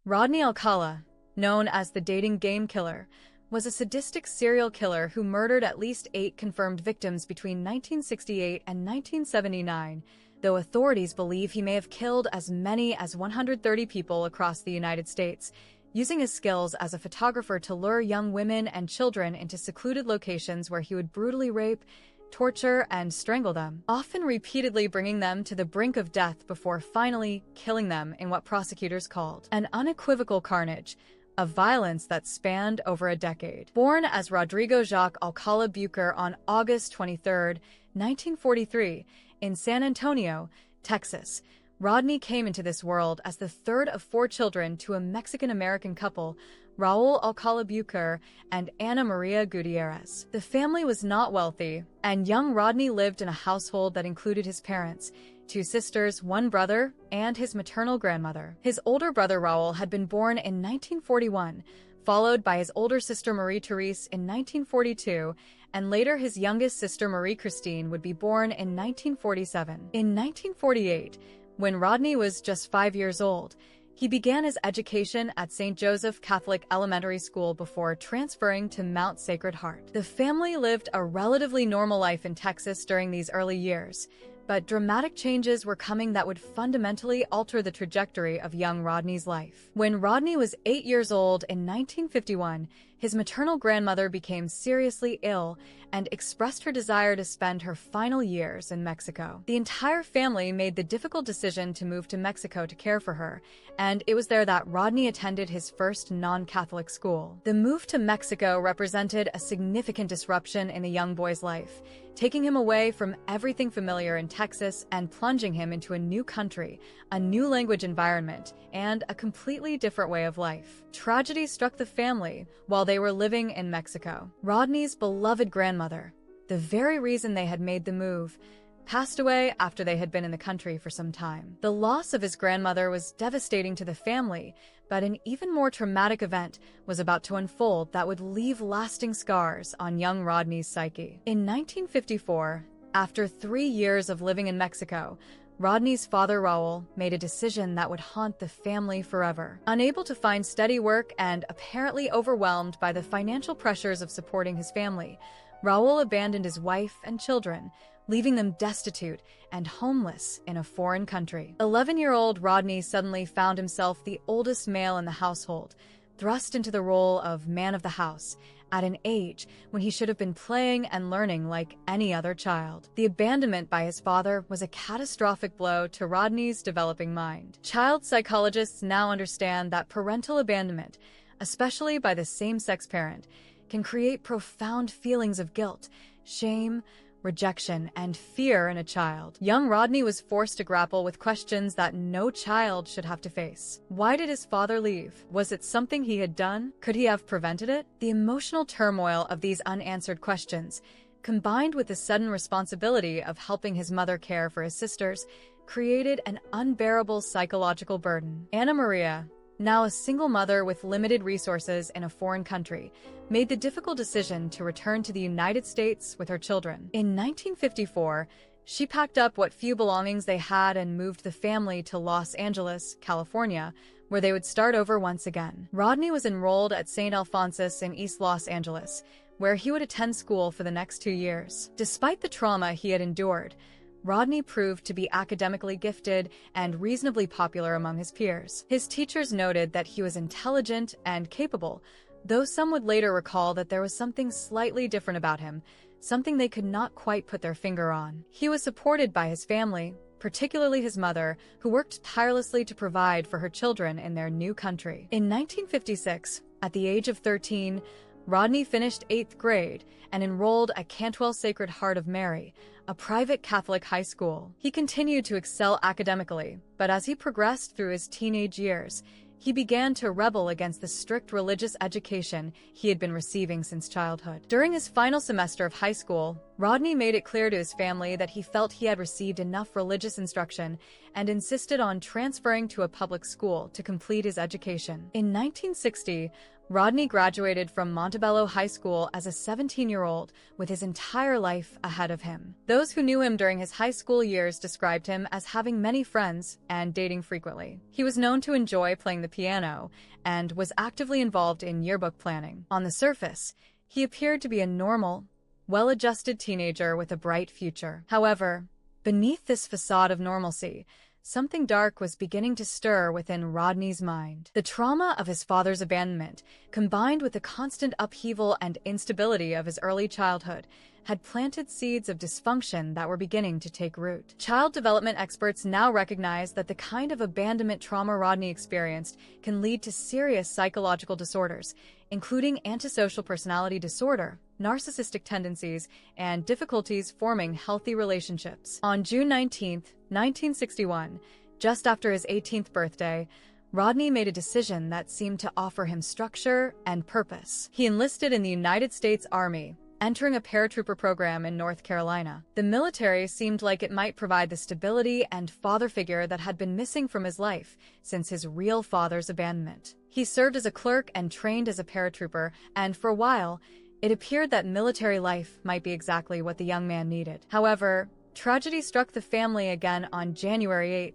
Rodney Alcala, known as the dating game killer, was a sadistic serial killer who murdered at least 8 confirmed victims between 1968 and 1979, though authorities believe he may have killed as many as 130 people across the United States, using his skills as a photographer to lure young women and children into secluded locations where he would brutally rape, torture, and strangle them, often repeatedly bringing them to the brink of death before finally killing them in what prosecutors called an unequivocal carnage of violence that spanned over a decade. Born as Rodrigo Jacques Alcala Bucher on August 23, 1943, in San Antonio, Texas, Rodney came into this world as the third of 4 children to a Mexican-American couple, Raul Alcala Bucher and Ana Maria Gutierrez. The family was not wealthy, and young Rodney lived in a household that included his parents, 2 sisters, 1 brother, and his maternal grandmother. His older brother Raul had been born in 1941, followed by his older sister Marie-Therese in 1942, and later his youngest sister Marie-Christine would be born in 1947. In 1948, when Rodney was just 5 years old, he began his education at St. Joseph Catholic Elementary School before transferring to Mount Sacred Heart. The family lived a relatively normal life in Texas during these early years, but dramatic changes were coming that would fundamentally alter the trajectory of young Rodney's life. When Rodney was 8 years old in 1951, his maternal grandmother became seriously ill and expressed her desire to spend her final years in Mexico. The entire family made the difficult decision to move to Mexico to care for her, and it was there that Rodney attended his first non-Catholic school. The move to Mexico represented a significant disruption in the young boy's life, taking him away from everything familiar in Texas and plunging him into a new country, a new language environment, and a completely different way of life. Tragedy struck the family while they were living in Mexico. Rodney's beloved grandmother, the very reason they had made the move, passed away after they had been in the country for some time. The loss of his grandmother was devastating to the family, but an even more traumatic event was about to unfold that would leave lasting scars on young Rodney's psyche. In 1954, after 3 years of living in Mexico, Rodney's father Raul made a decision that would haunt the family forever. Unable to find steady work and apparently overwhelmed by the financial pressures of supporting his family, Raul abandoned his wife and children, leaving them destitute and homeless in a foreign country. 11-year-old Rodney suddenly found himself the oldest male in the household, thrust into the role of man of the house, at an age when he should have been playing and learning like any other child. The abandonment by his father was a catastrophic blow to Rodney's developing mind. Child psychologists now understand that parental abandonment, especially by the same-sex parent, can create profound feelings of guilt, shame, rejection, and fear in a child. Young Rodney was forced to grapple with questions that no child should have to face. Why did his father leave? Was it something he had done? Could he have prevented it? The emotional turmoil of these unanswered questions, combined with the sudden responsibility of helping his mother care for his sisters, created an unbearable psychological burden. Ana Maria, now a single mother with limited resources in a foreign country, made the difficult decision to return to the United States with her children. In 1954, she packed up what few belongings they had and moved the family to Los Angeles, California, where they would start over once again. Rodney was enrolled at St. Alphonsus in East Los Angeles, where he would attend school for the next 2 years. Despite the trauma he had endured, Rodney proved to be academically gifted and reasonably popular among his peers. His teachers noted that he was intelligent and capable, though some would later recall that there was something slightly different about him, something they could not quite put their finger on. He was supported by his family, particularly his mother, who worked tirelessly to provide for her children in their new country. In 1956, at the age of 13, Rodney finished 8th grade and enrolled at Cantwell Sacred Heart of Mary, a private Catholic high school. He continued to excel academically, but as he progressed through his teenage years, he began to rebel against the strict religious education he had been receiving since childhood. During his final semester of high school, Rodney made it clear to his family that he felt he had received enough religious instruction and insisted on transferring to a public school to complete his education. In 1960, Rodney graduated from Montebello High School as a 17-year-old with his entire life ahead of him. Those who knew him during his high school years described him as having many friends and dating frequently. He was known to enjoy playing the piano and was actively involved in yearbook planning. On the surface, he appeared to be a normal, well-adjusted teenager with a bright future. However, beneath this facade of normalcy, something dark was beginning to stir within Rodney's mind. The trauma of his father's abandonment, combined with the constant upheaval and instability of his early childhood, had planted seeds of dysfunction that were beginning to take root. Child development experts now recognize that the kind of abandonment trauma Rodney experienced can lead to serious psychological disorders, including antisocial personality disorder, narcissistic tendencies, and difficulties forming healthy relationships. On June 19, 1961, just after his 18th birthday, Rodney made a decision that seemed to offer him structure and purpose. He enlisted in the United States Army, entering a paratrooper program in North Carolina. The military seemed like it might provide the stability and father figure that had been missing from his life since his real father's abandonment. He served as a clerk and trained as a paratrooper, and for a while, it appeared that military life might be exactly what the young man needed. However, tragedy struck the family again on January 8,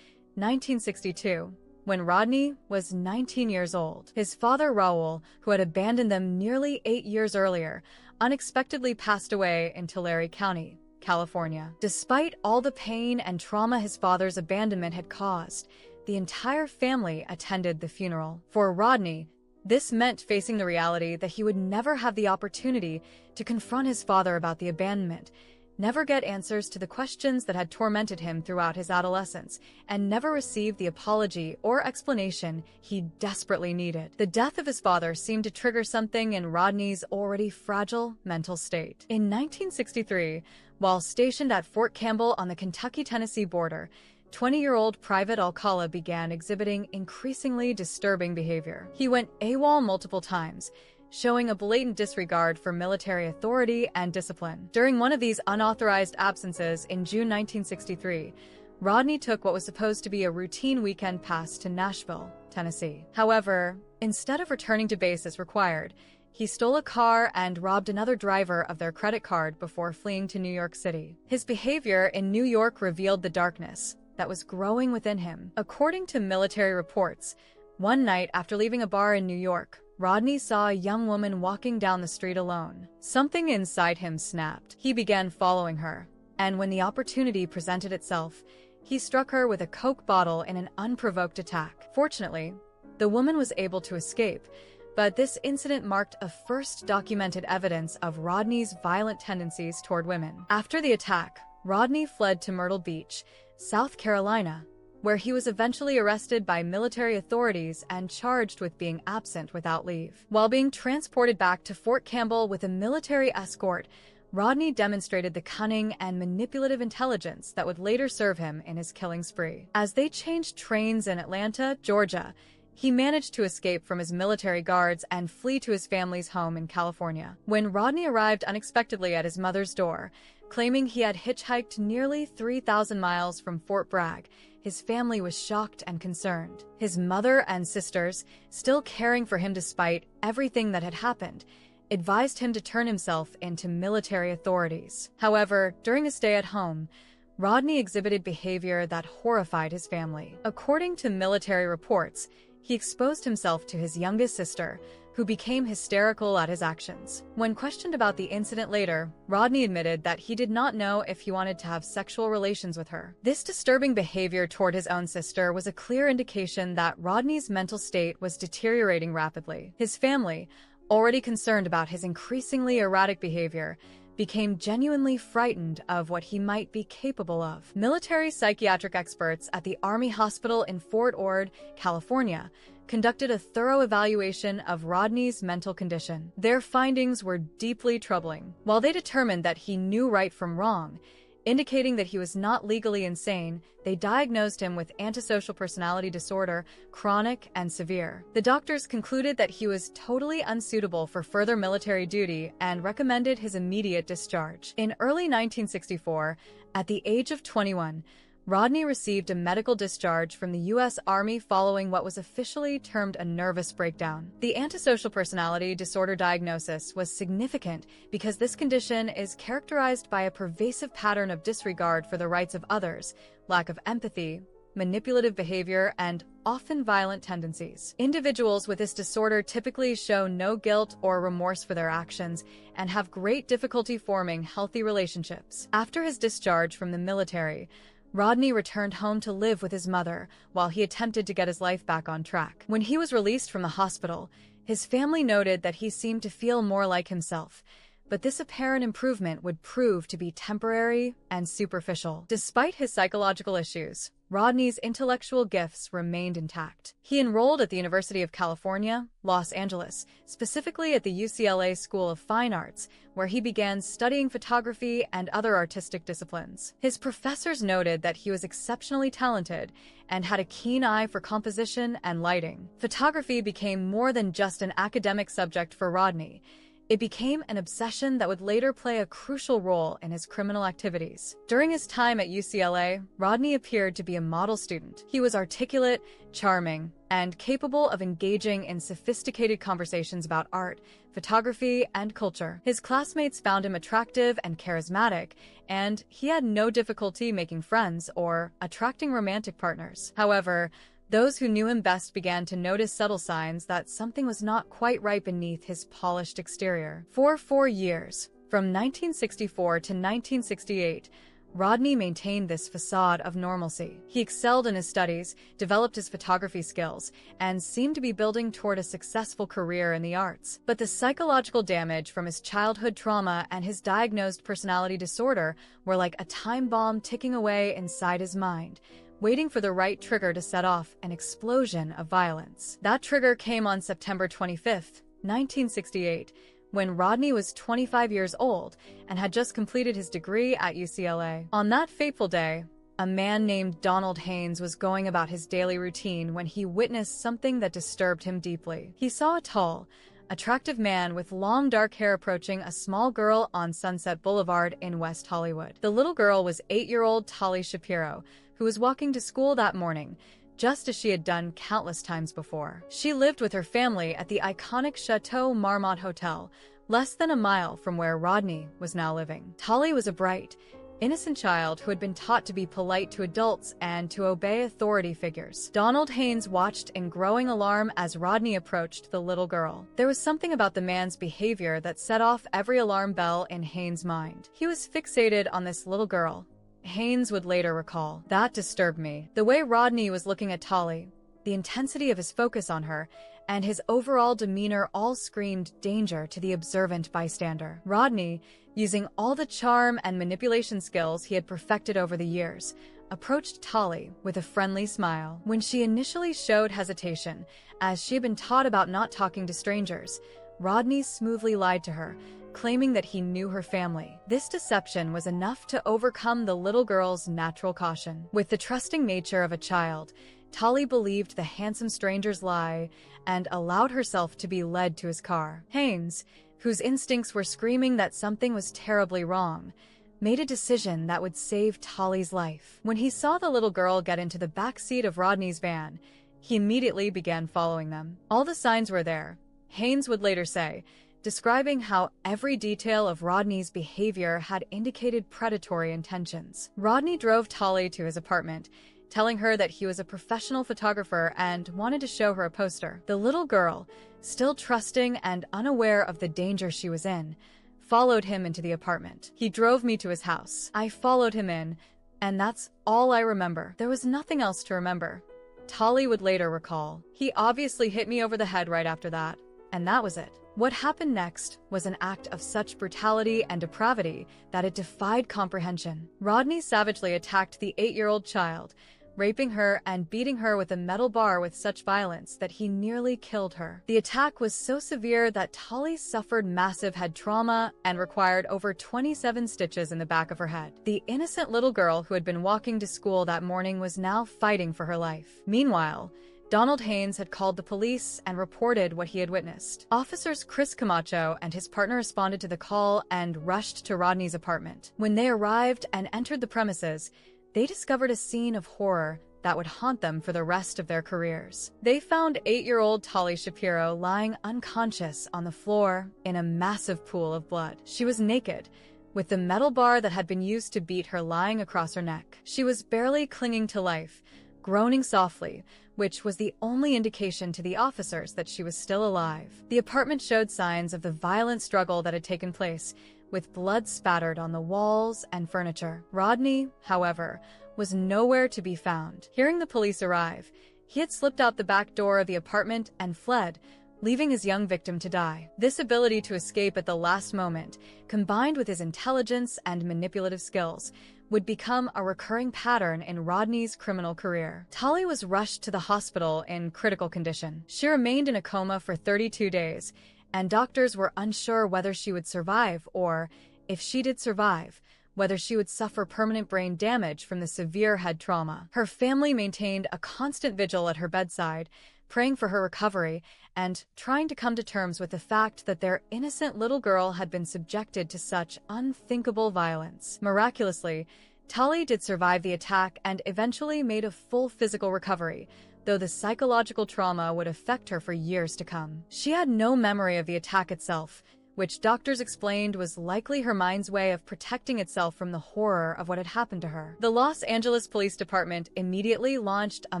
1962, when Rodney was 19 years old. His father, Raul, who had abandoned them nearly 8 years earlier, unexpectedly passed away in Tulare County, California. Despite all the pain and trauma his father's abandonment had caused, the entire family attended the funeral. For Rodney, this meant facing the reality that he would never have the opportunity to confront his father about the abandonment, never get answers to the questions that had tormented him throughout his adolescence, and never receive the apology or explanation he desperately needed. The death of his father seemed to trigger something in Rodney's already fragile mental state. In 1963, while stationed at Fort Campbell on the Kentucky-Tennessee border, 20-year-old Private Alcala began exhibiting increasingly disturbing behavior. He went AWOL multiple times, showing a blatant disregard for military authority and discipline. During one of these unauthorized absences in June 1963, Rodney took what was supposed to be a routine weekend pass to Nashville, Tennessee. However, instead of returning to base as required, he stole a car and robbed another driver of their credit card before fleeing to New York City. His behavior in New York revealed the darkness that was growing within him. According to military reports, one night after leaving a bar in New York, Rodney saw a young woman walking down the street alone. Something inside him snapped. He began following her, and when the opportunity presented itself, he struck her with a Coke bottle in an unprovoked attack. Fortunately, the woman was able to escape, but this incident marked a first documented evidence of Rodney's violent tendencies toward women. After the attack, Rodney fled to Myrtle Beach, South Carolina, where he was eventually arrested by military authorities and charged with being absent without leave. While being transported back to Fort Campbell with a military escort, Rodney demonstrated the cunning and manipulative intelligence that would later serve him in his killing spree. As they changed trains in Atlanta, Georgia, he managed to escape from his military guards and flee to his family's home in California. When Rodney arrived unexpectedly at his mother's door, claiming he had hitchhiked nearly 3,000 miles from Fort Bragg, his family was shocked and concerned. His mother and sisters, still caring for him despite everything that had happened, advised him to turn himself into military authorities. However, during his stay at home, Rodney exhibited behavior that horrified his family. According to military reports, he exposed himself to his youngest sister, who became hysterical at his actions. When questioned about the incident later, Rodney admitted that he did not know if he wanted to have sexual relations with her. This disturbing behavior toward his own sister was a clear indication that Rodney's mental state was deteriorating rapidly. His family, already concerned about his increasingly erratic behavior, became genuinely frightened of what he might be capable of. Military psychiatric experts at the Army Hospital in Fort Ord, California, conducted a thorough evaluation of Rodney's mental condition. Their findings were deeply troubling. While they determined that he knew right from wrong, Indicating that he was not legally insane, they diagnosed him with antisocial personality disorder, chronic and severe. The doctors concluded that he was totally unsuitable for further military duty and recommended his immediate discharge. In early 1964, at the age of 21, Rodney received a medical discharge from the U.S. Army following what was officially termed a nervous breakdown. The antisocial personality disorder diagnosis was significant because this condition is characterized by a pervasive pattern of disregard for the rights of others, lack of empathy, manipulative behavior, and often violent tendencies. Individuals with this disorder typically show no guilt or remorse for their actions and have great difficulty forming healthy relationships. After his discharge from the military, Rodney returned home to live with his mother while he attempted to get his life back on track. When he was released from the hospital, his family noted that he seemed to feel more like himself, but this apparent improvement would prove to be temporary and superficial. Despite his psychological issues, Rodney's intellectual gifts remained intact. He enrolled at the University of California, Los Angeles, specifically at the UCLA School of Fine Arts, where he began studying photography and other artistic disciplines. His professors noted that he was exceptionally talented and had a keen eye for composition and lighting. Photography became more than just an academic subject for Rodney. It became an obsession that would later play a crucial role in his criminal activities. During his time at UCLA, Rodney appeared to be a model student. He was articulate, charming, and capable of engaging in sophisticated conversations about art, photography, and culture. His classmates found him attractive and charismatic, and he had no difficulty making friends or attracting romantic partners. However, those who knew him best began to notice subtle signs that something was not quite right beneath his polished exterior. For 4 years, from 1964 to 1968, Rodney maintained this facade of normalcy. He excelled in his studies, developed his photography skills, and seemed to be building toward a successful career in the arts. But the psychological damage from his childhood trauma and his diagnosed personality disorder were like a time bomb ticking away inside his mind, waiting for the right trigger to set off an explosion of violence. That trigger came on September 25, 1968, when Rodney was 25 years old and had just completed his degree at UCLA. On that fateful day, a man named Donald Haynes was going about his daily routine when he witnessed something that disturbed him deeply. He saw a tall, attractive man with long dark hair approaching a small girl on Sunset Boulevard in West Hollywood. The little girl was 8-year-old Tali Shapiro, who was walking to school that morning, just as she had done countless times before. She lived with her family at the iconic Chateau Marmont Hotel, less than a mile from where Rodney was now living. Tali was a bright, innocent child who had been taught to be polite to adults and to obey authority figures. Donald Haynes watched in growing alarm as Rodney approached the little girl. There was something about the man's behavior that set off every alarm bell in Haynes' mind. He was fixated on this little girl, Haynes would later recall. That disturbed me. The way Rodney was looking at Tali, the intensity of his focus on her, and his overall demeanor all screamed danger to the observant bystander. Rodney, using all the charm and manipulation skills he had perfected over the years, approached Tali with a friendly smile. When she initially showed hesitation, as she had been taught about not talking to strangers, Rodney smoothly lied to her, claiming that he knew her family. This deception was enough to overcome the little girl's natural caution. With the trusting nature of a child, Tali believed the handsome stranger's lie and allowed herself to be led to his car. Haynes, whose instincts were screaming that something was terribly wrong, made a decision that would save Tali's life. When he saw the little girl get into the back seat of Rodney's van, he immediately began following them. All the signs were there, Haynes would later say, describing how every detail of Rodney's behavior had indicated predatory intentions. Rodney drove Tali to his apartment, telling her that he was a professional photographer and wanted to show her a poster. The little girl, still trusting and unaware of the danger she was in, followed him into the apartment. He drove me to his house. I followed him in, and that's all I remember. There was nothing else to remember. Tali would later recall. He obviously hit me over the head right after that, and that was it. What happened next was an act of such brutality and depravity that it defied comprehension. Rodney savagely attacked the 8-year-old child, raping her and beating her with a metal bar with such violence that he nearly killed her. The attack was so severe that Tali suffered massive head trauma and required over 27 stitches in the back of her head. The innocent little girl who had been walking to school that morning was now fighting for her life. Meanwhile, Donald Haynes had called the police and reported what he had witnessed. Officers Chris Camacho and his partner responded to the call and rushed to Rodney's apartment. When they arrived and entered the premises, they discovered a scene of horror that would haunt them for the rest of their careers. They found 8-year-old Tali Shapiro lying unconscious on the floor in a massive pool of blood. She was naked, with the metal bar that had been used to beat her lying across her neck. She was barely clinging to life, groaning softly, which was the only indication to the officers that she was still alive. The apartment showed signs of the violent struggle that had taken place, with blood spattered on the walls and furniture. Rodney, however, was nowhere to be found. Hearing the police arrive, he had slipped out the back door of the apartment and fled, leaving his young victim to die. This ability to escape at the last moment, combined with his intelligence and manipulative skills, would become a recurring pattern in Rodney's criminal career. Tali was rushed to the hospital in critical condition. She remained in a coma for 32 days, and doctors were unsure whether she would survive or, if she did survive, whether she would suffer permanent brain damage from the severe head trauma. Her family maintained a constant vigil at her bedside, praying for her recovery and trying to come to terms with the fact that their innocent little girl had been subjected to such unthinkable violence. Miraculously, Tali did survive the attack and eventually made a full physical recovery, though the psychological trauma would affect her for years to come. She had no memory of the attack itself, which doctors explained was likely her mind's way of protecting itself from the horror of what had happened to her. The Los Angeles Police Department immediately launched a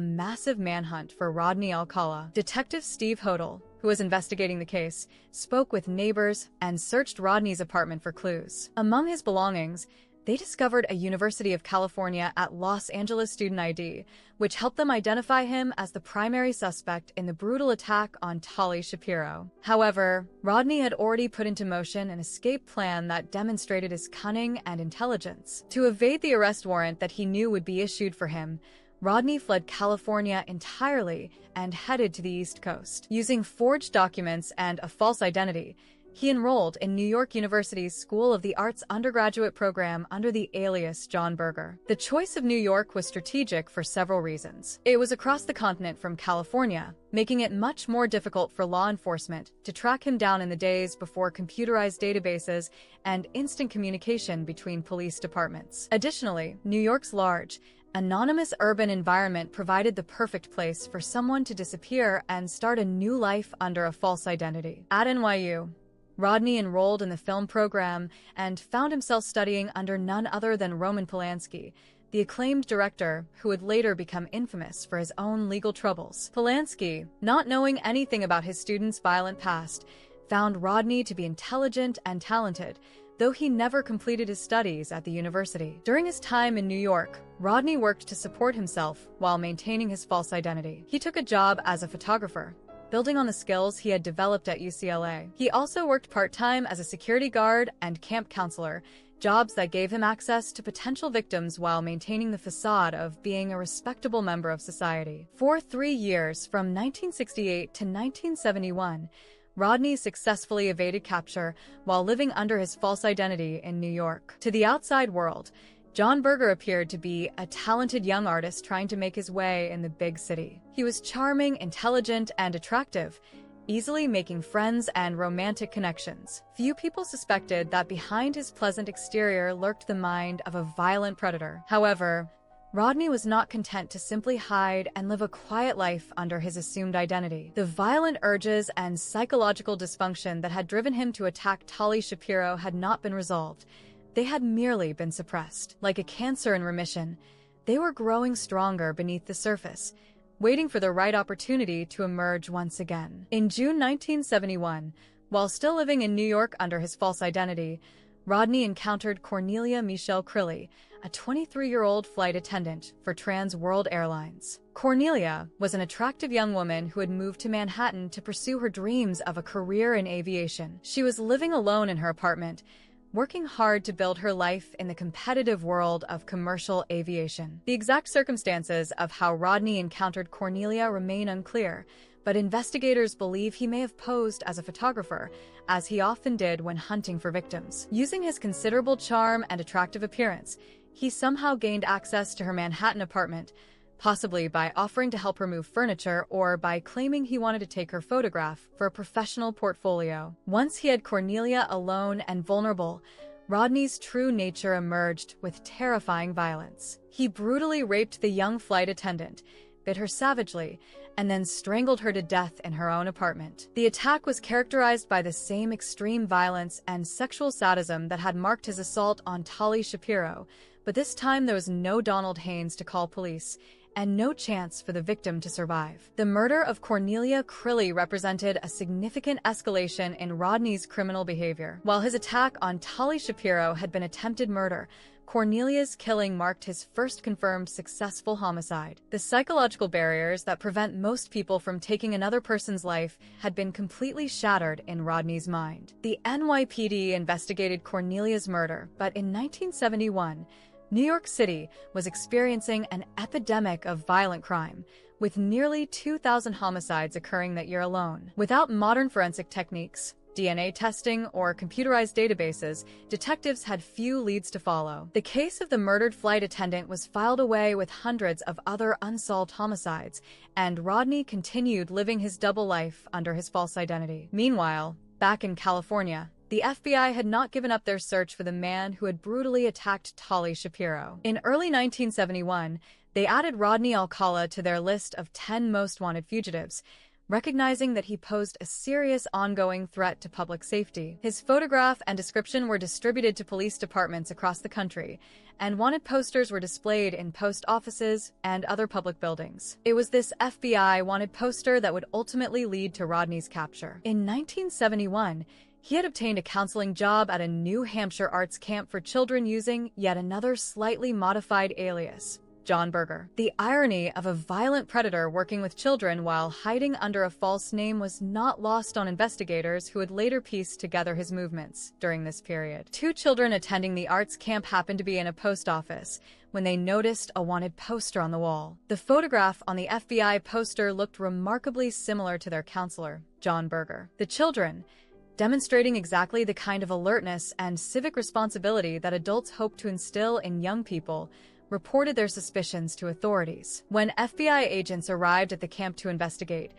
massive manhunt for Rodney Alcala. Detective Steve Hodel, who was investigating the case, spoke with neighbors and searched Rodney's apartment for clues. Among his belongings, they discovered a University of California at Los Angeles student ID, which helped them identify him as the primary suspect in the brutal attack on Tali Shapiro. However, Rodney had already put into motion an escape plan that demonstrated his cunning and intelligence. To evade the arrest warrant that he knew would be issued for him, Rodney fled California entirely and headed to the East Coast. Using forged documents and a false identity, he enrolled in New York University's School of the Arts undergraduate program under the alias John Berger. The choice of New York was strategic for several reasons. It was across the continent from California, making it much more difficult for law enforcement to track him down in the days before computerized databases and instant communication between police departments. Additionally, New York's large, anonymous urban environment provided the perfect place for someone to disappear and start a new life under a false identity. At NYU, Rodney enrolled in the film program and found himself studying under none other than Roman Polanski, the acclaimed director who would later become infamous for his own legal troubles. Polanski, not knowing anything about his student's violent past, found Rodney to be intelligent and talented, though he never completed his studies at the university. During his time in New York, Rodney worked to support himself while maintaining his false identity. He took a job as a photographer, building on the skills he had developed at UCLA. He also worked part-time as a security guard and camp counselor, jobs that gave him access to potential victims while maintaining the facade of being a respectable member of society. For 3 years, from 1968 to 1971, Rodney successfully evaded capture while living under his false identity in New York. To the outside world, John Berger appeared to be a talented young artist trying to make his way in the big city. He was charming, intelligent, and attractive, easily making friends and romantic connections. Few people suspected that behind his pleasant exterior lurked the mind of a violent predator. However, Rodney was not content to simply hide and live a quiet life under his assumed identity. The violent urges and psychological dysfunction that had driven him to attack Tali Shapiro had not been resolved. They had merely been suppressed. Like a cancer in remission, they were growing stronger beneath the surface, waiting for the right opportunity to emerge once again. In June 1971, while still living in New York under his false identity, Rodney encountered Cornelia Michelle Crilly, a 23-year-old flight attendant for Trans World Airlines. Cornelia was an attractive young woman who had moved to Manhattan to pursue her dreams of a career in aviation. She was living alone in her apartment, working hard to build her life in the competitive world of commercial aviation. The exact circumstances of how Rodney encountered Cornelia remain unclear, but investigators believe he may have posed as a photographer, as he often did when hunting for victims. Using his considerable charm and attractive appearance, he somehow gained access to her Manhattan apartment, possibly by offering to help her move furniture or by claiming he wanted to take her photograph for a professional portfolio. Once he had Cornelia alone and vulnerable, Rodney's true nature emerged with terrifying violence. He brutally raped the young flight attendant, bit her savagely, and then strangled her to death in her own apartment. The attack was characterized by the same extreme violence and sexual sadism that had marked his assault on Tali Shapiro, but this time there was no Donald Haynes to call police, and no chance for the victim to survive. The murder of Cornelia Crilly represented a significant escalation in Rodney's criminal behavior. While his attack on Tali Shapiro had been attempted murder, Cornelia's killing marked his first confirmed successful homicide. The psychological barriers that prevent most people from taking another person's life had been completely shattered in Rodney's mind. The NYPD investigated Cornelia's murder, but in 1971, New York City was experiencing an epidemic of violent crime, with nearly 2,000 homicides occurring that year alone. Without modern forensic techniques, DNA testing, or computerized databases, detectives had few leads to follow. The case of the murdered flight attendant was filed away with hundreds of other unsolved homicides, and Rodney continued living his double life under his false identity. Meanwhile, back in California, the FBI had not given up their search for the man who had brutally attacked Tali Shapiro. In early 1971, they added Rodney Alcala to their list of 10 most wanted fugitives, recognizing that he posed a serious ongoing threat to public safety. His photograph and description were distributed to police departments across the country, and wanted posters were displayed in post offices and other public buildings. It was this FBI wanted poster that would ultimately lead to Rodney's capture. In 1971, he had obtained a counseling job at a New Hampshire arts camp for children using yet another slightly modified alias, John Berger. The irony of a violent predator working with children while hiding under a false name was not lost on investigators who would later piece together his movements during this period. 2 children attending the arts camp happened to be in a post office when they noticed a wanted poster on the wall. The photograph on the FBI poster looked remarkably similar to their counselor, John Berger. The children, demonstrating exactly the kind of alertness and civic responsibility that adults hope to instill in young people, reported their suspicions to authorities. When FBI agents arrived at the camp to investigate,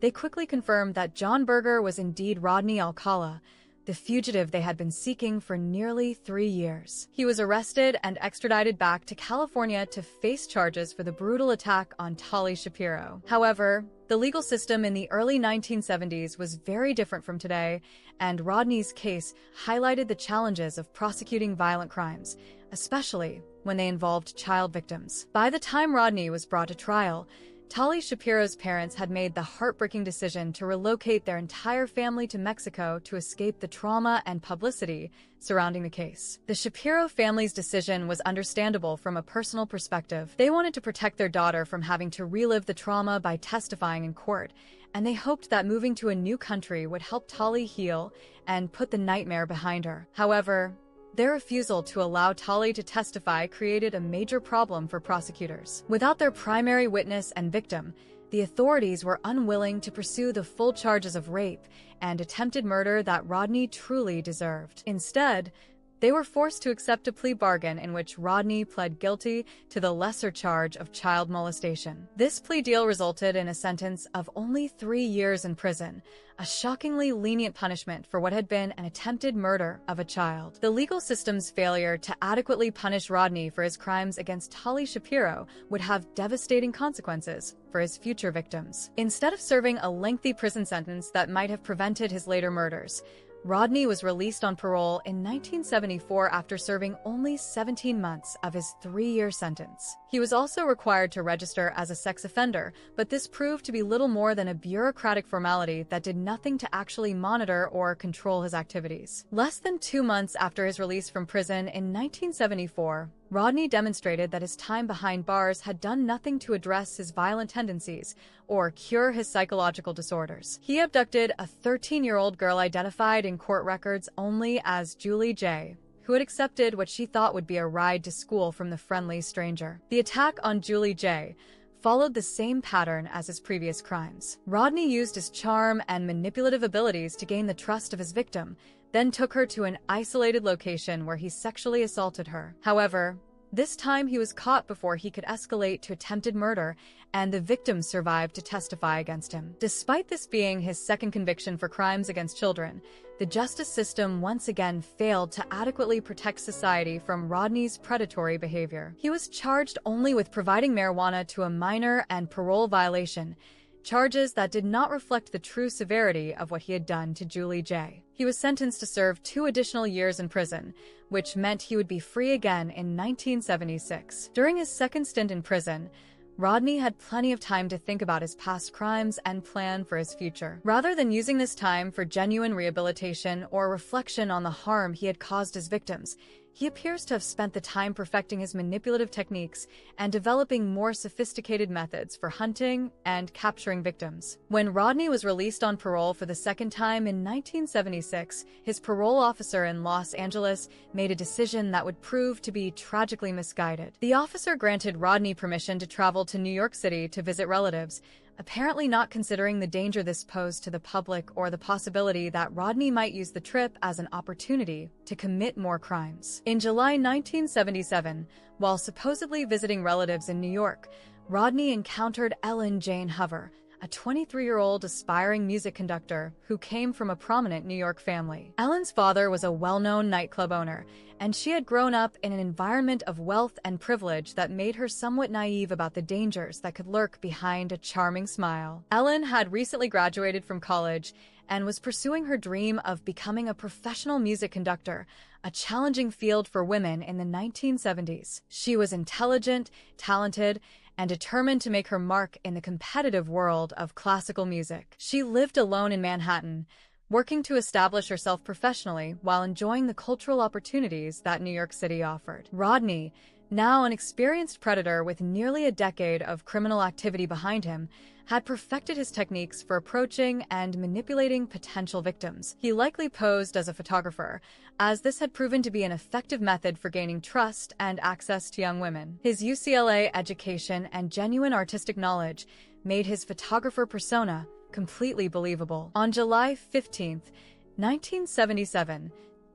they quickly confirmed that John Berger was indeed Rodney Alcala, the fugitive they had been seeking for nearly 3 years. He was arrested and extradited back to California to face charges for the brutal attack on Tali Shapiro. However, the legal system in the early 1970s was very different from today, and Rodney's case highlighted the challenges of prosecuting violent crimes, especially when they involved child victims. By the time Rodney was brought to trial, Tali Shapiro's parents had made the heartbreaking decision to relocate their entire family to Mexico to escape the trauma and publicity surrounding the case. The Shapiro family's decision was understandable from a personal perspective. They wanted to protect their daughter from having to relive the trauma by testifying in court, and they hoped that moving to a new country would help Tali heal and put the nightmare behind her. However, their refusal to allow Tali to testify created a major problem for prosecutors. Without their primary witness and victim, the authorities were unwilling to pursue the full charges of rape and attempted murder that Rodney truly deserved. Instead, they were forced to accept a plea bargain in which Rodney pled guilty to the lesser charge of child molestation. This plea deal resulted in a sentence of only 3 years in prison, a shockingly lenient punishment for what had been an attempted murder of a child. The legal system's failure to adequately punish Rodney for his crimes against Tali Shapiro would have devastating consequences for his future victims. Instead of serving a lengthy prison sentence that might have prevented his later murders, Rodney was released on parole in 1974 after serving only 17 months of his 3-year sentence. He was also required to register as a sex offender, but this proved to be little more than a bureaucratic formality that did nothing to actually monitor or control his activities. Less than 2 months after his release from prison in 1974, Rodney demonstrated that his time behind bars had done nothing to address his violent tendencies or cure his psychological disorders. He abducted a 13-year-old girl identified in court records only as Julie J., who had accepted what she thought would be a ride to school from the friendly stranger. The attack on Julie J. followed the same pattern as his previous crimes. Rodney used his charm and manipulative abilities to gain the trust of his victim, then took her to an isolated location where he sexually assaulted her. However, this time he was caught before he could escalate to attempted murder, and the victim survived to testify against him. Despite this being his second conviction for crimes against children, the justice system once again failed to adequately protect society from Rodney's predatory behavior. He was charged only with providing marijuana to a minor and parole violation, charges that did not reflect the true severity of what he had done to Julie J. He was sentenced to serve 2 additional years in prison, which meant he would be free again in 1976. During his second stint in prison, Rodney had plenty of time to think about his past crimes and plan for his future. Rather than using this time for genuine rehabilitation or reflection on the harm he had caused his victims, he appears to have spent the time perfecting his manipulative techniques and developing more sophisticated methods for hunting and capturing victims. When Rodney was released on parole for the second time in 1976, his parole officer in Los Angeles made a decision that would prove to be tragically misguided. The officer granted Rodney permission to travel to New York City to visit relatives, apparently not considering the danger this posed to the public or the possibility that Rodney might use the trip as an opportunity to commit more crimes. In July 1977, while supposedly visiting relatives in New York, Rodney encountered Ellen Jane Hover, a 23-year-old aspiring music conductor who came from a prominent New York family. Ellen's father was a well-known nightclub owner, and she had grown up in an environment of wealth and privilege that made her somewhat naive about the dangers that could lurk behind a charming smile. Ellen had recently graduated from college and was pursuing her dream of becoming a professional music conductor, a challenging field for women in the 1970s. She was intelligent, talented, and determined to make her mark in the competitive world of classical music. She lived alone in Manhattan, working to establish herself professionally while enjoying the cultural opportunities that New York City offered. Rodney, now an experienced predator with nearly a decade of criminal activity behind him, had perfected his techniques for approaching and manipulating potential victims. He likely posed as a photographer, as this had proven to be an effective method for gaining trust and access to young women. His UCLA education and genuine artistic knowledge made his photographer persona completely believable. On July 15, 1977,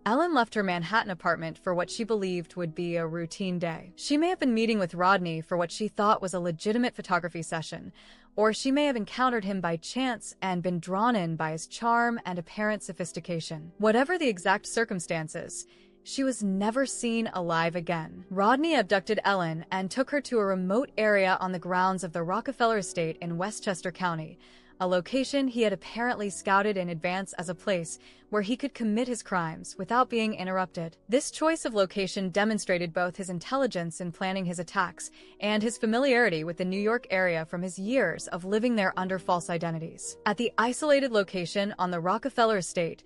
Ellen left her Manhattan apartment for what she believed would be a routine day. She may have been meeting with Rodney for what she thought was a legitimate photography session, or she may have encountered him by chance and been drawn in by his charm and apparent sophistication. Whatever the exact circumstances, she was never seen alive again. Rodney abducted Ellen and took her to a remote area on the grounds of the Rockefeller Estate in Westchester County, a location he had apparently scouted in advance as a place where he could commit his crimes without being interrupted. This choice of location demonstrated both his intelligence in planning his attacks and his familiarity with the New York area from his years of living there under false identities. At the isolated location on the Rockefeller Estate,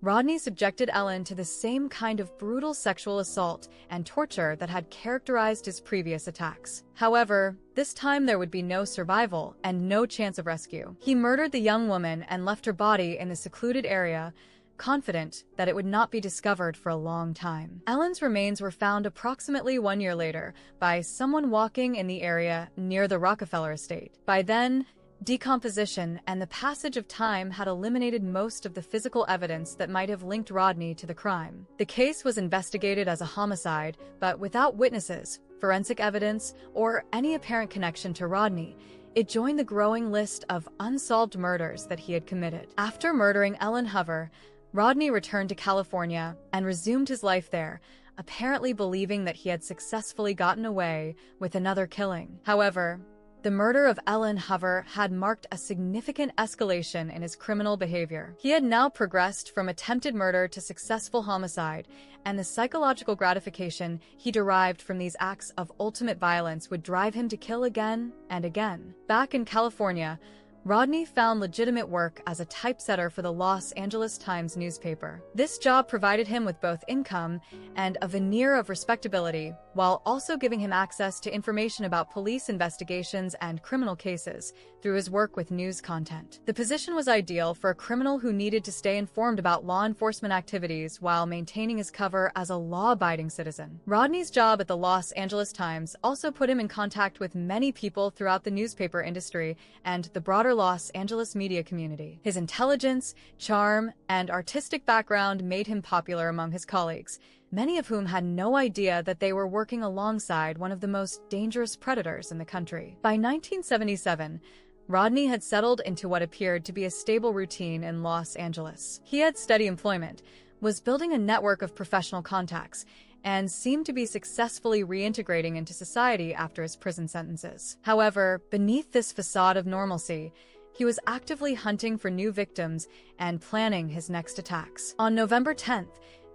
Rodney subjected Ellen to the same kind of brutal sexual assault and torture that had characterized his previous attacks. However, this time there would be no survival and no chance of rescue. He murdered the young woman and left her body in the secluded area, confident that it would not be discovered for a long time. Ellen's remains were found approximately 1 year later by someone walking in the area near the Rockefeller Estate. By then, decomposition and the passage of time had eliminated most of the physical evidence that might have linked Rodney to the crime. The case was investigated as a homicide, but without witnesses, forensic evidence, or any apparent connection to Rodney. It joined the growing list of unsolved murders that he had committed. After murdering Ellen Hover, Rodney returned to California and resumed his life there, apparently believing that he had successfully gotten away with another killing. However, the murder of Ellen Hover had marked a significant escalation in his criminal behavior. He had now progressed from attempted murder to successful homicide, and the psychological gratification he derived from these acts of ultimate violence would drive him to kill again and again. Back in California, Rodney found legitimate work as a typesetter for the Los Angeles Times newspaper. This job provided him with both income and a veneer of respectability, while also giving him access to information about police investigations and criminal cases through his work with news content. The position was ideal for a criminal who needed to stay informed about law enforcement activities while maintaining his cover as a law-abiding citizen. Rodney's job at the Los Angeles Times also put him in contact with many people throughout the newspaper industry and the broader Los Angeles media community. His intelligence, charm, and artistic background made him popular among his colleagues, many of whom had no idea that they were working alongside one of the most dangerous predators in the country. By 1977, Rodney had settled into what appeared to be a stable routine in Los Angeles. He had steady employment, was building a network of professional contacts, and seemed to be successfully reintegrating into society after his prison sentences. However, beneath this facade of normalcy, he was actively hunting for new victims and planning his next attacks. On November 10,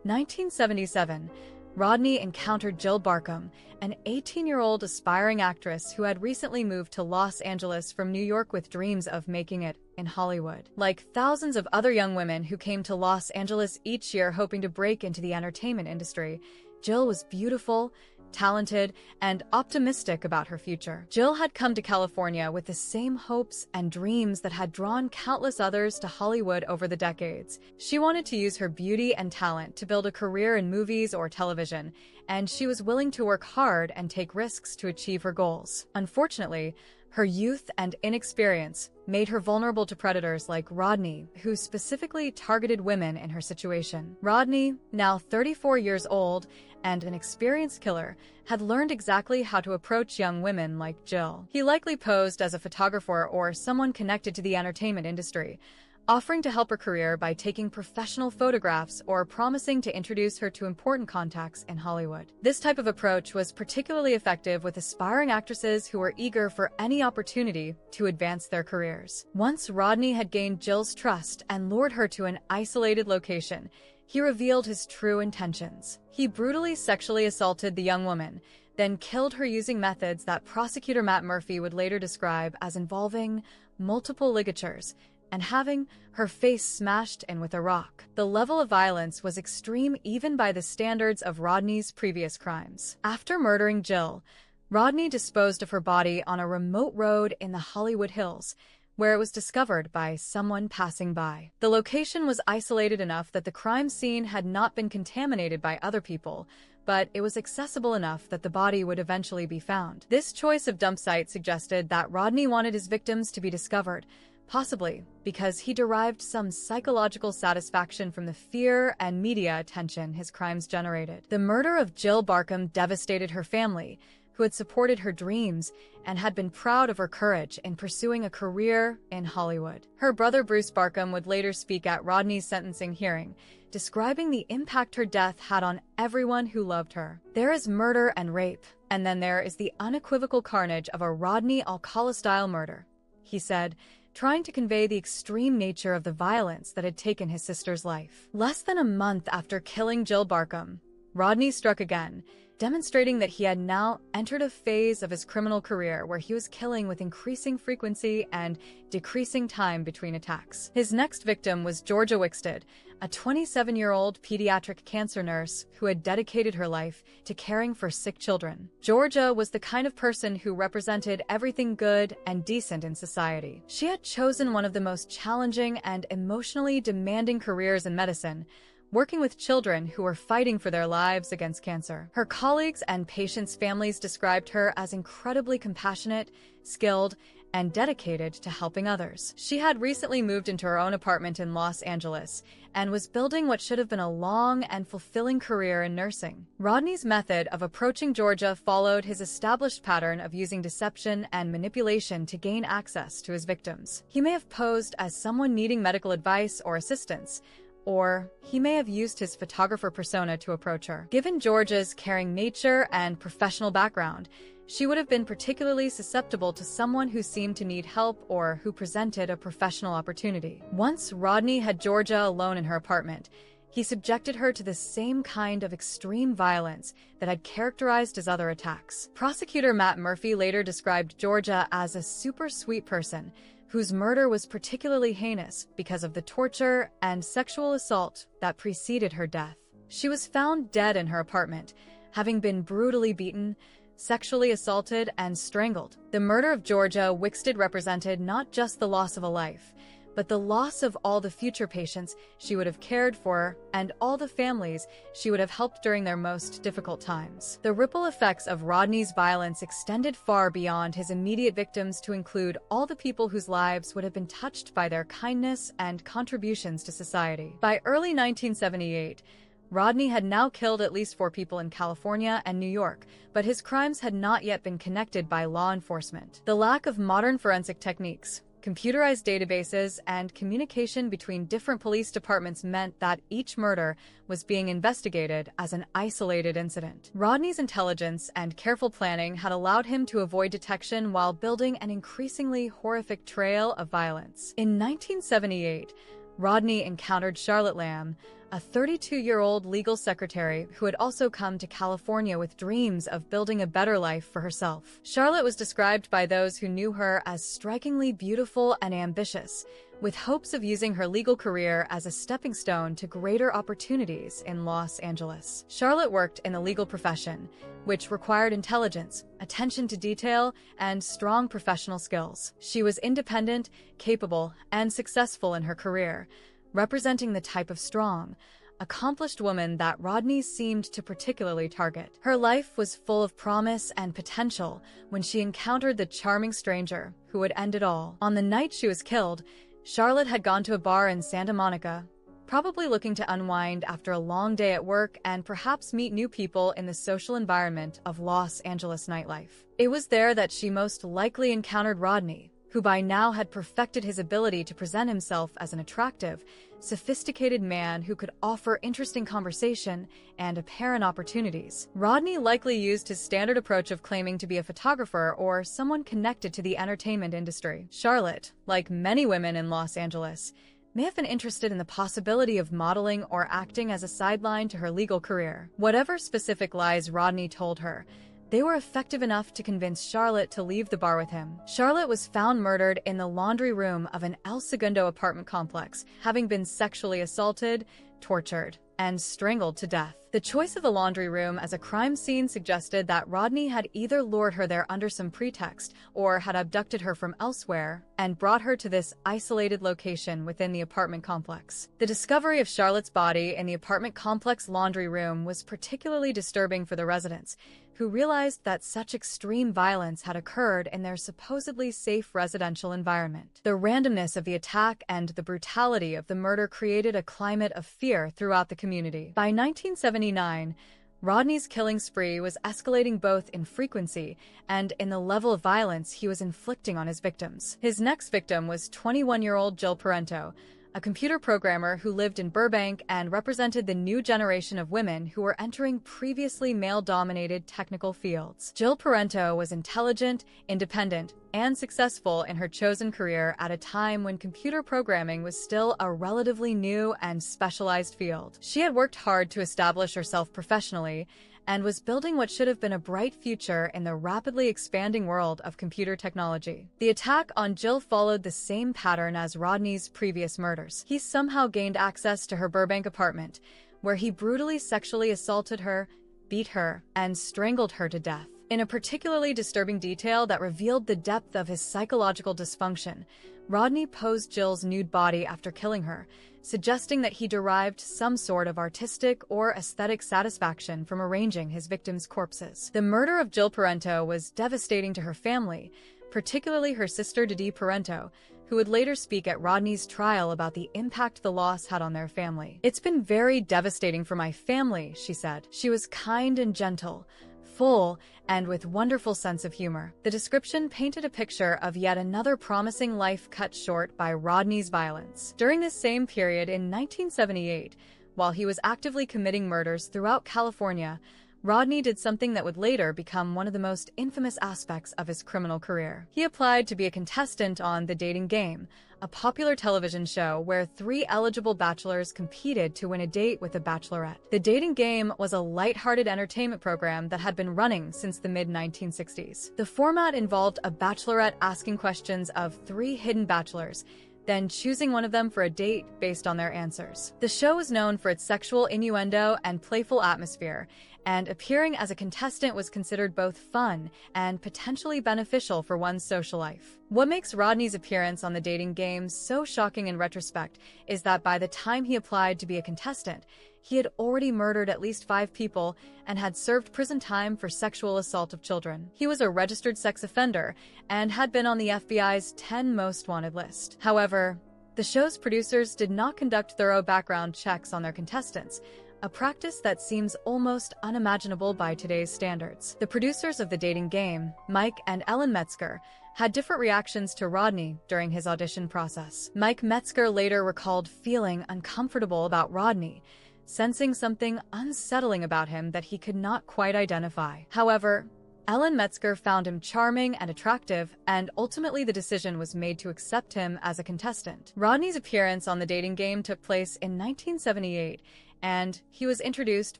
1977, Rodney encountered Jill Barkham, an 18-year-old aspiring actress who had recently moved to Los Angeles from New York with dreams of making it in Hollywood. Like thousands of other young women who came to Los Angeles each year hoping to break into the entertainment industry, Jill was beautiful, talented, and optimistic about her future. Jill had come to California with the same hopes and dreams that had drawn countless others to Hollywood over the decades. She wanted to use her beauty and talent to build a career in movies or television, and she was willing to work hard and take risks to achieve her goals. Unfortunately, her youth and inexperience made her vulnerable to predators like Rodney, who specifically targeted women in her situation. Rodney, now 34 years old and an experienced killer, had learned exactly how to approach young women like Jill. He likely posed as a photographer or someone connected to the entertainment industry, offering to help her career by taking professional photographs or promising to introduce her to important contacts in Hollywood. This type of approach was particularly effective with aspiring actresses who were eager for any opportunity to advance their careers. Once Rodney had gained Jill's trust and lured her to an isolated location, he revealed his true intentions. He brutally sexually assaulted the young woman, then killed her using methods that prosecutor Matt Murphy would later describe as involving multiple ligatures and having her face smashed in with a rock. The level of violence was extreme even by the standards of Rodney's previous crimes. After murdering Jill, Rodney disposed of her body on a remote road in the Hollywood Hills, where it was discovered by someone passing by. The location was isolated enough that the crime scene had not been contaminated by other people, but it was accessible enough that the body would eventually be found. This choice of dump site suggested that Rodney wanted his victims to be discovered, possibly because he derived some psychological satisfaction from the fear and media attention his crimes generated. The murder of Jill Barkham devastated her family, who had supported her dreams and had been proud of her courage in pursuing a career in Hollywood. Her brother Bruce Barkham would later speak at Rodney's sentencing hearing, describing the impact her death had on everyone who loved her. There is murder and rape, and then there is the unequivocal carnage of a Rodney Alcala-style murder, he said, trying to convey the extreme nature of the violence that had taken his sister's life. Less than a month after killing Jill Barkham, Rodney struck again, demonstrating that he had now entered a phase of his criminal career where he was killing with increasing frequency and decreasing time between attacks. His next victim was Georgia Wickstead, a 27-year-old pediatric cancer nurse who had dedicated her life to caring for sick children. Georgia was the kind of person who represented everything good and decent in society. She had chosen one of the most challenging and emotionally demanding careers in medicine, working with children who were fighting for their lives against cancer. Her colleagues and patients' families described her as incredibly compassionate, skilled, and dedicated to helping others. She had recently moved into her own apartment in Los Angeles and was building what should have been a long and fulfilling career in nursing. Rodney's method of approaching Georgia followed his established pattern of using deception and manipulation to gain access to his victims. He may have posed as someone needing medical advice or assistance, or he may have used his photographer persona to approach her. Given Georgia's caring nature and professional background, she would have been particularly susceptible to someone who seemed to need help or who presented a professional opportunity. Once Rodney had Georgia alone in her apartment, he subjected her to the same kind of extreme violence that had characterized his other attacks. Prosecutor Matt Murphy later described Georgia as a super sweet person whose murder was particularly heinous because of the torture and sexual assault that preceded her death. She was found dead in her apartment, having been brutally beaten, sexually assaulted, and strangled. The murder of Georgia Wickstead represented not just the loss of a life, but the loss of all the future patients she would have cared for and all the families she would have helped during their most difficult times. The ripple effects of Rodney's violence extended far beyond his immediate victims to include all the people whose lives would have been touched by their kindness and contributions to society. By early 1978, Rodney had now killed at least 4 people in California and New York, but his crimes had not yet been connected by law enforcement. The lack of modern forensic techniques, computerized databases, and communication between different police departments meant that each murder was being investigated as an isolated incident. Rodney's intelligence and careful planning had allowed him to avoid detection while building an increasingly horrific trail of violence. In 1978, Rodney encountered Charlotte Lamb, a 32-year-old legal secretary who had also come to California with dreams of building a better life for herself. Charlotte was described by those who knew her as strikingly beautiful and ambitious, with hopes of using her legal career as a stepping stone to greater opportunities in Los Angeles. Charlotte worked in the legal profession, which required intelligence, attention to detail, and strong professional skills. She was independent, capable, and successful in her career, representing the type of strong, accomplished woman that Rodney seemed to particularly target. Her life was full of promise and potential when she encountered the charming stranger who would end it all. On the night she was killed, Charlotte had gone to a bar in Santa Monica, probably looking to unwind after a long day at work and perhaps meet new people in the social environment of Los Angeles nightlife. It was there that she most likely encountered Rodney, who by now had perfected his ability to present himself as an attractive, sophisticated man who could offer interesting conversation and apparent opportunities. Rodney likely used his standard approach of claiming to be a photographer or someone connected to the entertainment industry. Charlotte, like many women in Los Angeles, may have been interested in the possibility of modeling or acting as a sideline to her legal career. Whatever specific lies Rodney told her, they were effective enough to convince Charlotte to leave the bar with him. Charlotte was found murdered in the laundry room of an El Segundo apartment complex, having been sexually assaulted, tortured, and strangled to death. The choice of the laundry room as a crime scene suggested that Rodney had either lured her there under some pretext or had abducted her from elsewhere and brought her to this isolated location within the apartment complex. The discovery of Charlotte's body in the apartment complex laundry room was particularly disturbing for the residents, who realized that such extreme violence had occurred in their supposedly safe residential environment. The randomness of the attack and the brutality of the murder created a climate of fear throughout the community. By 1979, Rodney's killing spree was escalating both in frequency and in the level of violence he was inflicting on his victims. His next victim was 21-year-old Jill Parento, a computer programmer who lived in Burbank and represented the new generation of women who were entering previously male-dominated technical fields. Jill Parento was intelligent, independent, and successful in her chosen career at a time when computer programming was still a relatively new and specialized field. She had worked hard to establish herself professionally and was building what should have been a bright future in the rapidly expanding world of computer technology. The attack on Jill followed the same pattern as Rodney's previous murders. He somehow gained access to her Burbank apartment, where he brutally sexually assaulted her, beat her, and strangled her to death. In a particularly disturbing detail that revealed the depth of his psychological dysfunction, Rodney posed Jill's nude body after killing her, suggesting that he derived some sort of artistic or aesthetic satisfaction from arranging his victims' corpses. The murder of Jill Parento was devastating to her family, particularly her sister Didi Parento, who would later speak at Rodney's trial about the impact the loss had on their family. "It's been very devastating for my family," she said. "She was kind and gentle, full, and with wonderful sense of humor." The description painted a picture of yet another promising life cut short by Rodney's violence. During this same period in 1978, while he was actively committing murders throughout California, Rodney did something that would later become one of the most infamous aspects of his criminal career. He applied to be a contestant on The Dating Game, a popular television show where 3 eligible bachelors competed to win a date with a bachelorette. The Dating Game was a lighthearted entertainment program that had been running since the mid-1960s. The format involved a bachelorette asking questions of 3 hidden bachelors, then choosing one of them for a date based on their answers. The show was known for its sexual innuendo and playful atmosphere, and appearing as a contestant was considered both fun and potentially beneficial for one's social life. What makes Rodney's appearance on The Dating Game so shocking in retrospect is that by the time he applied to be a contestant, he had already murdered at least 5 people and had served prison time for sexual assault of children. He was a registered sex offender and had been on the FBI's 10 most wanted list. However, the show's producers did not conduct thorough background checks on their contestants, a practice that seems almost unimaginable by today's standards. The producers of The Dating Game, Mike and Ellen Metzger, had different reactions to Rodney during his audition process. Mike Metzger later recalled feeling uncomfortable about Rodney, sensing something unsettling about him that he could not quite identify. However, Ellen Metzger found him charming and attractive, and ultimately the decision was made to accept him as a contestant. Rodney's appearance on The Dating Game took place in 1978, and he was introduced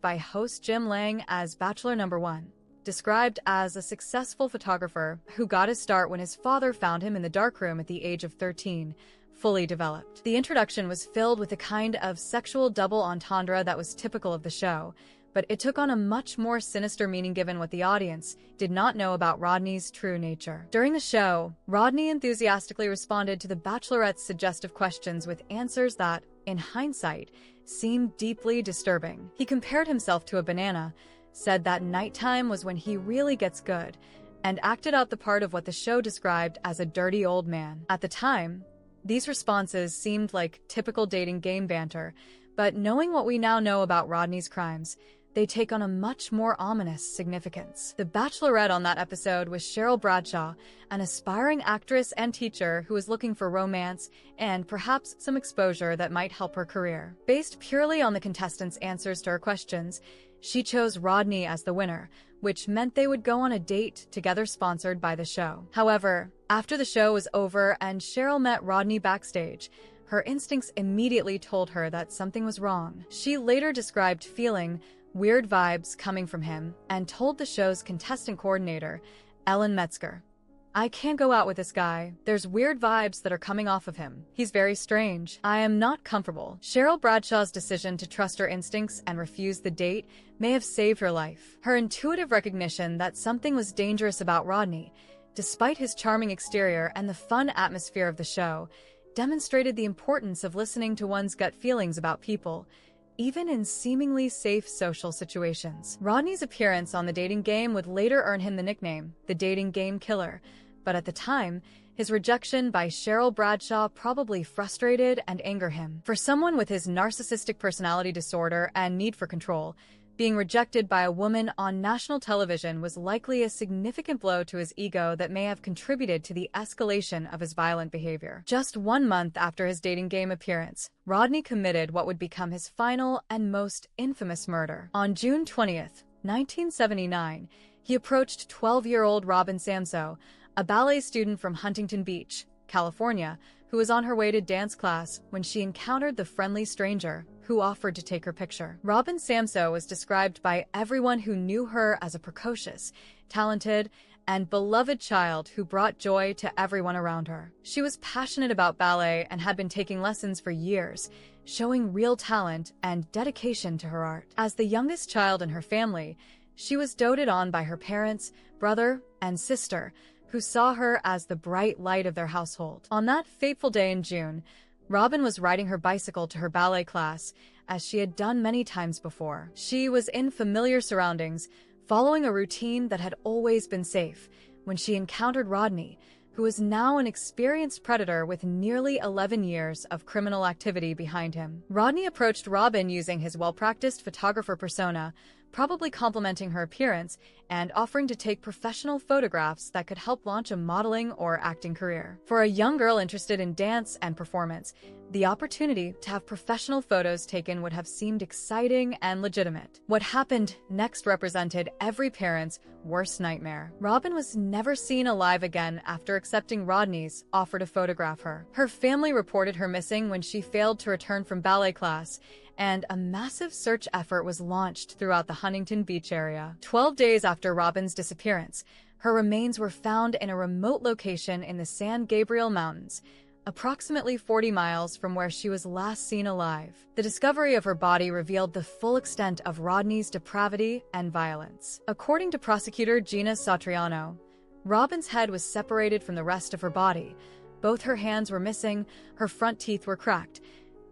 by host Jim Lang as Bachelor Number 1, described as a successful photographer who got his start when his father found him in the darkroom at the age of 13, fully developed. The introduction was filled with a kind of sexual double entendre that was typical of the show, but it took on a much more sinister meaning given what the audience did not know about Rodney's true nature. During the show, Rodney enthusiastically responded to the Bachelorette's suggestive questions with answers that, in hindsight, seemed deeply disturbing. He compared himself to a banana, said that nighttime was when he really gets good, and acted out the part of what the show described as a dirty old man. At the time, these responses seemed like typical dating game banter, but knowing what we now know about Rodney's crimes, they take on a much more ominous significance. The Bachelorette on that episode was Cheryl Bradshaw, an aspiring actress and teacher who was looking for romance and perhaps some exposure that might help her career. Based purely on the contestants' answers to her questions, she chose Rodney as the winner, which meant they would go on a date together sponsored by the show. However, after the show was over and Cheryl met Rodney backstage, her instincts immediately told her that something was wrong. She later described feeling weird vibes coming from him and told the show's contestant coordinator, Ellen Metzger, "I can't go out with this guy. There's weird vibes that are coming off of him. He's very strange. I am not comfortable." Cheryl Bradshaw's decision to trust her instincts and refuse the date may have saved her life. Her intuitive recognition that something was dangerous about Rodney, despite his charming exterior and the fun atmosphere of the show, demonstrated the importance of listening to one's gut feelings about people, even in seemingly safe social situations. Rodney's appearance on The Dating Game would later earn him the nickname, the Dating Game Killer, but at the time, his rejection by Cheryl Bradshaw probably frustrated and angered him. For someone with his narcissistic personality disorder and need for control, being rejected by a woman on national television was likely a significant blow to his ego that may have contributed to the escalation of his violent behavior. Just 1 month after his Dating Game appearance, Rodney committed what would become his final and most infamous murder. On June 20th, 1979, he approached 12-year-old Robin Samso, a ballet student from Huntington Beach, California, who was on her way to dance class when she encountered the friendly stranger who offered to take her picture. Robin Samso was described by everyone who knew her as a precocious, talented, and beloved child who brought joy to everyone around her. She was passionate about ballet and had been taking lessons for years, showing real talent and dedication to her art. As the youngest child in her family, she was doted on by her parents, brother, and sister, who saw her as the bright light of their household. On that fateful day in June, Robin was riding her bicycle to her ballet class, as she had done many times before. She was in familiar surroundings, following a routine that had always been safe, when she encountered Rodney, who was now an experienced predator with nearly 11 years of criminal activity behind him. Rodney approached Robin using his well-practiced photographer persona, probably complimenting her appearance and offering to take professional photographs that could help launch a modeling or acting career. For a young girl interested in dance and performance, the opportunity to have professional photos taken would have seemed exciting and legitimate. What happened next represented every parent's worst nightmare. Robin was never seen alive again after accepting Rodney's offer to photograph her. Her family reported her missing when she failed to return from ballet class, and a massive search effort was launched throughout the Huntington Beach area. 12 days after Robin's disappearance, her remains were found in a remote location in the San Gabriel Mountains, approximately 40 miles from where she was last seen alive. The discovery of her body revealed the full extent of Rodney's depravity and violence. According to prosecutor Gina Satriano, Robin's head was separated from the rest of her body. Both her hands were missing, her front teeth were cracked,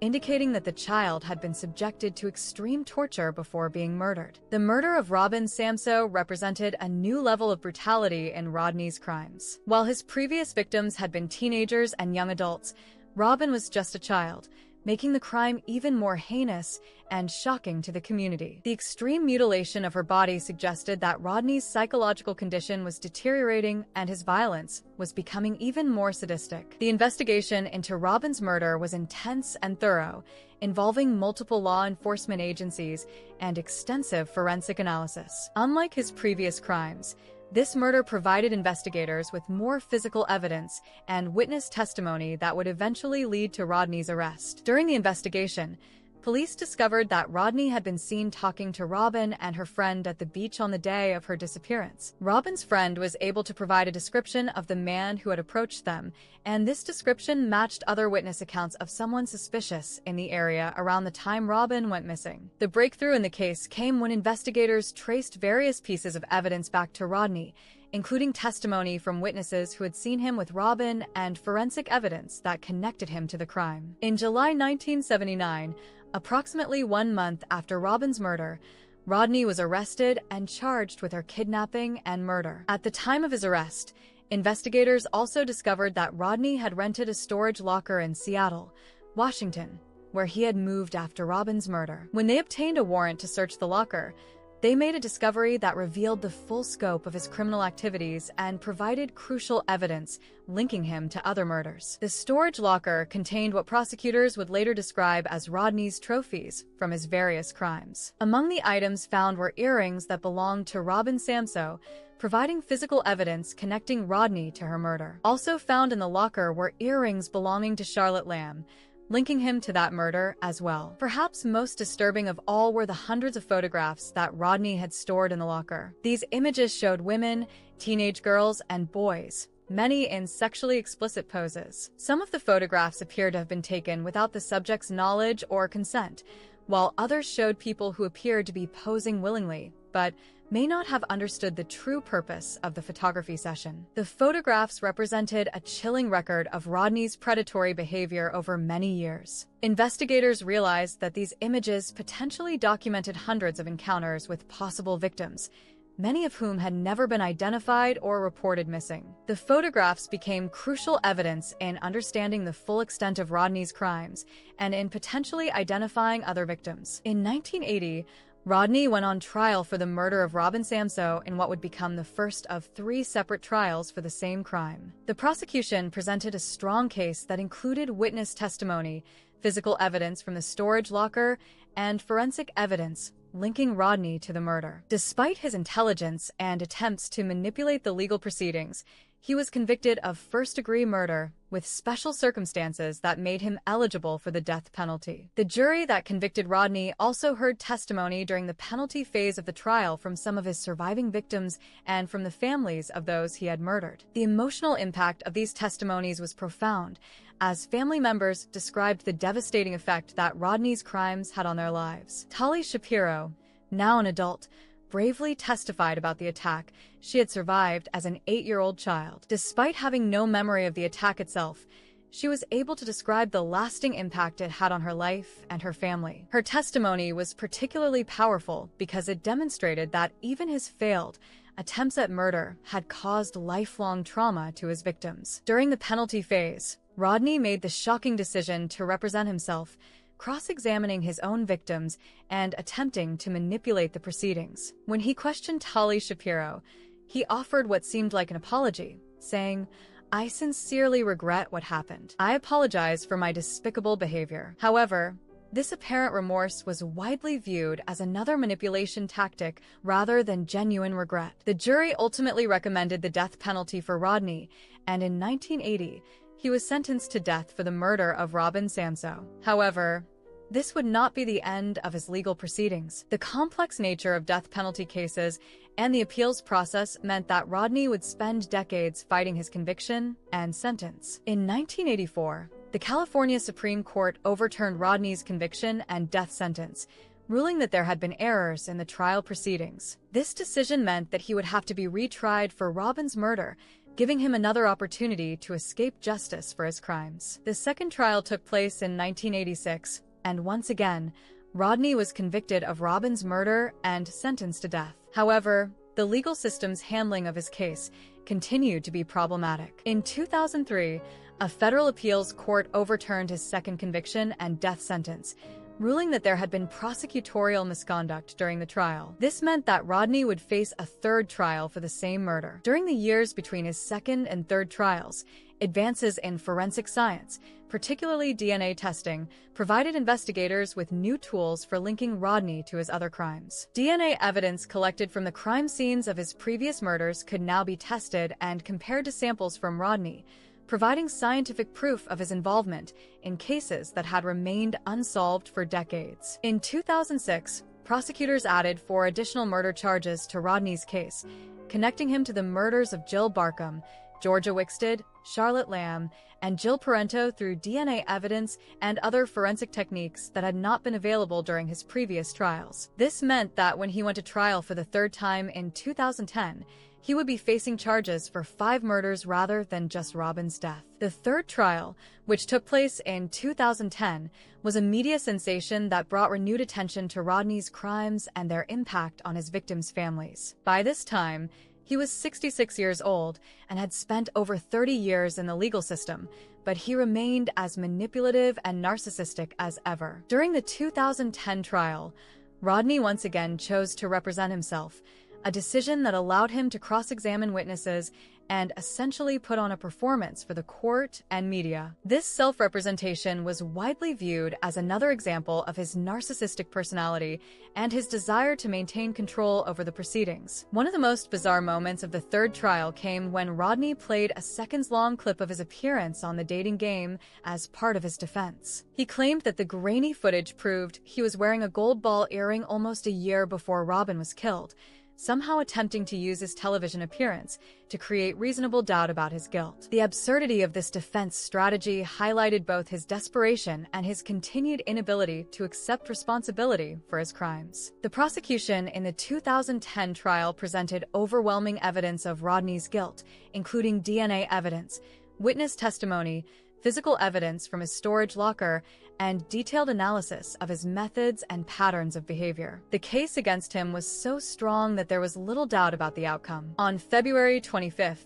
indicating that the child had been subjected to extreme torture before being murdered. The murder of Robin Samsoe represented a new level of brutality in Rodney's crimes. While his previous victims had been teenagers and young adults, Robin was just a child, making the crime even more heinous and shocking to the community. The extreme mutilation of her body suggested that Rodney's psychological condition was deteriorating and his violence was becoming even more sadistic. The investigation into Robin's murder was intense and thorough, involving multiple law enforcement agencies and extensive forensic analysis. Unlike his previous crimes, this murder provided investigators with more physical evidence and witness testimony that would eventually lead to Rodney's arrest. During the investigation, police discovered that Rodney had been seen talking to Robin and her friend at the beach on the day of her disappearance. Robin's friend was able to provide a description of the man who had approached them, and this description matched other witness accounts of someone suspicious in the area around the time Robin went missing. The breakthrough in the case came when investigators traced various pieces of evidence back to Rodney, including testimony from witnesses who had seen him with Robin and forensic evidence that connected him to the crime. In July 1979, approximately 1 month after Robin's murder, Rodney was arrested and charged with her kidnapping and murder. At the time of his arrest, investigators also discovered that Rodney had rented a storage locker in Seattle, Washington, where he had moved after Robin's murder. When they obtained a warrant to search the locker, they made a discovery that revealed the full scope of his criminal activities and provided crucial evidence linking him to other murders. The storage locker contained what prosecutors would later describe as Rodney's trophies from his various crimes. Among the items found were earrings that belonged to Robin Samsoe, providing physical evidence connecting Rodney to her murder. Also found in the locker were earrings belonging to Charlotte Lamb, linking him to that murder as well. Perhaps most disturbing of all were the hundreds of photographs that Rodney had stored in the locker. These images showed women, teenage girls, and boys, many in sexually explicit poses. Some of the photographs appear to have been taken without the subject's knowledge or consent, while others showed people who appeared to be posing willingly, but may not have understood the true purpose of the photography session. The photographs represented a chilling record of Rodney's predatory behavior over many years. Investigators realized that these images potentially documented hundreds of encounters with possible victims, many of whom had never been identified or reported missing. The photographs became crucial evidence in understanding the full extent of Rodney's crimes and in potentially identifying other victims. In 1980, Rodney went on trial for the murder of Robin Samsoe in what would become the first of 3 separate trials for the same crime. The prosecution presented a strong case that included witness testimony, physical evidence from the storage locker, and forensic evidence linking Rodney to the murder. Despite his intelligence and attempts to manipulate the legal proceedings, he was convicted of first-degree murder with special circumstances that made him eligible for the death penalty. The jury that convicted Rodney also heard testimony during the penalty phase of the trial from some of his surviving victims and from the families of those he had murdered. The emotional impact of these testimonies was profound, as family members described the devastating effect that Rodney's crimes had on their lives. Tali Shapiro, now an adult, bravely testified about the attack she had survived as an 8-year-old child. Despite having no memory of the attack itself, she was able to describe the lasting impact it had on her life and her family. Her testimony was particularly powerful because it demonstrated that even his failed attempts at murder had caused lifelong trauma to his victims. During the penalty phase, Rodney made the shocking decision to represent himself, cross-examining his own victims and attempting to manipulate the proceedings. When he questioned Tali Shapiro, he offered what seemed like an apology, saying, "I sincerely regret what happened. I apologize for my despicable behavior." However, this apparent remorse was widely viewed as another manipulation tactic rather than genuine regret. The jury ultimately recommended the death penalty for Rodney, and in 1980, he was sentenced to death for the murder of Robin Samsoe. However, this would not be the end of his legal proceedings. The complex nature of death penalty cases and the appeals process meant that Rodney would spend decades fighting his conviction and sentence. In 1984, the California Supreme Court overturned Rodney's conviction and death sentence, ruling that there had been errors in the trial proceedings. This decision meant that he would have to be retried for Robin's murder, giving him another opportunity to escape justice for his crimes. The second trial took place in 1986, and once again, Rodney was convicted of Robin's murder and sentenced to death. However, the legal system's handling of his case continued to be problematic. In 2003, a federal appeals court overturned his second conviction and death sentence, ruling that there had been prosecutorial misconduct during the trial. This meant that Rodney would face a third trial for the same murder. During the years between his second and third trials, advances in forensic science, particularly DNA testing, provided investigators with new tools for linking Rodney to his other crimes. DNA evidence collected from the crime scenes of his previous murders could now be tested and compared to samples from Rodney, providing scientific proof of his involvement in cases that had remained unsolved for decades. In 2006, prosecutors added 4 additional murder charges to Rodney's case, connecting him to the murders of Jill Barkham, Georgia Wickstead, Charlotte Lamb, and Jill Parento through DNA evidence and other forensic techniques that had not been available during his previous trials. This meant that when he went to trial for the third time in 2010, he would be facing charges for 5 murders rather than just Robin's death. The third trial, which took place in 2010, was a media sensation that brought renewed attention to Rodney's crimes and their impact on his victims' families. By this time, he was 66 years old and had spent over 30 years in the legal system, but he remained as manipulative and narcissistic as ever. During the 2010 trial, Rodney once again chose to represent himself, a decision that allowed him to cross-examine witnesses and essentially put on a performance for the court and media. This self-representation was widely viewed as another example of his narcissistic personality and his desire to maintain control over the proceedings. One of the most bizarre moments of the third trial came when Rodney played a seconds-long clip of his appearance on the dating game as part of his defense. He claimed that the grainy footage proved he was wearing a gold ball earring almost a year before Robin was killed, somehow attempting to use his television appearance to create reasonable doubt about his guilt. The absurdity of this defense strategy highlighted both his desperation and his continued inability to accept responsibility for his crimes. The prosecution in the 2010 trial presented overwhelming evidence of Rodney's guilt, including DNA evidence, witness testimony, physical evidence from his storage locker, and detailed analysis of his methods and patterns of behavior. The case against him was so strong that there was little doubt about the outcome. On February 25,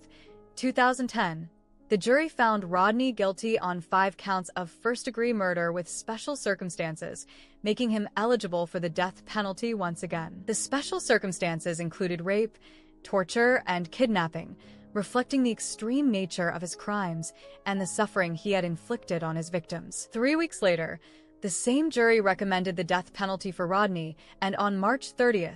2010, the jury found Rodney guilty on 5 counts of first-degree murder with special circumstances, making him eligible for the death penalty once again. The special circumstances included rape, torture, and kidnapping, reflecting the extreme nature of his crimes and the suffering he had inflicted on his victims. 3 weeks later, the same jury recommended the death penalty for Rodney, and on March 30,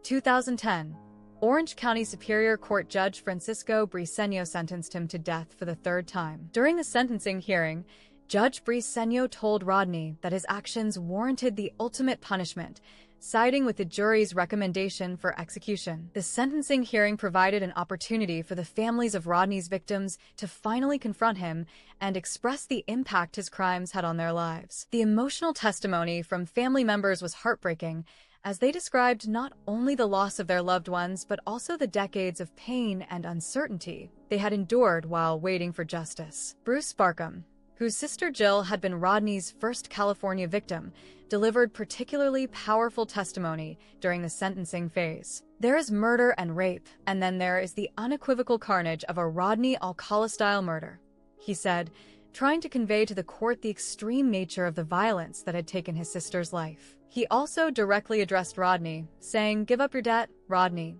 2010, Orange County Superior Court Judge Francisco Briceño sentenced him to death for the 3rd time. During the sentencing hearing, Judge Briceño told Rodney that his actions warranted the ultimate punishment, siding with the jury's recommendation for execution. The sentencing hearing provided an opportunity for the families of Rodney's victims to finally confront him and express the impact his crimes had on their lives. The emotional testimony from family members was heartbreaking, as they described not only the loss of their loved ones but also the decades of pain and uncertainty they had endured while waiting for justice. Bruce Barkham, whose sister Jill had been Rodney's first California victim, delivered particularly powerful testimony during the sentencing phase. "There is murder and rape, and then there is the unequivocal carnage of a Rodney Alcala-style murder," he said, trying to convey to the court the extreme nature of the violence that had taken his sister's life. He also directly addressed Rodney, saying, "Give up your debt, Rodney.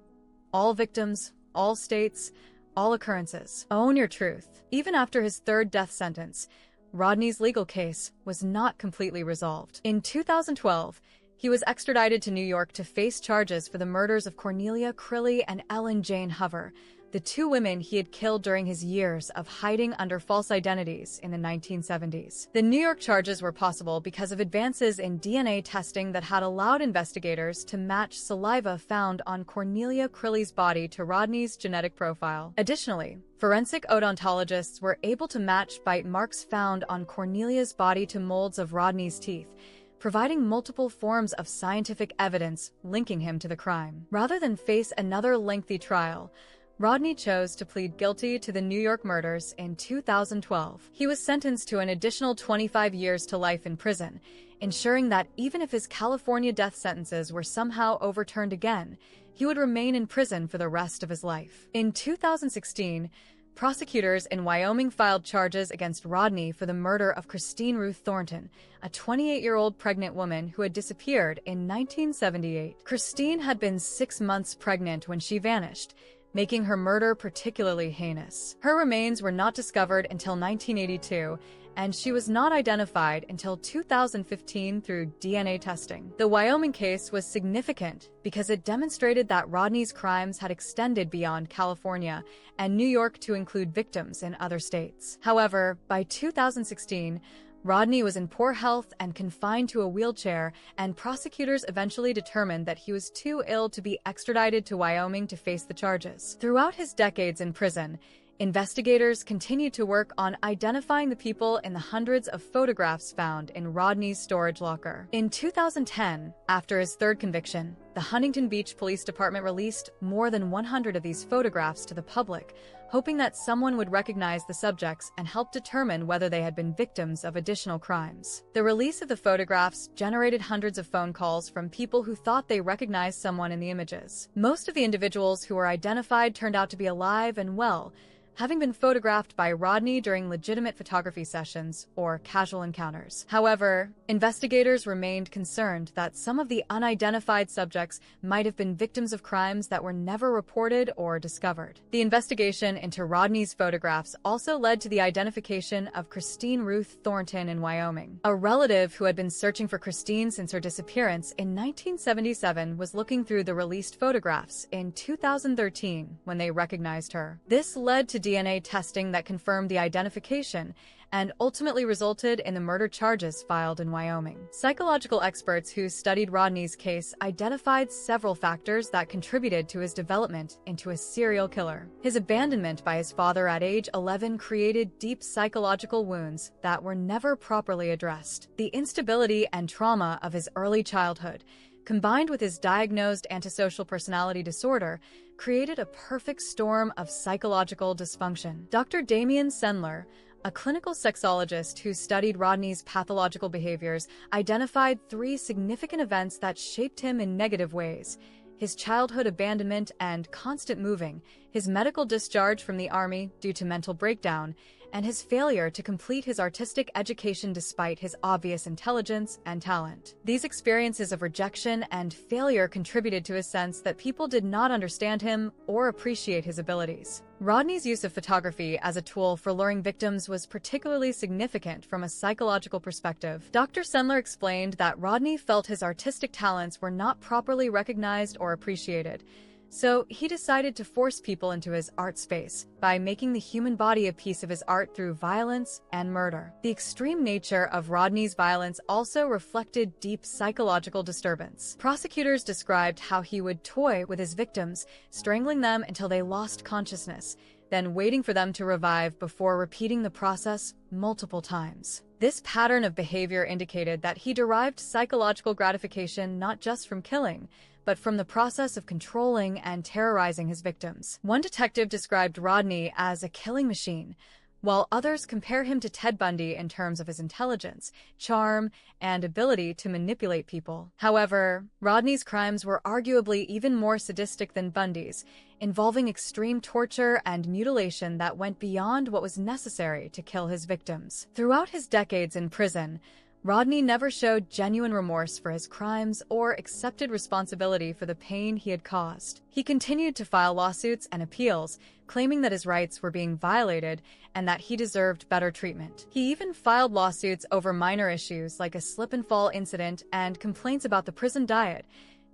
All victims, all states, all occurrences. Own your truth." Even after his third death sentence, Rodney's legal case was not completely resolved. In 2012, he was extradited to New York to face charges for the murders of Cornelia Crilly and Ellen Jane Hover, the two women he had killed during his years of hiding under false identities in the 1970s. The New York charges were possible because of advances in DNA testing that had allowed investigators to match saliva found on Cornelia Crilly's body to Rodney's genetic profile. Additionally, forensic odontologists were able to match bite marks found on Cornelia's body to molds of Rodney's teeth, providing multiple forms of scientific evidence linking him to the crime. Rather than face another lengthy trial, Rodney chose to plead guilty to the New York murders in 2012. He was sentenced to an additional 25 years to life in prison, ensuring that even if his California death sentences were somehow overturned again, he would remain in prison for the rest of his life. In 2016, prosecutors in Wyoming filed charges against Rodney for the murder of Christine Ruth Thornton, a 28-year-old pregnant woman who had disappeared in 1978. Christine had been 6 months pregnant when she vanished, making her murder particularly heinous. Her remains were not discovered until 1982, and she was not identified until 2015 through DNA testing. The Wyoming case was significant because it demonstrated that Rodney's crimes had extended beyond California and New York to include victims in other states. However, by 2016, Rodney was in poor health and confined to a wheelchair, and prosecutors eventually determined that he was too ill to be extradited to Wyoming to face the charges. Throughout his decades in prison, investigators continued to work on identifying the people in the hundreds of photographs found in Rodney's storage locker. In 2010, after his third conviction, the Huntington Beach Police Department released more than 100 of these photographs to the public, hoping that someone would recognize the subjects and help determine whether they had been victims of additional crimes. The release of the photographs generated hundreds of phone calls from people who thought they recognized someone in the images. Most of the individuals who were identified turned out to be alive and well, having been photographed by Rodney during legitimate photography sessions or casual encounters. However, investigators remained concerned that some of the unidentified subjects might have been victims of crimes that were never reported or discovered. The investigation into Rodney's photographs also led to the identification of Christine Ruth Thornton in Wyoming. A relative who had been searching for Christine since her disappearance in 1977 was looking through the released photographs in 2013 when they recognized her. This led to DNA testing that confirmed the identification and ultimately resulted in the murder charges filed in Wyoming. Psychological experts who studied Rodney's case identified several factors that contributed to his development into a serial killer. His abandonment by his father at age 11 created deep psychological wounds that were never properly addressed. The instability and trauma of his early childhood, combined with his diagnosed antisocial personality disorder, created a perfect storm of psychological dysfunction. Dr. Damien Sendler, a clinical sexologist who studied Rodney's pathological behaviors, identified 3 significant events that shaped him in negative ways: his childhood abandonment and constant moving, his medical discharge from the Army due to mental breakdown, and his failure to complete his artistic education despite his obvious intelligence and talent. These experiences of rejection and failure contributed to his sense that people did not understand him or appreciate his abilities. Rodney's use of photography as a tool for luring victims was particularly significant from a psychological perspective. Dr. Sendler explained that Rodney felt his artistic talents were not properly recognized or appreciated, so he decided to force people into his art space by making the human body a piece of his art through violence and murder. The extreme nature of Rodney's violence also reflected deep psychological disturbance. Prosecutors described how he would toy with his victims, strangling them until they lost consciousness, then waiting for them to revive before repeating the process multiple times. This pattern of behavior indicated that he derived psychological gratification not just from killing, but from the process of controlling and terrorizing his victims. One detective described Rodney as a killing machine, while others compare him to Ted Bundy in terms of his intelligence, charm, and ability to manipulate people. However, Rodney's crimes were arguably even more sadistic than Bundy's, involving extreme torture and mutilation that went beyond what was necessary to kill his victims. Throughout his decades in prison, Rodney never showed genuine remorse for his crimes or accepted responsibility for the pain he had caused. He continued to file lawsuits and appeals, claiming that his rights were being violated and that he deserved better treatment. He even filed lawsuits over minor issues like a slip-and-fall incident and complaints about the prison diet,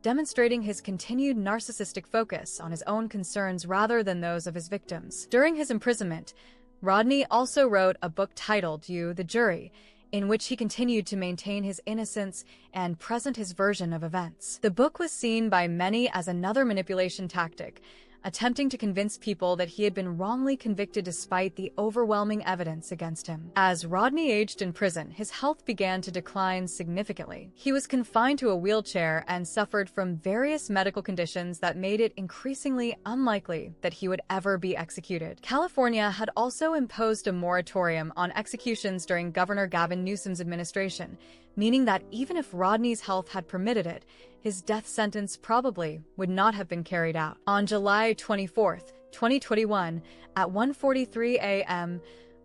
demonstrating his continued narcissistic focus on his own concerns rather than those of his victims. During his imprisonment, Rodney also wrote a book titled You, the Jury, in which he continued to maintain his innocence and present his version of events. The book was seen by many as another manipulation tactic, attempting to convince people that he had been wrongly convicted despite the overwhelming evidence against him. As Rodney aged in prison, his health began to decline significantly. He was confined to a wheelchair and suffered from various medical conditions that made it increasingly unlikely that he would ever be executed. California had also imposed a moratorium on executions during Governor Gavin Newsom's administration, meaning that even if Rodney's health had permitted it, his death sentence probably would not have been carried out. On July 24, 2021, at 1:43 a.m.,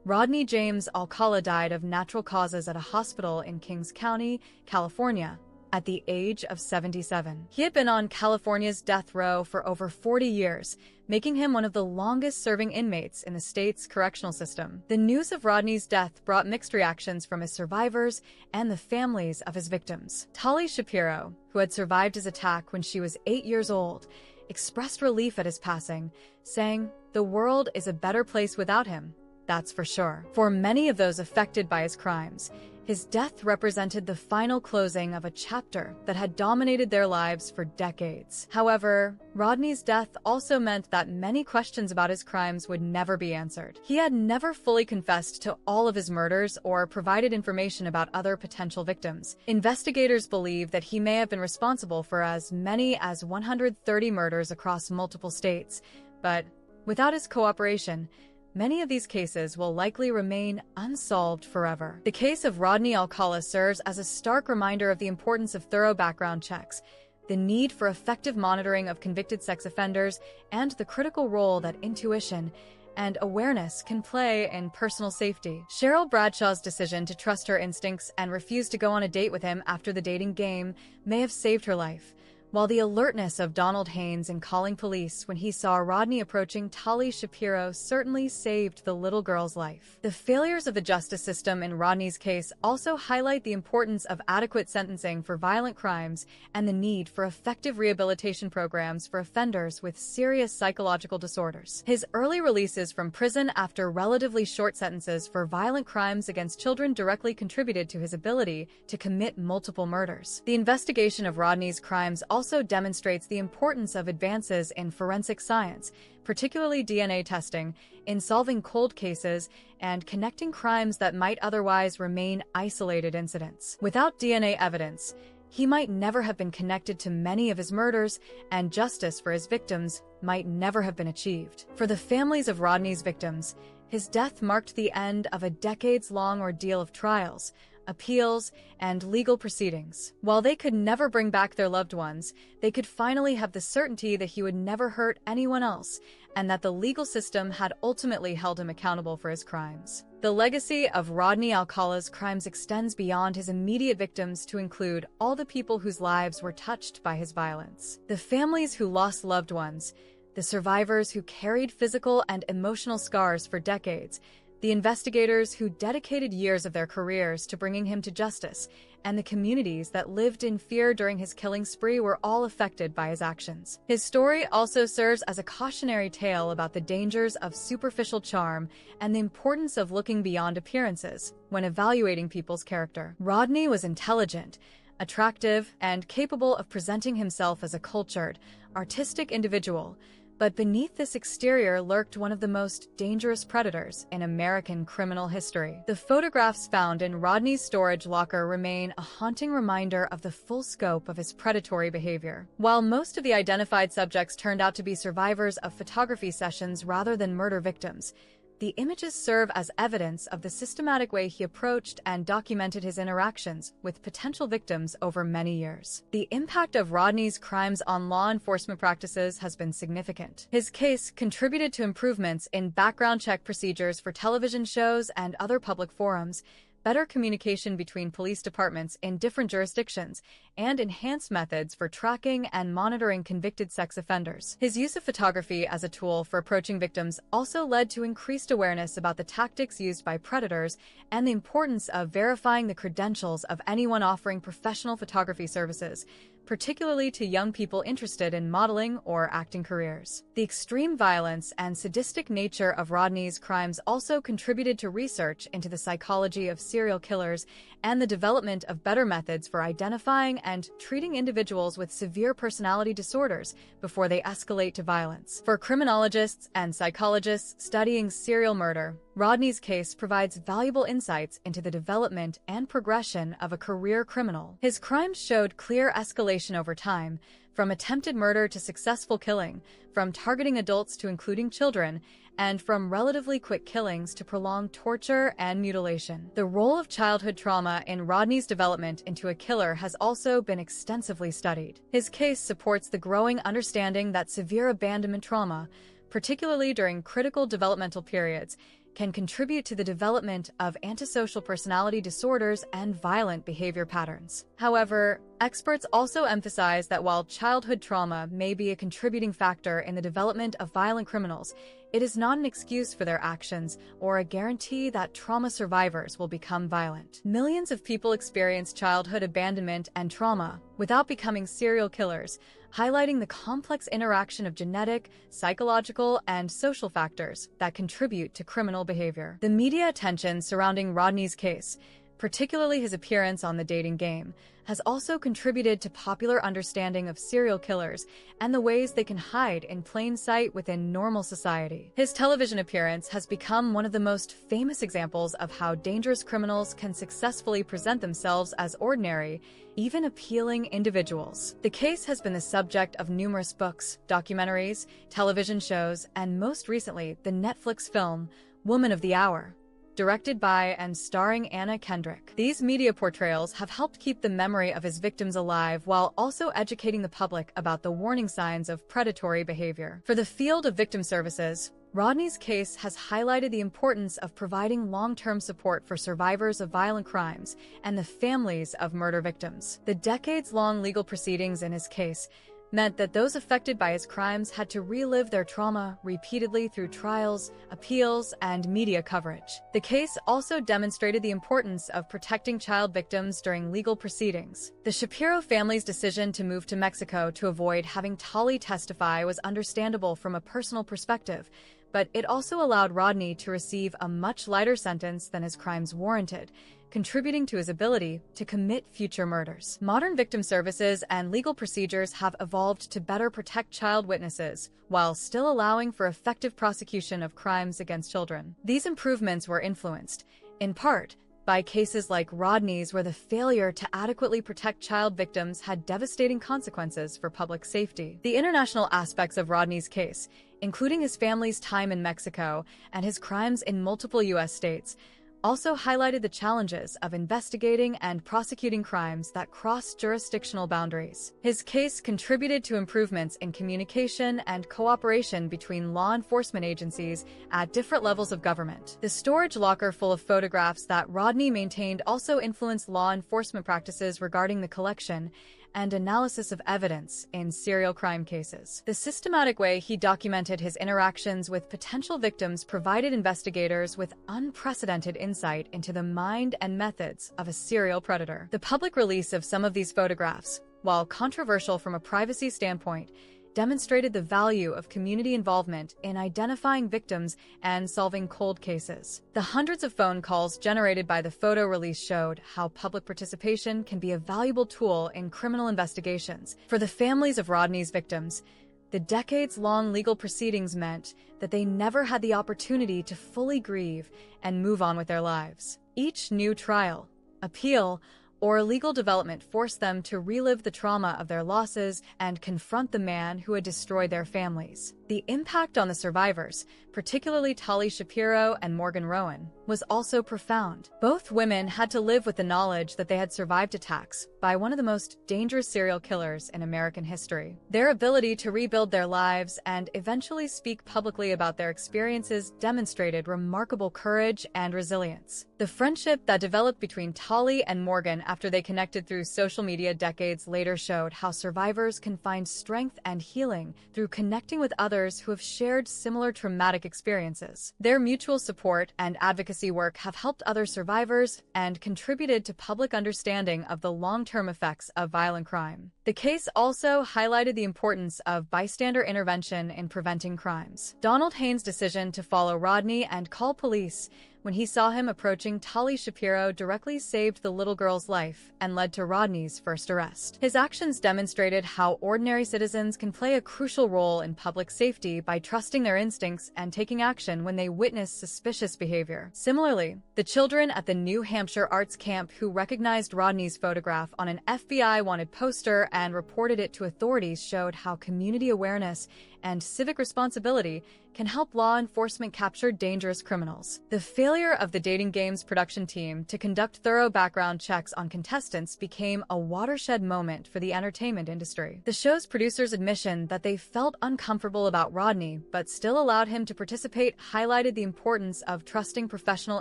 Rodney James Alcala died of natural causes at a hospital in Kings County, California, at the age of 77. He had been on California's death row for over 40 years, making him one of the longest-serving inmates in the state's correctional system. The news of Rodney's death brought mixed reactions from his survivors and the families of his victims. Tali Shapiro, who had survived his attack when she was 8 years old, expressed relief at his passing, saying, "The world is a better place without him, that's for sure." For many of those affected by his crimes, his death represented the final closing of a chapter that had dominated their lives for decades. However, Rodney's death also meant that many questions about his crimes would never be answered. He had never fully confessed to all of his murders or provided information about other potential victims. Investigators believe that he may have been responsible for as many as 130 murders across multiple states, but without his cooperation, many of these cases will likely remain unsolved forever. The case of Rodney Alcala serves as a stark reminder of the importance of thorough background checks, the need for effective monitoring of convicted sex offenders, and the critical role that intuition and awareness can play in personal safety. Cheryl Bradshaw's decision to trust her instincts and refuse to go on a date with him after the dating game may have saved her life, while the alertness of Donald Haynes in calling police when he saw Rodney approaching Tali Shapiro certainly saved the little girl's life. The failures of the justice system in Rodney's case also highlight the importance of adequate sentencing for violent crimes and the need for effective rehabilitation programs for offenders with serious psychological disorders. His early releases from prison after relatively short sentences for violent crimes against children directly contributed to his ability to commit multiple murders. The investigation of Rodney's crimes also demonstrates the importance of advances in forensic science, particularly DNA testing, in solving cold cases and connecting crimes that might otherwise remain isolated incidents. Without DNA evidence, he might never have been connected to many of his murders, and justice for his victims might never have been achieved. For the families of Rodney's victims, his death marked the end of a decades-long ordeal of trials, appeals, and legal proceedings. While they could never bring back their loved ones, they could finally have the certainty that he would never hurt anyone else, and that the legal system had ultimately held him accountable for his crimes. The legacy of Rodney Alcala's crimes extends beyond his immediate victims to include all the people whose lives were touched by his violence. The families who lost loved ones, the survivors who carried physical and emotional scars for decades, the investigators who dedicated years of their careers to bringing him to justice, and the communities that lived in fear during his killing spree were all affected by his actions. His story also serves as a cautionary tale about the dangers of superficial charm and the importance of looking beyond appearances when evaluating people's character. Rodney was intelligent, attractive, and capable of presenting himself as a cultured, artistic individual, but beneath this exterior lurked one of the most dangerous predators in American criminal history. The photographs found in Rodney's storage locker remain a haunting reminder of the full scope of his predatory behavior. While most of the identified subjects turned out to be survivors of photography sessions rather than murder victims, The images serve as evidence of the systematic way he approached and documented his interactions with potential victims over many years. The impact of Rodney's crimes on law enforcement practices has been significant. His case contributed to improvements in background check procedures for television shows and other public forums, better communication between police departments in different jurisdictions, and enhanced methods for tracking and monitoring convicted sex offenders. His use of photography as a tool for approaching victims also led to increased awareness about the tactics used by predators and the importance of verifying the credentials of anyone offering professional photography services, particularly to young people interested in modeling or acting careers. The extreme violence and sadistic nature of Rodney's crimes also contributed to research into the psychology of serial killers and the development of better methods for identifying and treating individuals with severe personality disorders before they escalate to violence. For criminologists and psychologists studying serial murder, Rodney's case provides valuable insights into the development and progression of a career criminal. His crimes showed clear escalation over time, from attempted murder to successful killing, from targeting adults to including children, and from relatively quick killings to prolonged torture and mutilation. The role of childhood trauma in Rodney's development into a killer has also been extensively studied. His case supports the growing understanding that severe abandonment trauma, particularly during critical developmental periods, can contribute to the development of antisocial personality disorders and violent behavior patterns. However, experts also emphasize that while childhood trauma may be a contributing factor in the development of violent criminals, it is not an excuse for their actions or a guarantee that trauma survivors will become violent. Millions of people experience childhood abandonment and trauma without becoming serial killers, highlighting the complex interaction of genetic, psychological, and social factors that contribute to criminal behavior. The media attention surrounding Rodney's case, particularly his appearance on The Dating Game, has also contributed to popular understanding of serial killers and the ways they can hide in plain sight within normal society. His television appearance has become one of the most famous examples of how dangerous criminals can successfully present themselves as ordinary, even appealing individuals. The case has been the subject of numerous books, documentaries, television shows, and most recently, the Netflix film, Woman of the Hour, directed by and starring Anna Kendrick. These media portrayals have helped keep the memory of his victims alive while also educating the public about the warning signs of predatory behavior. For the field of victim services, Rodney's case has highlighted the importance of providing long-term support for survivors of violent crimes and the families of murder victims. The decades-long legal proceedings in his case meant that those affected by his crimes had to relive their trauma repeatedly through trials, appeals, and media coverage. The case also demonstrated the importance of protecting child victims during legal proceedings. The Shapiro family's decision to move to Mexico to avoid having Tully testify was understandable from a personal perspective, but it also allowed Rodney to receive a much lighter sentence than his crimes warranted, contributing to his ability to commit future murders. Modern victim services and legal procedures have evolved to better protect child witnesses, while still allowing for effective prosecution of crimes against children. These improvements were influenced, in part, by cases like Rodney's, where the failure to adequately protect child victims had devastating consequences for public safety. The international aspects of Rodney's case, including his family's time in Mexico and his crimes in multiple U.S. states, also highlighted the challenges of investigating and prosecuting crimes that cross jurisdictional boundaries. His case contributed to improvements in communication and cooperation between law enforcement agencies at different levels of government. The storage locker full of photographs that Rodney maintained also influenced law enforcement practices regarding the collection and analysis of evidence in serial crime cases. The systematic way he documented his interactions with potential victims provided investigators with unprecedented insight into the mind and methods of a serial predator. The public release of some of these photographs, while controversial from a privacy standpoint, demonstrated the value of community involvement in identifying victims and solving cold cases. The hundreds of phone calls generated by the photo release showed how public participation can be a valuable tool in criminal investigations. For the families of Rodney's victims, the decades-long legal proceedings meant that they never had the opportunity to fully grieve and move on with their lives. Each new trial, appeal, or legal development forced them to relive the trauma of their losses and confront the man who had destroyed their families. The the impact on the survivors, particularly Tali Shapiro and Morgan Rowan, was also profound. Both women had to live with the knowledge that they had survived attacks by one of the most dangerous serial killers in American history. Their ability to rebuild their lives and eventually speak publicly about their experiences demonstrated remarkable courage and resilience. The friendship that developed between Tali and Morgan after they connected through social media decades later showed how survivors can find strength and healing through connecting with others who have shared similar traumatic experiences. Their mutual support and advocacy work have helped other survivors and contributed to public understanding of the long-term effects of violent crime. The case also highlighted the importance of bystander intervention in preventing crimes. Donald Haynes' decision to follow Rodney and call police when he saw him approaching Tali Shapiro directly saved the little girl's life and led to Rodney's first arrest. His actions demonstrated how ordinary citizens can play a crucial role in public safety by trusting their instincts and taking action when they witness suspicious behavior. Similarly, the children at the New Hampshire arts camp who recognized Rodney's photograph on an FBI wanted poster and reported it to authorities showed how community awareness and civic responsibility can help law enforcement capture dangerous criminals. The failure of the Dating Games production team to conduct thorough background checks on contestants became a watershed moment for the entertainment industry. The show's producers' admission that they felt uncomfortable about Rodney but still allowed him to participate highlighted the importance of trusting professional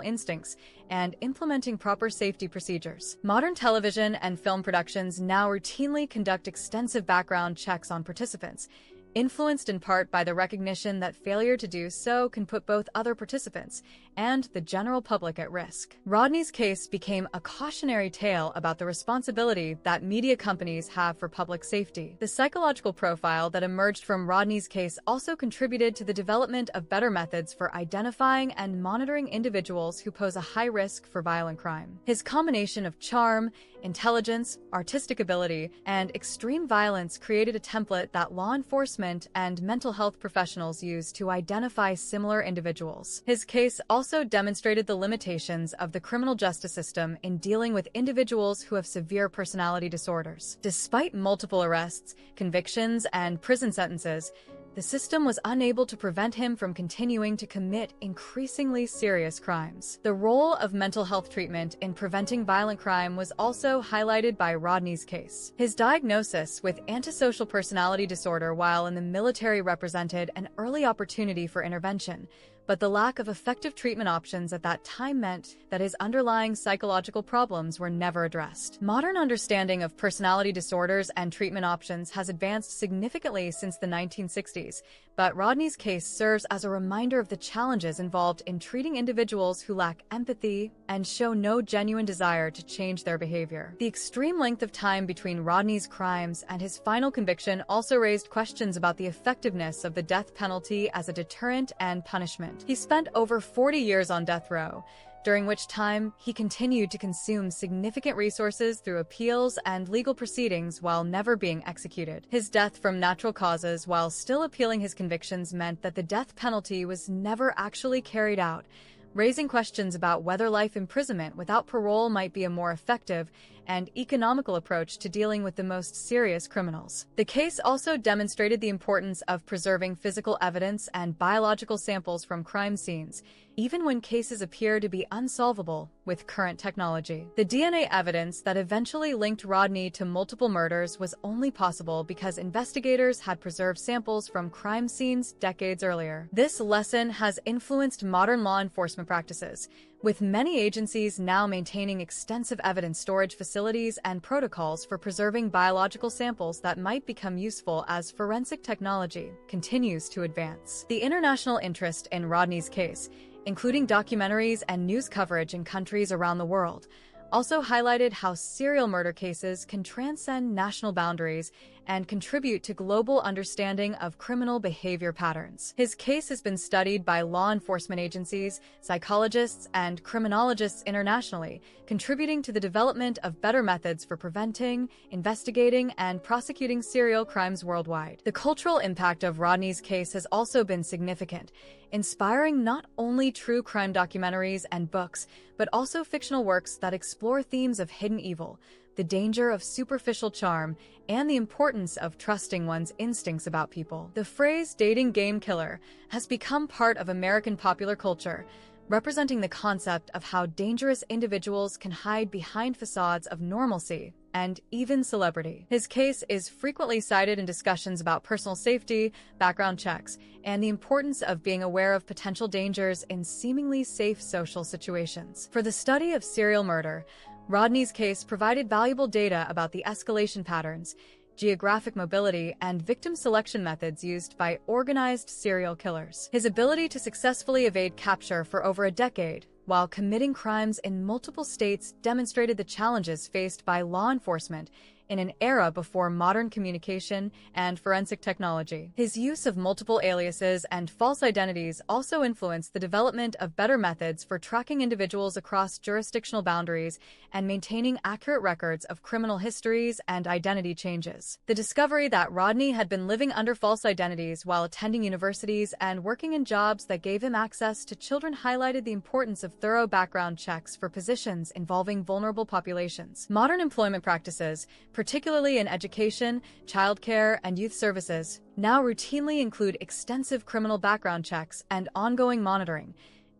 instincts and implementing proper safety procedures. Modern television and film productions now routinely conduct extensive background checks on participants, influenced in part by the recognition that failure to do so can put both other participants and the general public at risk. Rodney's case became a cautionary tale about the responsibility that media companies have for public safety. The psychological profile that emerged from Rodney's case also contributed to the development of better methods for identifying and monitoring individuals who pose a high risk for violent crime. His combination of charm, intelligence, artistic ability, and extreme violence created a template that law enforcement and mental health professionals use to identify similar individuals. His case also demonstrated the limitations of the criminal justice system in dealing with individuals who have severe personality disorders. Despite multiple arrests, convictions, and prison sentences, the system was unable to prevent him from continuing to commit increasingly serious crimes. The role of mental health treatment in preventing violent crime was also highlighted by Rodney's case. His diagnosis with antisocial personality disorder while in the military represented an early opportunity for intervention, but the lack of effective treatment options at that time meant that his underlying psychological problems were never addressed. Modern understanding of personality disorders and treatment options has advanced significantly since the 1960s, but Rodney's case serves as a reminder of the challenges involved in treating individuals who lack empathy and show no genuine desire to change their behavior. The extreme length of time between Rodney's crimes and his final conviction also raised questions about the effectiveness of the death penalty as a deterrent and punishment. He spent over 40 years on death row, during which time he continued to consume significant resources through appeals and legal proceedings while never being executed. His death from natural causes while still appealing his convictions meant that the death penalty was never actually carried out, raising questions about whether life imprisonment without parole might be a more effective and economical approach to dealing with the most serious criminals. The case also demonstrated the importance of preserving physical evidence and biological samples from crime scenes, even when cases appear to be unsolvable with current technology. The DNA evidence that eventually linked Rodney to multiple murders was only possible because investigators had preserved samples from crime scenes decades earlier. This lesson has influenced modern law enforcement practices, with many agencies now maintaining extensive evidence storage facilities and protocols for preserving biological samples that might become useful as forensic technology continues to advance. The international interest in Rodney's case, including documentaries and news coverage in countries around the world, also highlighted how serial murder cases can transcend national boundaries and contribute to global understanding of criminal behavior patterns. His case has been studied by law enforcement agencies, psychologists, and criminologists internationally, contributing to the development of better methods for preventing, investigating, and prosecuting serial crimes worldwide. The cultural impact of Rodney's case has also been significant, inspiring not only true crime documentaries and books, but also fictional works that explore themes of hidden evil, the danger of superficial charm, and the importance of trusting one's instincts about people. The phrase dating game killer has become part of American popular culture, representing the concept of how dangerous individuals can hide behind facades of normalcy and even celebrity. His case is frequently cited in discussions about personal safety, background checks, and the importance of being aware of potential dangers in seemingly safe social situations. For the study of serial murder, Rodney's case provided valuable data about the escalation patterns, geographic mobility, and victim selection methods used by organized serial killers. His ability to successfully evade capture for over a decade while committing crimes in multiple states demonstrated the challenges faced by law enforcement in an era before modern communication and forensic technology. His use of multiple aliases and false identities also influenced the development of better methods for tracking individuals across jurisdictional boundaries and maintaining accurate records of criminal histories and identity changes. The discovery that Rodney had been living under false identities while attending universities and working in jobs that gave him access to children highlighted the importance of thorough background checks for positions involving vulnerable populations. Modern employment practices, particularly in education, childcare, and youth services, now routinely include extensive criminal background checks and ongoing monitoring,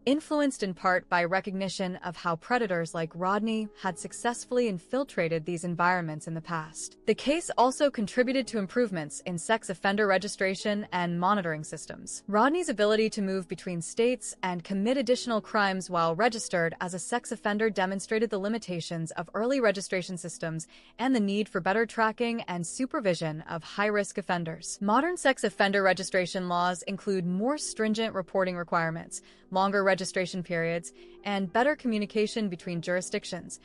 influenced in part by recognition of how predators like Rodney had successfully infiltrated these environments in the past. The case also contributed to improvements in sex offender registration and monitoring systems. Rodney's ability to move between states and commit additional crimes while registered as a sex offender demonstrated the limitations of early registration systems and the need for better tracking and supervision of high-risk offenders. Modern sex offender registration laws include more stringent reporting requirements, longer registration periods, and better communication between jurisdictions,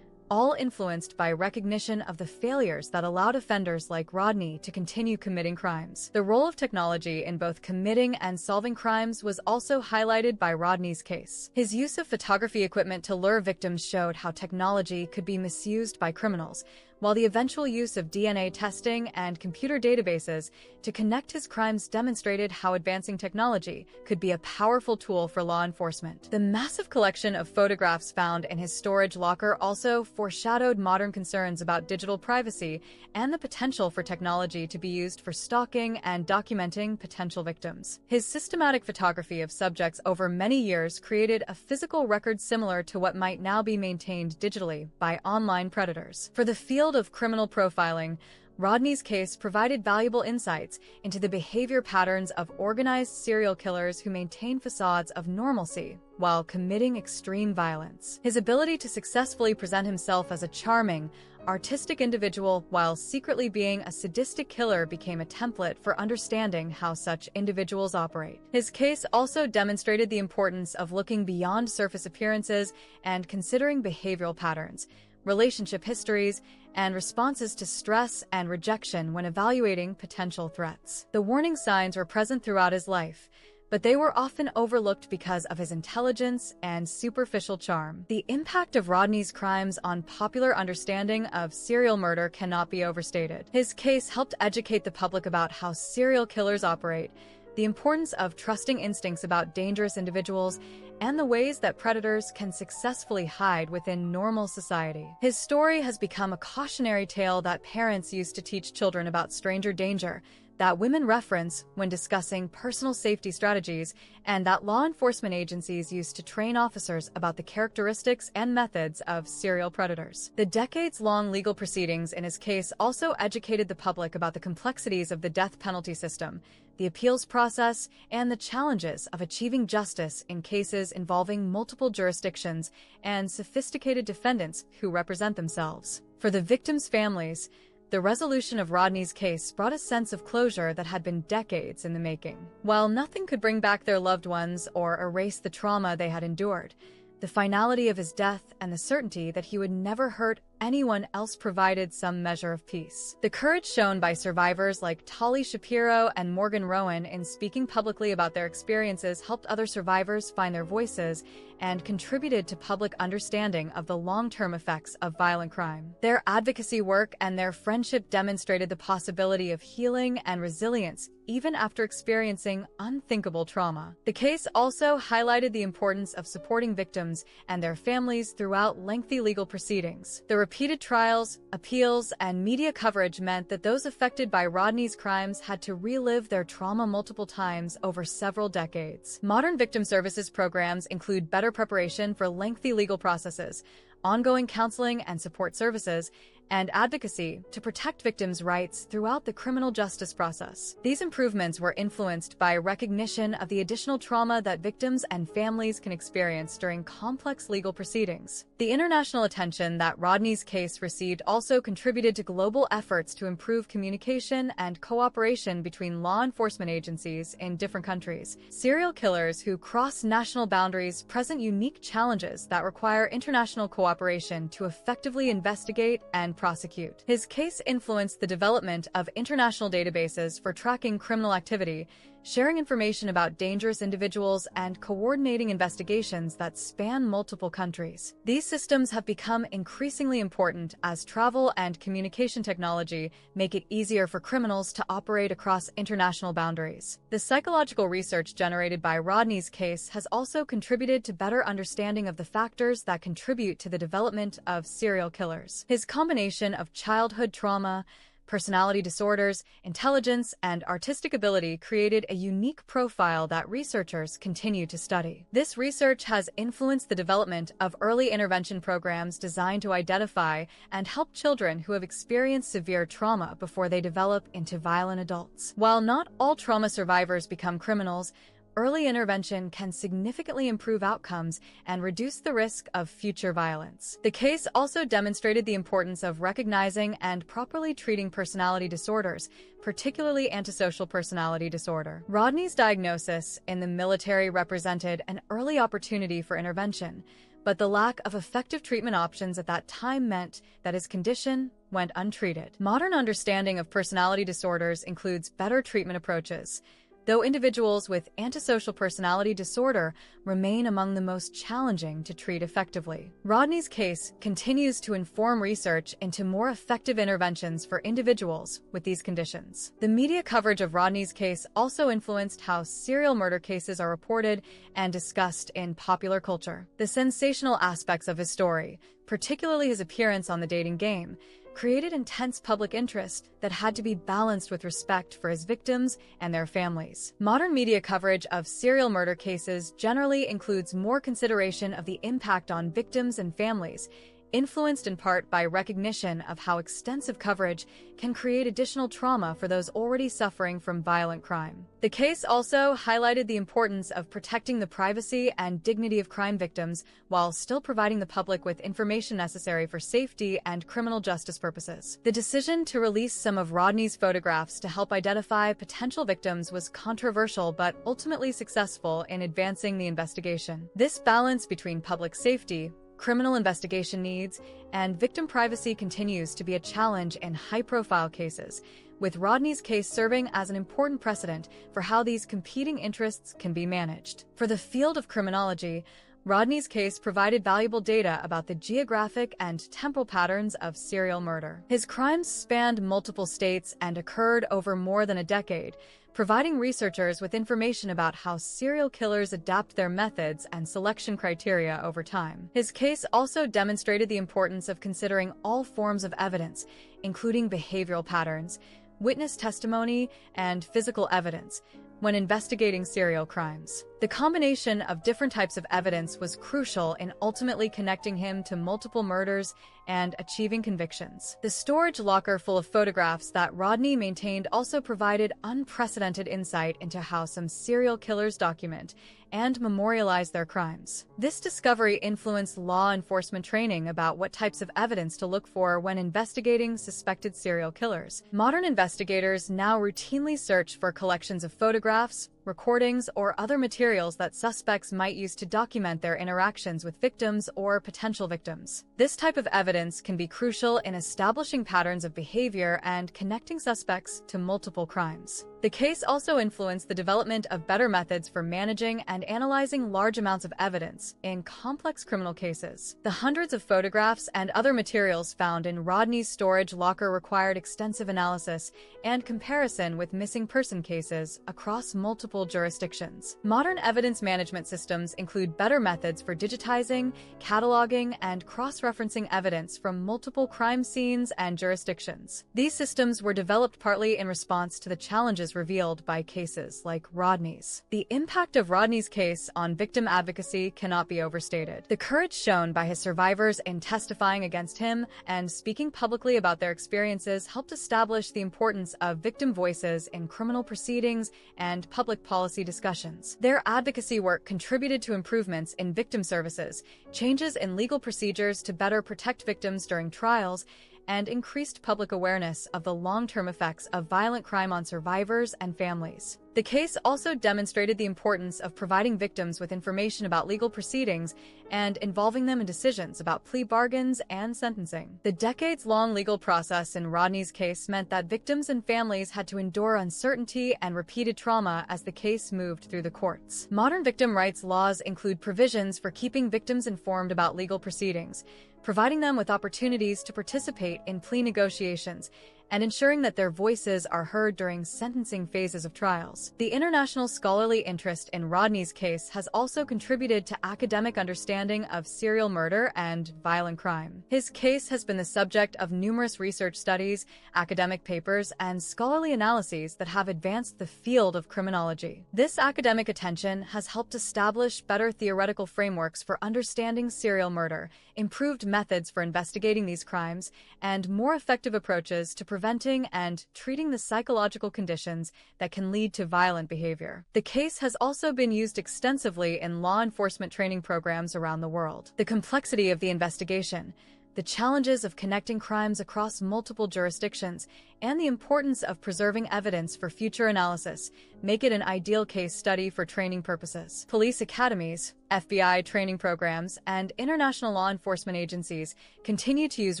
all influenced by recognition of the failures that allowed offenders like Rodney to continue committing crimes. The role of technology in both committing and solving crimes was also highlighted by Rodney's case. His use of photography equipment to lure victims showed how technology could be misused by criminals, while the eventual use of DNA testing and computer databases to connect his crimes demonstrated how advancing technology could be a powerful tool for law enforcement. The massive collection of photographs found in his storage locker also foreshadowed modern concerns about digital privacy and the potential for technology to be used for stalking and documenting potential victims. His systematic photography of subjects over many years created a physical record similar to what might now be maintained digitally by online predators. For the field of criminal profiling, Rodney's case provided valuable insights into the behavior patterns of organized serial killers who maintain facades of normalcy while committing extreme violence. His ability to successfully present himself as a charming, artistic individual while secretly being a sadistic killer became a template for understanding how such individuals operate. His case also demonstrated the importance of looking beyond surface appearances and considering behavioral patterns, relationship histories, and responses to stress and rejection when evaluating potential threats. The warning signs were present throughout his life, but they were often overlooked because of his intelligence and superficial charm. The impact of Rodney's crimes on popular understanding of serial murder cannot be overstated. His case helped educate the public about how serial killers operate, the importance of trusting instincts about dangerous individuals, and the ways that predators can successfully hide within normal society. His story has become a cautionary tale that parents use to teach children about stranger danger, that women reference when discussing personal safety strategies, and that law enforcement agencies use to train officers about the characteristics and methods of serial predators. The decades-long legal proceedings in his case also educated the public about the complexities of the death penalty system, the appeals process, and the challenges of achieving justice in cases involving multiple jurisdictions and sophisticated defendants who represent themselves. For the victims' families, the resolution of Rodney's case brought a sense of closure that had been decades in the making. While nothing could bring back their loved ones or erase the trauma they had endured, the finality of his death and the certainty that he would never hurt anyone else provided some measure of peace. The courage shown by survivors like Tali Shapiro and Morgan Rowan in speaking publicly about their experiences helped other survivors find their voices and contributed to public understanding of the long-term effects of violent crime. Their advocacy work and their friendship demonstrated the possibility of healing and resilience even after experiencing unthinkable trauma. The case also highlighted the importance of supporting victims and their families throughout lengthy legal proceedings. The repeated trials, appeals, and media coverage meant that those affected by Rodney's crimes had to relive their trauma multiple times over several decades. Modern victim services programs include better preparation for lengthy legal processes, ongoing counseling and support services, and advocacy to protect victims' rights throughout the criminal justice process. These improvements were influenced by recognition of the additional trauma that victims and families can experience during complex legal proceedings. The international attention that Rodney's case received also contributed to global efforts to improve communication and cooperation between law enforcement agencies in different countries. Serial killers who cross national boundaries present unique challenges that require international cooperation to effectively investigate and prosecute. His case influenced the development of international databases for tracking criminal activity, sharing information about dangerous individuals, and coordinating investigations that span multiple countries. These systems have become increasingly important as travel and communication technology make it easier for criminals to operate across international boundaries. The psychological research generated by Rodney's case has also contributed to better understanding of the factors that contribute to the development of serial killers. His combination of childhood trauma, personality disorders, intelligence, and artistic ability created a unique profile that researchers continue to study. This research has influenced the development of early intervention programs designed to identify and help children who have experienced severe trauma before they develop into violent adults. While not all trauma survivors become criminals, early intervention can significantly improve outcomes and reduce the risk of future violence. The case also demonstrated the importance of recognizing and properly treating personality disorders, particularly antisocial personality disorder. Rodney's diagnosis in the military represented an early opportunity for intervention, but the lack of effective treatment options at that time meant that his condition went untreated. Modern understanding of personality disorders includes better treatment approaches, though individuals with antisocial personality disorder remain among the most challenging to treat effectively. Rodney's case continues to inform research into more effective interventions for individuals with these conditions. The media coverage of Rodney's case also influenced how serial murder cases are reported and discussed in popular culture. The sensational aspects of his story, particularly his appearance on the dating game, created intense public interest that had to be balanced with respect for his victims and their families. Modern media coverage of serial murder cases generally includes more consideration of the impact on victims and families, influenced in part by recognition of how extensive coverage can create additional trauma for those already suffering from violent crime. The case also highlighted the importance of protecting the privacy and dignity of crime victims while still providing the public with information necessary for safety and criminal justice purposes. The decision to release some of Rodney's photographs to help identify potential victims was controversial but ultimately successful in advancing the investigation. This balance between public safety, criminal investigation needs, and victim privacy continues to be a challenge in high-profile cases, with Rodney's case serving as an important precedent for how these competing interests can be managed. For the field of criminology, Rodney's case provided valuable data about the geographic and temporal patterns of serial murder. His crimes spanned multiple states and occurred over more than a decade, providing researchers with information about how serial killers adapt their methods and selection criteria over time. His case also demonstrated the importance of considering all forms of evidence, including behavioral patterns, witness testimony, and physical evidence, when investigating serial crimes. The combination of different types of evidence was crucial in ultimately connecting him to multiple murders and achieving convictions. The storage locker full of photographs that Rodney maintained also provided unprecedented insight into how some serial killers document and memorialize their crimes. This discovery influenced law enforcement training about what types of evidence to look for when investigating suspected serial killers. Modern investigators now routinely search for collections of photographs, recordings, or other materials that suspects might use to document their interactions with victims or potential victims. This type of evidence can be crucial in establishing patterns of behavior and connecting suspects to multiple crimes. The case also influenced the development of better methods for managing and analyzing large amounts of evidence in complex criminal cases. The hundreds of photographs and other materials found in Rodney's storage locker required extensive analysis and comparison with missing person cases across multiple jurisdictions. Modern evidence management systems include better methods for digitizing, cataloging, and cross-referencing evidence from multiple crime scenes and jurisdictions. These systems were developed partly in response to the challenges revealed by cases like Rodney's. The impact of Rodney's case on victim advocacy cannot be overstated. The courage shown by his survivors in testifying against him and speaking publicly about their experiences helped establish the importance of victim voices in criminal proceedings and public policy discussions. Their advocacy work contributed to improvements in victim services, changes in legal procedures to better protect victims during trials, and increased public awareness of the long-term effects of violent crime on survivors and families. The case also demonstrated the importance of providing victims with information about legal proceedings and involving them in decisions about plea bargains and sentencing. The decades-long legal process in Rodney's case meant that victims and families had to endure uncertainty and repeated trauma as the case moved through the courts. Modern victim rights laws include provisions for keeping victims informed about legal proceedings, providing them with opportunities to participate in plea negotiations, and ensuring that their voices are heard during sentencing phases of trials. The international scholarly interest in Rodney's case has also contributed to academic understanding of serial murder and violent crime. His case has been the subject of numerous research studies, academic papers, and scholarly analyses that have advanced the field of criminology. This academic attention has helped establish better theoretical frameworks for understanding serial murder, improved methods for investigating these crimes, and more effective approaches to preventing and treating the psychological conditions that can lead to violent behavior. The case has also been used extensively in law enforcement training programs around the world. The complexity of the investigation, the challenges of connecting crimes across multiple jurisdictions, and the importance of preserving evidence for future analysis make it an ideal case study for training purposes. Police academies, FBI training programs, and international law enforcement agencies continue to use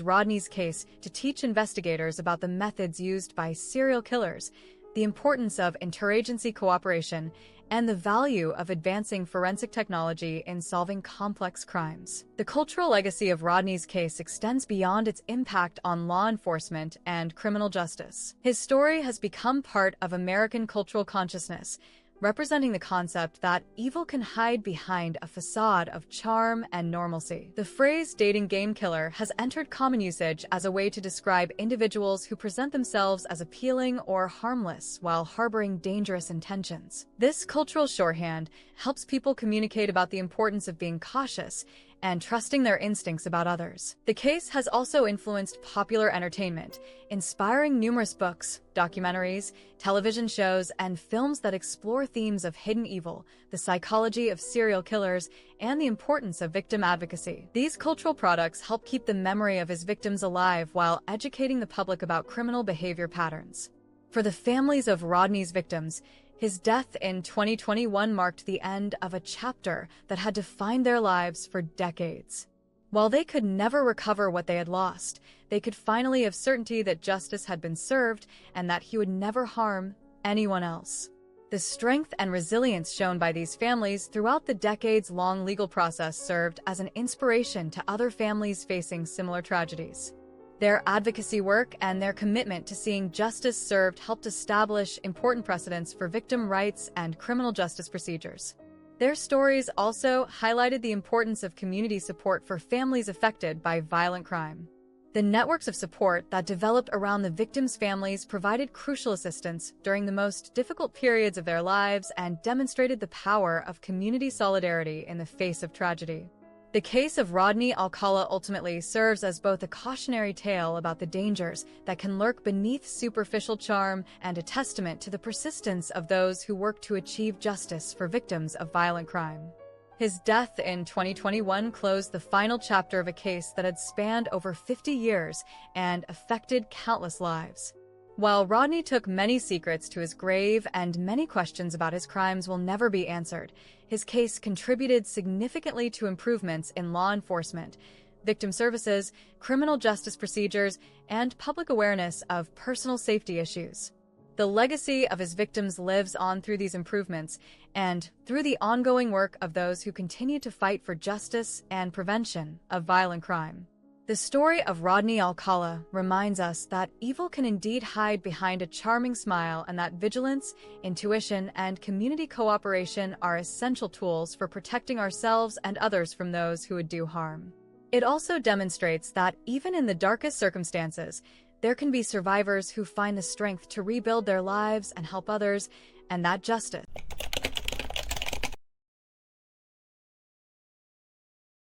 Rodney's case to teach investigators about the methods used by serial killers, the importance of interagency cooperation, and the value of advancing forensic technology in solving complex crimes. The cultural legacy of Rodney's case extends beyond its impact on law enforcement and criminal justice. His story has become part of American cultural consciousness, representing the concept that evil can hide behind a facade of charm and normalcy. The phrase dating game killer has entered common usage as a way to describe individuals who present themselves as appealing or harmless while harboring dangerous intentions. This cultural shorthand helps people communicate about the importance of being cautious and trusting their instincts about others. The case has also influenced popular entertainment, inspiring numerous books, documentaries, television shows, and films that explore themes of hidden evil, the psychology of serial killers, and the importance of victim advocacy. These cultural products help keep the memory of his victims alive while educating the public about criminal behavior patterns. For the families of Rodney's victims, his death in 2021 marked the end of a chapter that had defined their lives for decades. While they could never recover what they had lost, they could finally have certainty that justice had been served and that he would never harm anyone else. The strength and resilience shown by these families throughout the decades-long legal process served as an inspiration to other families facing similar tragedies. Their advocacy work and their commitment to seeing justice served helped establish important precedents for victim rights and criminal justice procedures. Their stories also highlighted the importance of community support for families affected by violent crime. The networks of support that developed around the victims' families provided crucial assistance during the most difficult periods of their lives and demonstrated the power of community solidarity in the face of tragedy. The case of Rodney Alcala ultimately serves as both a cautionary tale about the dangers that can lurk beneath superficial charm and a testament to the persistence of those who work to achieve justice for victims of violent crime. His death in 2021 closed the final chapter of a case that had spanned over 50 years and affected countless lives. While Rodney took many secrets to his grave and many questions about his crimes will never be answered, his case contributed significantly to improvements in law enforcement, victim services, criminal justice procedures, and public awareness of personal safety issues. The legacy of his victims lives on through these improvements and through the ongoing work of those who continue to fight for justice and prevention of violent crime. The story of Rodney Alcala reminds us that evil can indeed hide behind a charming smile and that vigilance, intuition, and community cooperation are essential tools for protecting ourselves and others from those who would do harm. It also demonstrates that even in the darkest circumstances, there can be survivors who find the strength to rebuild their lives and help others, and that justice.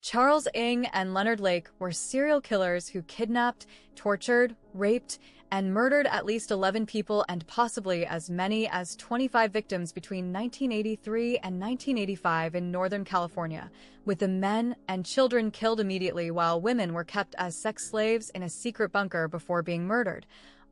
Charles Ng and Leonard Lake were serial killers who kidnapped, tortured, raped, and murdered at least 11 people and possibly as many as 25 victims between 1983 and 1985 in Northern California, with the men and children killed immediately while women were kept as sex slaves in a secret bunker before being murdered,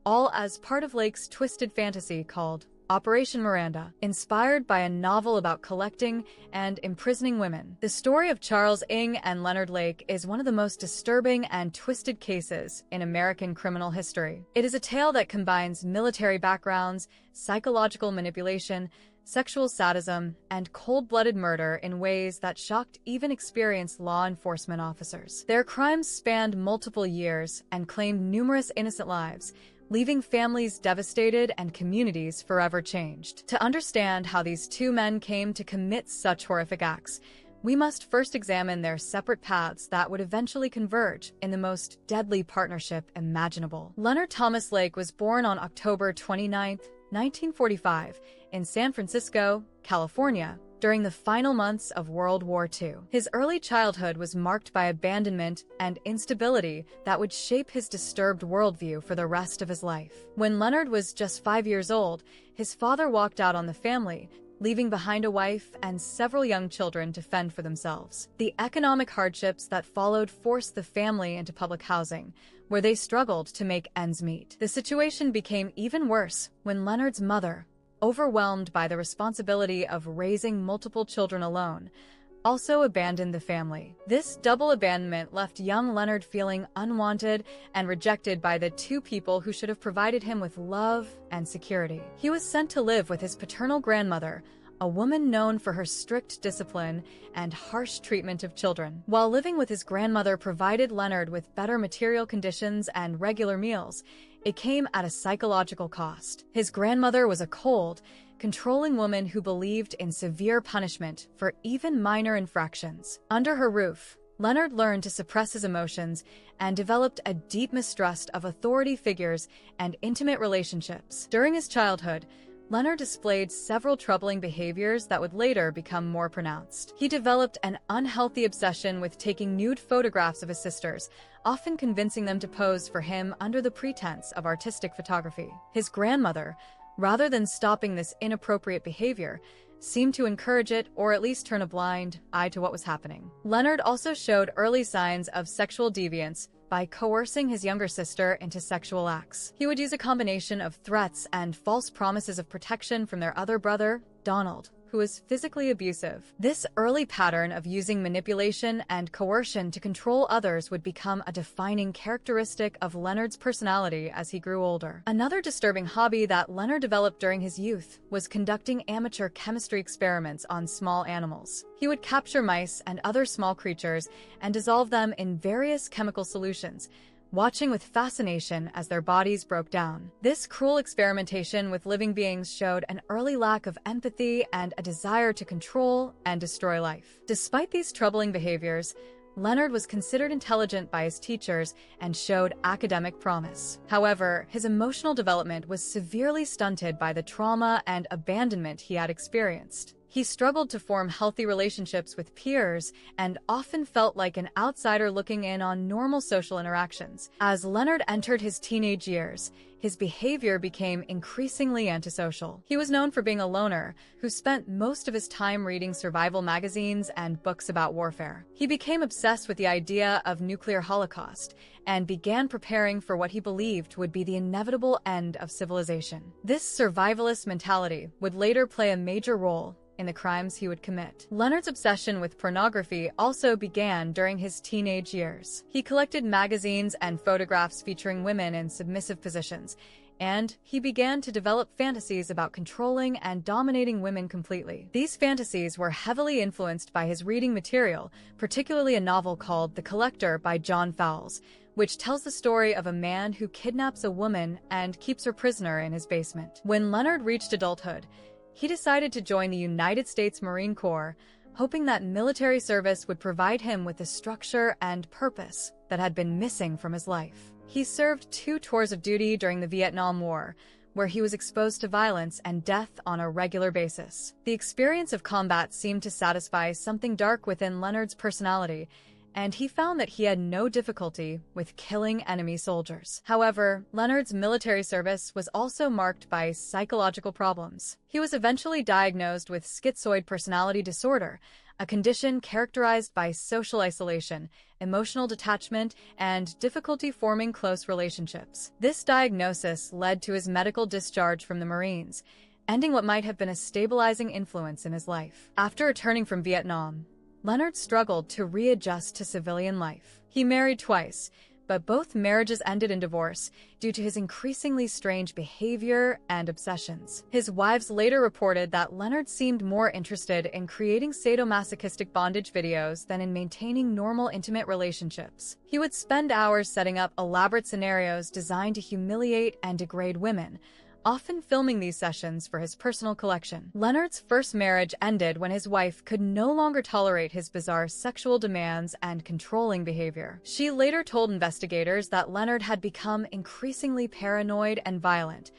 all as part of Lake's twisted fantasy called Operation Miranda, inspired by a novel about collecting and imprisoning women. The story of Charles Ng and Leonard Lake is one of the most disturbing and twisted cases in American criminal history. It is a tale that combines military backgrounds, psychological manipulation, sexual sadism, and cold-blooded murder in ways that shocked even experienced law enforcement officers. Their crimes spanned multiple years and claimed numerous innocent lives, leaving families devastated and communities forever changed. To understand how these two men came to commit such horrific acts, we must first examine their separate paths that would eventually converge in the most deadly partnership imaginable. Leonard Thomas Lake was born on October 29, 1945, in San Francisco, California, during the final months of World War II. His early childhood was marked by abandonment and instability that would shape his disturbed worldview for the rest of his life. When Leonard was just 5 years old, his father walked out on the family, leaving behind a wife and several young children to fend for themselves. The economic hardships that followed forced the family into public housing, where they struggled to make ends meet. The situation became even worse when Leonard's mother, overwhelmed by the responsibility of raising multiple children alone, also abandoned the family. This double abandonment left young Leonard feeling unwanted and rejected by the two people who should have provided him with love and security. He was sent to live with his paternal grandmother, a woman known for her strict discipline and harsh treatment of children. While living with his grandmother provided Leonard with better material conditions and regular meals, it came at a psychological cost. His grandmother was a cold, controlling woman who believed in severe punishment for even minor infractions. Under her roof, Leonard learned to suppress his emotions and developed a deep mistrust of authority figures and intimate relationships. During his childhood, Leonard displayed several troubling behaviors that would later become more pronounced. He developed an unhealthy obsession with taking nude photographs of his sisters, often convincing them to pose for him under the pretense of artistic photography. His grandmother, rather than stopping this inappropriate behavior, seemed to encourage it or at least turn a blind eye to what was happening. Leonard also showed early signs of sexual deviance by coercing his younger sister into sexual acts. He would use a combination of threats and false promises of protection from their other brother, Donald, who was physically abusive. This early pattern of using manipulation and coercion to control others would become a defining characteristic of Leonard's personality as he grew older. Another disturbing hobby that Leonard developed during his youth was conducting amateur chemistry experiments on small animals. He would capture mice and other small creatures and dissolve them in various chemical solutions, watching with fascination as their bodies broke down. This cruel experimentation with living beings showed an early lack of empathy and a desire to control and destroy life. Despite these troubling behaviors, Leonard was considered intelligent by his teachers and showed academic promise. However, his emotional development was severely stunted by the trauma and abandonment he had experienced. He struggled to form healthy relationships with peers and often felt like an outsider looking in on normal social interactions. As Leonard entered his teenage years, his behavior became increasingly antisocial. He was known for being a loner who spent most of his time reading survival magazines and books about warfare. He became obsessed with the idea of nuclear holocaust and began preparing for what he believed would be the inevitable end of civilization. This survivalist mentality would later play a major role in the crimes he would commit. Leonard's obsession with pornography also began during his teenage years. He collected magazines and photographs featuring women in submissive positions, and he began to develop fantasies about controlling and dominating women completely. These fantasies were heavily influenced by his reading material, particularly a novel called The Collector by John Fowles, which tells the story of a man who kidnaps a woman and keeps her prisoner in his basement. When Leonard reached adulthood, he decided to join the United States Marine Corps, hoping that military service would provide him with the structure and purpose that had been missing from his life. He served 2 tours of duty during the Vietnam War, where he was exposed to violence and death on a regular basis. The experience of combat seemed to satisfy something dark within Leonard's personality, and he found that he had no difficulty with killing enemy soldiers. However, Leonard's military service was also marked by psychological problems. He was eventually diagnosed with schizoid personality disorder, a condition characterized by social isolation, emotional detachment, and difficulty forming close relationships. This diagnosis led to his medical discharge from the Marines, ending what might have been a stabilizing influence in his life. After returning from Vietnam, Leonard struggled to readjust to civilian life. He married twice, but both marriages ended in divorce due to his increasingly strange behavior and obsessions. His wives later reported that Leonard seemed more interested in creating sadomasochistic bondage videos than in maintaining normal intimate relationships. He would spend hours setting up elaborate scenarios designed to humiliate and degrade women, often filming these sessions for his personal collection. Leonard's first marriage ended when his wife could no longer tolerate his bizarre sexual demands and controlling behavior. She later told investigators that Leonard had become increasingly paranoid and violent,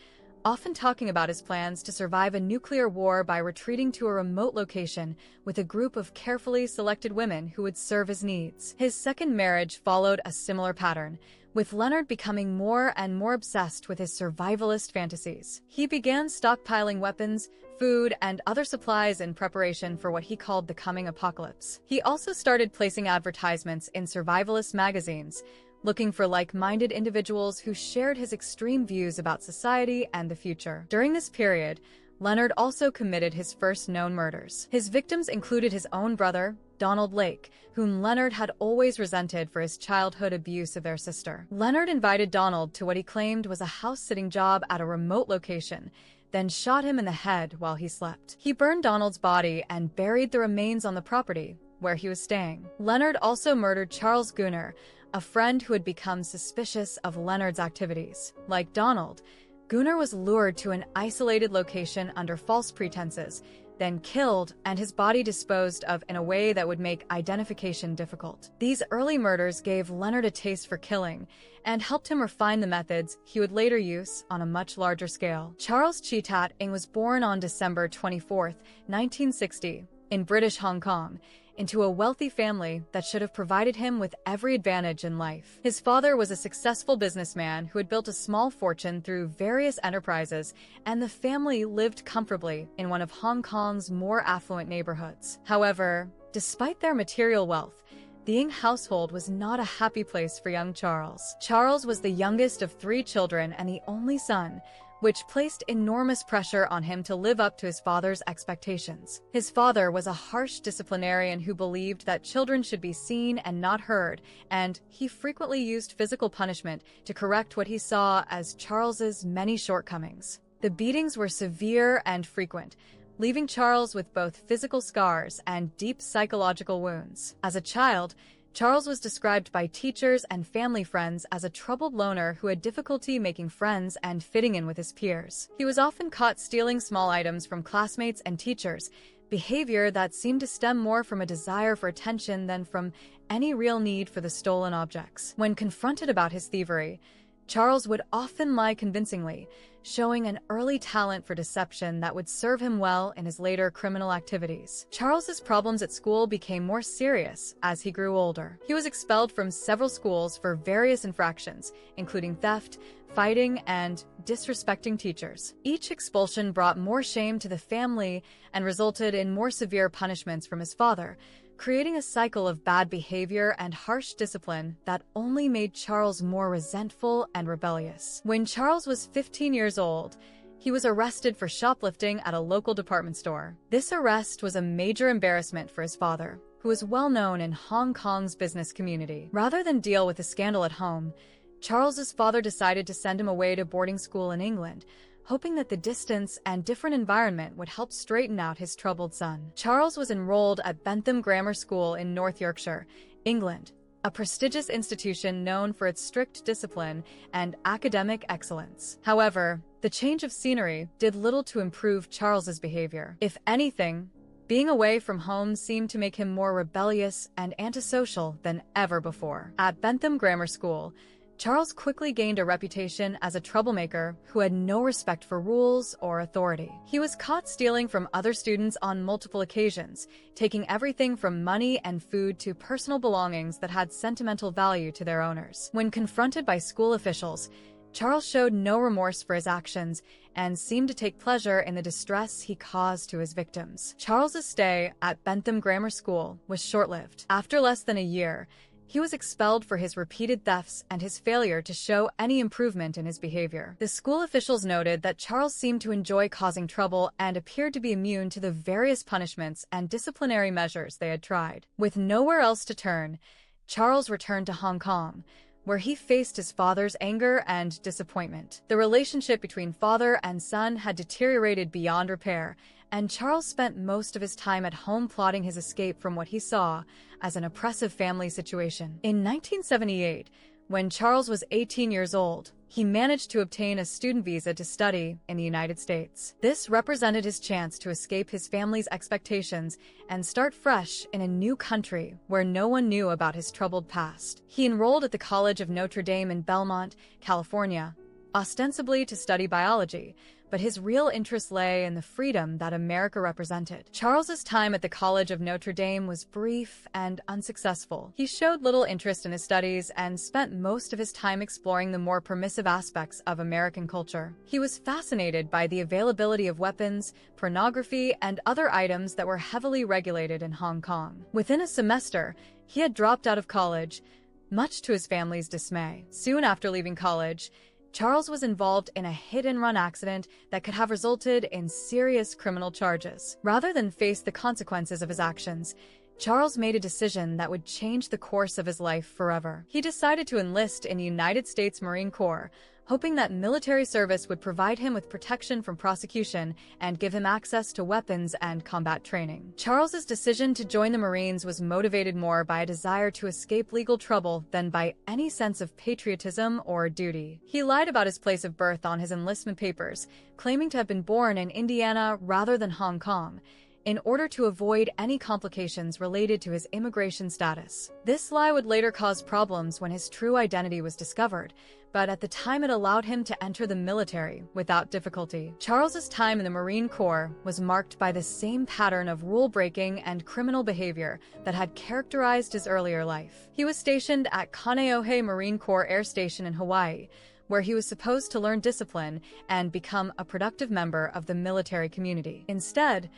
often talking about his plans to survive a nuclear war by retreating to a remote location with a group of carefully selected women who would serve his needs. His second marriage followed a similar pattern, with Leonard becoming more and more obsessed with his survivalist fantasies. He began stockpiling weapons, food, and other supplies in preparation for what he called the coming apocalypse. He also started placing advertisements in survivalist magazines, looking for like-minded individuals who shared his extreme views about society and the future. During this period, Leonard also committed his first known murders. His victims included his own brother, Donald Lake, whom Leonard had always resented for his childhood abuse of their sister. Leonard invited Donald to what he claimed was a house-sitting job at a remote location, then shot him in the head while he slept. He burned Donald's body and buried the remains on the property where he was staying. Leonard also murdered Charles Gunner, a friend who had become suspicious of Leonard's activities. Like Donald, Gunner was lured to an isolated location under false pretenses, then killed and his body disposed of in a way that would make identification difficult. These early murders gave Leonard a taste for killing and helped him refine the methods he would later use on a much larger scale. Charles Cheetat Ng was born on December 24, 1960, in British Hong Kong, into a wealthy family that should have provided him with every advantage in life. His father was a successful businessman who had built a small fortune through various enterprises, and the family lived comfortably in one of Hong Kong's more affluent neighborhoods. However, despite their material wealth, the Ng household was not a happy place for young Charles. Charles was the youngest of 3 children and the only son, which placed enormous pressure on him to live up to his father's expectations. His father was a harsh disciplinarian who believed that children should be seen and not heard, and he frequently used physical punishment to correct what he saw as Charles's many shortcomings. The beatings were severe and frequent, leaving Charles with both physical scars and deep psychological wounds. As a child, Charles was described by teachers and family friends as a troubled loner who had difficulty making friends and fitting in with his peers. He was often caught stealing small items from classmates and teachers, behavior that seemed to stem more from a desire for attention than from any real need for the stolen objects. When confronted about his thievery, Charles would often lie convincingly, showing an early talent for deception that would serve him well in his later criminal activities. Charles's problems at school became more serious as he grew older. He was expelled from several schools for various infractions, including theft, fighting, and disrespecting teachers. Each expulsion brought more shame to the family and resulted in more severe punishments from his father, creating a cycle of bad behavior and harsh discipline that only made Charles more resentful and rebellious. When Charles was 15 years old, he was arrested for shoplifting at a local department store. This arrest was a major embarrassment for his father, who was well known in Hong Kong's business community. Rather than deal with the scandal at home, Charles's father decided to send him away to boarding school in England, hoping that the distance and different environment would help straighten out his troubled son. Charles was enrolled at Bentham Grammar School in North Yorkshire, England, a prestigious institution known for its strict discipline and academic excellence. However, the change of scenery did little to improve Charles's behavior. If anything, being away from home seemed to make him more rebellious and antisocial than ever before. At Bentham Grammar School, Charles quickly gained a reputation as a troublemaker who had no respect for rules or authority. He was caught stealing from other students on multiple occasions, taking everything from money and food to personal belongings that had sentimental value to their owners. When confronted by school officials, Charles showed no remorse for his actions and seemed to take pleasure in the distress he caused to his victims. Charles's stay at Bentham Grammar School was short-lived. After less than a year, he was expelled for his repeated thefts and his failure to show any improvement in his behavior. The school officials noted that Charles seemed to enjoy causing trouble and appeared to be immune to the various punishments and disciplinary measures they had tried. With nowhere else to turn, Charles returned to Hong Kong, where he faced his father's anger and disappointment. The relationship between father and son had deteriorated beyond repair, and Charles spent most of his time at home plotting his escape from what he saw as an oppressive family situation. In 1978, when Charles was 18 years old, he managed to obtain a student visa to study in the United States. This represented his chance to escape his family's expectations and start fresh in a new country where no one knew about his troubled past. He enrolled at the College of Notre Dame in Belmont, California, ostensibly to study biology, but his real interest lay in the freedom that America represented. Charles's time at the College of Notre Dame was brief and unsuccessful. He showed little interest in his studies and spent most of his time exploring the more permissive aspects of American culture. He was fascinated by the availability of weapons, pornography, and other items that were heavily regulated in Hong Kong. Within a semester, he had dropped out of college, much to his family's dismay. Soon after leaving college, Charles was involved in a hit-and-run accident that could have resulted in serious criminal charges. Rather than face the consequences of his actions, Charles made a decision that would change the course of his life forever. He decided to enlist in the United States Marine Corps, hoping that military service would provide him with protection from prosecution and give him access to weapons and combat training. Charles's decision to join the Marines was motivated more by a desire to escape legal trouble than by any sense of patriotism or duty. He lied about his place of birth on his enlistment papers, claiming to have been born in Indiana rather than Hong Kong, in order to avoid any complications related to his immigration status. This lie would later cause problems when his true identity was discovered, but at the time it allowed him to enter the military without difficulty. Charles's time in the Marine Corps was marked by the same pattern of rule-breaking and criminal behavior that had characterized his earlier life. He was stationed at Kaneohe Marine Corps Air Station in Hawaii, where he was supposed to learn discipline and become a productive member of the military community. Instead,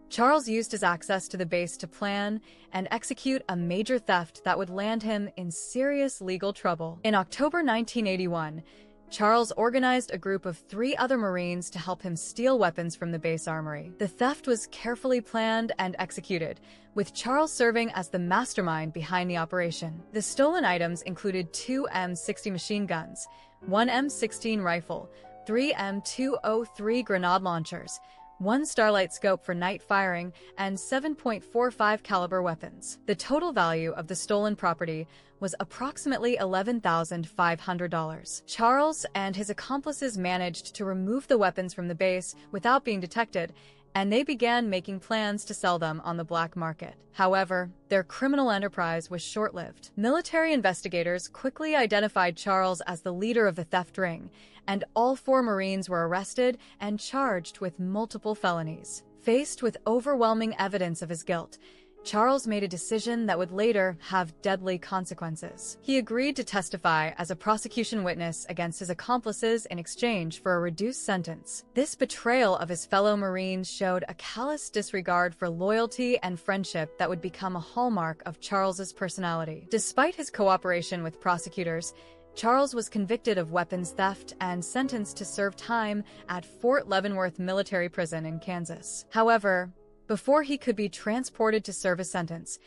Charles used his access to the base to plan and execute a major theft that would land him in serious legal trouble. In October 1981, Charles organized a group of 3 other Marines to help him steal weapons from the base armory. The theft was carefully planned and executed, with Charles serving as the mastermind behind the operation. The stolen items included 2 M60 machine guns, 1 M16 rifle, 3 M203 grenade launchers, 1 Starlight scope for night firing, and 7.45 caliber weapons. The total value of the stolen property was approximately $11,500. Charles and his accomplices managed to remove the weapons from the base without being detected and they began making plans to sell them on the black market. However, their criminal enterprise was short-lived. Military investigators quickly identified Charles as the leader of the theft ring, and all 4 Marines were arrested and charged with multiple felonies. Faced with overwhelming evidence of his guilt, Charles made a decision that would later have deadly consequences. He agreed to testify as a prosecution witness against his accomplices in exchange for a reduced sentence. This betrayal of his fellow Marines showed a callous disregard for loyalty and friendship that would become a hallmark of Charles's personality. Despite his cooperation with prosecutors, Charles was convicted of weapons theft and sentenced to serve time at Fort Leavenworth Military Prison in Kansas. However, before he could be transported to serve a sentence,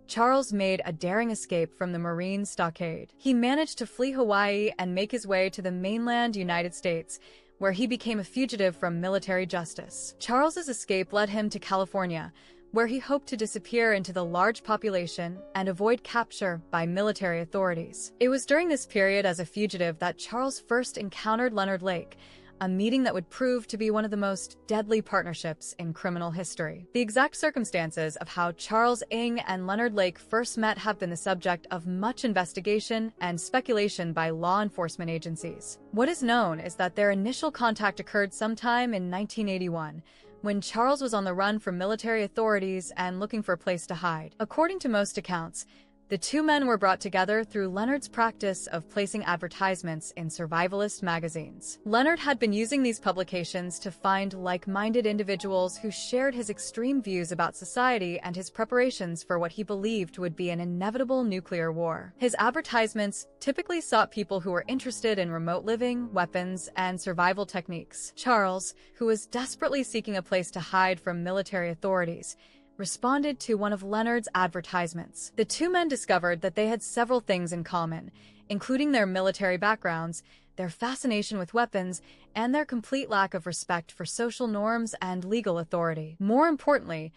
Charles made a daring escape from the Marine stockade. He managed to flee Hawaii and make his way to the mainland United States, where he became a fugitive from military justice. Charles's escape led him to California, where he hoped to disappear into the large population and avoid capture by military authorities. It was during this period as a fugitive that Charles first encountered Leonard Lake, a meeting that would prove to be one of the most deadly partnerships in criminal history. The exact circumstances of how Charles Ng and Leonard Lake first met have been the subject of much investigation and speculation by law enforcement agencies. What is known is that their initial contact occurred sometime in 1981, when Charles was on the run from military authorities and looking for a place to hide. According to most accounts, the 2 men were brought together through Leonard's practice of placing advertisements in survivalist magazines. Leonard had been using these publications to find like-minded individuals who shared his extreme views about society and his preparations for what he believed would be an inevitable nuclear war. His advertisements typically sought people who were interested in remote living, weapons, and survival techniques. Charles, who was desperately seeking a place to hide from military authorities, responded to one of Leonard's advertisements. The 2 men discovered that they had several things in common, including their military backgrounds, their fascination with weapons, and their complete lack of respect for social norms and legal authority. More importantly,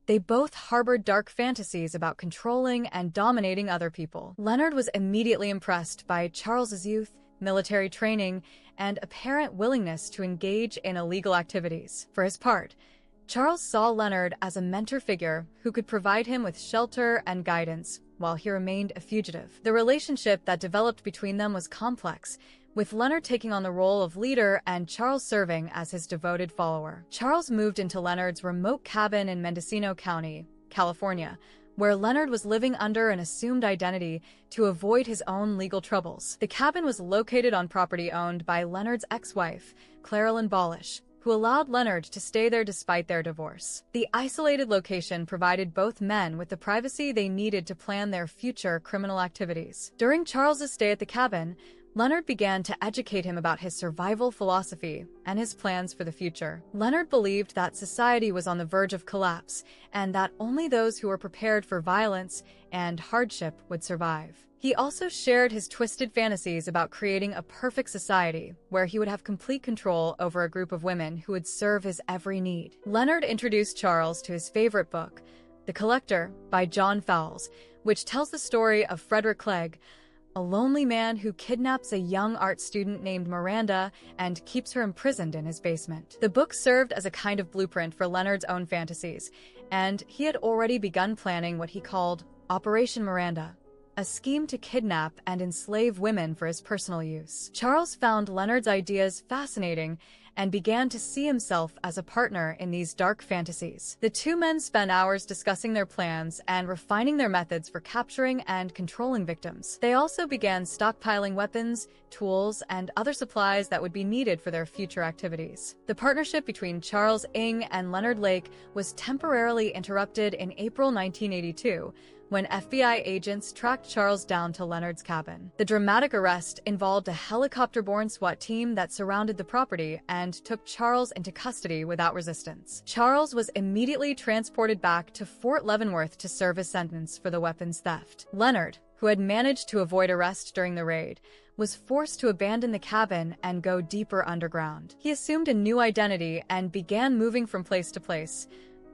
they both harbored dark fantasies about controlling and dominating other people. Leonard was immediately impressed by Charles's youth, military training, and apparent willingness to engage in illegal activities. For his part, Charles saw Leonard as a mentor figure who could provide him with shelter and guidance while he remained a fugitive. The relationship that developed between them was complex, with Leonard taking on the role of leader and Charles serving as his devoted follower. Charles moved into Leonard's remote cabin in Mendocino County, California, where Leonard was living under an assumed identity to avoid his own legal troubles. The cabin was located on property owned by Leonard's ex-wife, Claralyn Balish, who allowed Leonard to stay there despite their divorce. The isolated location provided both men with the privacy they needed to plan their future criminal activities. During Charles's stay at the cabin, Leonard began to educate him about his survival philosophy and his plans for the future. Leonard believed that society was on the verge of collapse and that only those who were prepared for violence and hardship would survive. He also shared his twisted fantasies about creating a perfect society where he would have complete control over a group of women who would serve his every need. Leonard introduced Charles to his favorite book, The Collector by John Fowles, which tells the story of Frederick Clegg, a lonely man who kidnaps a young art student named Miranda and keeps her imprisoned in his basement. The book served as a kind of blueprint for Leonard's own fantasies, and he had already begun planning what he called Operation Miranda, a scheme to kidnap and enslave women for his personal use. Charles found Leonard's ideas fascinating and began to see himself as a partner in these dark fantasies. The 2 men spent hours discussing their plans and refining their methods for capturing and controlling victims. They also began stockpiling weapons, tools, and other supplies that would be needed for their future activities. The partnership between Charles Ng and Leonard Lake was temporarily interrupted in April 1982, when FBI agents tracked Charles down to Leonard's cabin. The dramatic arrest involved a helicopter-borne SWAT team that surrounded the property and took Charles into custody without resistance. Charles was immediately transported back to Fort Leavenworth to serve his sentence for the weapons theft. Leonard, who had managed to avoid arrest during the raid, was forced to abandon the cabin and go deeper underground. He assumed a new identity and began moving from place to place,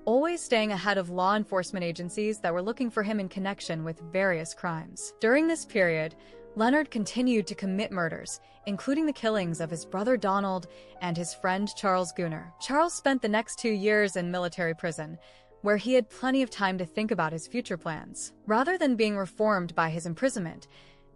always staying ahead of law enforcement agencies that were looking for him in connection with various crimes. During this period, Leonard continued to commit murders, including the killings of his brother Donald and his friend Charles Gunner. Charles spent the next 2 years in military prison, where he had plenty of time to think about his future plans. Rather than being reformed by his imprisonment,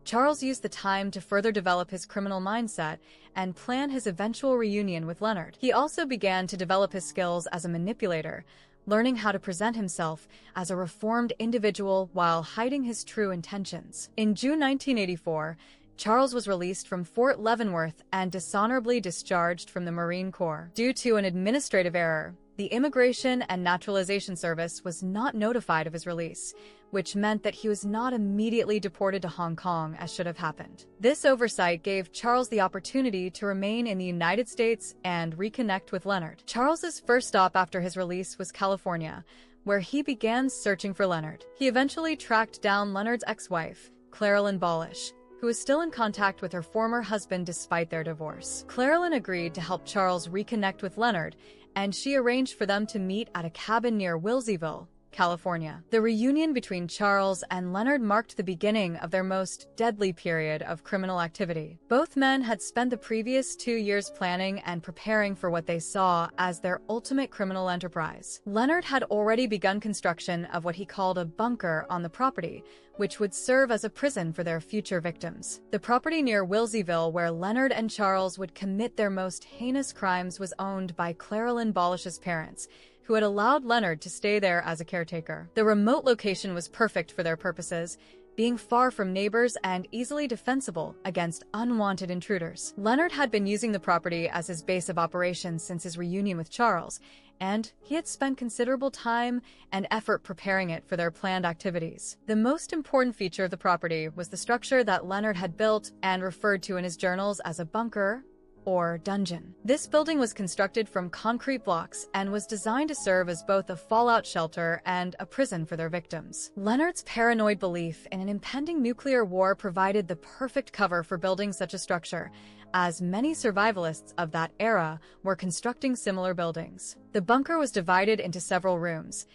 Charles used the time to further develop his criminal mindset and plan his eventual reunion with Leonard. He also began to develop his skills as a manipulator, learning how to present himself as a reformed individual while hiding his true intentions. In June 1984, Charles was released from Fort Leavenworth and dishonorably discharged from the Marine Corps. Due to an administrative error, the Immigration and Naturalization Service was not notified of his release, which meant that he was not immediately deported to Hong Kong as should have happened. This oversight gave Charles the opportunity to remain in the United States and reconnect with Leonard. Charles's first stop after his release was California, where he began searching for Leonard. He eventually tracked down Leonard's ex-wife, Claralyn Balish, who was still in contact with her former husband despite their divorce. Claralyn agreed to help Charles reconnect with Leonard, and she arranged for them to meet at a cabin near Wilseyville, California. The reunion between Charles and Leonard marked the beginning of their most deadly period of criminal activity. Both men had spent the previous 2 years planning and preparing for what they saw as their ultimate criminal enterprise. Leonard had already begun construction of what he called a bunker on the property, which would serve as a prison for their future victims. The property near Wilseyville, where Leonard and Charles would commit their most heinous crimes, was owned by Claralyn Balish's parents, who had allowed Leonard to stay there as a caretaker. The remote location was perfect for their purposes, being far from neighbors and easily defensible against unwanted intruders. Leonard had been using the property as his base of operations since his reunion with Charles, and he had spent considerable time and effort preparing it for their planned activities. The most important feature of the property was the structure that Leonard had built and referred to in his journals as a bunker, or dungeon. This building was constructed from concrete blocks and was designed to serve as both a fallout shelter and a prison for their victims. Leonard's paranoid belief in an impending nuclear war provided the perfect cover for building such a structure, as many survivalists of that era were constructing similar buildings. The bunker was divided into several rooms,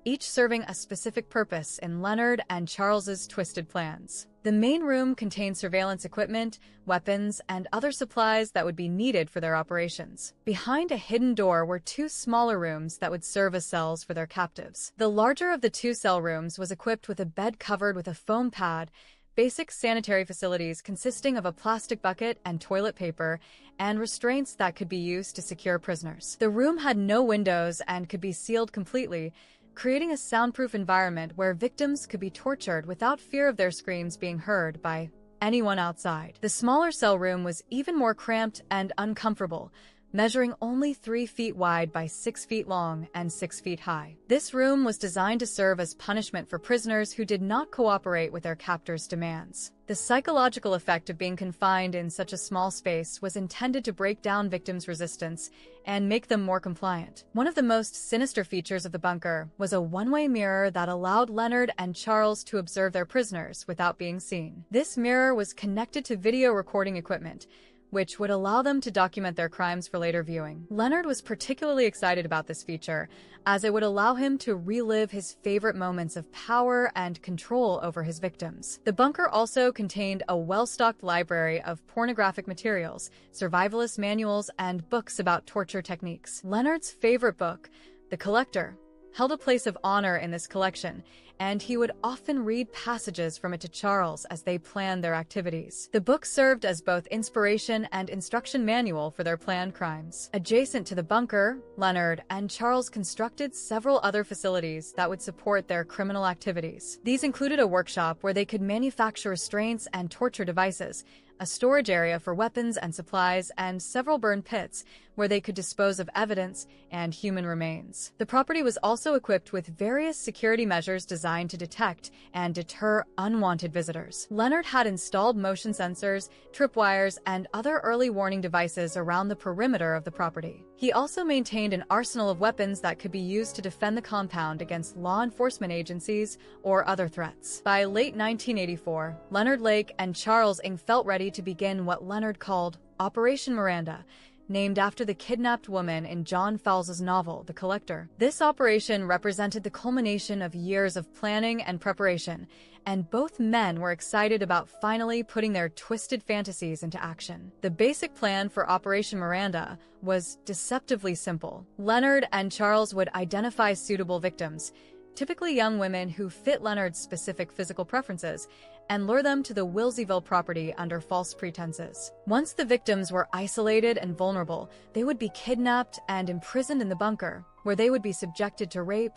each serving a specific purpose in Leonard and Charles's twisted plans. The main room contained surveillance equipment, weapons, and other supplies that would be needed for their operations. Behind a hidden door were 2 smaller rooms that would serve as cells for their captives. The larger of the 2 cell rooms was equipped with a bed covered with a foam pad, basic sanitary facilities consisting of a plastic bucket and toilet paper, and restraints that could be used to secure prisoners. The room had no windows and could be sealed completely, creating a soundproof environment where victims could be tortured without fear of their screams being heard by anyone outside. The smaller cell room was even more cramped and uncomfortable, measuring only 3 feet wide by 6 feet long and 6 feet high. This room was designed to serve as punishment for prisoners who did not cooperate with their captors' demands. The psychological effect of being confined in such a small space was intended to break down victims' resistance and make them more compliant. One of the most sinister features of the bunker was a one-way mirror that allowed Leonard and Charles to observe their prisoners without being seen. This mirror was connected to video recording equipment, which would allow them to document their crimes for later viewing. Leonard was particularly excited about this feature, as it would allow him to relive his favorite moments of power and control over his victims. The bunker also contained a well-stocked library of pornographic materials, survivalist manuals, and books about torture techniques. Leonard's favorite book, The Collector, held a place of honor in this collection, and he would often read passages from it to Charles as they planned their activities. The book served as both inspiration and instruction manual for their planned crimes. Adjacent to the bunker, Leonard and Charles constructed several other facilities that would support their criminal activities. These included a workshop where they could manufacture restraints and torture devices, a storage area for weapons and supplies, and several burn pits where they could dispose of evidence and human remains. The property was also equipped with various security measures designed to detect and deter unwanted visitors. Leonard had installed motion sensors, tripwires, and other early warning devices around the perimeter of the property. He also maintained an arsenal of weapons that could be used to defend the compound against law enforcement agencies or other threats. By late 1984, Leonard Lake and Charles Ng felt ready to begin what Leonard called Operation Miranda, named after the kidnapped woman in John Fowles's novel, The Collector. This operation represented the culmination of years of planning and preparation, and both men were excited about finally putting their twisted fantasies into action. The basic plan for Operation Miranda was deceptively simple. Leonard and Charles would identify suitable victims, typically young women who fit Leonard's specific physical preferences, and lure them to the Wilseyville property under false pretenses. Once the victims were isolated and vulnerable, they would be kidnapped and imprisoned in the bunker, where they would be subjected to rape,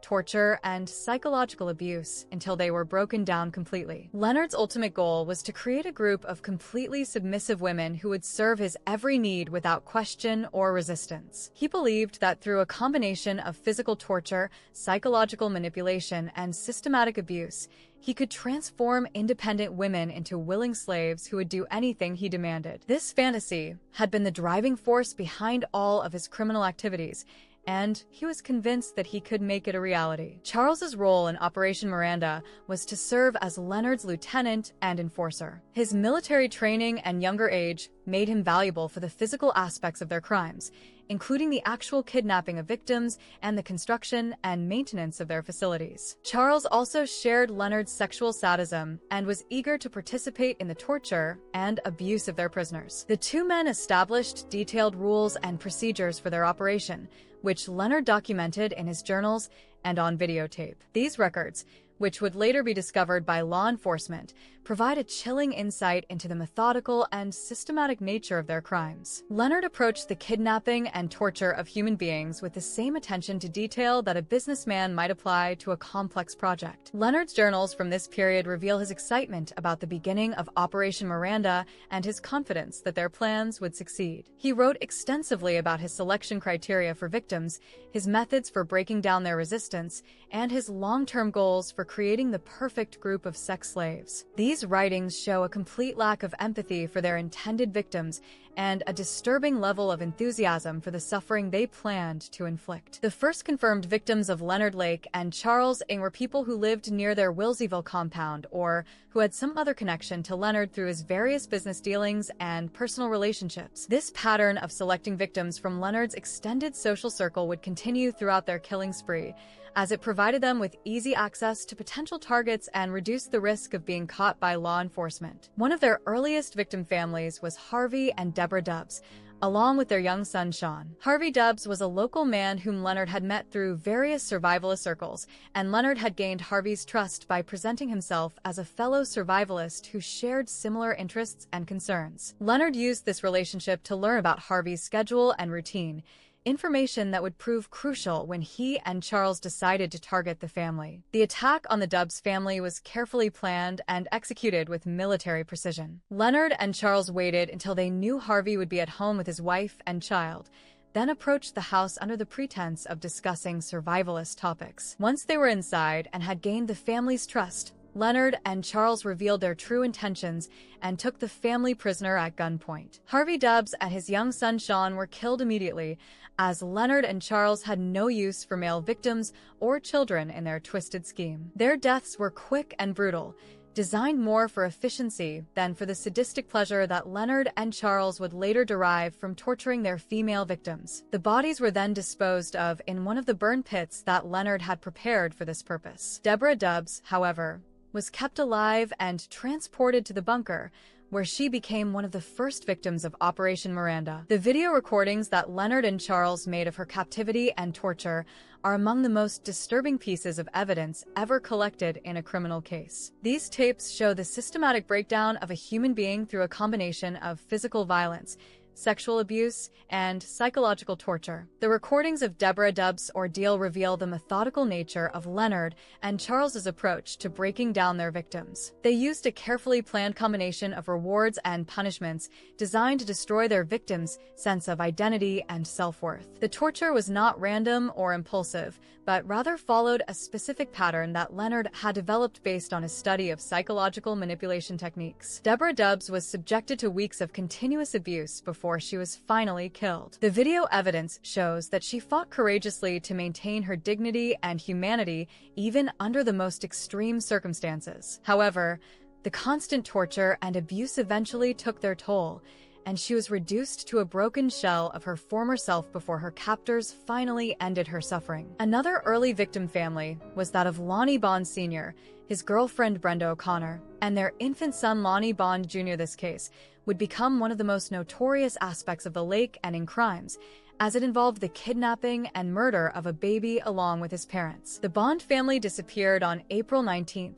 torture, and psychological abuse until they were broken down completely. Leonard's ultimate goal was to create a group of completely submissive women who would serve his every need without question or resistance. He believed that through a combination of physical torture, psychological manipulation, and systematic abuse, he could transform independent women into willing slaves who would do anything he demanded. This fantasy had been the driving force behind all of his criminal activities, and he was convinced that he could make it a reality. Charles's role in Operation Miranda was to serve as Leonard's lieutenant and enforcer. His military training and younger age made him valuable for the physical aspects of their crimes, including the actual kidnapping of victims and the construction and maintenance of their facilities. Charles also shared Leonard's sexual sadism and was eager to participate in the torture and abuse of their prisoners. The two men established detailed rules and procedures for their operation, which Leonard documented in his journals and on videotape. These records, which would later be discovered by law enforcement, provide a chilling insight into the methodical and systematic nature of their crimes. Leonard approached the kidnapping and torture of human beings with the same attention to detail that a businessman might apply to a complex project. Leonard's journals from this period reveal his excitement about the beginning of Operation Miranda and his confidence that their plans would succeed. He wrote extensively about his selection criteria for victims, his methods for breaking down their resistance, and his long-term goals for creating the perfect group of sex slaves. These writings show a complete lack of empathy for their intended victims and a disturbing level of enthusiasm for the suffering they planned to inflict. The first confirmed victims of Leonard Lake and Charles Ng were people who lived near their Wilseyville compound or who had some other connection to Leonard through his various business dealings and personal relationships. This pattern of selecting victims from Leonard's extended social circle would continue throughout their killing spree, as it provided them with easy access to potential targets and reduced the risk of being caught by law enforcement. One of their earliest victim families was Harvey and Deborah Dubbs, along with their young son Sean. Harvey Dubbs was a local man whom Leonard had met through various survivalist circles, and Leonard had gained Harvey's trust by presenting himself as a fellow survivalist who shared similar interests and concerns. Leonard used this relationship to learn about Harvey's schedule and routine, information that would prove crucial when he and Charles decided to target the family. The attack on the Dubbs family was carefully planned and executed with military precision. Leonard and Charles waited until they knew Harvey would be at home with his wife and child, then approached the house under the pretense of discussing survivalist topics. Once they were inside and had gained the family's trust, Leonard and Charles revealed their true intentions and took the family prisoner at gunpoint. Harvey Dubbs and his young son Sean were killed immediately, as Leonard and Charles had no use for male victims or children in their twisted scheme. Their deaths were quick and brutal, designed more for efficiency than for the sadistic pleasure that Leonard and Charles would later derive from torturing their female victims. The bodies were then disposed of in one of the burn pits that Leonard had prepared for this purpose. Deborah Dubbs, however, was kept alive and transported to the bunker, where she became one of the first victims of Operation Miranda. The video recordings that Leonard and Charles made of her captivity and torture are among the most disturbing pieces of evidence ever collected in a criminal case. These tapes show the systematic breakdown of a human being through a combination of physical violence, sexual abuse, and psychological torture. The recordings of Deborah Dubbs' ordeal reveal the methodical nature of Leonard and Charles's approach to breaking down their victims. They used a carefully planned combination of rewards and punishments designed to destroy their victims' sense of identity and self-worth. The torture was not random or impulsive, but rather followed a specific pattern that Leonard had developed based on his study of psychological manipulation techniques. Deborah Dubbs was subjected to weeks of continuous abuse before she was finally killed. The video evidence shows that she fought courageously to maintain her dignity and humanity even under the most extreme circumstances. However, the constant torture and abuse eventually took their toll, and she was reduced to a broken shell of her former self before her captors finally ended her suffering. Another early victim family was that of Lonnie Bond Sr., his girlfriend Brenda O'Connor, and their infant son Lonnie Bond Jr. This case would become one of the most notorious aspects of the Lake Ending crimes, as it involved the kidnapping and murder of a baby along with his parents. The Bond family disappeared on April 19,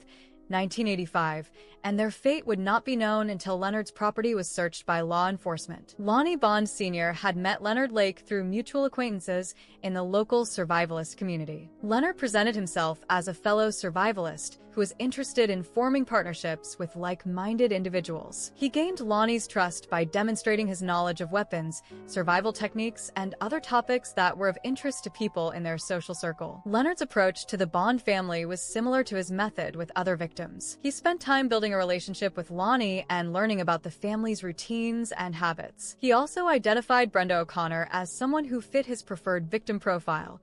1985, and their fate would not be known until Leonard's property was searched by law enforcement. Lonnie Bond Sr. had met Leonard Lake through mutual acquaintances in the local survivalist community. Leonard presented himself as a fellow survivalist who was interested in forming partnerships with like-minded individuals. He gained Lonnie's trust by demonstrating his knowledge of weapons, survival techniques, and other topics that were of interest to people in their social circle. Leonard's approach to the Bond family was similar to his method with other victims. He spent time building a relationship with Lonnie and learning about the family's routines and habits. He also identified Brenda O'Connor as someone who fit his preferred victim profile: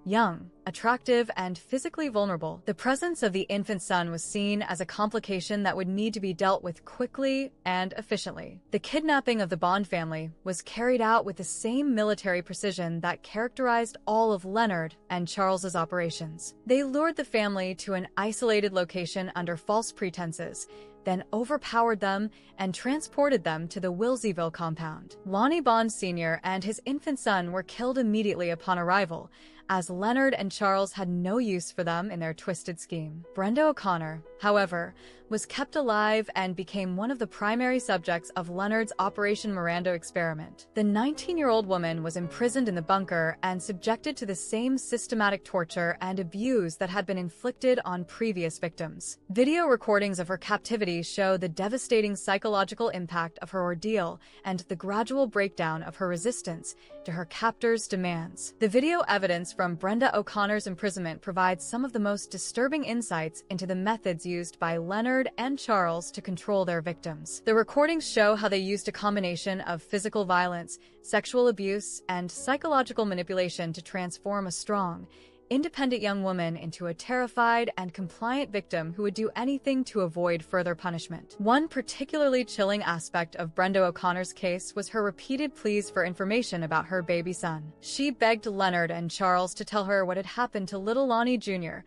young, attractive, and physically vulnerable. The presence of the infant son was seen as a complication that would need to be dealt with quickly and efficiently. The kidnapping of the Bond family was carried out with the same military precision that characterized all of Leonard and Charles's operations. They lured the family to an isolated location under false pretenses, then overpowered them and transported them to the Wilseyville compound. Lonnie Bond Sr. and his infant son were killed immediately upon arrival, as Leonard and Charles had no use for them in their twisted scheme. Brenda O'Connor, however, was kept alive and became one of the primary subjects of Leonard's Operation Miranda experiment. The 19-year-old woman was imprisoned in the bunker and subjected to the same systematic torture and abuse that had been inflicted on previous victims. Video recordings of her captivity show the devastating psychological impact of her ordeal and the gradual breakdown of her resistance to her captors' demands. The video evidence from Brenda O'Connor's imprisonment provides some of the most disturbing insights into the methods used by Leonard and Charles to control their victims. The recordings show how they used a combination of physical violence, sexual abuse, and psychological manipulation to transform a strong, independent young woman into a terrified and compliant victim who would do anything to avoid further punishment. One particularly chilling aspect of Brenda O'Connor's case was her repeated pleas for information about her baby son. She begged Leonard and Charles to tell her what had happened to little Lonnie Jr.,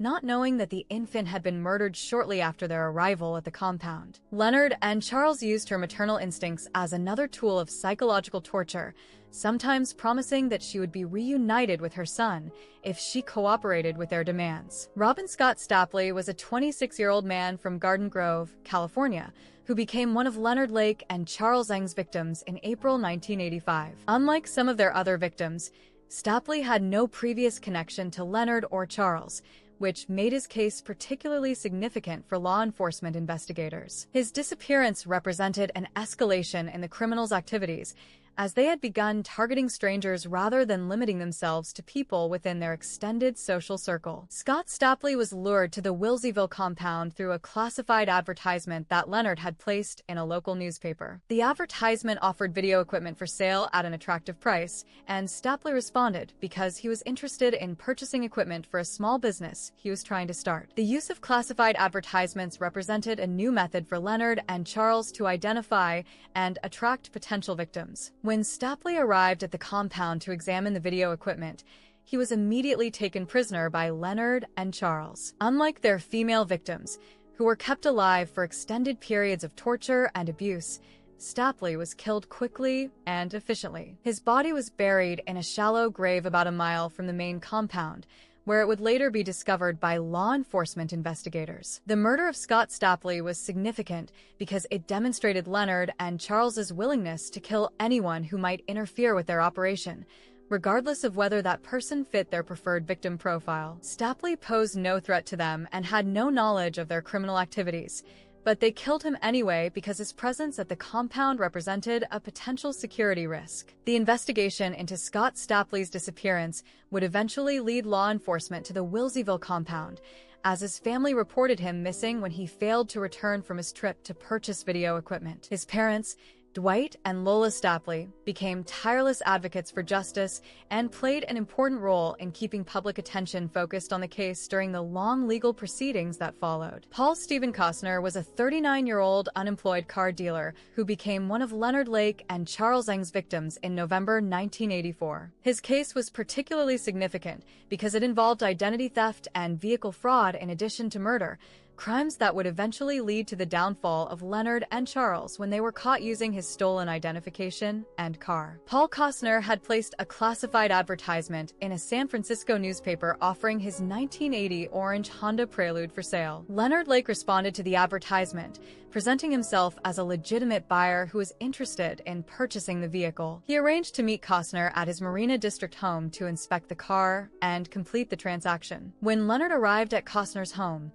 not knowing that the infant had been murdered shortly after their arrival at the compound. Leonard and Charles used her maternal instincts as another tool of psychological torture, sometimes promising that she would be reunited with her son if she cooperated with their demands. Robin Scott Stapley was a 26-year-old man from Garden Grove, California, who became one of Leonard Lake and Charles Ng's victims in April 1985. Unlike some of their other victims, Stapley had no previous connection to Leonard or Charles, which made his case particularly significant for law enforcement investigators. His disappearance represented an escalation in the criminals' activities, as they had begun targeting strangers rather than limiting themselves to people within their extended social circle. Scott Stapley was lured to the Wilseyville compound through a classified advertisement that Leonard had placed in a local newspaper. The advertisement offered video equipment for sale at an attractive price, and Stapley responded because he was interested in purchasing equipment for a small business he was trying to start. The use of classified advertisements represented a new method for Leonard and Charles to identify and attract potential victims. When Stapley arrived at the compound to examine the video equipment, he was immediately taken prisoner by Leonard and Charles. Unlike their female victims, who were kept alive for extended periods of torture and abuse, Stapley was killed quickly and efficiently. His body was buried in a shallow grave about a mile from the main compound, where it would later be discovered by law enforcement investigators. The murder of Scott Stapley was significant because it demonstrated Leonard and Charles's willingness to kill anyone who might interfere with their operation, regardless of whether that person fit their preferred victim profile. Stapley posed no threat to them and had no knowledge of their criminal activities, but they killed him anyway because his presence at the compound represented a potential security risk. The investigation into Scott Stapley's disappearance would eventually lead law enforcement to the Wilseyville compound, as his family reported him missing when he failed to return from his trip to purchase video equipment. His parents, Dwight and Lola Stapley became tireless advocates for justice and played an important role in keeping public attention focused on the case during the long legal proceedings that followed. Paul Stephen Costner was a 39-year-old unemployed car dealer who became one of Leonard Lake and Charles Ng's victims in November 1984. His case was particularly significant because it involved identity theft and vehicle fraud in addition to murder, crimes that would eventually lead to the downfall of Leonard and Charles when they were caught using his stolen identification and car. Paul Costner had placed a classified advertisement in a San Francisco newspaper offering his 1980 orange Honda Prelude for sale. Leonard Lake responded to the advertisement, presenting himself as a legitimate buyer who was interested in purchasing the vehicle. He arranged to meet Costner at his Marina District home to inspect the car and complete the transaction. When Leonard arrived at Costner's home,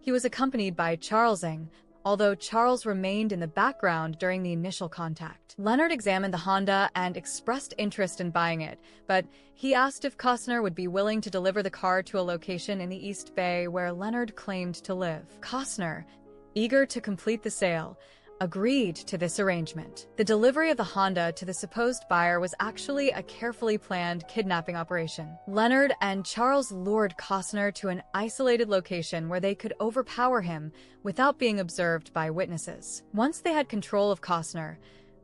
he was accompanied by Charles Ng, although Charles remained in the background during the initial contact. Leonard examined the Honda and expressed interest in buying it, but he asked if Costner would be willing to deliver the car to a location in the East Bay where Leonard claimed to live. Costner, eager to complete the sale, agreed to this arrangement. The delivery of the Honda to the supposed buyer was actually a carefully planned kidnapping operation. Leonard and Charles lured Costner to an isolated location where they could overpower him without being observed by witnesses. Once they had control of Costner,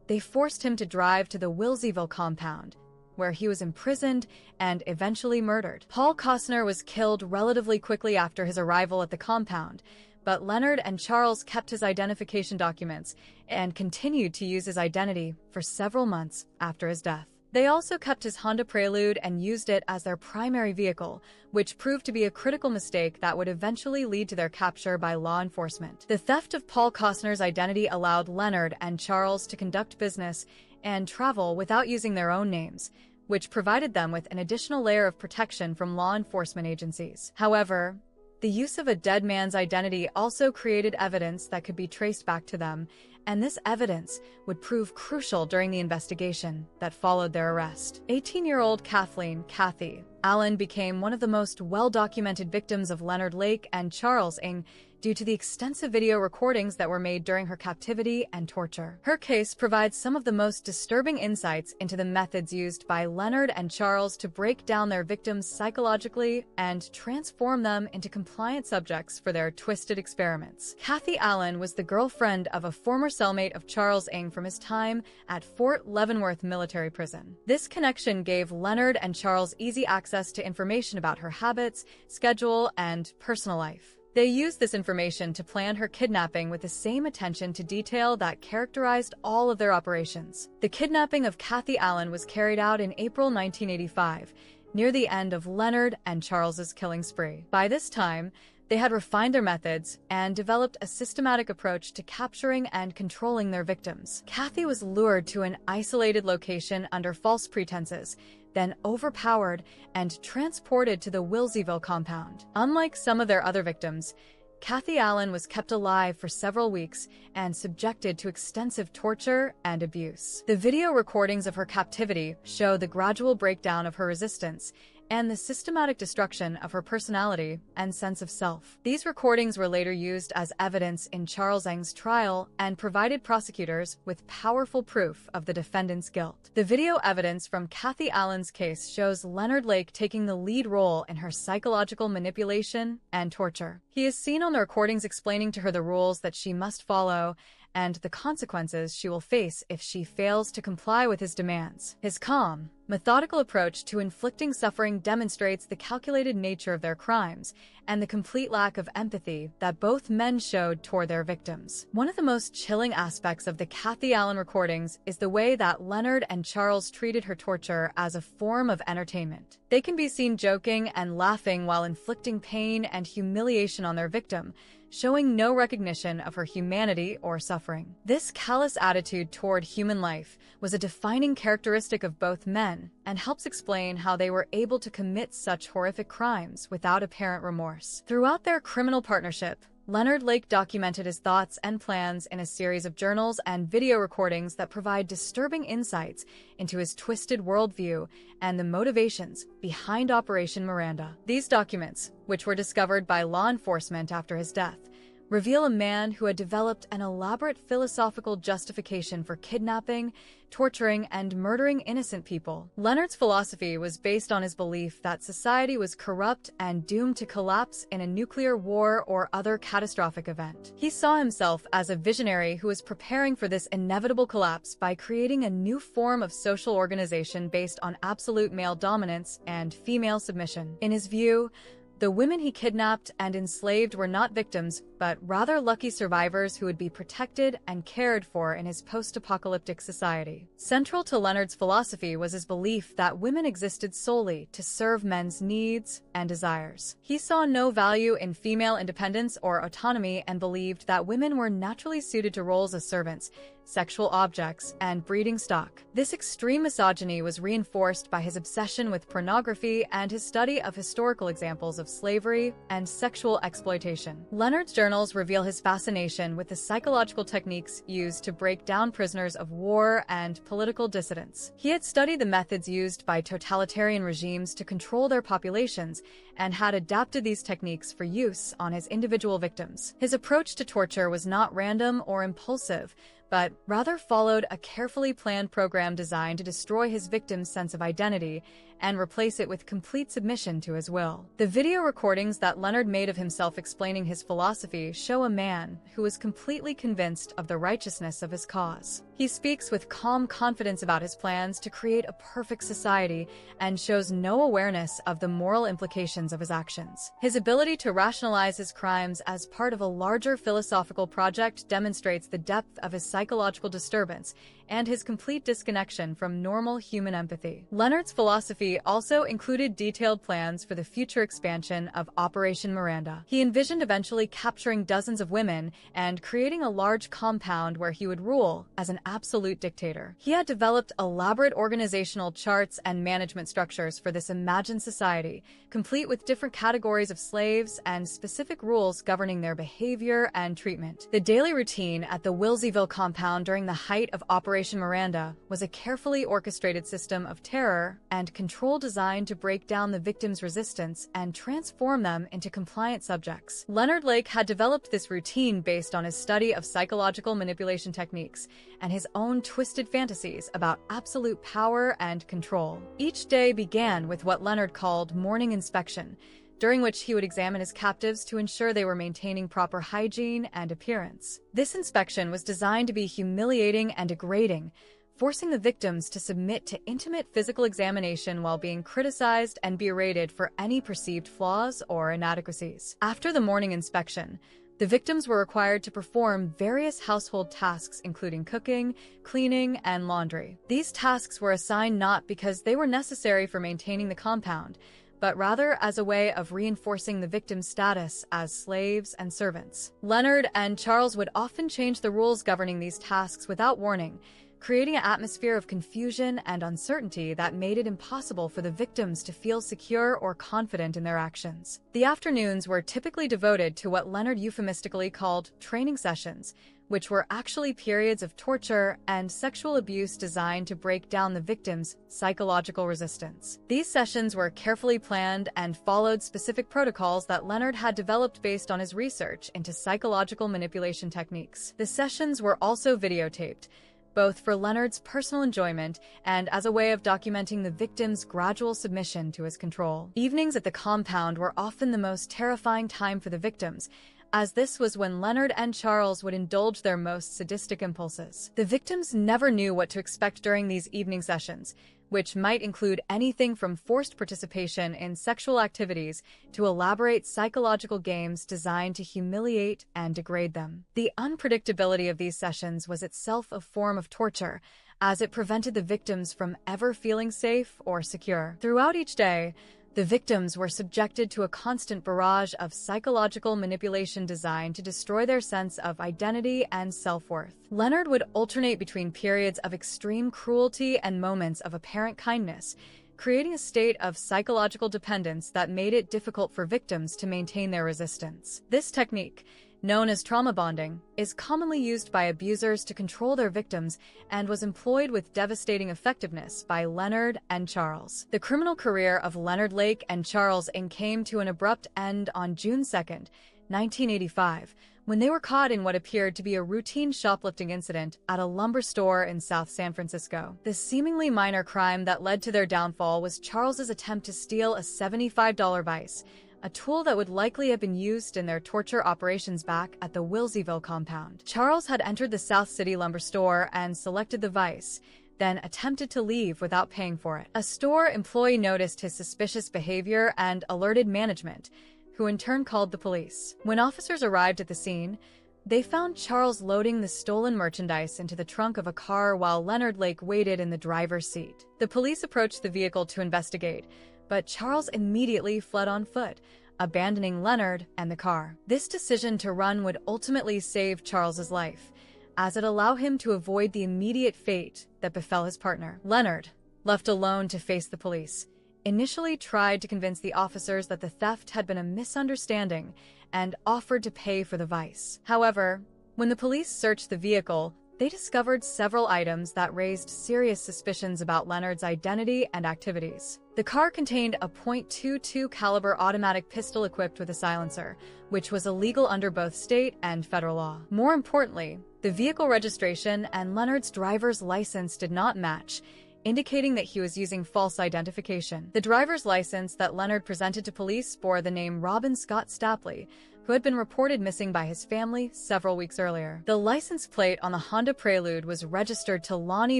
they forced him to drive to the Wilseyville compound, where he was imprisoned and eventually murdered. Paul Costner was killed relatively quickly after his arrival at the compound, but Leonard and Charles kept his identification documents and continued to use his identity for several months after his death. They also kept his Honda Prelude and used it as their primary vehicle, which proved to be a critical mistake that would eventually lead to their capture by law enforcement. The theft of Paul Costner's identity allowed Leonard and Charles to conduct business and travel without using their own names, which provided them with an additional layer of protection from law enforcement agencies. However, the use of a dead man's identity also created evidence that could be traced back to them, and this evidence would prove crucial during the investigation that followed their arrest. 18-year-old Kathy Allen became one of the most well-documented victims of Leonard Lake and Charles Ng due to the extensive video recordings that were made during her captivity and torture. Her case provides some of the most disturbing insights into the methods used by Leonard and Charles to break down their victims psychologically and transform them into compliant subjects for their twisted experiments. Kathy Allen was the girlfriend of a former cellmate of Charles Ng from his time at Fort Leavenworth Military Prison. This connection gave Leonard and Charles easy access to information about her habits, schedule, and personal life. They used this information to plan her kidnapping with the same attention to detail that characterized all of their operations. The kidnapping of Kathy Allen was carried out in April 1985, near the end of Leonard and Charles's killing spree. By this time, they had refined their methods and developed a systematic approach to capturing and controlling their victims. Kathy was lured to an isolated location under false pretenses, then overpowered and transported to the Wilseyville compound. Unlike some of their other victims, Kathy Allen was kept alive for several weeks and subjected to extensive torture and abuse. The video recordings of her captivity show the gradual breakdown of her resistance and the systematic destruction of her personality and sense of self. These recordings were later used as evidence in Charles Ng's trial and provided prosecutors with powerful proof of the defendant's guilt. The video evidence from Kathy Allen's case shows Leonard Lake taking the lead role in her psychological manipulation and torture. He is seen on the recordings explaining to her the rules that she must follow and the consequences she will face if she fails to comply with his demands. His calm, methodical approach to inflicting suffering demonstrates the calculated nature of their crimes and the complete lack of empathy that both men showed toward their victims. One of the most chilling aspects of the Kathy Allen recordings is the way that Leonard and Charles treated her torture as a form of entertainment. They can be seen joking and laughing while inflicting pain and humiliation on their victim, showing no recognition of her humanity or suffering. This callous attitude toward human life was a defining characteristic of both men and helps explain how they were able to commit such horrific crimes without apparent remorse. Throughout their criminal partnership, Leonard Lake documented his thoughts and plans in a series of journals and video recordings that provide disturbing insights into his twisted worldview and the motivations behind Operation Miranda. These documents, which were discovered by law enforcement after his death, reveal a man who had developed an elaborate philosophical justification for kidnapping, torturing, and murdering innocent people. Leonard's philosophy was based on his belief that society was corrupt and doomed to collapse in a nuclear war or other catastrophic event. He saw himself as a visionary who was preparing for this inevitable collapse by creating a new form of social organization based on absolute male dominance and female submission. In his view, the women he kidnapped and enslaved were not victims, but rather lucky survivors who would be protected and cared for in his post-apocalyptic society. Central to Leonard's philosophy was his belief that women existed solely to serve men's needs and desires. He saw no value in female independence or autonomy and believed that women were naturally suited to roles as servants, sexual objects, and breeding stock. This extreme misogyny was reinforced by his obsession with pornography and his study of historical examples of slavery and sexual exploitation. Leonard's journals reveal his fascination with the psychological techniques used to break down prisoners of war and political dissidents. He had studied the methods used by totalitarian regimes to control their populations and had adapted these techniques for use on his individual victims. His approach to torture was not random or impulsive, but rather followed a carefully planned program designed to destroy his victim's sense of identity and replace it with complete submission to his will. The video recordings that Leonard made of himself explaining his philosophy show a man who was completely convinced of the righteousness of his cause. He speaks with calm confidence about his plans to create a perfect society and shows no awareness of the moral implications of his actions. His ability to rationalize his crimes as part of a larger philosophical project demonstrates the depth of his psychological disturbance and his complete disconnection from normal human empathy. Leonard's philosophy also included detailed plans for the future expansion of Operation Miranda. He envisioned eventually capturing dozens of women and creating a large compound where he would rule as an absolute dictator. He had developed elaborate organizational charts and management structures for this imagined society, complete with different categories of slaves and specific rules governing their behavior and treatment. The daily routine at the Wilseyville compound during the height of Operation Miranda was a carefully orchestrated system of terror and control designed to break down the victims' resistance and transform them into compliant subjects. Leonard Lake had developed this routine based on his study of psychological manipulation techniques and his own twisted fantasies about absolute power and control. Each day began with what Leonard called morning inspection, during which he would examine his captives to ensure they were maintaining proper hygiene and appearance. This inspection was designed to be humiliating and degrading, forcing the victims to submit to intimate physical examination while being criticized and berated for any perceived flaws or inadequacies. After the morning inspection, the victims were required to perform various household tasks including cooking, cleaning, and laundry. These tasks were assigned not because they were necessary for maintaining the compound, but rather as a way of reinforcing the victim's status as slaves and servants. Leonard and Charles would often change the rules governing these tasks without warning, creating an atmosphere of confusion and uncertainty that made it impossible for the victims to feel secure or confident in their actions. The afternoons were typically devoted to what Leonard euphemistically called training sessions, which were actually periods of torture and sexual abuse designed to break down the victim's psychological resistance. These sessions were carefully planned and followed specific protocols that Leonard had developed based on his research into psychological manipulation techniques. The sessions were also videotaped, both for Leonard's personal enjoyment and as a way of documenting the victim's gradual submission to his control. Evenings at the compound were often the most terrifying time for the victims, as this was when Leonard and Charles would indulge their most sadistic impulses. The victims never knew what to expect during these evening sessions, which might include anything from forced participation in sexual activities to elaborate psychological games designed to humiliate and degrade them. The unpredictability of these sessions was itself a form of torture, as it prevented the victims from ever feeling safe or secure. Throughout each day, the victims were subjected to a constant barrage of psychological manipulation designed to destroy their sense of identity and self-worth. Leonard would alternate between periods of extreme cruelty and moments of apparent kindness, creating a state of psychological dependence that made it difficult for victims to maintain their resistance. This technique, known as trauma bonding, is commonly used by abusers to control their victims and was employed with devastating effectiveness by Leonard and Charles. The criminal career of Leonard Lake and Charles came to an abrupt end on June 2, 1985, when they were caught in what appeared to be a routine shoplifting incident at a lumber store in South San Francisco. The seemingly minor crime that led to their downfall was Charles's attempt to steal a $75 vise, a tool that would likely have been used in their torture operations back at the Wilseyville compound. Charles had entered the South City lumber store and selected the vise, then attempted to leave without paying for it. A store employee noticed his suspicious behavior and alerted management, who in turn called the police. When officers arrived at the scene, they found Charles loading the stolen merchandise into the trunk of a car while Leonard Lake waited in the driver's seat. The police approached the vehicle to investigate, but Charles immediately fled on foot, abandoning Leonard and the car. This decision to run would ultimately save Charles's life, as it allowed him to avoid the immediate fate that befell his partner. Leonard, left alone to face the police, initially tried to convince the officers that the theft had been a misunderstanding and offered to pay for the vise. However, when the police searched the vehicle, they discovered several items that raised serious suspicions about Leonard's identity and activities. The car contained a .22 caliber automatic pistol equipped with a silencer, which was illegal under both state and federal law. More importantly, the vehicle registration and Leonard's driver's license did not match, indicating that he was using false identification. The driver's license that Leonard presented to police bore the name Robin Scott Stapley, who had been reported missing by his family several weeks earlier. The license plate on the Honda Prelude was registered to Lonnie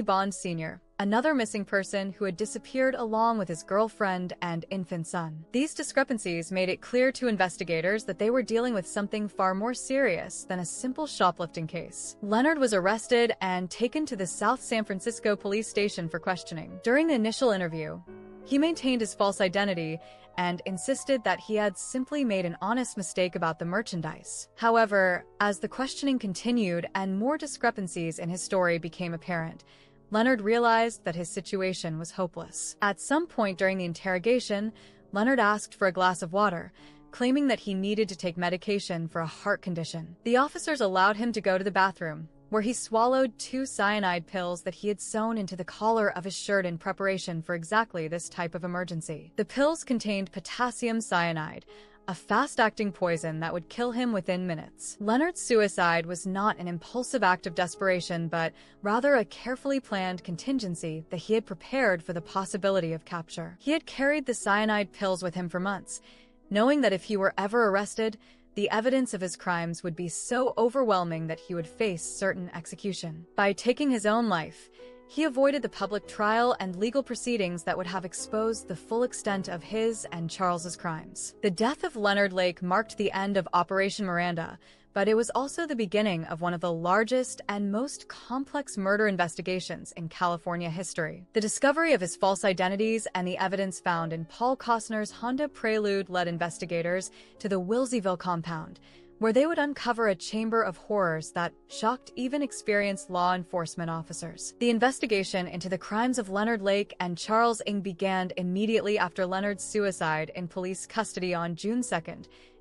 Bond Sr., another missing person who had disappeared along with his girlfriend and infant son. These discrepancies made it clear to investigators that they were dealing with something far more serious than a simple shoplifting case. Leonard was arrested and taken to the South San Francisco police station for questioning. During the initial interview, he maintained his false identity and insisted that he had simply made an honest mistake about the merchandise. However, as the questioning continued and more discrepancies in his story became apparent, Leonard realized that his situation was hopeless. At some point during the interrogation, Leonard asked for a glass of water, claiming that he needed to take medication for a heart condition. The officers allowed him to go to the bathroom, where he swallowed 2 cyanide pills that he had sewn into the collar of his shirt in preparation for exactly this type of emergency. The pills contained potassium cyanide, a fast-acting poison that would kill him within minutes. Leonard's suicide was not an impulsive act of desperation, but rather a carefully planned contingency that he had prepared for the possibility of capture. He had carried the cyanide pills with him for months, knowing that if he were ever arrested, the evidence of his crimes would be so overwhelming that he would face certain execution. By taking his own life, he avoided the public trial and legal proceedings that would have exposed the full extent of his and Charles's crimes. The death of Leonard Lake marked the end of Operation Miranda, but it was also the beginning of one of the largest and most complex murder investigations in California history. The discovery of his false identities and the evidence found in Paul Costner's Honda Prelude led investigators to the Wilseyville compound, where they would uncover a chamber of horrors that shocked even experienced law enforcement officers. The investigation into the crimes of Leonard Lake and Charles Ng began immediately after Leonard's suicide in police custody on June 2,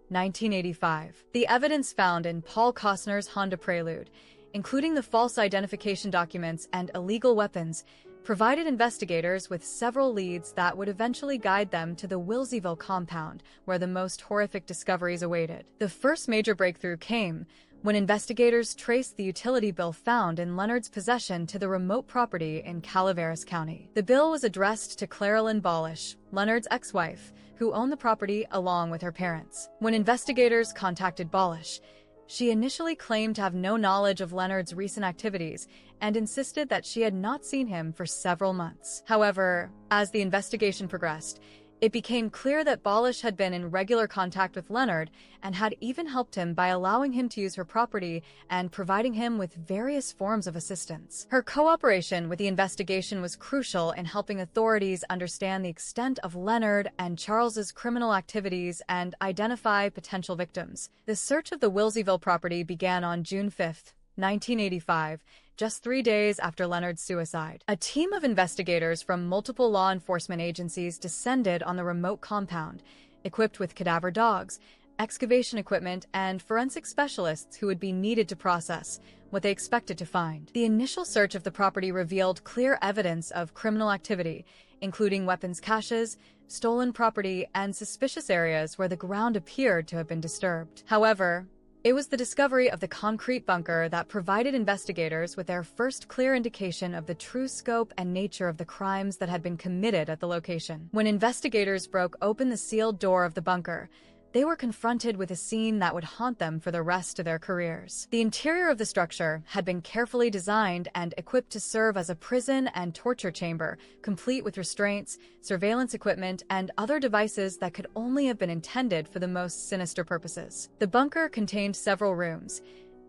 1985. The evidence found in Paul Costner's Honda Prelude, including the false identification documents and illegal weapons, provided investigators with several leads that would eventually guide them to the Wilseyville compound, where the most horrific discoveries awaited. The first major breakthrough came when investigators traced the utility bill found in Leonard's possession to the remote property in Calaveras County. The bill was addressed to Claralyn Balish, Leonard's ex-wife, who owned the property along with her parents. When investigators contacted Balish, she initially claimed to have no knowledge of Leonard's recent activities and insisted that she had not seen him for several months. However, as the investigation progressed, it became clear that Balish had been in regular contact with Leonard and had even helped him by allowing him to use her property and providing him with various forms of assistance. Her cooperation with the investigation was crucial in helping authorities understand the extent of Leonard and Charles's criminal activities and identify potential victims. The search of the Wilseyville property began on June 5, 1985, just 3 days after Leonard's suicide. A team of investigators from multiple law enforcement agencies descended on the remote compound, equipped with cadaver dogs, excavation equipment, and forensic specialists who would be needed to process what they expected to find. The initial search of the property revealed clear evidence of criminal activity, including weapons caches, stolen property, and suspicious areas where the ground appeared to have been disturbed. However, It was the discovery of the concrete bunker that provided investigators with their first clear indication of the true scope and nature of the crimes that had been committed at the location. When investigators broke open the sealed door of the bunker, they were confronted with a scene that would haunt them for the rest of their careers. The interior of the structure had been carefully designed and equipped to serve as a prison and torture chamber, complete with restraints, surveillance equipment, and other devices that could only have been intended for the most sinister purposes. The bunker contained several rooms,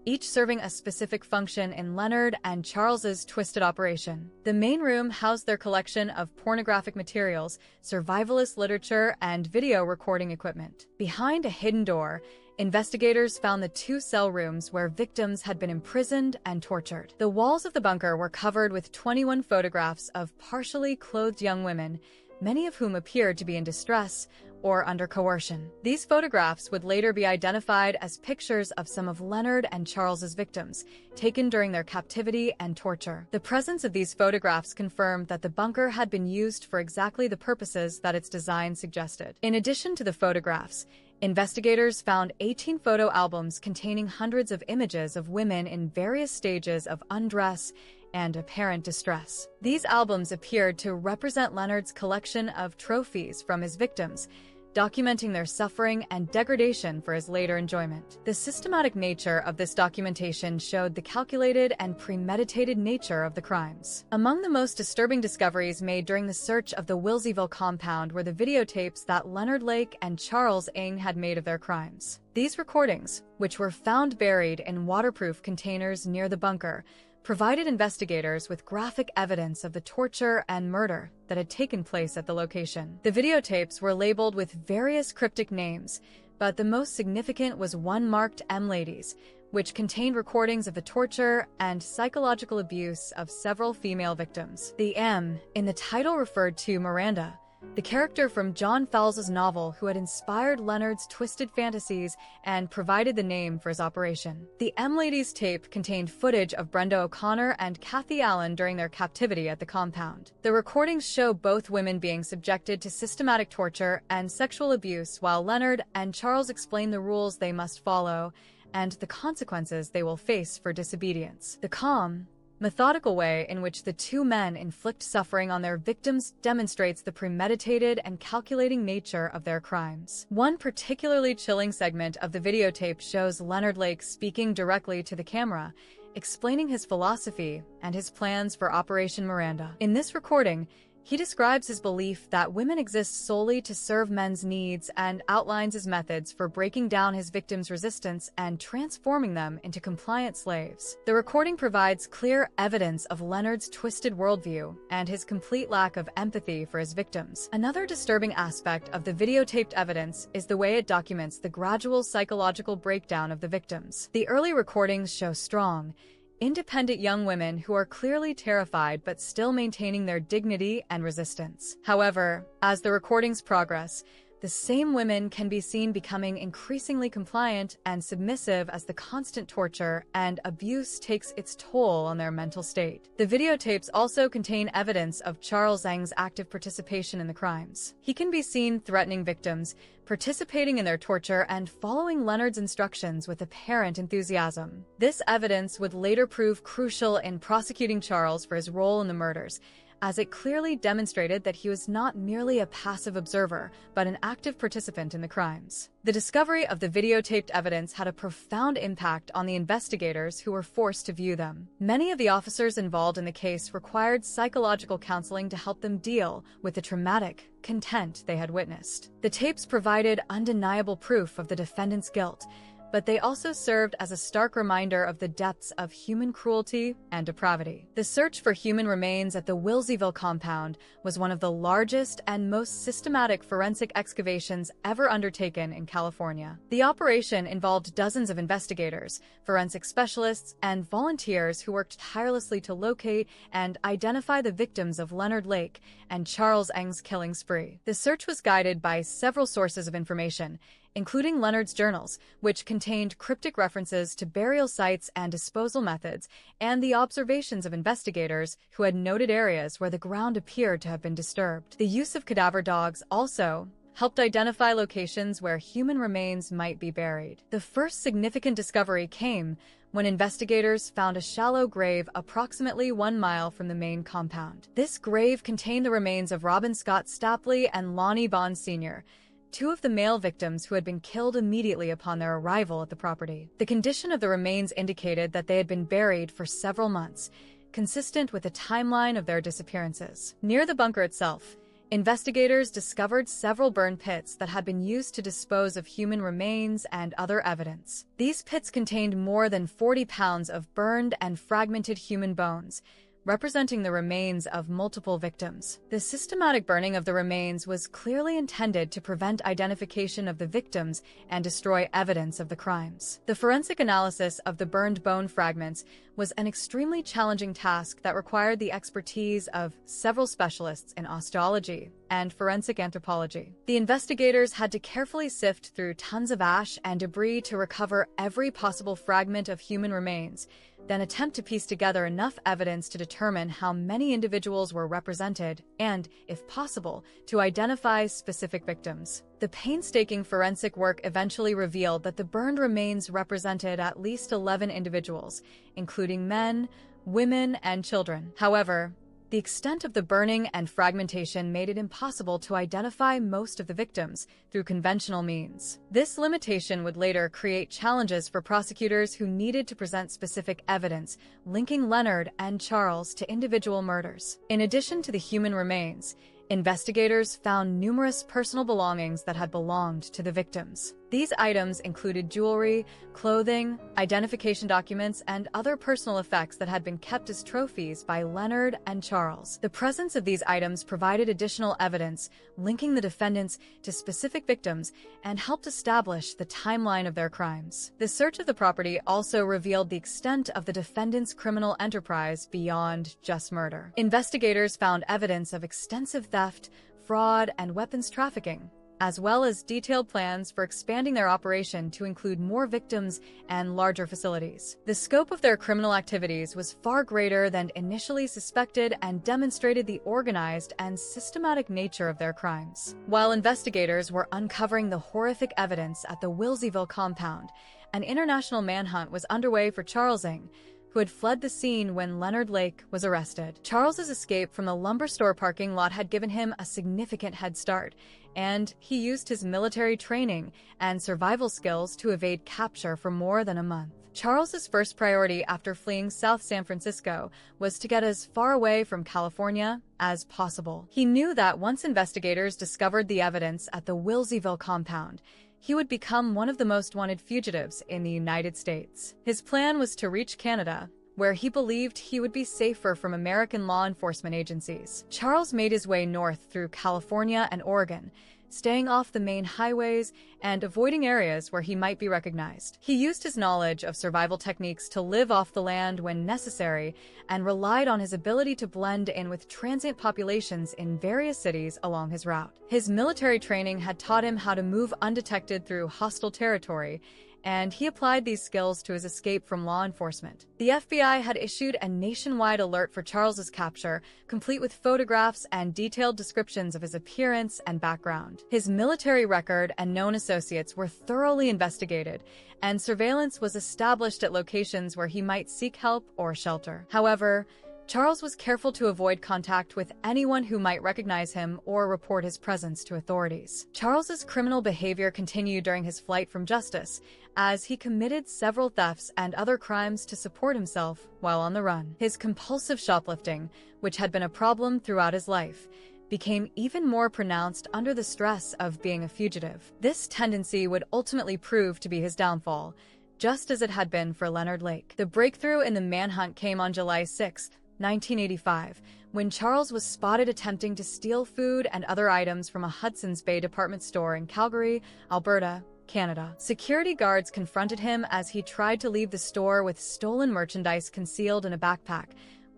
each serving a specific function in Leonard and Charles's twisted operation. The main room housed their collection of pornographic materials, survivalist literature, and video recording equipment. Behind a hidden door, investigators found the two cell rooms where victims had been imprisoned and tortured. The walls of the bunker were covered with 21 photographs of partially clothed young women, many of whom appeared to be in distress or under coercion. These photographs would later be identified as pictures of some of Leonard and Charles's victims, taken during their captivity and torture. The presence of these photographs confirmed that the bunker had been used for exactly the purposes that its design suggested. In addition to the photographs, investigators found 18 photo albums containing hundreds of images of women in various stages of undress and apparent distress. These albums appeared to represent Leonard's collection of trophies from his victims, documenting their suffering and degradation for his later enjoyment. The systematic nature of this documentation showed the calculated and premeditated nature of the crimes. Among the most disturbing discoveries made during the search of the Wilseyville compound were the videotapes that Leonard Lake and Charles Ng had made of their crimes. These recordings, which were found buried in waterproof containers near the bunker, provided investigators with graphic evidence of the torture and murder that had taken place at the location. The videotapes were labeled with various cryptic names, but the most significant was one marked M Ladies, which contained recordings of the torture and psychological abuse of several female victims. The M in the title referred to Miranda, the character from John Fowles's novel who had inspired Leonard's twisted fantasies and provided the name for his operation. The M Ladies tape contained footage of Brenda O'Connor and Kathy Allen during their captivity at the compound. The recordings show both women being subjected to systematic torture and sexual abuse, while Leonard and Charles explain the rules they must follow and the consequences they will face for disobedience. The calm, methodical way in which the two men inflict suffering on their victims demonstrates the premeditated and calculating nature of their crimes. One particularly chilling segment of the videotape shows Leonard Lake speaking directly to the camera, explaining his philosophy and his plans for Operation Miranda. In this recording, he describes his belief that women exist solely to serve men's needs and outlines his methods for breaking down his victims' resistance and transforming them into compliant slaves. The recording provides clear evidence of Leonard's twisted worldview and his complete lack of empathy for his victims. Another disturbing aspect of the videotaped evidence is the way it documents the gradual psychological breakdown of the victims. The early recordings show strong, independent young women who are clearly terrified but still maintaining their dignity and resistance. However, as the recordings progress, the same women can be seen becoming increasingly compliant and submissive as the constant torture and abuse takes its toll on their mental state. The videotapes also contain evidence of Charles Ng's active participation in the crimes. He can be seen threatening victims, participating in their torture, and following Leonard's instructions with apparent enthusiasm. This evidence would later prove crucial in prosecuting Charles for his role in the murders, as it clearly demonstrated that he was not merely a passive observer, but an active participant in the crimes. The discovery of the videotaped evidence had a profound impact on the investigators who were forced to view them. Many of the officers involved in the case required psychological counseling to help them deal with the traumatic content they had witnessed. The tapes provided undeniable proof of the defendant's guilt, but they also served as a stark reminder of the depths of human cruelty and depravity. The search for human remains at the Wilseyville compound was one of the largest and most systematic forensic excavations ever undertaken in California. The operation involved dozens of investigators, forensic specialists, and volunteers who worked tirelessly to locate and identify the victims of Leonard Lake and Charles Ng's killing spree. The search was guided by several sources of information, including Leonard's journals, which contained cryptic references to burial sites and disposal methods, and the observations of investigators who had noted areas where the ground appeared to have been disturbed. The use of cadaver dogs also helped identify locations where human remains might be buried. The first significant discovery came when investigators found a shallow grave approximately 1 mile from the main compound. This grave contained the remains of Robin Scott Stapley and Lonnie Bond Sr., two of the male victims who had been killed immediately upon their arrival at the property. The condition of the remains indicated that they had been buried for several months, consistent with the timeline of their disappearances. Near the bunker itself, investigators discovered several burn pits that had been used to dispose of human remains and other evidence. These pits contained more than 40 pounds of burned and fragmented human bones, representing the remains of multiple victims. The systematic burning of the remains was clearly intended to prevent identification of the victims and destroy evidence of the crimes. The forensic analysis of the burned bone fragments was an extremely challenging task that required the expertise of several specialists in osteology and forensic anthropology. The investigators had to carefully sift through tons of ash and debris to recover every possible fragment of human remains, then attempt to piece together enough evidence to determine how many individuals were represented and, if possible, to identify specific victims. The painstaking forensic work eventually revealed that the burned remains represented at least 11 individuals, including men, women, and children. However, the extent of the burning and fragmentation made it impossible to identify most of the victims through conventional means. This limitation would later create challenges for prosecutors who needed to present specific evidence linking Leonard and Charles to individual murders. In addition to the human remains, investigators found numerous personal belongings that had belonged to the victims. These items included jewelry, clothing, identification documents, and other personal effects that had been kept as trophies by Leonard and Charles. The presence of these items provided additional evidence linking the defendants to specific victims and helped establish the timeline of their crimes. The search of the property also revealed the extent of the defendants' criminal enterprise beyond just murder. Investigators found evidence of extensive theft, fraud, and weapons trafficking, as well as detailed plans for expanding their operation to include more victims and larger facilities. The scope of their criminal activities was far greater than initially suspected and demonstrated the organized and systematic nature of their crimes. While investigators were uncovering the horrific evidence at the Wilseyville compound, an international manhunt was underway for Charles Ng, who had fled the scene when Leonard Lake was arrested. Charles's escape from the lumber store parking lot had given him a significant head start, and he used his military training and survival skills to evade capture for more than a month. Charles's first priority after fleeing South San Francisco was to get as far away from California as possible. He knew that once investigators discovered the evidence at the Wilseyville compound, he would become one of the most wanted fugitives in the United States. His plan was to reach Canada, where he believed he would be safer from American law enforcement agencies. Charles made his way north through California and Oregon, staying off the main highways and avoiding areas where he might be recognized. He used his knowledge of survival techniques to live off the land when necessary and relied on his ability to blend in with transient populations in various cities along his route. His military training had taught him how to move undetected through hostile territory, and he applied these skills to his escape from law enforcement. The FBI had issued a nationwide alert for Charles's capture, complete with photographs and detailed descriptions of his appearance and background. His military record and known associates were thoroughly investigated, and surveillance was established at locations where he might seek help or shelter. However, Charles was careful to avoid contact with anyone who might recognize him or report his presence to authorities. Charles's criminal behavior continued during his flight from justice, as he committed several thefts and other crimes to support himself while on the run. His compulsive shoplifting, which had been a problem throughout his life, became even more pronounced under the stress of being a fugitive. This tendency would ultimately prove to be his downfall, just as it had been for Leonard Lake. The breakthrough in the manhunt came on July 6, 1985, when Charles was spotted attempting to steal food and other items from a Hudson's Bay department store in Calgary, Alberta, Canada. Security guards confronted him as he tried to leave the store with stolen merchandise concealed in a backpack,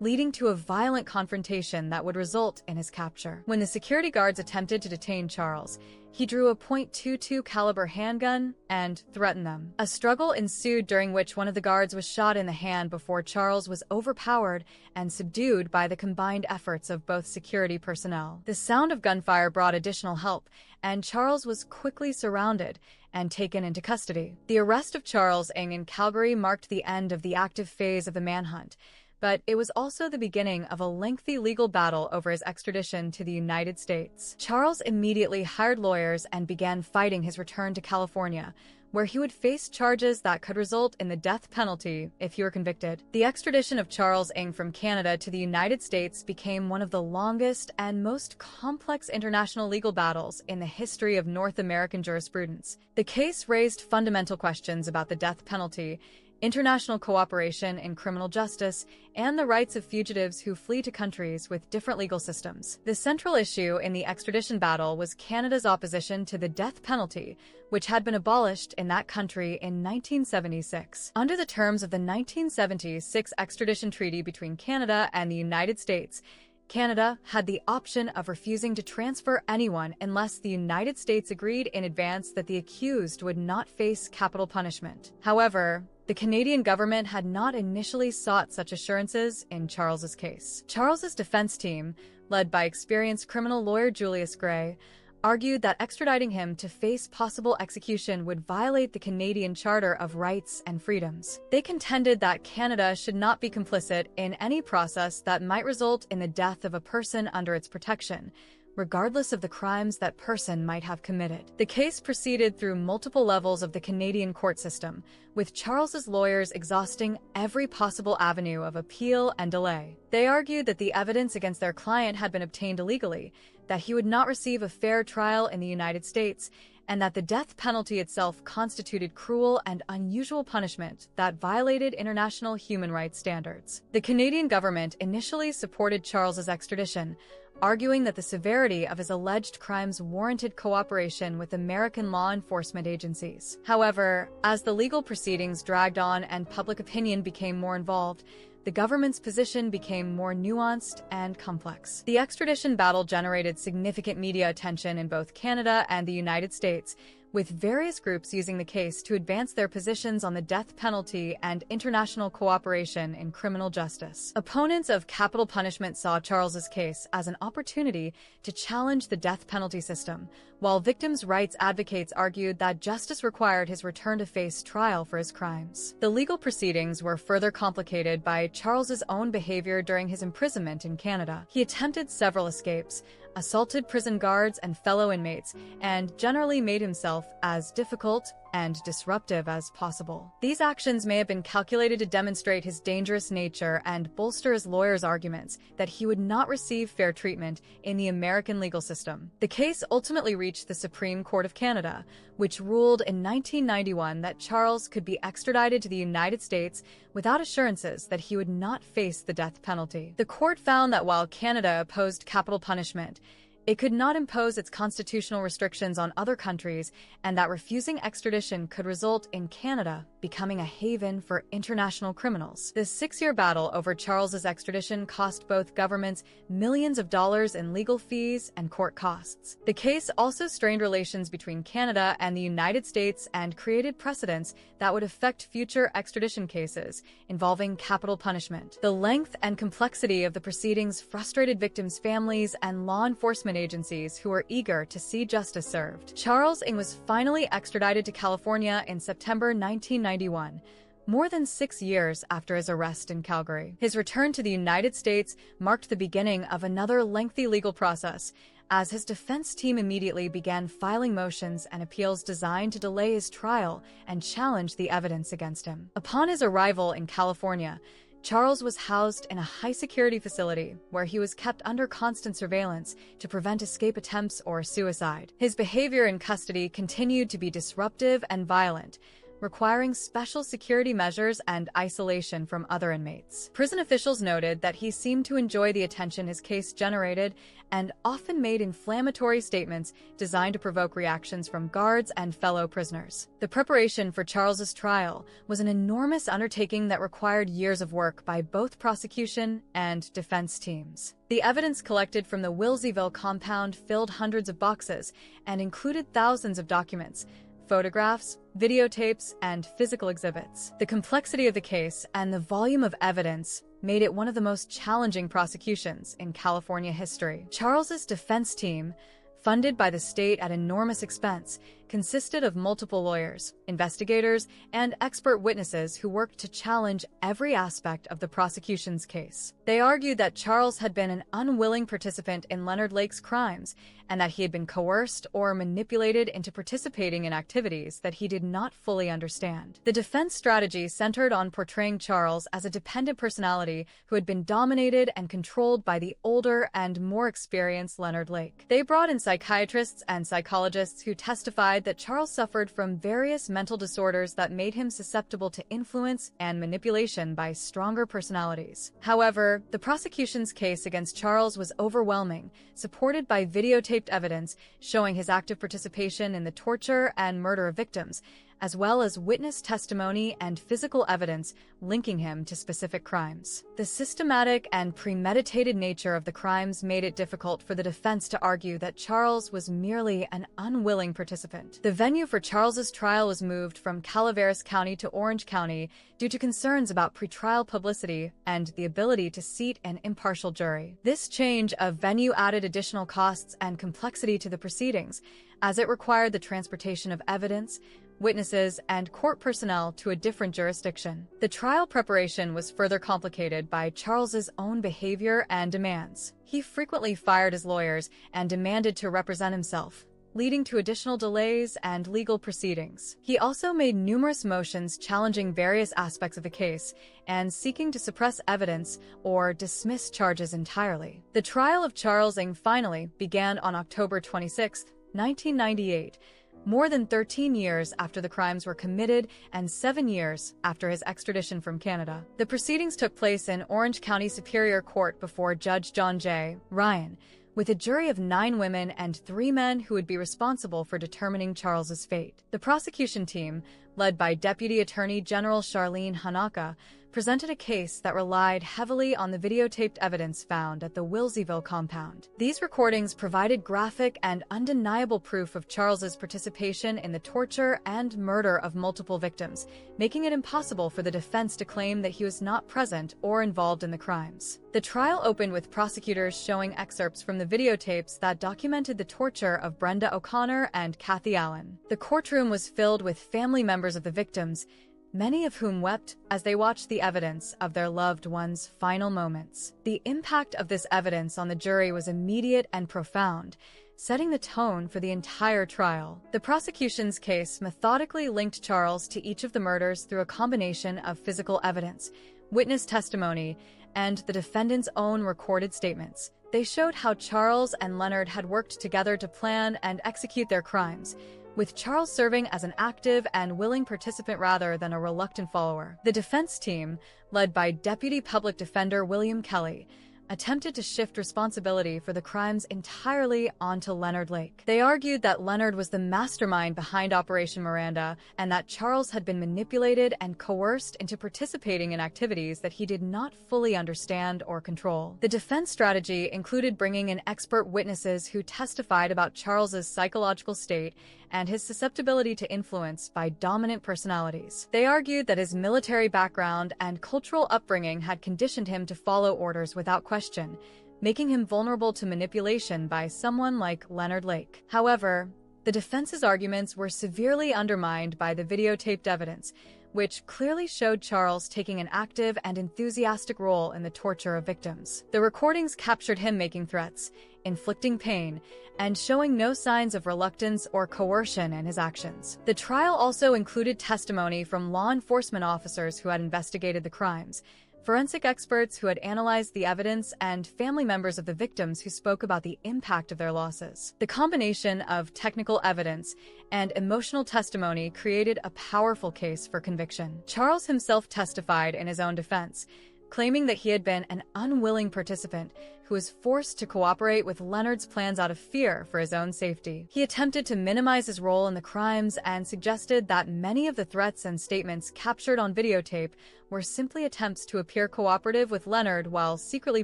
leading to a violent confrontation that would result in his capture. When the security guards attempted to detain Charles, he drew a .22 caliber handgun and threatened them. A struggle ensued during which one of the guards was shot in the hand before Charles was overpowered and subdued by the combined efforts of both security personnel. The sound of gunfire brought additional help, and Charles was quickly surrounded and taken into custody. The arrest of Charles Ng in Calgary marked the end of the active phase of the manhunt, but it was also the beginning of a lengthy legal battle over his extradition to the United States. Charles immediately hired lawyers and began fighting his return to California, where he would face charges that could result in the death penalty if he were convicted. The extradition of Charles Ng from Canada to the United States became one of the longest and most complex international legal battles in the history of North American jurisprudence. The case raised fundamental questions about the death penalty, international cooperation in criminal justice, and the rights of fugitives who flee to countries with different legal systems. The central issue in the extradition battle was Canada's opposition to the death penalty, which had been abolished in that country in 1976. Under the terms of the 1976 extradition treaty between Canada and the United States, Canada had the option of refusing to transfer anyone unless the United States agreed in advance that the accused would not face capital punishment. However, the Canadian government had not initially sought such assurances in Charles's case. Charles's defense team, led by experienced criminal lawyer Julius Gray, argued that extraditing him to face possible execution would violate the Canadian Charter of Rights and Freedoms. They contended that Canada should not be complicit in any process that might result in the death of a person under its protection, regardless of the crimes that person might have committed. The case proceeded through multiple levels of the Canadian court system, with Charles's lawyers exhausting every possible avenue of appeal and delay. They argued that the evidence against their client had been obtained illegally, that he would not receive a fair trial in the United States, and that the death penalty itself constituted cruel and unusual punishment that violated international human rights standards. The Canadian government initially supported Charles's extradition, arguing that the severity of his alleged crimes warranted cooperation with American law enforcement agencies. However, as the legal proceedings dragged on and public opinion became more involved, the government's position became more nuanced and complex. The extradition battle generated significant media attention in both Canada and the United States, with various groups using the case to advance their positions on the death penalty and international cooperation in criminal justice. Opponents of capital punishment saw Charles's case as an opportunity to challenge the death penalty system, while victims' rights advocates argued that justice required his return to face trial for his crimes. The legal proceedings were further complicated by Charles's own behavior during his imprisonment in Canada. He attempted several escapes, assaulted prison guards and fellow inmates, and generally made himself as difficult and disruptive as possible. These actions may have been calculated to demonstrate his dangerous nature and bolster his lawyers' arguments that he would not receive fair treatment in the American legal system. The case ultimately reached the Supreme Court of Canada, which ruled in 1991 that Charles could be extradited to the United States without assurances that he would not face the death penalty. The court found that while Canada opposed capital punishment, it could not impose its constitutional restrictions on other countries, and that refusing extradition could result in Canada becoming a haven for international criminals. The 6-year battle over Charles's extradition cost both governments millions of dollars in legal fees and court costs. The case also strained relations between Canada and the United States and created precedents that would affect future extradition cases involving capital punishment. The length and complexity of the proceedings frustrated victims' families and law enforcement agencies who were eager to see justice served. Charles Ng was finally extradited to California in September 1991, more than 6 years after his arrest in Calgary. His return to the United States marked the beginning of another lengthy legal process, as his defense team immediately began filing motions and appeals designed to delay his trial and challenge the evidence against him. Upon his arrival in California, Charles was housed in a high-security facility where he was kept under constant surveillance to prevent escape attempts or suicide. His behavior in custody continued to be disruptive and violent, requiring special security measures and isolation from other inmates. Prison officials noted that he seemed to enjoy the attention his case generated and often made inflammatory statements designed to provoke reactions from guards and fellow prisoners. The preparation for Charles's trial was an enormous undertaking that required years of work by both prosecution and defense teams. The evidence collected from the Wilseyville compound filled hundreds of boxes and included thousands of documents, photographs, videotapes, and physical exhibits. The complexity of the case and the volume of evidence made it one of the most challenging prosecutions in California history. Charles's defense team, funded by the state at enormous expense, consisted of multiple lawyers, investigators, and expert witnesses who worked to challenge every aspect of the prosecution's case. They argued that Charles had been an unwilling participant in Leonard Lake's crimes and that he had been coerced or manipulated into participating in activities that he did not fully understand. The defense strategy centered on portraying Charles as a dependent personality who had been dominated and controlled by the older and more experienced Leonard Lake. They brought in psychiatrists and psychologists who testified that Charles suffered from various mental disorders that made him susceptible to influence and manipulation by stronger personalities. However, the prosecution's case against Charles was overwhelming, supported by videotaped evidence showing his active participation in the torture and murder of victims, as well as witness testimony and physical evidence linking him to specific crimes. The systematic and premeditated nature of the crimes made it difficult for the defense to argue that Charles was merely an unwilling participant. The venue for Charles's trial was moved from Calaveras County to Orange County due to concerns about pretrial publicity and the ability to seat an impartial jury. This change of venue added additional costs and complexity to the proceedings, as it required the transportation of evidence, witnesses, and court personnel to a different jurisdiction. The trial preparation was further complicated by Charles's own behavior and demands. He frequently fired his lawyers and demanded to represent himself, leading to additional delays and legal proceedings. He also made numerous motions challenging various aspects of the case and seeking to suppress evidence or dismiss charges entirely. The trial of Charles Ng finally began on October 26, 1998, more than 13 years after the crimes were committed and 7 years after his extradition from Canada. The proceedings took place in Orange County Superior Court before Judge John J. Ryan, with a jury of 9 women and 3 men who would be responsible for determining Charles's fate. The prosecution team, led by Deputy Attorney General Charlene Hanaka, presented a case that relied heavily on the videotaped evidence found at the Wilseyville compound. These recordings provided graphic and undeniable proof of Charles's participation in the torture and murder of multiple victims, making it impossible for the defense to claim that he was not present or involved in the crimes. The trial opened with prosecutors showing excerpts from the videotapes that documented the torture of Brenda O'Connor and Kathy Allen. The courtroom was filled with family members of the victims, many of whom wept as they watched the evidence of their loved ones' final moments. The impact of this evidence on the jury was immediate and profound, setting the tone for the entire trial. The prosecution's case methodically linked Charles to each of the murders through a combination of physical evidence, witness testimony, and the defendant's own recorded statements. They showed how Charles and Leonard had worked together to plan and execute their crimes, with Charles serving as an active and willing participant rather than a reluctant follower. The defense team, led by Deputy Public Defender William Kelly, attempted to shift responsibility for the crimes entirely onto Leonard Lake. They argued that Leonard was the mastermind behind Operation Miranda and that Charles had been manipulated and coerced into participating in activities that he did not fully understand or control. The defense strategy included bringing in expert witnesses who testified about Charles's psychological state and his susceptibility to influence by dominant personalities. They argued that his military background and cultural upbringing had conditioned him to follow orders without question, making him vulnerable to manipulation by someone like Leonard Lake. However, the defense's arguments were severely undermined by the videotaped evidence, which clearly showed Charles taking an active and enthusiastic role in the torture of victims. The recordings captured him making threats, inflicting pain, and showing no signs of reluctance or coercion in his actions. The trial also included testimony from law enforcement officers who had investigated the crimes, forensic experts who had analyzed the evidence, and family members of the victims who spoke about the impact of their losses. The combination of technical evidence and emotional testimony created a powerful case for conviction. Charles himself testified in his own defense, claiming that he had been an unwilling participant who was forced to cooperate with Leonard's plans out of fear for his own safety. He attempted to minimize his role in the crimes and suggested that many of the threats and statements captured on videotape were simply attempts to appear cooperative with Leonard while secretly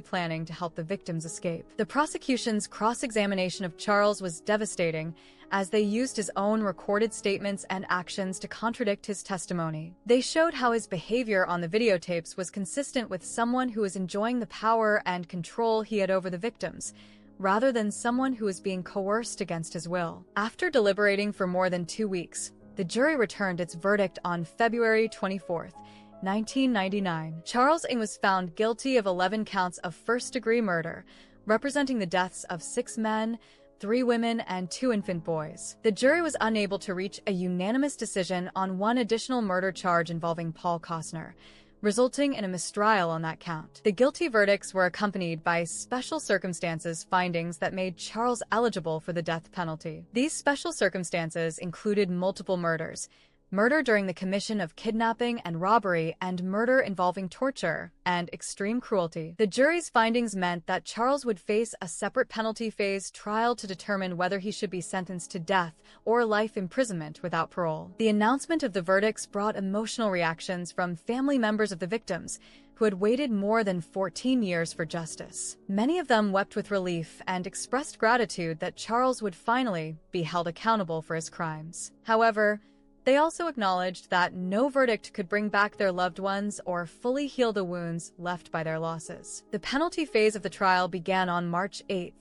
planning to help the victims escape. The prosecution's cross-examination of Charles was devastating, as they used his own recorded statements and actions to contradict his testimony. They showed how his behavior on the videotapes was consistent with someone who was enjoying the power and control he had over the victims, rather than someone who was being coerced against his will. After deliberating for more than 2 weeks, the jury returned its verdict on February 24, 1999. Charles Ng was found guilty of 11 counts of first-degree murder, representing the deaths of 6 men, 3 women, and 2 infant boys. The jury was unable to reach a unanimous decision on one additional murder charge involving Paul Costner, resulting in a mistrial on that count. The guilty verdicts were accompanied by special circumstances findings that made Charles eligible for the death penalty. These special circumstances included multiple murders, murder during the commission of kidnapping and robbery, and murder involving torture and extreme cruelty. The jury's findings meant that Charles would face a separate penalty phase trial to determine whether he should be sentenced to death or life imprisonment without parole. The announcement of the verdicts brought emotional reactions from family members of the victims, who had waited more than 14 years for justice. Many of them wept with relief and expressed gratitude that Charles would finally be held accountable for his crimes. However, they also acknowledged that no verdict could bring back their loved ones or fully heal the wounds left by their losses. The penalty phase of the trial began on March 8,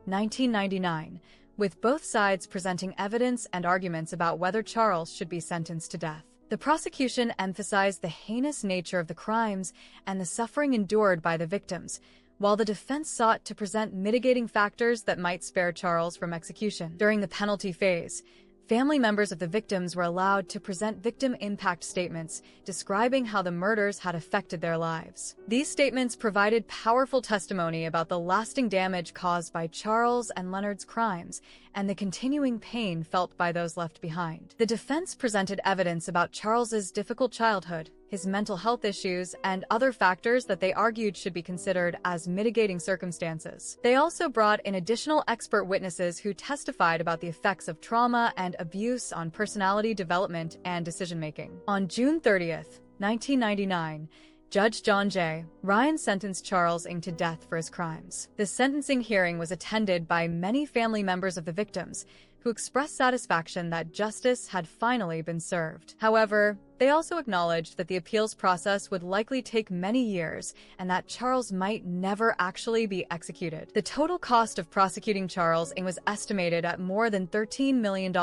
1999, with both sides presenting evidence and arguments about whether Charles should be sentenced to death. The prosecution emphasized the heinous nature of the crimes and the suffering endured by the victims, while the defense sought to present mitigating factors that might spare Charles from execution. During the penalty phase, family members of the victims were allowed to present victim impact statements describing how the murders had affected their lives. These statements provided powerful testimony about the lasting damage caused by Charles and Leonard's crimes and the continuing pain felt by those left behind. The defense presented evidence about Charles's difficult childhood, his mental health issues, and other factors that they argued should be considered as mitigating circumstances. They also brought in additional expert witnesses who testified about the effects of trauma and abuse on personality development and decision-making. On June 30th, 1999, Judge John J. Ryan sentenced Charles Ng to death for his crimes. The sentencing hearing was attended by many family members of the victims, who expressed satisfaction that justice had finally been served. However, they also acknowledged that the appeals process would likely take many years and that Charles might never actually be executed. The total cost of prosecuting Charles Ng was estimated at more than $13 million,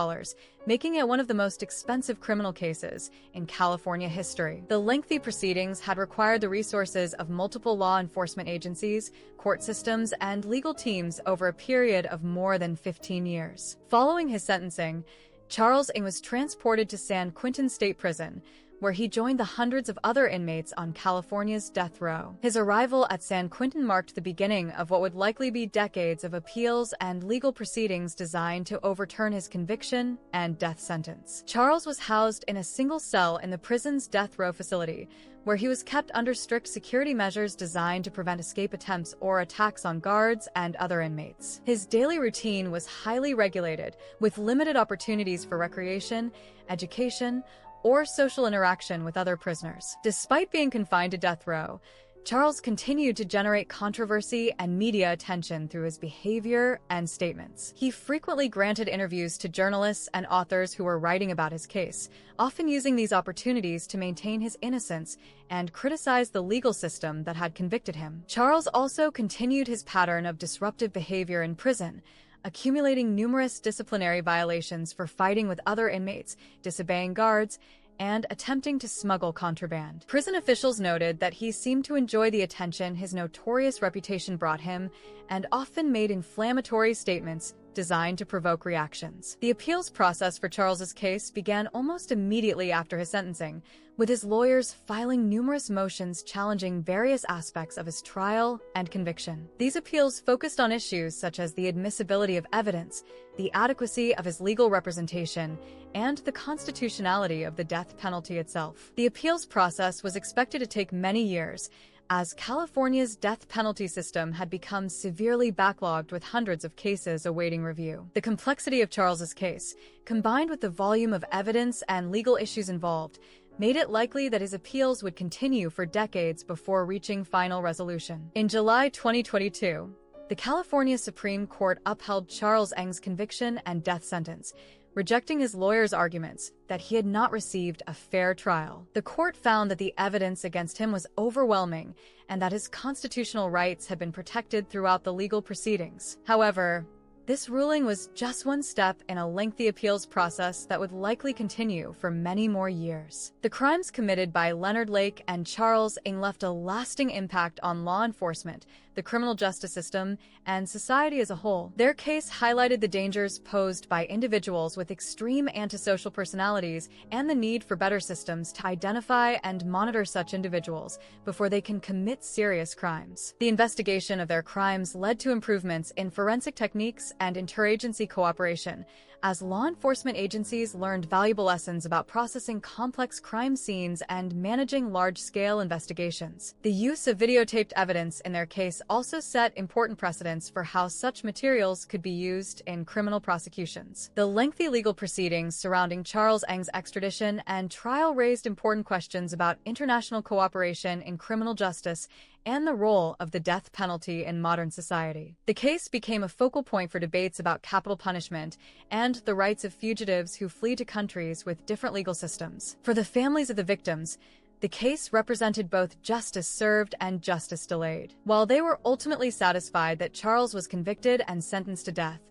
making it one of the most expensive criminal cases in California history. The lengthy proceedings had required the resources of multiple law enforcement agencies, court systems, and legal teams over a period of more than 15 years. Following his sentencing, Charles Ng was transported to San Quentin State Prison, where he joined the hundreds of other inmates on California's death row. His arrival at San Quentin marked the beginning of what would likely be decades of appeals and legal proceedings designed to overturn his conviction and death sentence. Charles was housed in a single cell in the prison's death row facility, where he was kept under strict security measures designed to prevent escape attempts or attacks on guards and other inmates. His daily routine was highly regulated, with limited opportunities for recreation, education, or social interaction with other prisoners. Despite being confined to death row, Charles continued to generate controversy and media attention through his behavior and statements. He frequently granted interviews to journalists and authors who were writing about his case, often using these opportunities to maintain his innocence and criticize the legal system that had convicted him. Charles also continued his pattern of disruptive behavior in prison, accumulating numerous disciplinary violations for fighting with other inmates, disobeying guards, and attempting to smuggle contraband. Prison officials noted that he seemed to enjoy the attention his notorious reputation brought him and often made inflammatory statements designed to provoke reactions. The appeals process for Charles's case began almost immediately after his sentencing, with his lawyers filing numerous motions challenging various aspects of his trial and conviction. These appeals focused on issues such as the admissibility of evidence, the adequacy of his legal representation, and the constitutionality of the death penalty itself. The appeals process was expected to take many years, as California's death penalty system had become severely backlogged with hundreds of cases awaiting review. The complexity of Charles's case, combined with the volume of evidence and legal issues involved, made it likely that his appeals would continue for decades before reaching final resolution. In July 2022, the California Supreme Court upheld Charles Ng's conviction and death sentence, rejecting his lawyer's arguments that he had not received a fair trial. The court found that the evidence against him was overwhelming and that his constitutional rights had been protected throughout the legal proceedings. However, this ruling was just one step in a lengthy appeals process that would likely continue for many more years. The crimes committed by Leonard Lake and Charles Ng left a lasting impact on law enforcement, the criminal justice system, and society as a whole. Their case highlighted the dangers posed by individuals with extreme antisocial personalities and the need for better systems to identify and monitor such individuals before they can commit serious crimes. The investigation of their crimes led to improvements in forensic techniques and interagency cooperation, as law enforcement agencies learned valuable lessons about processing complex crime scenes and managing large-scale investigations. The use of videotaped evidence in their case also set important precedents for how such materials could be used in criminal prosecutions. The lengthy legal proceedings surrounding Charles Ng's extradition and trial raised important questions about international cooperation in criminal justice and the role of the death penalty in modern society. The case became a focal point for debates about capital punishment and the rights of fugitives who flee to countries with different legal systems. For the families of the victims, the case represented both justice served and justice delayed. While they were ultimately satisfied that Charles was convicted and sentenced to death,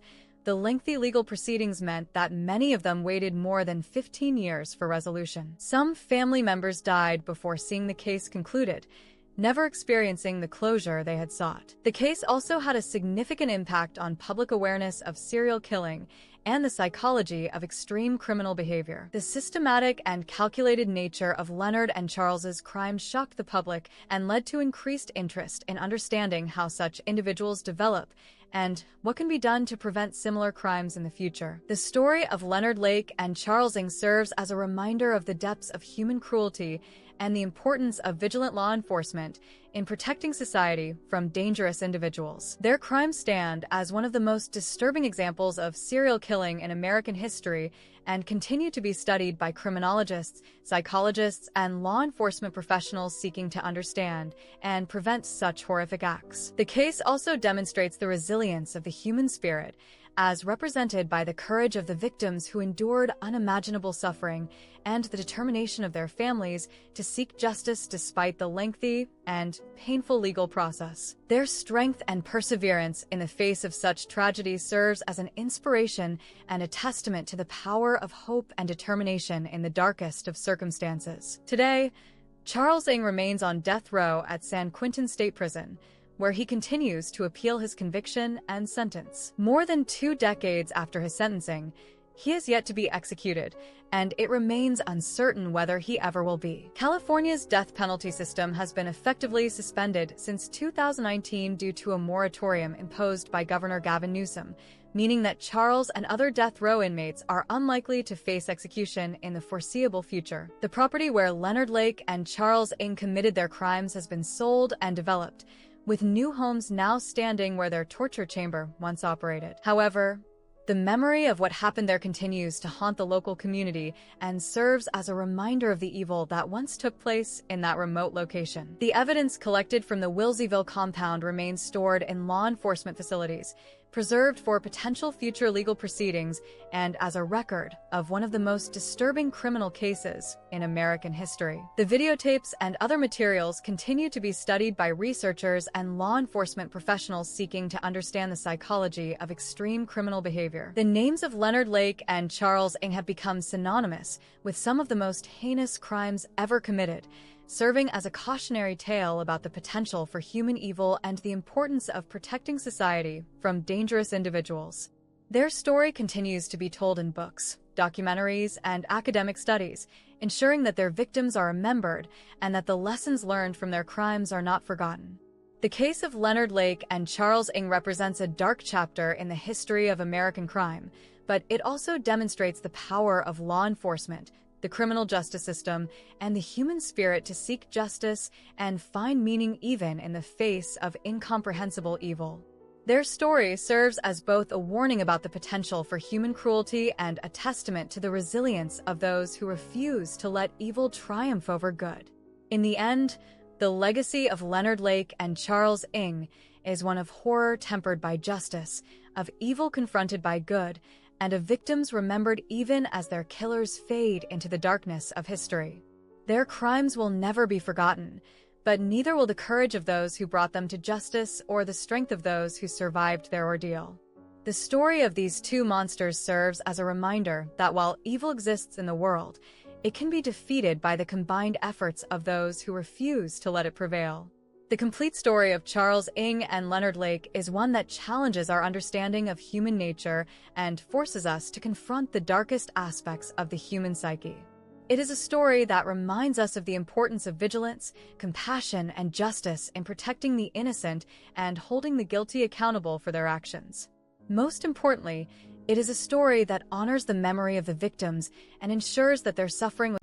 the lengthy legal proceedings meant that many of them waited more than 15 years for resolution. Some family members died before seeing the case concluded, never experiencing the closure they had sought. The case also had a significant impact on public awareness of serial killing and the psychology of extreme criminal behavior. The systematic and calculated nature of Leonard and Charles's crimes shocked the public and led to increased interest in understanding how such individuals develop and what can be done to prevent similar crimes in the future. The story of Leonard Lake and Charles Ng serves as a reminder of the depths of human cruelty and the importance of vigilant law enforcement in protecting society from dangerous individuals. Their crimes stand as one of the most disturbing examples of serial killing in American history and continue to be studied by criminologists, psychologists, and law enforcement professionals seeking to understand and prevent such horrific acts. The case also demonstrates the resilience of the human spirit, as represented by the courage of the victims who endured unimaginable suffering and the determination of their families to seek justice despite the lengthy and painful legal process. Their strength and perseverance in the face of such tragedy serves as an inspiration and a testament to the power of hope and determination in the darkest of circumstances. Today, Charles Ng remains on death row at San Quentin State Prison, where he continues to appeal his conviction and sentence. More than 2 decades after his sentencing, he is yet to be executed, and it remains uncertain whether he ever will be. California's death penalty system has been effectively suspended since 2019 due to a moratorium imposed by Governor Gavin Newsom, meaning that Charles and other death row inmates are unlikely to face execution in the foreseeable future. The property where Leonard Lake and Charles Ng committed their crimes has been sold and developed, with new homes now standing where their torture chamber once operated. However, the memory of what happened there continues to haunt the local community and serves as a reminder of the evil that once took place in that remote location. The evidence collected from the Wilseyville compound remains stored in law enforcement facilities, preserved for potential future legal proceedings and as a record of one of the most disturbing criminal cases in American history. The videotapes and other materials continue to be studied by researchers and law enforcement professionals seeking to understand the psychology of extreme criminal behavior. The names of Leonard Lake and Charles Ng have become synonymous with some of the most heinous crimes ever committed, serving as a cautionary tale about the potential for human evil and the importance of protecting society from dangerous individuals. Their story continues to be told in books, documentaries, and academic studies, ensuring that their victims are remembered and that the lessons learned from their crimes are not forgotten. The case of Leonard Lake and Charles Ng represents a dark chapter in the history of American crime, but it also demonstrates the power of law enforcement, the criminal justice system, and the human spirit to seek justice and find meaning even in the face of incomprehensible evil. Their story serves as both a warning about the potential for human cruelty and a testament to the resilience of those who refuse to let evil triumph over good. In the end, the legacy of Leonard Lake and Charles Ng is one of horror tempered by justice, of evil confronted by good, and of victims remembered even as their killers fade into the darkness of history. Their crimes will never be forgotten, but neither will the courage of those who brought them to justice or the strength of those who survived their ordeal. The story of these two monsters serves as a reminder that while evil exists in the world, it can be defeated by the combined efforts of those who refuse to let it prevail. The complete story of Charles Ng and Leonard Lake is one that challenges our understanding of human nature and forces us to confront the darkest aspects of the human psyche. It is a story that reminds us of the importance of vigilance, compassion, and justice in protecting the innocent and holding the guilty accountable for their actions. Most importantly, it is a story that honors the memory of the victims and ensures that their suffering.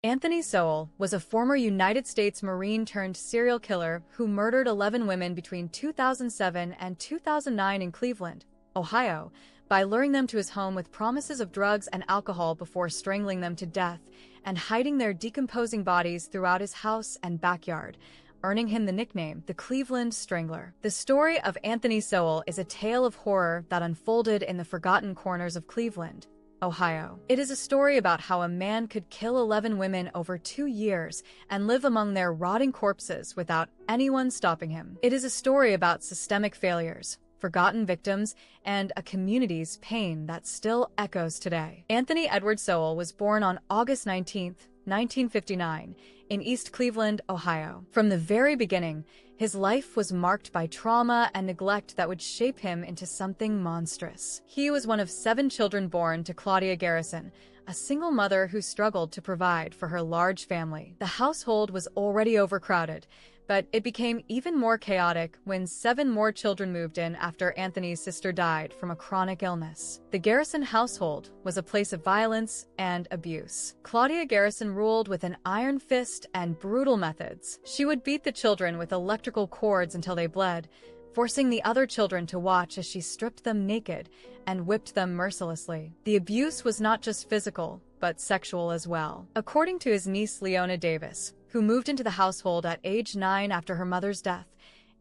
Anthony Sowell was a former United States Marine turned serial killer who murdered 11 women between 2007 and 2009 in Cleveland, Ohio, by luring them to his home with promises of drugs and alcohol before strangling them to death and hiding their decomposing bodies throughout his house and backyard, earning him the nickname the Cleveland Strangler. The story of Anthony Sowell is a tale of horror that unfolded in the forgotten corners of Cleveland, Ohio. It is a story about how a man could kill 11 women over 2 years and live among their rotting corpses without anyone stopping him. It is a story about systemic failures, forgotten victims, and a community's pain that still echoes today. Anthony Edward Sowell was born on August 19, 1959, in East Cleveland, Ohio. From the very beginning, his life was marked by trauma and neglect that would shape him into something monstrous. He was one of 7 children born to Claudia Garrison, a single mother who struggled to provide for her large family. The household was already overcrowded, but it became even more chaotic when 7 more children moved in after Anthony's sister died from a chronic illness. The Garrison household was a place of violence and abuse. Claudia Garrison ruled with an iron fist and brutal methods. She would beat the children with electrical cords until they bled, forcing the other children to watch as she stripped them naked and whipped them mercilessly. The abuse was not just physical, but sexual as well. According to his niece Leona Davis, who moved into the household at age 9 after her mother's death,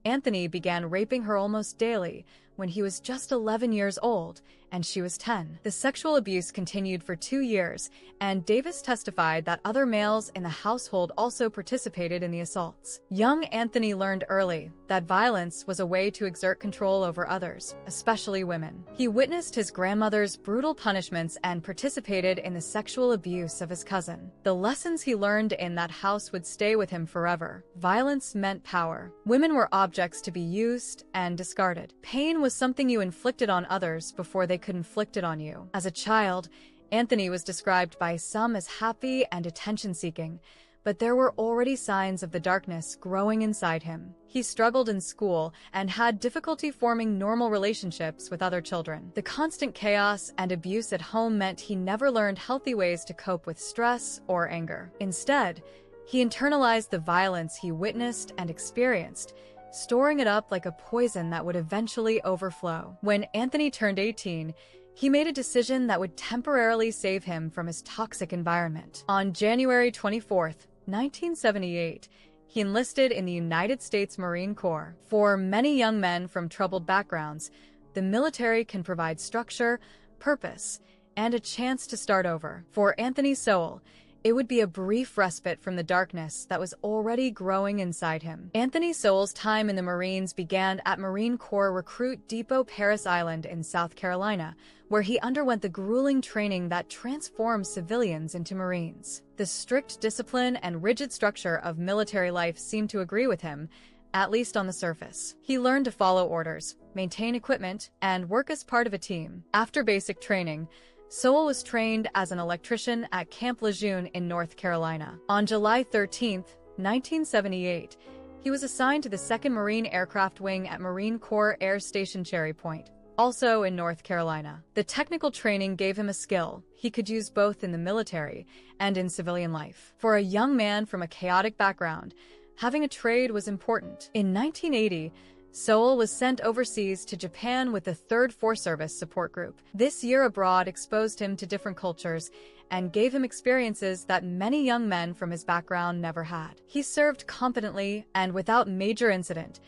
Anthony began raping her almost daily when he was just 11 years old and she was 10. The sexual abuse continued for 2 years, and Davis testified that other males in the household also participated in the assaults. Young Anthony learned early that violence was a way to exert control over others, especially women. He witnessed his grandmother's brutal punishments and participated in the sexual abuse of his cousin. The lessons he learned in that house would stay with him forever. Violence meant power. Women were objects to be used and discarded. Pain was something you inflicted on others before they could inflict it on you. As a child, Anthony was described by some as happy and attention-seeking, but there were already signs of the darkness growing inside him. He struggled in school and had difficulty forming normal relationships with other children. The constant chaos and abuse at home meant he never learned healthy ways to cope with stress or anger. Instead, he internalized the violence he witnessed and experienced, storing it up like a poison that would eventually overflow. When Anthony turned 18, he made a decision that would temporarily save him from his toxic environment. On January 24, 1978, he enlisted in the United States Marine Corps. For many young men from troubled backgrounds, the military can provide structure, purpose, and a chance to start over. For Anthony Sowell, it would be a brief respite from the darkness that was already growing inside him. Anthony Sowell's time in the Marines began at Marine Corps Recruit Depot Parris Island in South Carolina, where he underwent the grueling training that transformed civilians into Marines. The strict discipline and rigid structure of military life seemed to agree with him, at least on the surface. He learned to follow orders, maintain equipment, and work as part of a team. After basic training, Sowell was trained as an electrician at Camp Lejeune in North Carolina. On July 13, 1978, he was assigned to the 2nd Marine Aircraft Wing at Marine Corps Air Station Cherry Point, also in North Carolina. The technical training gave him a skill he could use both in the military and in civilian life. For a young man from a chaotic background, having a trade was important. In 1980, Sowell was sent overseas to Japan with the 3rd Force Service Support Group. This year abroad exposed him to different cultures and gave him experiences that many young men from his background never had. He served competently and without major incident,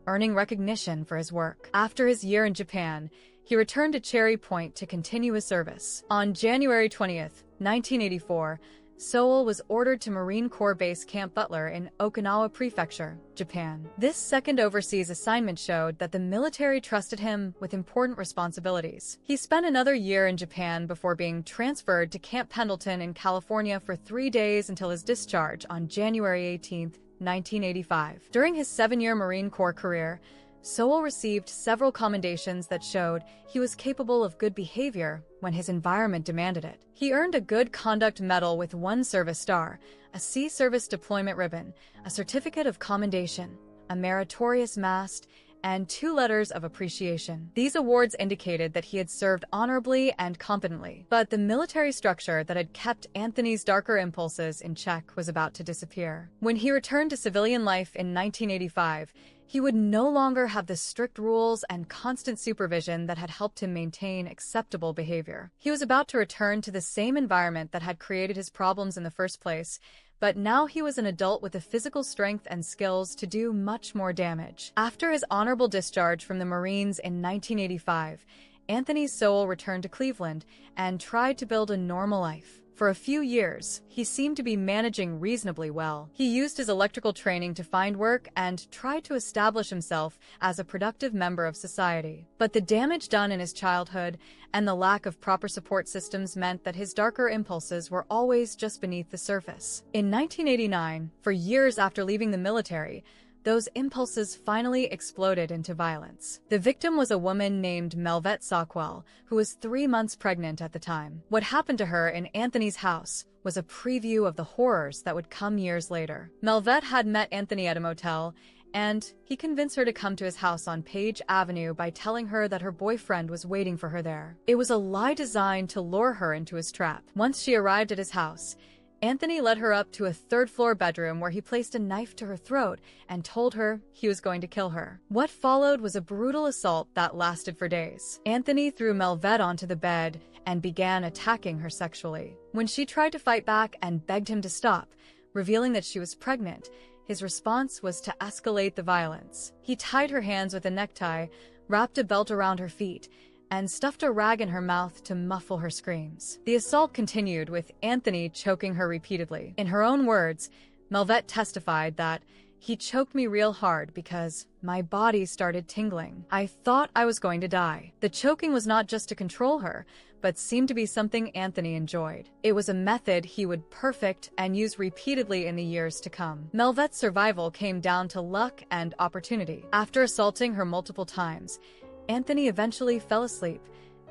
earning recognition for his work. After his year in Japan, he returned to Cherry Point to continue his service. On January 20, 1984, Sowell was ordered to Marine Corps Base Camp Butler in Okinawa Prefecture, Japan. This second overseas assignment showed that the military trusted him with important responsibilities. He spent another year in Japan before being transferred to Camp Pendleton in California for 3 days until his discharge on January 18, 1985. During his 7-year Marine Corps career, Sowell received several commendations that showed he was capable of good behavior when his environment demanded it. He earned a Good Conduct Medal with 1 Service Star, a Sea Service Deployment Ribbon, a Certificate of Commendation, a Meritorious Mast, and 2 letters of appreciation. These awards indicated that he had served honorably and competently. But the military structure that had kept Anthony's darker impulses in check was about to disappear. When he returned to civilian life in 1985, he would no longer have the strict rules and constant supervision that had helped him maintain acceptable behavior. He was about to return to the same environment that had created his problems in the first place, but now he was an adult with the physical strength and skills to do much more damage. After his honorable discharge from the Marines in 1985, Anthony Sowell returned to Cleveland and tried to build a normal life. For a few years, he seemed to be managing reasonably well. He used his electrical training to find work and tried to establish himself as a productive member of society. But the damage done in his childhood and the lack of proper support systems meant that his darker impulses were always just beneath the surface. In 1989, for years after leaving the military, those impulses finally exploded into violence. The victim was a woman named Melvette Sockwell, who was 3 months pregnant at the time. What happened to her in Anthony's house was a preview of the horrors that would come years later. Melvette had met Anthony at a motel, and he convinced her to come to his house on Page Avenue by telling her that her boyfriend was waiting for her there. It was a lie designed to lure her into his trap. Once she arrived at his house, Anthony led her up to a 3rd-floor bedroom where he placed a knife to her throat and told her he was going to kill her. What followed was a brutal assault that lasted for days. Anthony threw Melvette onto the bed and began attacking her sexually. When she tried to fight back and begged him to stop, revealing that she was pregnant, his response was to escalate the violence. He tied her hands with a necktie, wrapped a belt around her feet, and stuffed a rag in her mouth to muffle her screams. The assault continued, with Anthony choking her repeatedly. In her own words, Melvette testified that, "He choked me real hard because my body started tingling. I thought I was going to die." The choking was not just to control her, but seemed to be something Anthony enjoyed. It was a method he would perfect and use repeatedly in the years to come. Melvette's survival came down to luck and opportunity. After assaulting her multiple times, Anthony eventually fell asleep,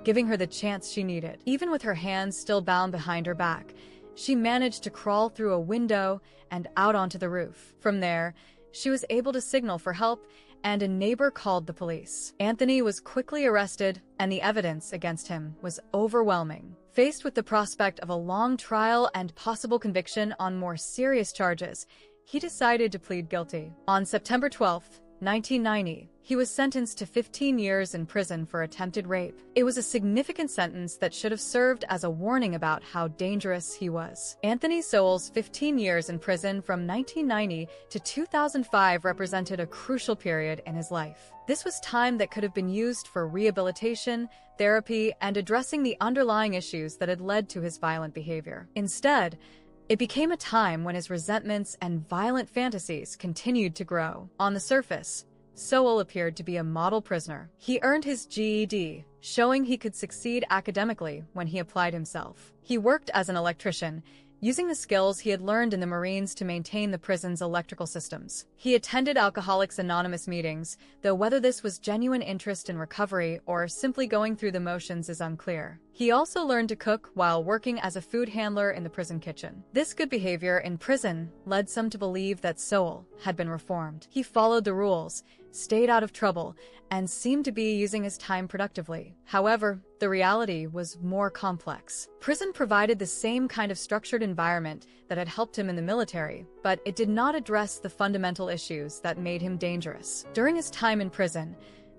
giving her the chance she needed. Even with her hands still bound behind her back, she managed to crawl through a window and out onto the roof. From there, she was able to signal for help, and a neighbor called the police. Anthony was quickly arrested, and the evidence against him was overwhelming. Faced with the prospect of a long trial and possible conviction on more serious charges, he decided to plead guilty. On September 12, 1990, he was sentenced to 15 years in prison for attempted rape. It was a significant sentence that should have served as a warning about how dangerous he was. Anthony Sowell's 15 years in prison from 1990 to 2005 represented a crucial period in his life. This was time that could have been used for rehabilitation, therapy, and addressing the underlying issues that had led to his violent behavior. Instead, it became a time when his resentments and violent fantasies continued to grow. On the surface, Sowell appeared to be a model prisoner. He earned his GED, showing he could succeed academically when he applied himself. He worked as an electrician, using the skills he had learned in the Marines to maintain the prison's electrical systems. He attended Alcoholics Anonymous meetings, though whether this was genuine interest in recovery or simply going through the motions is unclear. He also learned to cook while working as a food handler in the prison kitchen. This good behavior in prison led some to believe that Sowell had been reformed. He followed the rules, stayed out of trouble, and seemed to be using his time productively. However, the reality was more complex. Prison provided the same kind of structured environment that had helped him in the military, but it did not address the fundamental issues that made him dangerous. During his time in prison,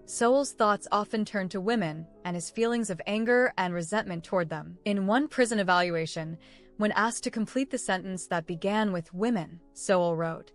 Sowell's thoughts often turned to women and his feelings of anger and resentment toward them. In one prison evaluation, when asked to complete the sentence that began with women, Sowell wrote,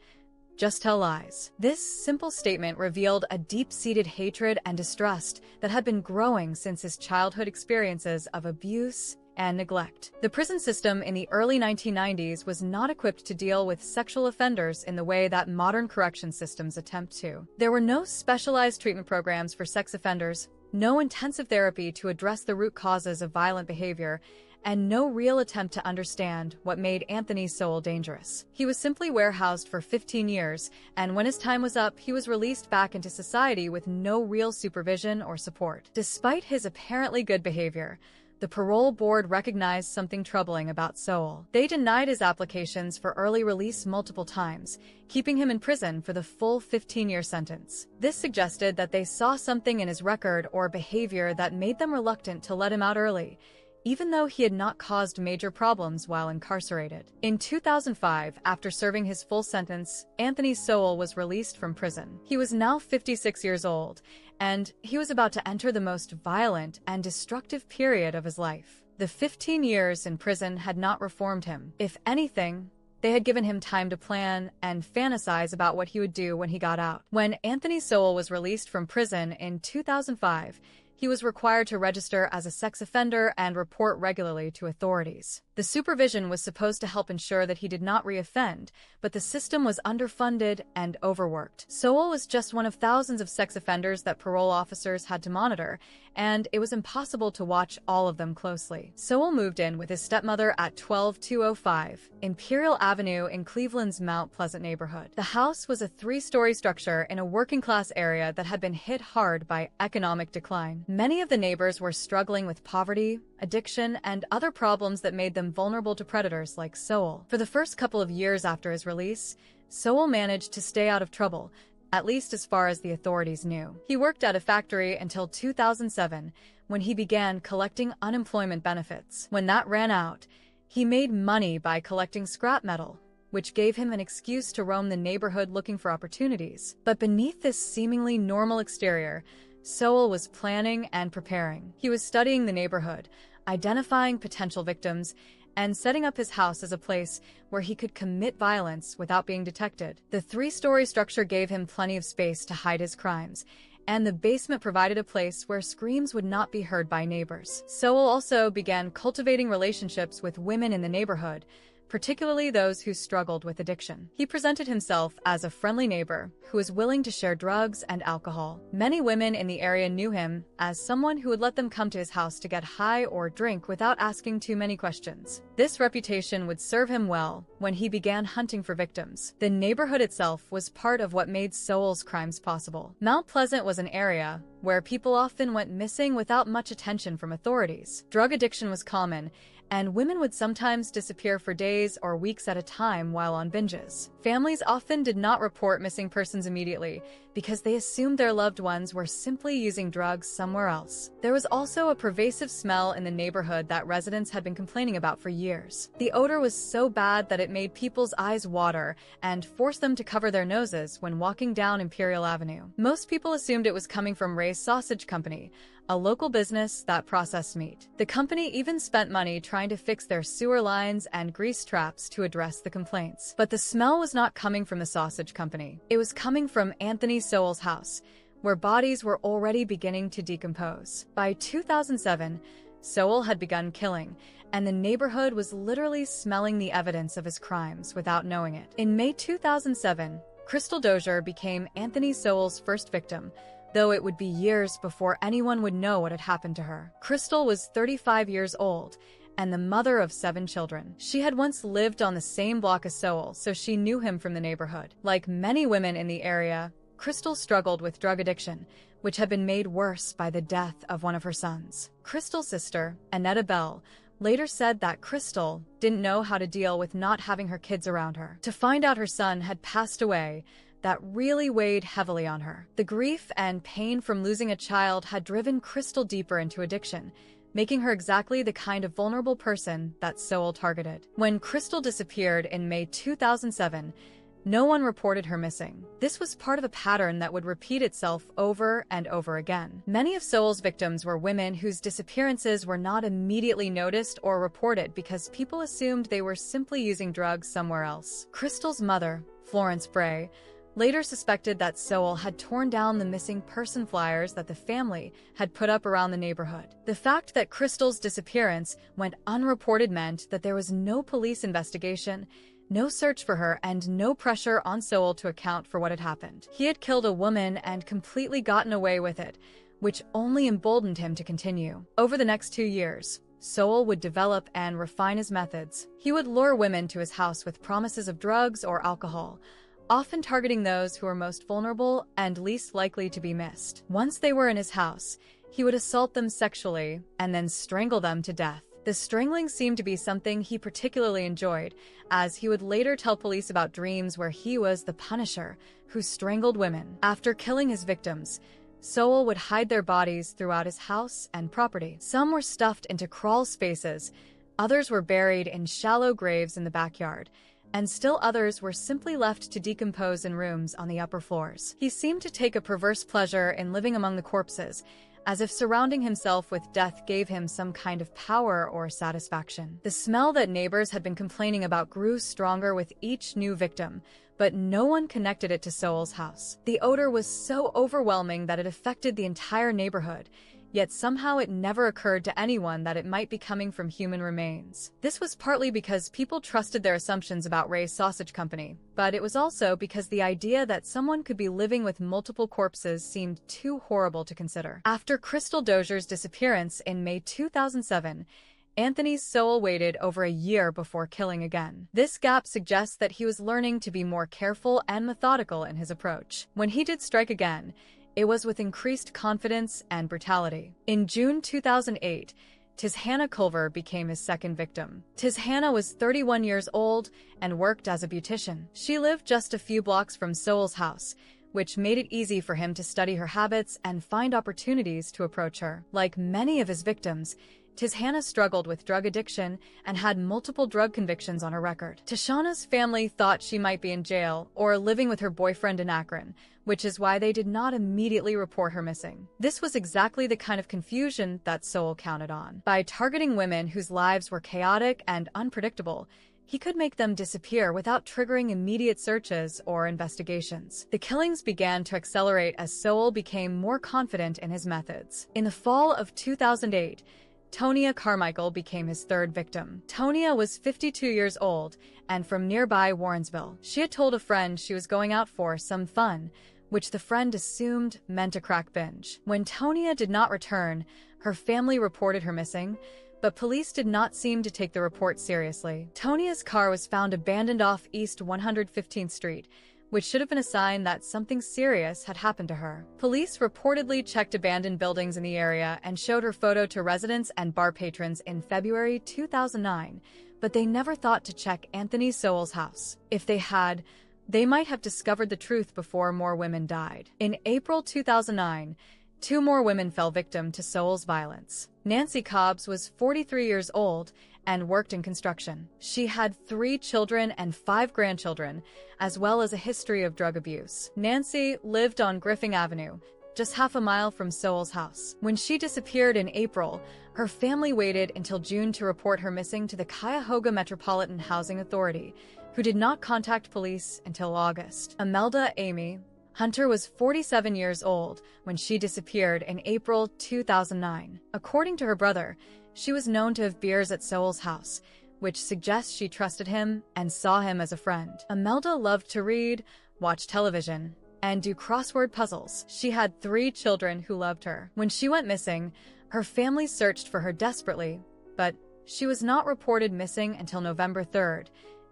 "Just tell lies." This simple statement revealed a deep-seated hatred and distrust that had been growing since his childhood experiences of abuse and neglect. The prison system in the early 1990s was not equipped to deal with sexual offenders in the way that modern correction systems attempt to. There were no specialized treatment programs for sex offenders, no intensive therapy to address the root causes of violent behavior, and no real attempt to understand what made Anthony Sowell dangerous. He was simply warehoused for 15 years, and when his time was up, he was released back into society with no real supervision or support. Despite his apparently good behavior, the parole board recognized something troubling about Sowell. They denied his applications for early release multiple times, keeping him in prison for the full 15-year sentence. This suggested that they saw something in his record or behavior that made them reluctant to let him out early, even though he had not caused major problems while incarcerated. In 2005, after serving his full sentence, Anthony Sowell was released from prison. He was now 56 years old, and he was about to enter the most violent and destructive period of his life. The 15 years in prison had not reformed him. If anything, they had given him time to plan and fantasize about what he would do when he got out. When Anthony Sowell was released from prison in 2005, he was required to register as a sex offender and report regularly to authorities. The supervision was supposed to help ensure that he did not reoffend, but the system was underfunded and overworked. Sowell was just one of thousands of sex offenders that parole officers had to monitor, and it was impossible to watch all of them closely. Sowell moved in with his stepmother at 12205 Imperial Avenue in Cleveland's Mount Pleasant neighborhood. The house was a 3-story structure in a working-class area that had been hit hard by economic decline. Many of the neighbors were struggling with poverty, addiction, and other problems that made them vulnerable to predators like Sowell. For the first couple of years after his release, Sowell managed to stay out of trouble, at least as far as the authorities knew. He worked at a factory until 2007, when he began collecting unemployment benefits. When that ran out, he made money by collecting scrap metal, which gave him an excuse to roam the neighborhood looking for opportunities. But beneath this seemingly normal exterior, Sowell was planning and preparing. He was studying the neighborhood, identifying potential victims, and setting up his house as a place where he could commit violence without being detected. The 3-story structure gave him plenty of space to hide his crimes, and the basement provided a place where screams would not be heard by neighbors. Sowell also began cultivating relationships with women in the neighborhood, particularly those who struggled with addiction. He presented himself as a friendly neighbor who was willing to share drugs and alcohol. Many women in the area knew him as someone who would let them come to his house to get high or drink without asking too many questions. This reputation would serve him well when he began hunting for victims. The neighborhood itself was part of what made Sowell's crimes possible. Mount Pleasant was an area where people often went missing without much attention from authorities. Drug addiction was common, and women would sometimes disappear for days or weeks at a time while on binges. Families often did not report missing persons immediately because they assumed their loved ones were simply using drugs somewhere else. There was also a pervasive smell in the neighborhood that residents had been complaining about for years. The odor was so bad that it made people's eyes water and forced them to cover their noses when walking down Imperial Avenue. Most people assumed it was coming from Ray's Sausage Company, a local business that processed meat. The company even spent money trying to fix their sewer lines and grease traps to address the complaints. But the smell was not coming from the sausage company. It was coming from Anthony Sowell's house, where bodies were already beginning to decompose. By 2007, Sowell had begun killing, and the neighborhood was literally smelling the evidence of his crimes without knowing it. In May 2007, Crystal Dozier became Anthony Sowell's first victim, though it would be years before anyone would know what had happened to her. Crystal was 35 years old, and the mother of 7 children. She had once lived on the same block as Sowell, so she knew him from the neighborhood. Like many women in the area, Crystal struggled with drug addiction, which had been made worse by the death of one of her sons. Crystal's sister, Annetta Bell, later said that Crystal didn't know how to deal with not having her kids around her. To find out her son had passed away, that really weighed heavily on her. The grief and pain from losing a child had driven Crystal deeper into addiction, making her exactly the kind of vulnerable person that Sowell targeted. When Crystal disappeared in May 2007, no one reported her missing. This was part of a pattern that would repeat itself over and over again. Many of Sowell's victims were women whose disappearances were not immediately noticed or reported because people assumed they were simply using drugs somewhere else. Crystal's mother, Florence Bray, later suspected that Sowell had torn down the missing person flyers that the family had put up around the neighborhood. The fact that Crystal's disappearance went unreported meant that there was no police investigation, no search for her, and no pressure on Sowell to account for what had happened. He had killed a woman and completely gotten away with it, which only emboldened him to continue. Over the next 2 years, Sowell would develop and refine his methods. He would lure women to his house with promises of drugs or alcohol, often targeting those who were most vulnerable and least likely to be missed. Once they were in his house, he would assault them sexually and then strangle them to death. The strangling seemed to be something he particularly enjoyed, as he would later tell police about dreams where he was the Punisher who strangled women. After killing his victims, Sowell would hide their bodies throughout his house and property. Some were stuffed into crawl spaces, others were buried in shallow graves in the backyard, and still others were simply left to decompose in rooms on the upper floors. He seemed to take a perverse pleasure in living among the corpses, as if surrounding himself with death gave him some kind of power or satisfaction. The smell that neighbors had been complaining about grew stronger with each new victim, but no one connected it to Sowell's house. The odor was so overwhelming that it affected the entire neighborhood, yet somehow it never occurred to anyone that it might be coming from human remains. This was partly because people trusted their assumptions about Ray's Sausage Company, but it was also because the idea that someone could be living with multiple corpses seemed too horrible to consider. After Crystal Dozier's disappearance in May 2007, Anthony Sowell waited over a year before killing again. This gap suggests that he was learning to be more careful and methodical in his approach. When he did strike again, it was with increased confidence and brutality. In June 2008, Tishana Culver became his second victim. Tishana was 31 years old and worked as a beautician. She lived just a few blocks from Sowell's house, which made it easy for him to study her habits and find opportunities to approach her. Like many of his victims, Tishana struggled with drug addiction and had multiple drug convictions on her record. Tishana's family thought she might be in jail or living with her boyfriend in Akron, which is why they did not immediately report her missing. This was exactly the kind of confusion that Sowell counted on. By targeting women whose lives were chaotic and unpredictable, he could make them disappear without triggering immediate searches or investigations. The killings began to accelerate as Sowell became more confident in his methods. In the fall of 2008, Tonia Carmichael became his third victim. Tonia was 52 years old and from nearby Warrensville. She had told a friend she was going out for some fun, which the friend assumed meant a crack binge. When Tonia did not return, her family reported her missing, but police did not seem to take the report seriously. Tonia's car was found abandoned off East 115th Street, which should have been a sign that something serious had happened to her. Police reportedly checked abandoned buildings in the area and showed her photo to residents and bar patrons in February 2009, but they never thought to check Anthony Sowell's house. If they had, they might have discovered the truth before more women died. In April 2009, 2 more women fell victim to Sowell's violence. Nancy Cobbs was 43 years old and worked in construction. She had 3 children and 5 grandchildren, as well as a history of drug abuse. Nancy lived on Griffin Avenue, just half a mile from Sowell's house. When she disappeared in April, her family waited until June to report her missing to the Cuyahoga Metropolitan Housing Authority, who did not contact police until August. Imelda Amy Hunter was 47 years old when she disappeared in April 2009. According to her brother, she was known to have beers at Sowell's house, which suggests she trusted him and saw him as a friend. Imelda loved to read, watch television, and do crossword puzzles. She had 3 children who loved her. When she went missing, her family searched for her desperately, but She was not reported missing until November 3,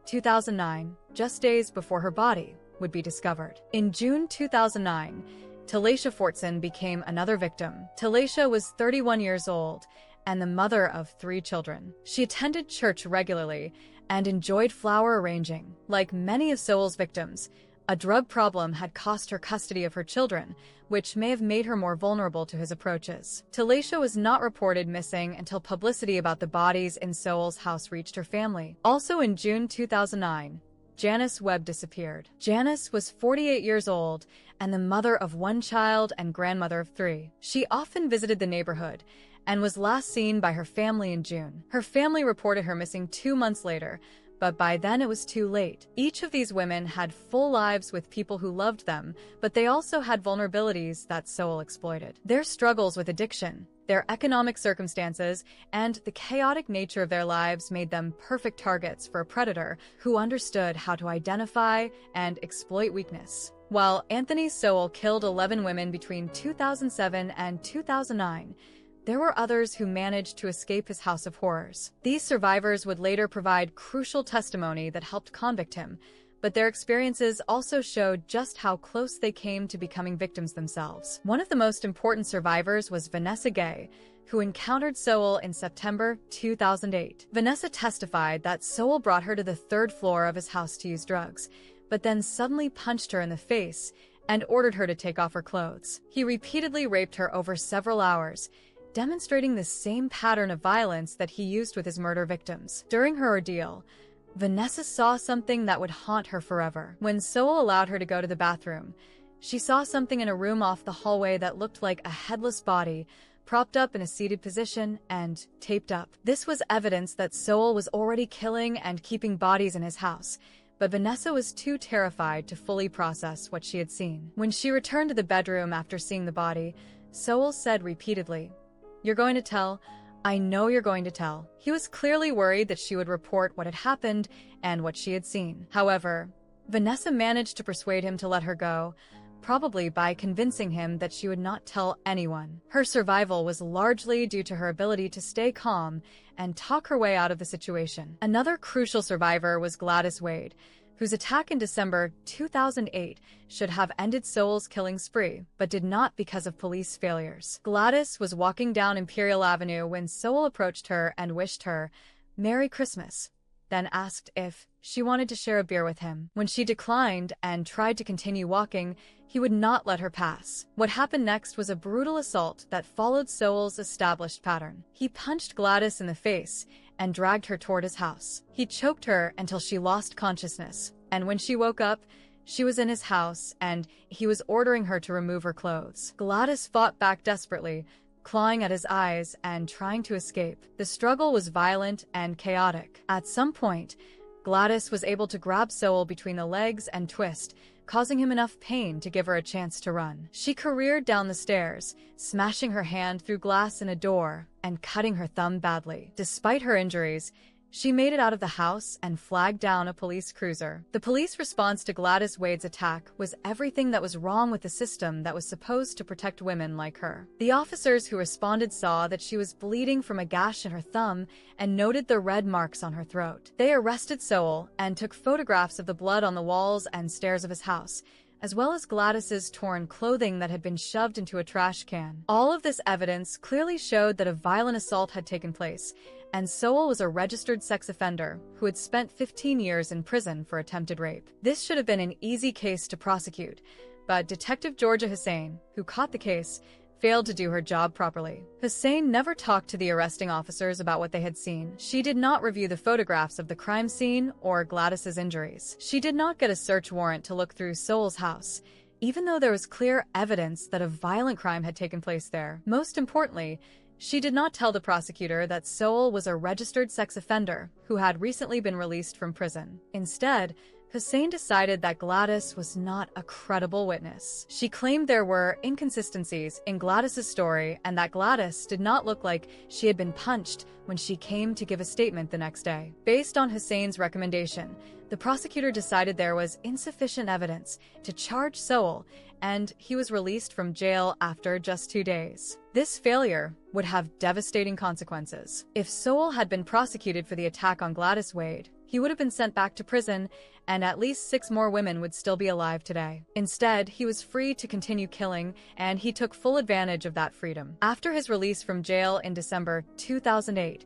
2009, just days before her body would be discovered. In June 2009, Talacia Fortson became another victim. Talacia was 31 years old and the mother of 3 children. She attended church regularly and enjoyed flower arranging. Like many of Sowell's victims, a drug problem had cost her custody of her children, which may have made her more vulnerable to his approaches. Talacia was not reported missing until publicity about the bodies in Sowell's house reached her family. Also in June 2009, Janice Webb disappeared. Janice was 48 years old and the mother of 1 child and grandmother of 3. She often visited the neighborhood and was last seen by her family in June. Her family reported her missing 2 months later, but by then it was too late. Each of these women had full lives with people who loved them, but they also had vulnerabilities that Sowell exploited. Their struggles with addiction, their economic circumstances, and the chaotic nature of their lives made them perfect targets for a predator who understood how to identify and exploit weakness. While Anthony Sowell killed 11 women between 2007 and 2009, there were others who managed to escape his house of horrors. These survivors would later provide crucial testimony that helped convict him, but their experiences also showed just how close they came to becoming victims themselves. One of the most important survivors was Vanessa Gay, who encountered Sowell in September 2008. Vanessa testified that Sowell brought her to the 3rd floor of his house to use drugs, but then suddenly punched her in the face and ordered her to take off her clothes. He repeatedly raped her over several hours, demonstrating the same pattern of violence that he used with his murder victims. During her ordeal, Vanessa saw something that would haunt her forever. When Sowell allowed her to go to the bathroom, she saw something in a room off the hallway that looked like a headless body, propped up in a seated position and taped up. This was evidence that Sowell was already killing and keeping bodies in his house, but Vanessa was too terrified to fully process what she had seen. When she returned to the bedroom after seeing the body, Sowell said repeatedly, "You're going to tell? I know you're going to tell." He was clearly worried that she would report what had happened and what she had seen. However, Vanessa managed to persuade him to let her go, probably by convincing him that she would not tell anyone. Her survival was largely due to her ability to stay calm and talk her way out of the situation. Another crucial survivor was Gladys Wade, whose attack in December 2008 should have ended Sowell's killing spree, but did not because of police failures. Gladys was walking down Imperial Avenue when Sowell approached her and wished her "Merry Christmas," then asked if she wanted to share a beer with him. When she declined and tried to continue walking, he would not let her pass. What happened next was a brutal assault that followed Sowell's established pattern. He punched Gladys in the face and dragged her toward his house. He choked her until she lost consciousness, and when she woke up, she was in his house and he was ordering her to remove her clothes. Gladys fought back desperately, clawing at his eyes and trying to escape. The struggle was violent and chaotic. At some point, Gladys was able to grab Sowell between the legs and twist, causing him enough pain to give her a chance to run. She careered down the stairs, smashing her hand through glass in a door and cutting her thumb badly. Despite her injuries, she made it out of the house and flagged down a police cruiser. The police response to Gladys Wade's attack was everything that was wrong with the system that was supposed to protect women like her. The officers who responded saw that she was bleeding from a gash in her thumb and noted the red marks on her throat. They arrested Sowell and took photographs of the blood on the walls and stairs of his house, as well as Gladys's torn clothing that had been shoved into a trash can. All of this evidence clearly showed that a violent assault had taken place, and Sowell was a registered sex offender who had spent 15 years in prison for attempted rape. This should have been an easy case to prosecute, but Detective Georgia Hussein, who caught the case, failed to do her job properly. Hussein never talked to the arresting officers about what they had seen. She did not review the photographs of the crime scene or Gladys's injuries. She did not get a search warrant to look through Sowell's house, even though there was clear evidence that a violent crime had taken place there. Most importantly, she did not tell the prosecutor that Sowell was a registered sex offender who had recently been released from prison. Instead, Hussein decided that Gladys was not a credible witness. She claimed there were inconsistencies in Gladys's story and that Gladys did not look like she had been punched when she came to give a statement the next day. Based on Hussein's recommendation, the prosecutor decided there was insufficient evidence to charge Sowell and he was released from jail after just 2 days. This failure would have devastating consequences. If Sowell had been prosecuted for the attack on Gladys Wade, he would have been sent back to prison, and at least 6 more women would still be alive today. Instead, he was free to continue killing, and he took full advantage of that freedom. After his release from jail in December 2008,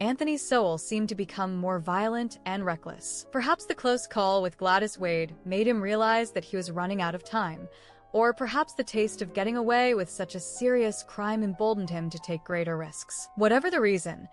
Anthony Sowell seemed to become more violent and reckless. Perhaps the close call with Gladys Wade made him realize that he was running out of time, or perhaps the taste of getting away with such a serious crime emboldened him to take greater risks. Whatever the reason,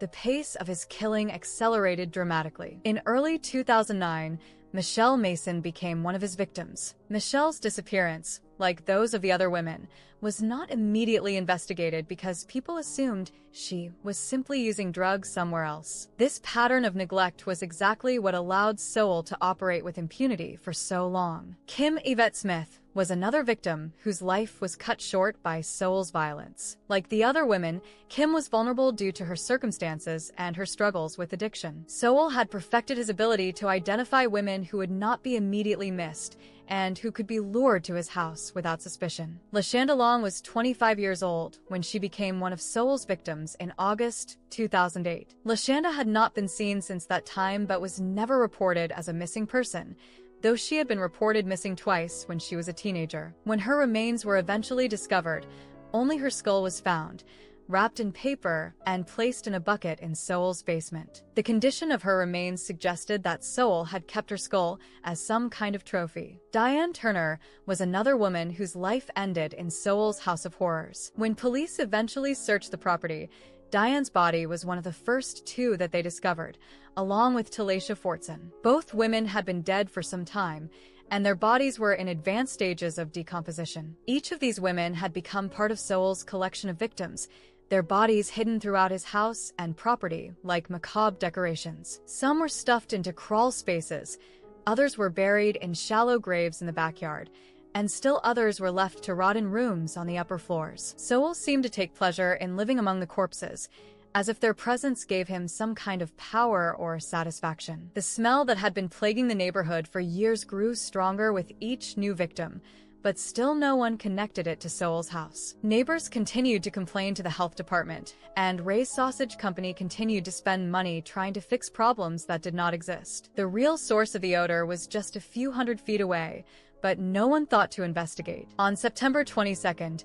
the pace of his killing accelerated dramatically. In early 2009, Michelle Mason became one of his victims. Michelle's disappearance, like those of the other women, was not immediately investigated because people assumed she was simply using drugs somewhere else. This pattern of neglect was exactly what allowed Sowell to operate with impunity for so long. Kim Yvette Smith was another victim whose life was cut short by Sowell's violence. Like the other women, Kim was vulnerable due to her circumstances and her struggles with addiction. Sowell had perfected his ability to identify women who would not be immediately missed and who could be lured to his house without suspicion. LaShanda Long was 25 years old when she became one of Sowell's victims in August 2008. LaShanda had not been seen since that time but was never reported as a missing person, though she had been reported missing twice when she was a teenager. When her remains were eventually discovered, only her skull was found, wrapped in paper and placed in a bucket in Sowell's basement. The condition of her remains suggested that Sowell had kept her skull as some kind of trophy. Diane Turner was another woman whose life ended in Sowell's House of Horrors. When police eventually searched the property, Diane's body was one of the first 2 that they discovered, along with Talacia Fortson. Both women had been dead for some time, and their bodies were in advanced stages of decomposition. Each of these women had become part of Sowell's collection of victims, their bodies hidden throughout his house and property like macabre decorations. Some were stuffed into crawl spaces, others were buried in shallow graves in the backyard, and still others were left to rot in rooms on the upper floors. Sowell seemed to take pleasure in living among the corpses, as if their presence gave him some kind of power or satisfaction. The smell that had been plaguing the neighborhood for years grew stronger with each new victim, but still no one connected it to Sowell's house. Neighbors continued to complain to the health department, and Ray's Sausage Company continued to spend money trying to fix problems that did not exist. The real source of the odor was just a few hundred feet away, but no one thought to investigate. On September 22,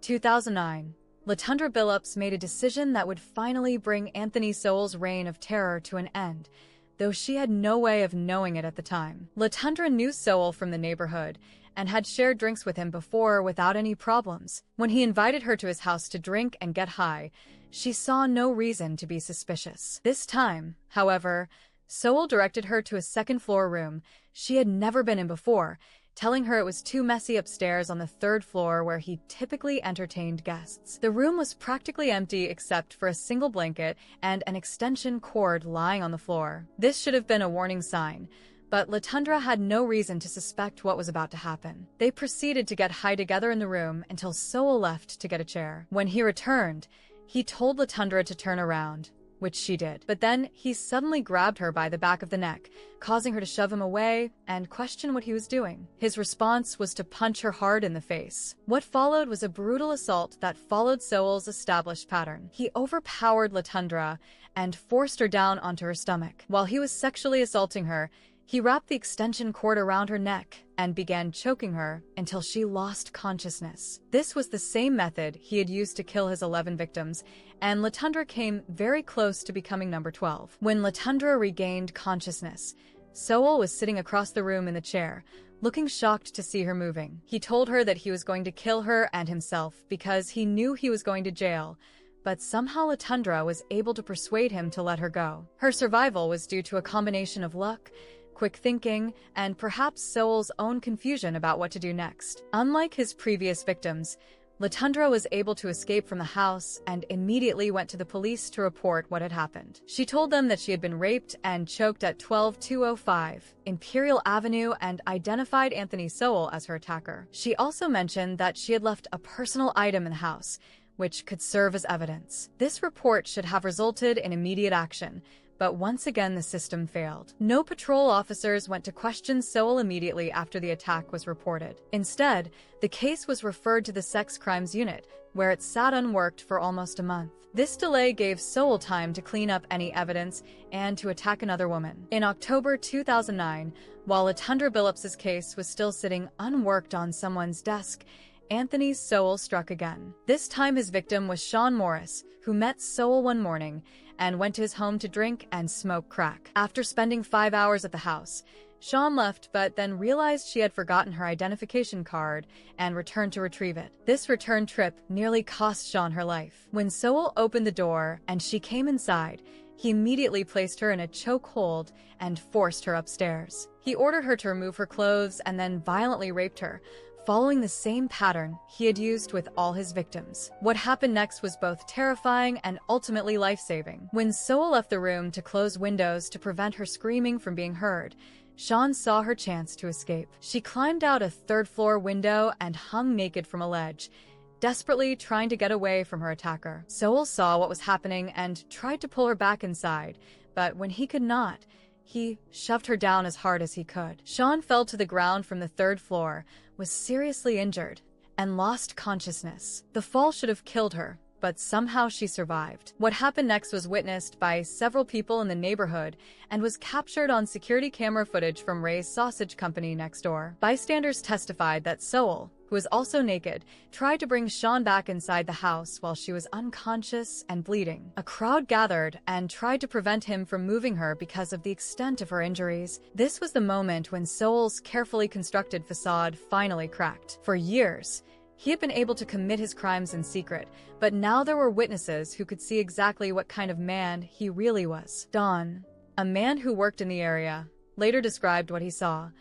2009, LaTundra Billups made a decision that would finally bring Anthony Sowell's reign of terror to an end, though she had no way of knowing it at the time. LaTundra knew Sowell from the neighborhood and had shared drinks with him before without any problems. When he invited her to his house to drink and get high, she saw no reason to be suspicious. This time, however, Sowell directed her to a second-floor room she had never been in before, telling her it was too messy upstairs on the 3rd floor where he typically entertained guests. The room was practically empty except for a single blanket and an extension cord lying on the floor. This should have been a warning sign, but LaTundra had no reason to suspect what was about to happen. They proceeded to get high together in the room until Sowell left to get a chair. When he returned, he told LaTundra to turn around, which she did. But then he suddenly grabbed her by the back of the neck, causing her to shove him away and question what he was doing. His response was to punch her hard in the face. What followed was a brutal assault that followed Sowell's established pattern. He overpowered LaTundra and forced her down onto her stomach. While he was sexually assaulting her, he wrapped the extension cord around her neck and began choking her until she lost consciousness. This was the same method he had used to kill his 11 victims, and LaTundra came very close to becoming number 12. When LaTundra regained consciousness, Sowell was sitting across the room in the chair, looking shocked to see her moving. He told her that he was going to kill her and himself because he knew he was going to jail, but somehow LaTundra was able to persuade him to let her go. Her survival was due to a combination of luck, quick thinking, and perhaps Sowell's own confusion about what to do next. Unlike his previous victims, LaTundra was able to escape from the house and immediately went to the police to report what had happened. She told them that she had been raped and choked at 12205 Imperial Avenue and identified Anthony Sowell as her attacker. She also mentioned that she had left a personal item in the house, which could serve as evidence. This report should have resulted in immediate action, but once again the system failed. No patrol officers went to question Sowell immediately after the attack was reported. Instead, the case was referred to the Sex Crimes Unit, where it sat unworked for almost a month. This delay gave Sowell time to clean up any evidence and to attack another woman. In October 2009, while Latundra Billups's case was still sitting unworked on someone's desk, Anthony Sowell struck again. This time his victim was Sean Morris, who met Sowell one morning and went to his home to drink and smoke crack. After spending 5 hours at the house, Sean left but then realized she had forgotten her identification card and returned to retrieve it. This return trip nearly cost Sean her life. When Sowell opened the door and she came inside, he immediately placed her in a chokehold and forced her upstairs. He ordered her to remove her clothes and then violently raped her, following the same pattern he had used with all his victims. What happened next was both terrifying and ultimately life-saving. When Sowell left the room to close windows to prevent her screaming from being heard, Sean saw her chance to escape. She climbed out a third-floor window and hung naked from a ledge, desperately trying to get away from her attacker. Sowell saw what was happening and tried to pull her back inside, but when he could not, he shoved her down as hard as he could. Sean fell to the ground from the third floor, was seriously injured, and lost consciousness. The fall should have killed her, but somehow she survived. What happened next was witnessed by several people in the neighborhood and was captured on security camera footage from Ray's Sausage Company next door. Bystanders testified that Sowell, who was also naked, tried to bring Sean back inside the house while she was unconscious and bleeding. A crowd gathered and tried to prevent him from moving her because of the extent of her injuries. This was the moment when Sowell's carefully constructed facade finally cracked. For years, he had been able to commit his crimes in secret, but now there were witnesses who could see exactly what kind of man he really was. Don, a man who worked in the area, later described what he saw.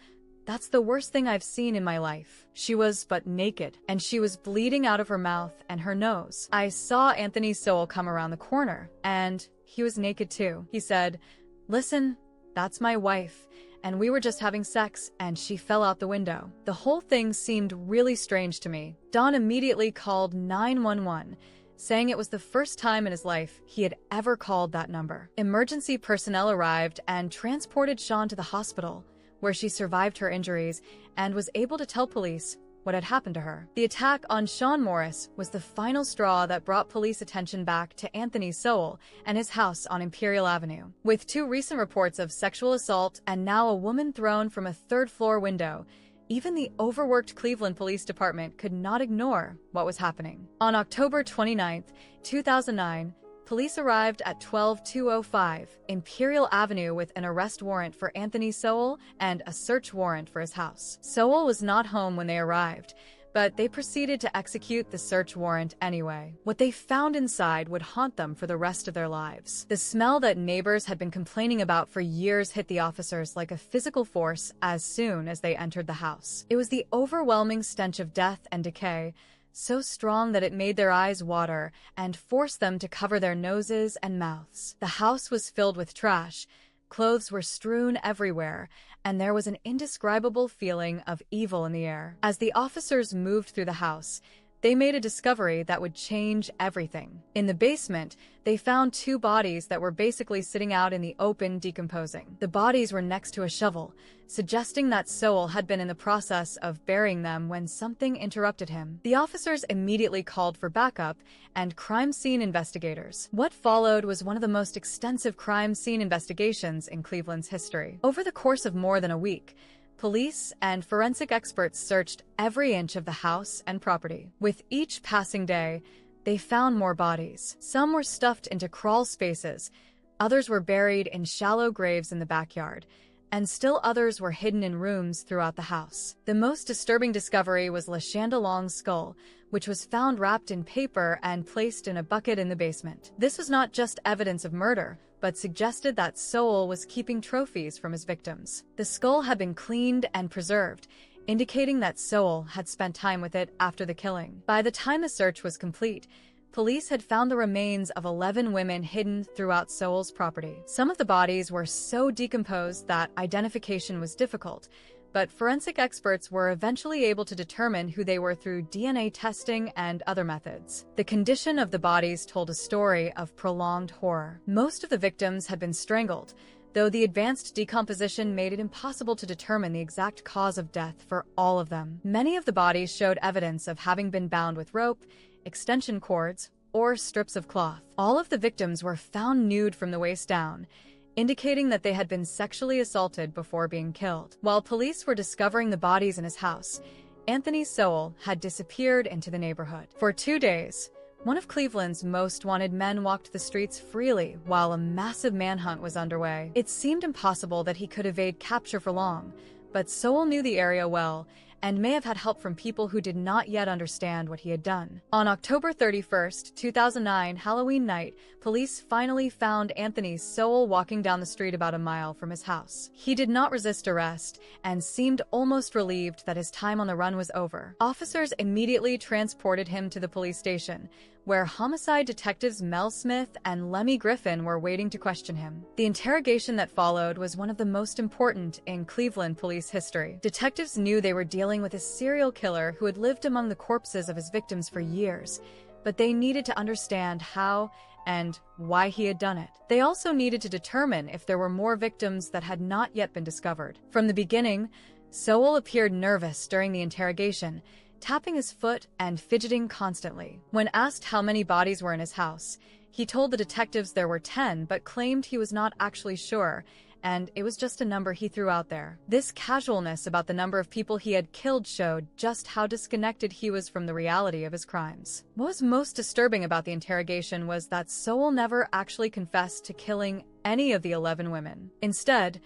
"That's the worst thing I've seen in my life. She was but naked, and she was bleeding out of her mouth and her nose. I saw Anthony Sowell come around the corner, and he was naked too. He said, 'Listen, that's my wife, and we were just having sex, and she fell out the window.' The whole thing seemed really strange to me." Don immediately called 911, saying it was the first time in his life he had ever called that number. Emergency personnel arrived and transported Sean to the hospital, where she survived her injuries and was able to tell police what had happened to her. The attack on Sean Morris was the final straw that brought police attention back to Anthony Sowell and his house on Imperial Avenue. With 2 recent reports of sexual assault and now a woman thrown from a third-floor window, even the overworked Cleveland Police Department could not ignore what was happening. On October 29, 2009, police arrived at 12205 Imperial Avenue with an arrest warrant for Anthony Sowell and a search warrant for his house. Sowell was not home when they arrived, but they proceeded to execute the search warrant anyway. What they found inside would haunt them for the rest of their lives. The smell that neighbors had been complaining about for years hit the officers like a physical force as soon as they entered the house. It was the overwhelming stench of death and decay, so strong that it made their eyes water and forced them to cover their noses and mouths. The house was filled with trash, clothes were strewn everywhere, and there was an indescribable feeling of evil in the air. As the officers moved through the house, they made a discovery that would change everything. In the basement, they found 2 bodies that were basically sitting out in the open, decomposing. The bodies were next to a shovel, suggesting that Sowell had been in the process of burying them when something interrupted him. The officers immediately called for backup and crime scene investigators. What followed was one of the most extensive crime scene investigations in Cleveland's history. Over the course of more than a week, police and forensic experts searched every inch of the house and property. With each passing day, they found more bodies. Some were stuffed into crawl spaces, others were buried in shallow graves in the backyard, and still others were hidden in rooms throughout the house. The most disturbing discovery was LaShanda Long's skull, which was found wrapped in paper and placed in a bucket in the basement. This was not just evidence of murder, but suggested that Sowell was keeping trophies from his victims. The skull had been cleaned and preserved, indicating that Sowell had spent time with it after the killing. By the time the search was complete, police had found the remains of 11 women hidden throughout Sowell's property. Some of the bodies were so decomposed that identification was difficult, but forensic experts were eventually able to determine who they were through DNA testing and other methods. The condition of the bodies told a story of prolonged horror. Most of the victims had been strangled, though the advanced decomposition made it impossible to determine the exact cause of death for all of them. Many of the bodies showed evidence of having been bound with rope, extension cords, or strips of cloth. All of the victims were found nude from the waist down, indicating that they had been sexually assaulted before being killed. While police were discovering the bodies in his house, Anthony Sowell had disappeared into the neighborhood. For 2 days, one of Cleveland's most wanted men walked the streets freely while a massive manhunt was underway. It seemed impossible that he could evade capture for long, but Sowell knew the area well and may have had help from people who did not yet understand what he had done. On October 31st, 2009, Halloween night, police finally found Anthony Sowell walking down the street about a mile from his house. He did not resist arrest and seemed almost relieved that his time on the run was over. Officers immediately transported him to the police station, where homicide detectives Mel Smith and Lemmy Griffin were waiting to question him. The interrogation that followed was one of the most important in Cleveland police history. Detectives knew they were dealing with a serial killer who had lived among the corpses of his victims for years, but they needed to understand how and why he had done it. They also needed to determine if there were more victims that had not yet been discovered. From the beginning, Sowell appeared nervous during the interrogation, tapping his foot and fidgeting constantly. When asked how many bodies were in his house, he told the detectives there were 10 but claimed he was not actually sure, and it was just a number he threw out there. This casualness about the number of people he had killed showed just how disconnected he was from the reality of his crimes. What was most disturbing about the interrogation was that Sowell never actually confessed to killing any of the 11 women. Instead,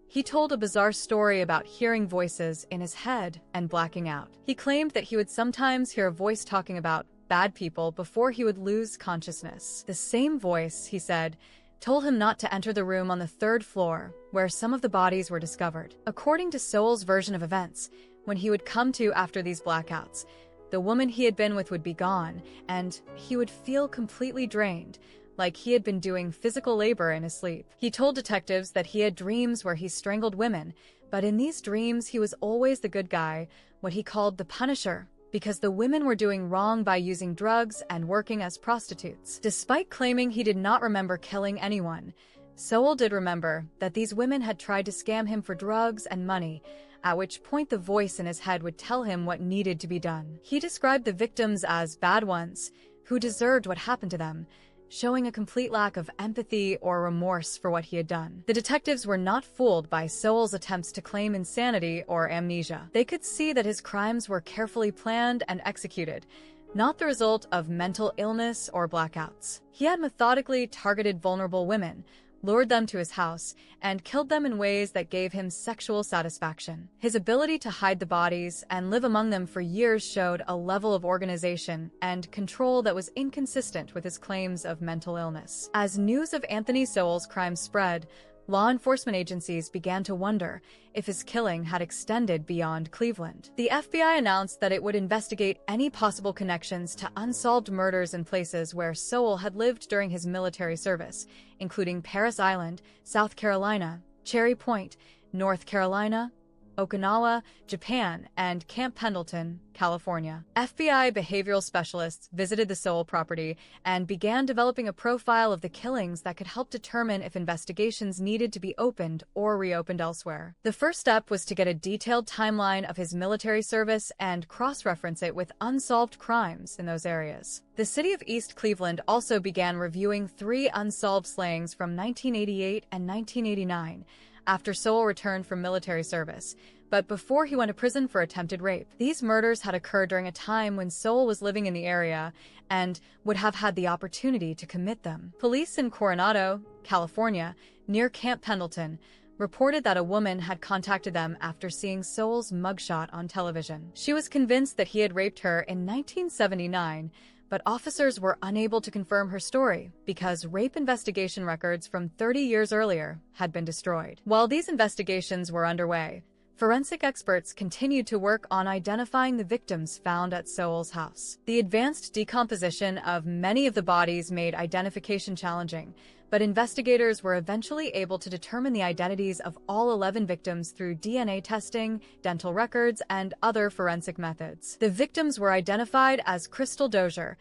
he told a bizarre story about hearing voices in his head and blacking out. He claimed that he would sometimes hear a voice talking about bad people before he would lose consciousness. The same voice, he said, told him not to enter the room on the 3rd floor, where some of the bodies were discovered. According to Sowell's version of events, when he would come to after these blackouts, the woman he had been with would be gone, and he would feel completely drained, like he had been doing physical labor in his sleep. He told detectives that he had dreams where he strangled women, but in these dreams he was always the good guy, what he called the Punisher, because the women were doing wrong by using drugs and working as prostitutes. Despite claiming he did not remember killing anyone, Sowell did remember that these women had tried to scam him for drugs and money, at which point the voice in his head would tell him what needed to be done. He described the victims as bad ones, who deserved what happened to them, showing a complete lack of empathy or remorse for what he had done. The detectives were not fooled by Sowell's attempts to claim insanity or amnesia. They could see that his crimes were carefully planned and executed, not the result of mental illness or blackouts. He had methodically targeted vulnerable women, lured them to his house, and killed them in ways that gave him sexual satisfaction. His ability to hide the bodies and live among them for years showed a level of organization and control that was inconsistent with his claims of mental illness. As news of Anthony Sowell's crimes spread, law enforcement agencies began to wonder if his killing had extended beyond Cleveland. The FBI announced that it would investigate any possible connections to unsolved murders in places where Sowell had lived during his military service, including Parris Island, South Carolina, Cherry Point, North Carolina, Okinawa, Japan, and Camp Pendleton, California. FBI behavioral specialists visited the Sowell property and began developing a profile of the killings that could help determine if investigations needed to be opened or reopened elsewhere. The first step was to get a detailed timeline of his military service and cross-reference it with unsolved crimes in those areas. The city of East Cleveland also began reviewing 3 unsolved slayings from 1988 and 1989, after Sowell returned from military service, but before he went to prison for attempted rape. These murders had occurred during a time when Sowell was living in the area and would have had the opportunity to commit them. Police in Coronado, California, near Camp Pendleton, reported that a woman had contacted them after seeing Sowell's mugshot on television. She was convinced that he had raped her in 1979, but officers were unable to confirm her story because rape investigation records from 30 years earlier had been destroyed. While these investigations were underway, forensic experts continued to work on identifying the victims found at Sowell's house. The advanced decomposition of many of the bodies made identification challenging, but investigators were eventually able to determine the identities of all 11 victims through DNA testing, dental records, and other forensic methods. The victims were identified as Crystal Dozier,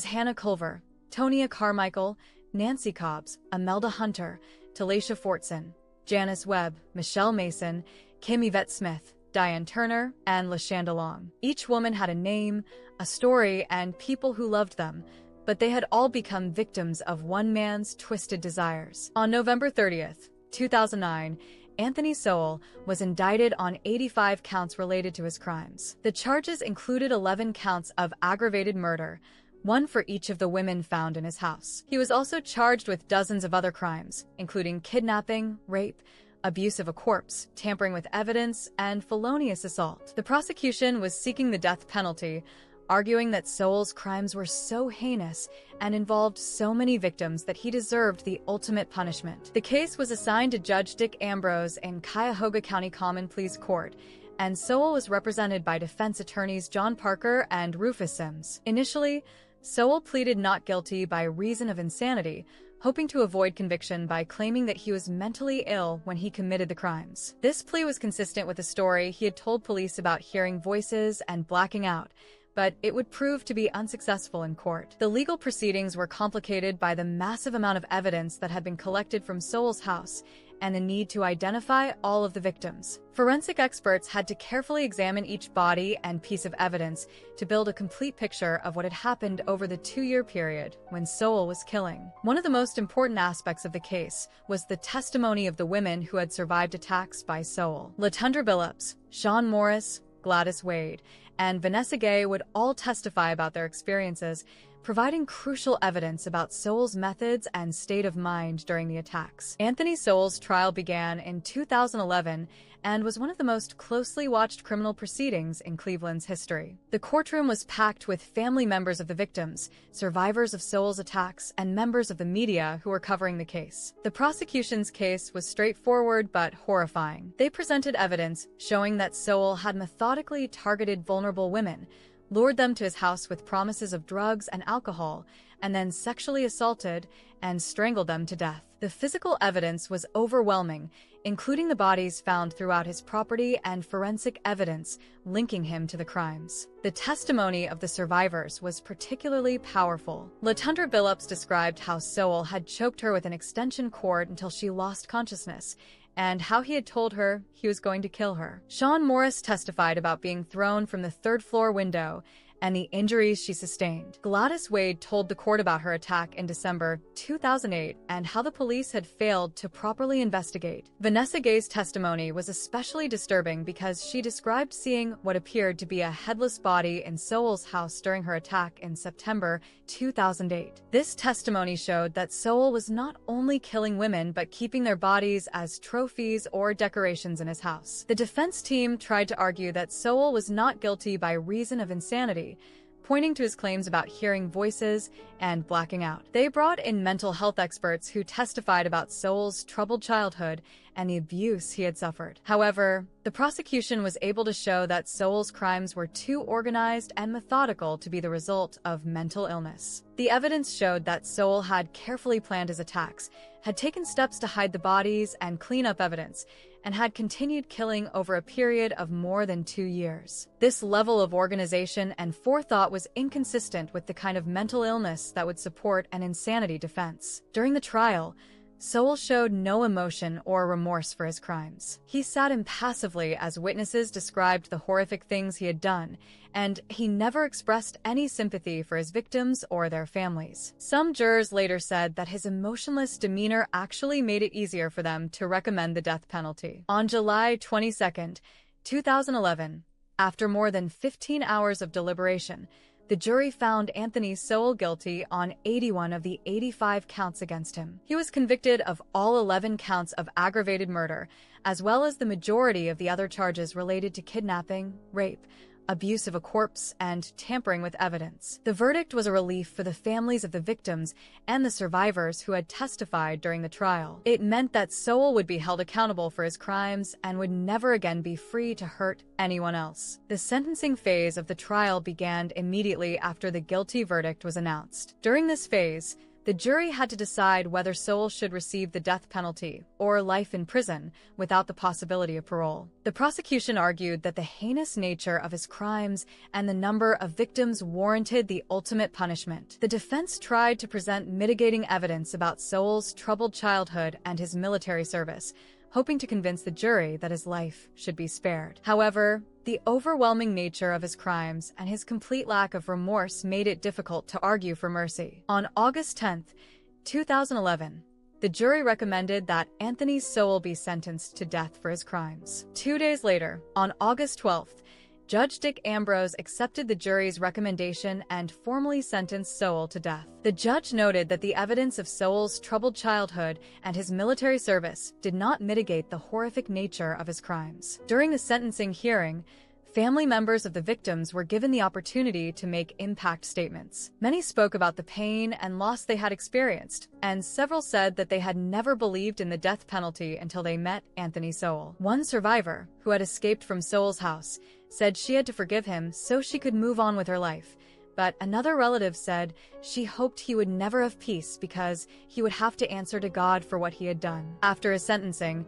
Hannah Culver, Tonia Carmichael, Nancy Cobbs, Imelda Hunter, Talacia Fortson, Janice Webb, Michelle Mason, Kim Yvette Smith, Diane Turner, and LaShanda Long. Each woman had a name, a story, and people who loved them, but they had all become victims of one man's twisted desires. On November 30th, 2009, Anthony Sowell was indicted on 85 counts related to his crimes. The charges included 11 counts of aggravated murder, one for each of the women found in his house. He was also charged with dozens of other crimes, including kidnapping, rape, abuse of a corpse, tampering with evidence, and felonious assault. The prosecution was seeking the death penalty, arguing that Sowell's crimes were so heinous and involved so many victims that he deserved the ultimate punishment. The case was assigned to Judge Dick Ambrose in Cuyahoga County Common Pleas Court, and Sowell was represented by defense attorneys John Parker and Rufus Sims. Initially, Sowell pleaded not guilty by reason of insanity, hoping to avoid conviction by claiming that he was mentally ill when he committed the crimes. This plea was consistent with a story he had told police about hearing voices and blacking out, but it would prove to be unsuccessful in court. The legal proceedings were complicated by the massive amount of evidence that had been collected from Sowell's house and the need to identify all of the victims. Forensic experts had to carefully examine each body and piece of evidence to build a complete picture of what had happened over the 2-year period when Sowell was killing. One of the most important aspects of the case was the testimony of the women who had survived attacks by Sowell. LaTundra Billups, Sean Morris, Gladys Wade, and Vanessa Gay would all testify about their experiences, providing crucial evidence about Sowell's methods and state of mind during the attacks. Anthony Sowell's trial began in 2011 and was one of the most closely watched criminal proceedings in Cleveland's history. The courtroom was packed with family members of the victims, survivors of Sowell's attacks, and members of the media who were covering the case. The prosecution's case was straightforward but horrifying. They presented evidence showing that Sowell had methodically targeted vulnerable women, lured them to his house with promises of drugs and alcohol, and then sexually assaulted and strangled them to death. The physical evidence was overwhelming, including the bodies found throughout his property and forensic evidence linking him to the crimes. The testimony of the survivors was particularly powerful. LaTundra Billups described how Sowell had choked her with an extension cord until she lost consciousness, and how he had told her he was going to kill her. Sean Morris testified about being thrown from the third-floor window and the injuries she sustained. Gladys Wade told the court about her attack in December 2008 and how the police had failed to properly investigate. Vanessa Gay's testimony was especially disturbing because she described seeing what appeared to be a headless body in Sowell's house during her attack in September 2008. This testimony showed that Sowell was not only killing women but keeping their bodies as trophies or decorations in his house. The defense team tried to argue that Sowell was not guilty by reason of insanity, pointing to his claims about hearing voices and blacking out. They brought in mental health experts who testified about Sowell's troubled childhood and the abuse he had suffered. However, the prosecution was able to show that Sowell's crimes were too organized and methodical to be the result of mental illness. The evidence showed that Sowell had carefully planned his attacks, had taken steps to hide the bodies and clean up evidence, and had continued killing over a period of more than 2 years. This level of organization and forethought was inconsistent with the kind of mental illness that would support an insanity defense. During the trial, Sowell showed no emotion or remorse for his crimes. He sat impassively as witnesses described the horrific things he had done, and he never expressed any sympathy for his victims or their families. Some jurors later said that his emotionless demeanor actually made it easier for them to recommend the death penalty. On July 22, 2011, after more than 15 hours of deliberation, the jury found Anthony Sowell guilty on 81 of the 85 counts against him. He was convicted of all 11 counts of aggravated murder, as well as the majority of the other charges related to kidnapping, rape, abuse of a corpse, and tampering with evidence. The verdict was a relief for the families of the victims and the survivors who had testified during the trial. It meant that Sowell would be held accountable for his crimes and would never again be free to hurt anyone else. The sentencing phase of the trial began immediately after the guilty verdict was announced. During this phase, the jury had to decide whether Sowell should receive the death penalty or life in prison without the possibility of parole. The prosecution argued that the heinous nature of his crimes and the number of victims warranted the ultimate punishment. The defense tried to present mitigating evidence about Sowell's troubled childhood and his military service, hoping to convince the jury that his life should be spared. However, the overwhelming nature of his crimes and his complete lack of remorse made it difficult to argue for mercy. On August 10, 2011, the jury recommended that Anthony Sowell be sentenced to death for his crimes. 2 days later, on August 12th, Judge Dick Ambrose accepted the jury's recommendation and formally sentenced Sowell to death. The judge noted that the evidence of Sowell's troubled childhood and his military service did not mitigate the horrific nature of his crimes. During the sentencing hearing, family members of the victims were given the opportunity to make impact statements. Many spoke about the pain and loss they had experienced, and several said that they had never believed in the death penalty until they met Anthony Sowell. One survivor, who had escaped from Sowell's house, said she had to forgive him so she could move on with her life. But another relative said she hoped he would never have peace because he would have to answer to God for what he had done. After his sentencing,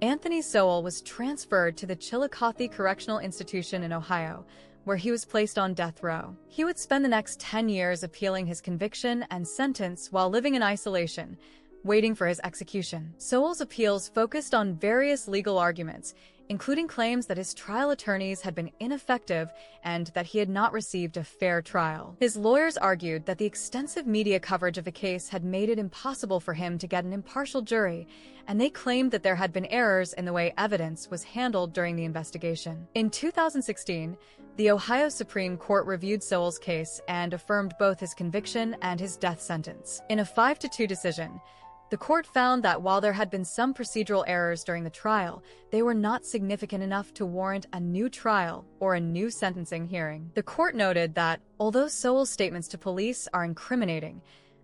Anthony Sowell was transferred to the Chillicothe Correctional Institution in Ohio, where he was placed on death row. He would spend the next 10 years appealing his conviction and sentence while living in isolation, waiting for his execution. Sowell's appeals focused on various legal arguments, including claims that his trial attorneys had been ineffective and that he had not received a fair trial. His lawyers argued that the extensive media coverage of the case had made it impossible for him to get an impartial jury, and they claimed that there had been errors in the way evidence was handled during the investigation. In 2016, the Ohio Supreme Court reviewed Sowell's case and affirmed both his conviction and his death sentence. In a 5-2 decision, the court found that while there had been some procedural errors during the trial, they were not significant enough to warrant a new trial or a new sentencing hearing. The court noted that, although Sowell's statements to police are incriminating,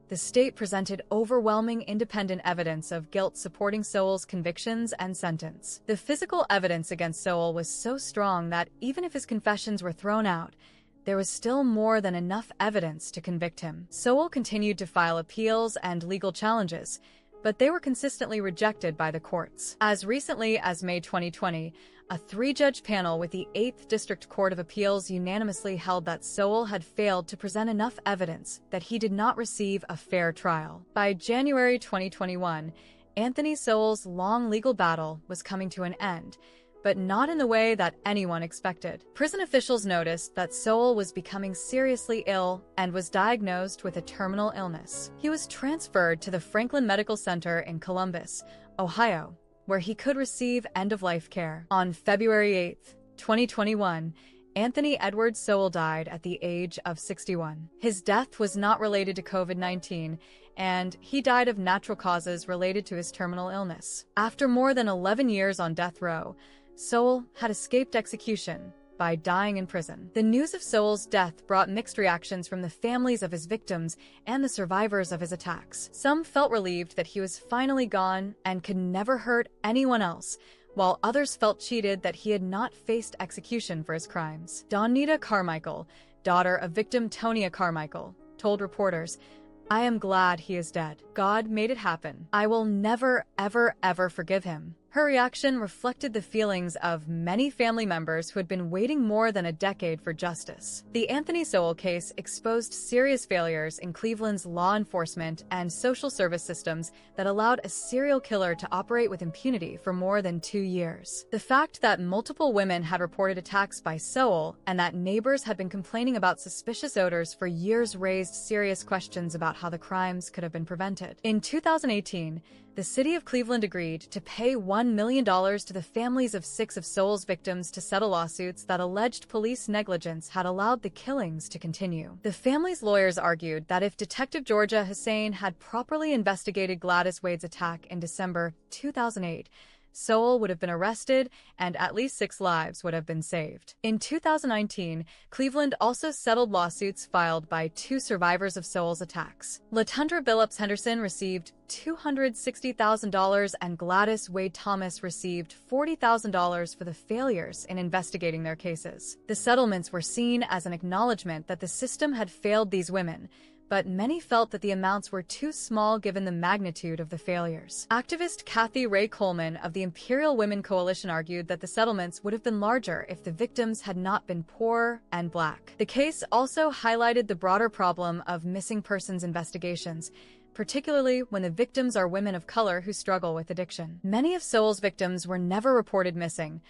the state presented overwhelming independent evidence of guilt supporting Sowell's convictions and sentence. The physical evidence against Sowell was so strong that even if his confessions were thrown out, there was still more than enough evidence to convict him. Sowell continued to file appeals and legal challenges, but they were consistently rejected by the courts. As recently as May 2020, a 3-judge panel with the 8th District Court of Appeals unanimously held that Sowell had failed to present enough evidence that he did not receive a fair trial. By January 2021, Anthony Sowell's long legal battle was coming to an end, but not in the way that anyone expected. Prison officials noticed that Sowell was becoming seriously ill and was diagnosed with a terminal illness. He was transferred to the Franklin Medical Center in Columbus, Ohio, where he could receive end-of-life care. On February 8, 2021, Anthony Edward Sowell died at the age of 61. His death was not related to COVID-19, and he died of natural causes related to his terminal illness. After more than 11 years on death row, Sowell had escaped execution by dying in prison. The news of Sowell's death brought mixed reactions from the families of his victims and the survivors of his attacks. Some felt relieved that he was finally gone and could never hurt anyone else, while others felt cheated that he had not faced execution for his crimes. Donita Carmichael, daughter of victim Tonia Carmichael, told reporters, "I am glad he is dead. God made it happen. I will never, ever, ever forgive him." Her reaction reflected the feelings of many family members who had been waiting more than a decade for justice. The Anthony Sowell case exposed serious failures in Cleveland's law enforcement and social service systems that allowed a serial killer to operate with impunity for more than 2 years. The fact that multiple women had reported attacks by Sowell and that neighbors had been complaining about suspicious odors for years raised serious questions about how the crimes could have been prevented. In 2018, the city of Cleveland agreed to pay $1 million to the families of 6 of Sowell's victims to settle lawsuits that alleged police negligence had allowed the killings to continue. The families' lawyers argued that if Detective Georgia Hussein had properly investigated Gladys Wade's attack in December 2008, Sowell would have been arrested and at least 6 lives would have been saved. In 2019, Cleveland also settled lawsuits filed by 2 survivors of Sowell's attacks. LaTundra Billups Henderson received $260,000 and Gladys Wade Thomas received $40,000 for the failures in investigating their cases. The settlements were seen as an acknowledgement that the system had failed these women, but many felt that the amounts were too small given the magnitude of the failures. Activist Kathy Ray Coleman of the Imperial Women Coalition argued that the settlements would have been larger if the victims had not been poor and Black. The case also highlighted the broader problem of missing persons investigations, particularly when the victims are women of color who struggle with addiction. Many of Sowell's victims were never reported missing,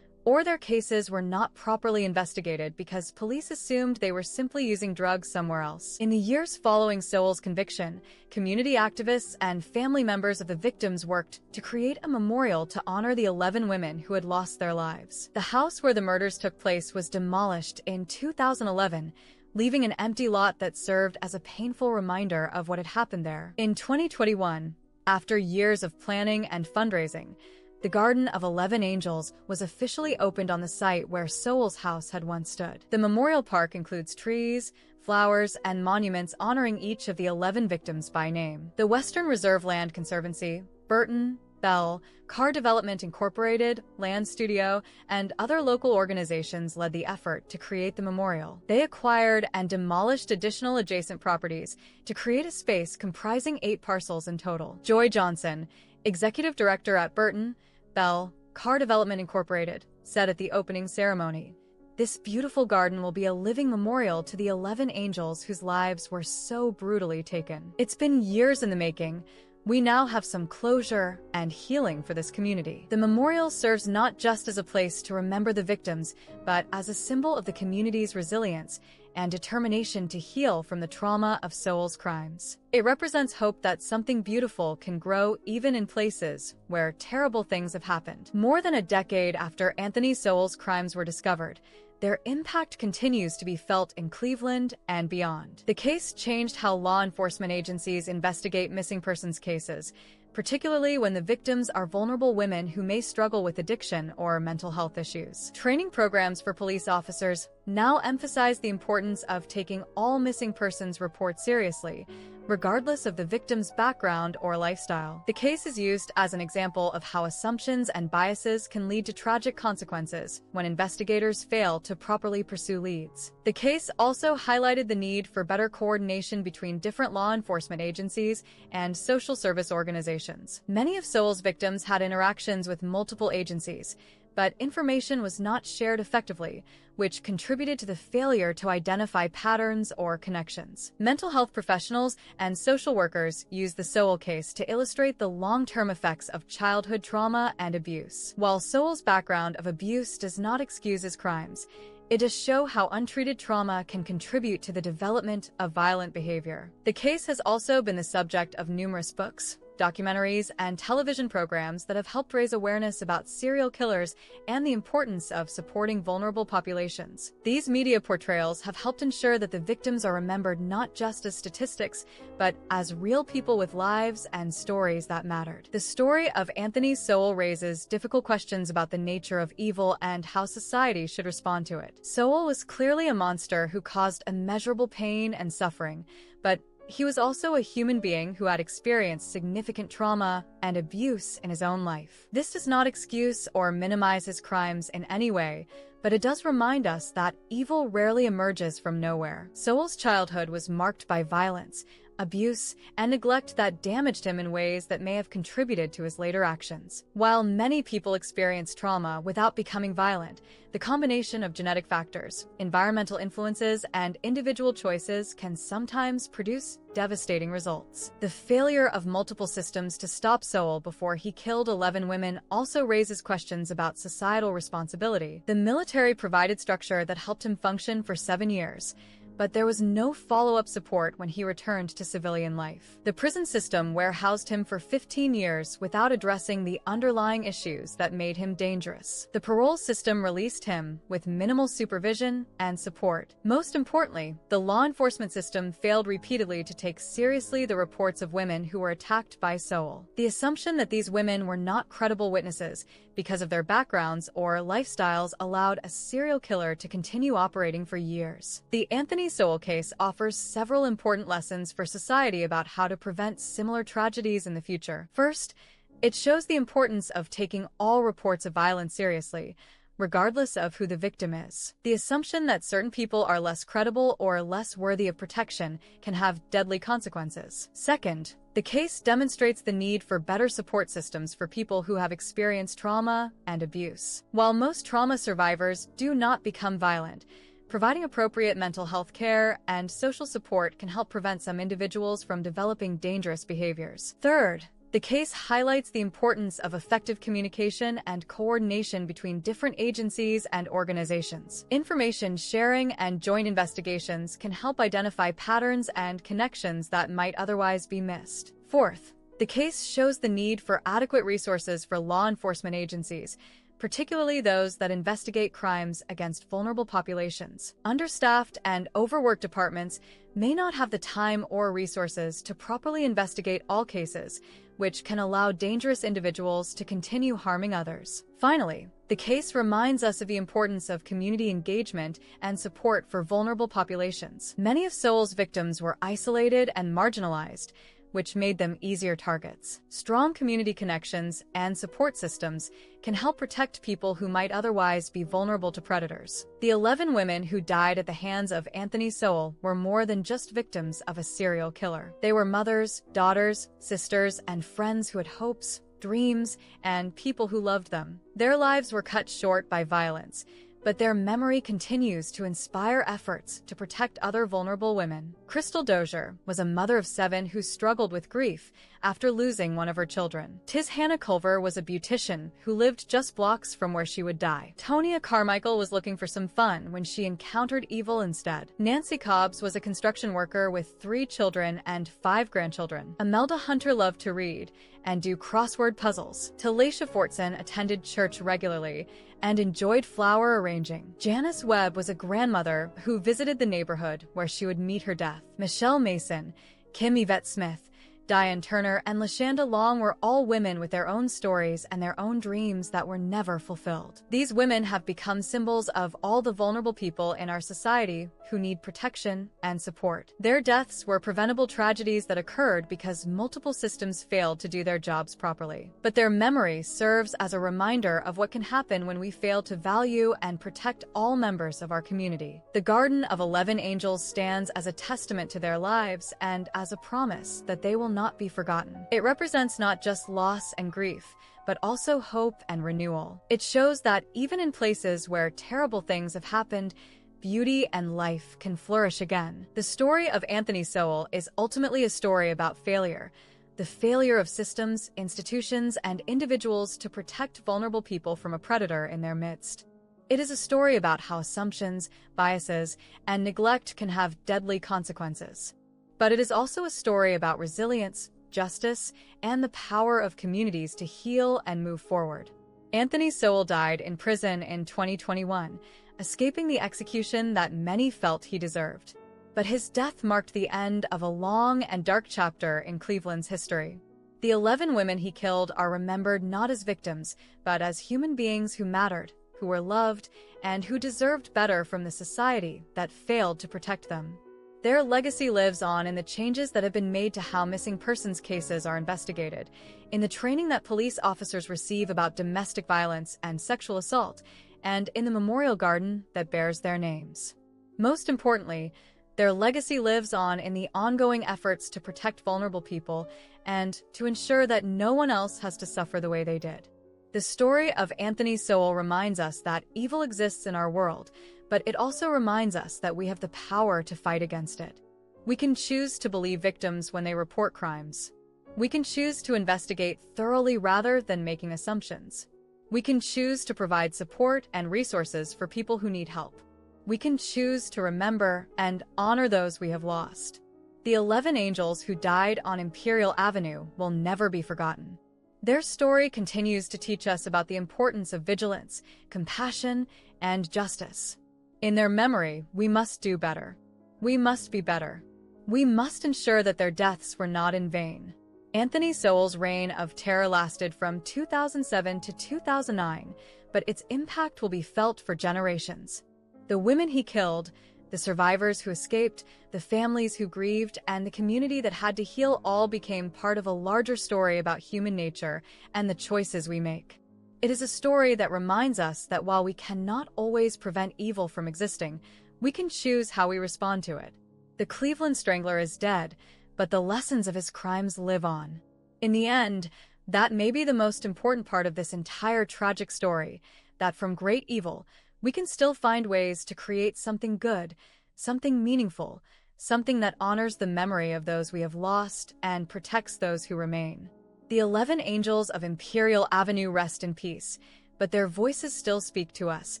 or their cases were not properly investigated because police assumed they were simply using drugs somewhere else. In the years following Sowell's conviction, community activists and family members of the victims worked to create a memorial to honor the 11 women who had lost their lives. The house where the murders took place was demolished in 2011, leaving an empty lot that served as a painful reminder of what had happened there. In 2021, after years of planning and fundraising, the Garden of 11 Angels was officially opened on the site where Sowell's house had once stood. The memorial park includes trees, flowers, and monuments honoring each of the 11 victims by name. The Western Reserve Land Conservancy, Burton, Bell, Car Development Incorporated, Land Studio, and other local organizations led the effort to create the memorial. They acquired and demolished additional adjacent properties to create a space comprising 8 parcels in total. Joy Johnson, executive director at Burton, Bell, Car Development Incorporated, said at the opening ceremony, "This beautiful garden will be a living memorial to the 11 angels whose lives were so brutally taken. It's been years in the making. We now have some closure and healing for this community." The memorial serves not just as a place to remember the victims, but as a symbol of the community's resilience and determination to heal from the trauma of Sowell's crimes. It represents hope that something beautiful can grow even in places where terrible things have happened. More than a decade after Anthony Sowell's crimes were discovered, their impact continues to be felt in Cleveland and beyond. The case changed how law enforcement agencies investigate missing persons cases, particularly when the victims are vulnerable women who may struggle with addiction or mental health issues. Training programs for police officers now emphasize the importance of taking all missing persons reports seriously, regardless of the victim's background or lifestyle. The case is used as an example of how assumptions and biases can lead to tragic consequences when investigators fail to properly pursue leads. The case also highlighted the need for better coordination between different law enforcement agencies and social service organizations. Many of Sowell's victims had interactions with multiple agencies, but information was not shared effectively, which contributed to the failure to identify patterns or connections. Mental health professionals and social workers use the Sowell case to illustrate the long-term effects of childhood trauma and abuse. While Sowell's background of abuse does not excuse his crimes, it does show how untreated trauma can contribute to the development of violent behavior. The case has also been the subject of numerous books, documentaries, and television programs that have helped raise awareness about serial killers and the importance of supporting vulnerable populations. These media portrayals have helped ensure that the victims are remembered not just as statistics, but as real people with lives and stories that mattered. The story of Anthony Sowell raises difficult questions about the nature of evil and how society should respond to it. Sowell was clearly a monster who caused immeasurable pain and suffering, but he was also a human being who had experienced significant trauma and abuse in his own life. This does not excuse or minimize his crimes in any way, but it does remind us that evil rarely emerges from nowhere. Sowell's childhood was marked by violence, abuse, and neglect that damaged him in ways that may have contributed to his later actions. While many people experience trauma without becoming violent, the combination of genetic factors, environmental influences, and individual choices can sometimes produce devastating results. The failure of multiple systems to stop Sowell before he killed 11 women also raises questions about societal responsibility. The military provided structure that helped him function for 7 years, but there was no follow-up support when he returned to civilian life. The prison system warehoused him for 15 years without addressing the underlying issues that made him dangerous. The parole system released him with minimal supervision and support. Most importantly, the law enforcement system failed repeatedly to take seriously the reports of women who were attacked by Sowell. The assumption that these women were not credible witnesses because of their backgrounds or lifestyles allowed a serial killer to continue operating for years. The Anthony Sowell case offers several important lessons for society about how to prevent similar tragedies in the future. First, it shows the importance of taking all reports of violence seriously, regardless of who the victim is. The assumption that certain people are less credible or less worthy of protection can have deadly consequences. Second, the case demonstrates the need for better support systems for people who have experienced trauma and abuse. While most trauma survivors do not become violent, providing appropriate mental health care and social support can help prevent some individuals from developing dangerous behaviors. Third, the case highlights the importance of effective communication and coordination between different agencies and organizations. Information sharing and joint investigations can help identify patterns and connections that might otherwise be missed. Fourth, the case shows the need for adequate resources for law enforcement agencies, particularly those that investigate crimes against vulnerable populations. Understaffed and overworked departments may not have the time or resources to properly investigate all cases, which can allow dangerous individuals to continue harming others. Finally, the case reminds us of the importance of community engagement and support for vulnerable populations. Many of Sowell's victims were isolated and marginalized, which made them easier targets. Strong community connections and support systems can help protect people who might otherwise be vulnerable to predators. The 11 women who died at the hands of Anthony Sowell were more than just victims of a serial killer. They were mothers, daughters, sisters, and friends who had hopes, dreams, and people who loved them. Their lives were cut short by violence, but their memory continues to inspire efforts to protect other vulnerable women. Crystal Dozier was a mother of 7 who struggled with grief after losing one of her children. Hannah Culver was a beautician who lived just blocks from where she would die. Tonia Carmichael was looking for some fun when she encountered evil instead. Nancy Cobbs was a construction worker with 3 children and 5 grandchildren. Imelda Hunter loved to read and do crossword puzzles. Talasha Fortson attended church regularly and enjoyed flower arranging. Janice Webb was a grandmother who visited the neighborhood where she would meet her death. Michelle Mason, Kim Yvette Smith, Diane Turner, and Lashanda Long were all women with their own stories and their own dreams that were never fulfilled. These women have become symbols of all the vulnerable people in our society who need protection and support. Their deaths were preventable tragedies that occurred because multiple systems failed to do their jobs properly. But their memory serves as a reminder of what can happen when we fail to value and protect all members of our community. The Garden of 11 Angels stands as a testament to their lives and as a promise that they will not be forgotten. It represents not just loss and grief, but also hope and renewal. It shows that even in places where terrible things have happened, beauty and life can flourish again. The story of Anthony Sowell is ultimately a story about failure, the failure of systems, institutions, and individuals to protect vulnerable people from a predator in their midst. It is a story about how assumptions, biases, and neglect can have deadly consequences. But it is also a story about resilience, justice, and the power of communities to heal and move forward. Anthony Sowell died in prison in 2021, escaping the execution that many felt he deserved. But his death marked the end of a long and dark chapter in Cleveland's history. The 11 women he killed are remembered not as victims, but as human beings who mattered, who were loved, and who deserved better from the society that failed to protect them. Their legacy lives on in the changes that have been made to how missing persons cases are investigated, in the training that police officers receive about domestic violence and sexual assault, and in the memorial garden that bears their names. Most importantly, their legacy lives on in the ongoing efforts to protect vulnerable people and to ensure that no one else has to suffer the way they did. The story of Anthony Sowell reminds us that evil exists in our world, but it also reminds us that we have the power to fight against it. We can choose to believe victims when they report crimes. We can choose to investigate thoroughly rather than making assumptions. We can choose to provide support and resources for people who need help. we can choose to remember and honor those we have lost. The 11 angels who died on Imperial Avenue will never be forgotten. Their story continues to teach us about the importance of vigilance, compassion, and justice. In their memory, we must do better. We must be better. We must ensure that their deaths were not in vain. Anthony Sowell's reign of terror lasted from 2007 to 2009, but its impact will be felt for generations. The women he killed, the survivors who escaped, the families who grieved, and the community that had to heal all became part of a larger story about human nature and the choices we make. It is a story that reminds us that while we cannot always prevent evil from existing, we can choose how we respond to it. The Cleveland Strangler is dead, but the lessons of his crimes live on. In the end, that may be the most important part of this entire tragic story, that from great evil, we can still find ways to create something good, something meaningful, something that honors the memory of those we have lost and protects those who remain. The 11 angels of Imperial Avenue rest in peace, but their voices still speak to us,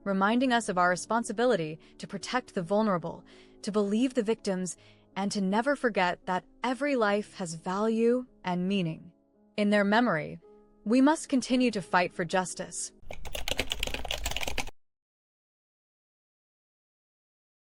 reminding us of our responsibility to protect the vulnerable, to believe the victims, and to never forget that every life has value and meaning. In their memory, we must continue to fight for justice.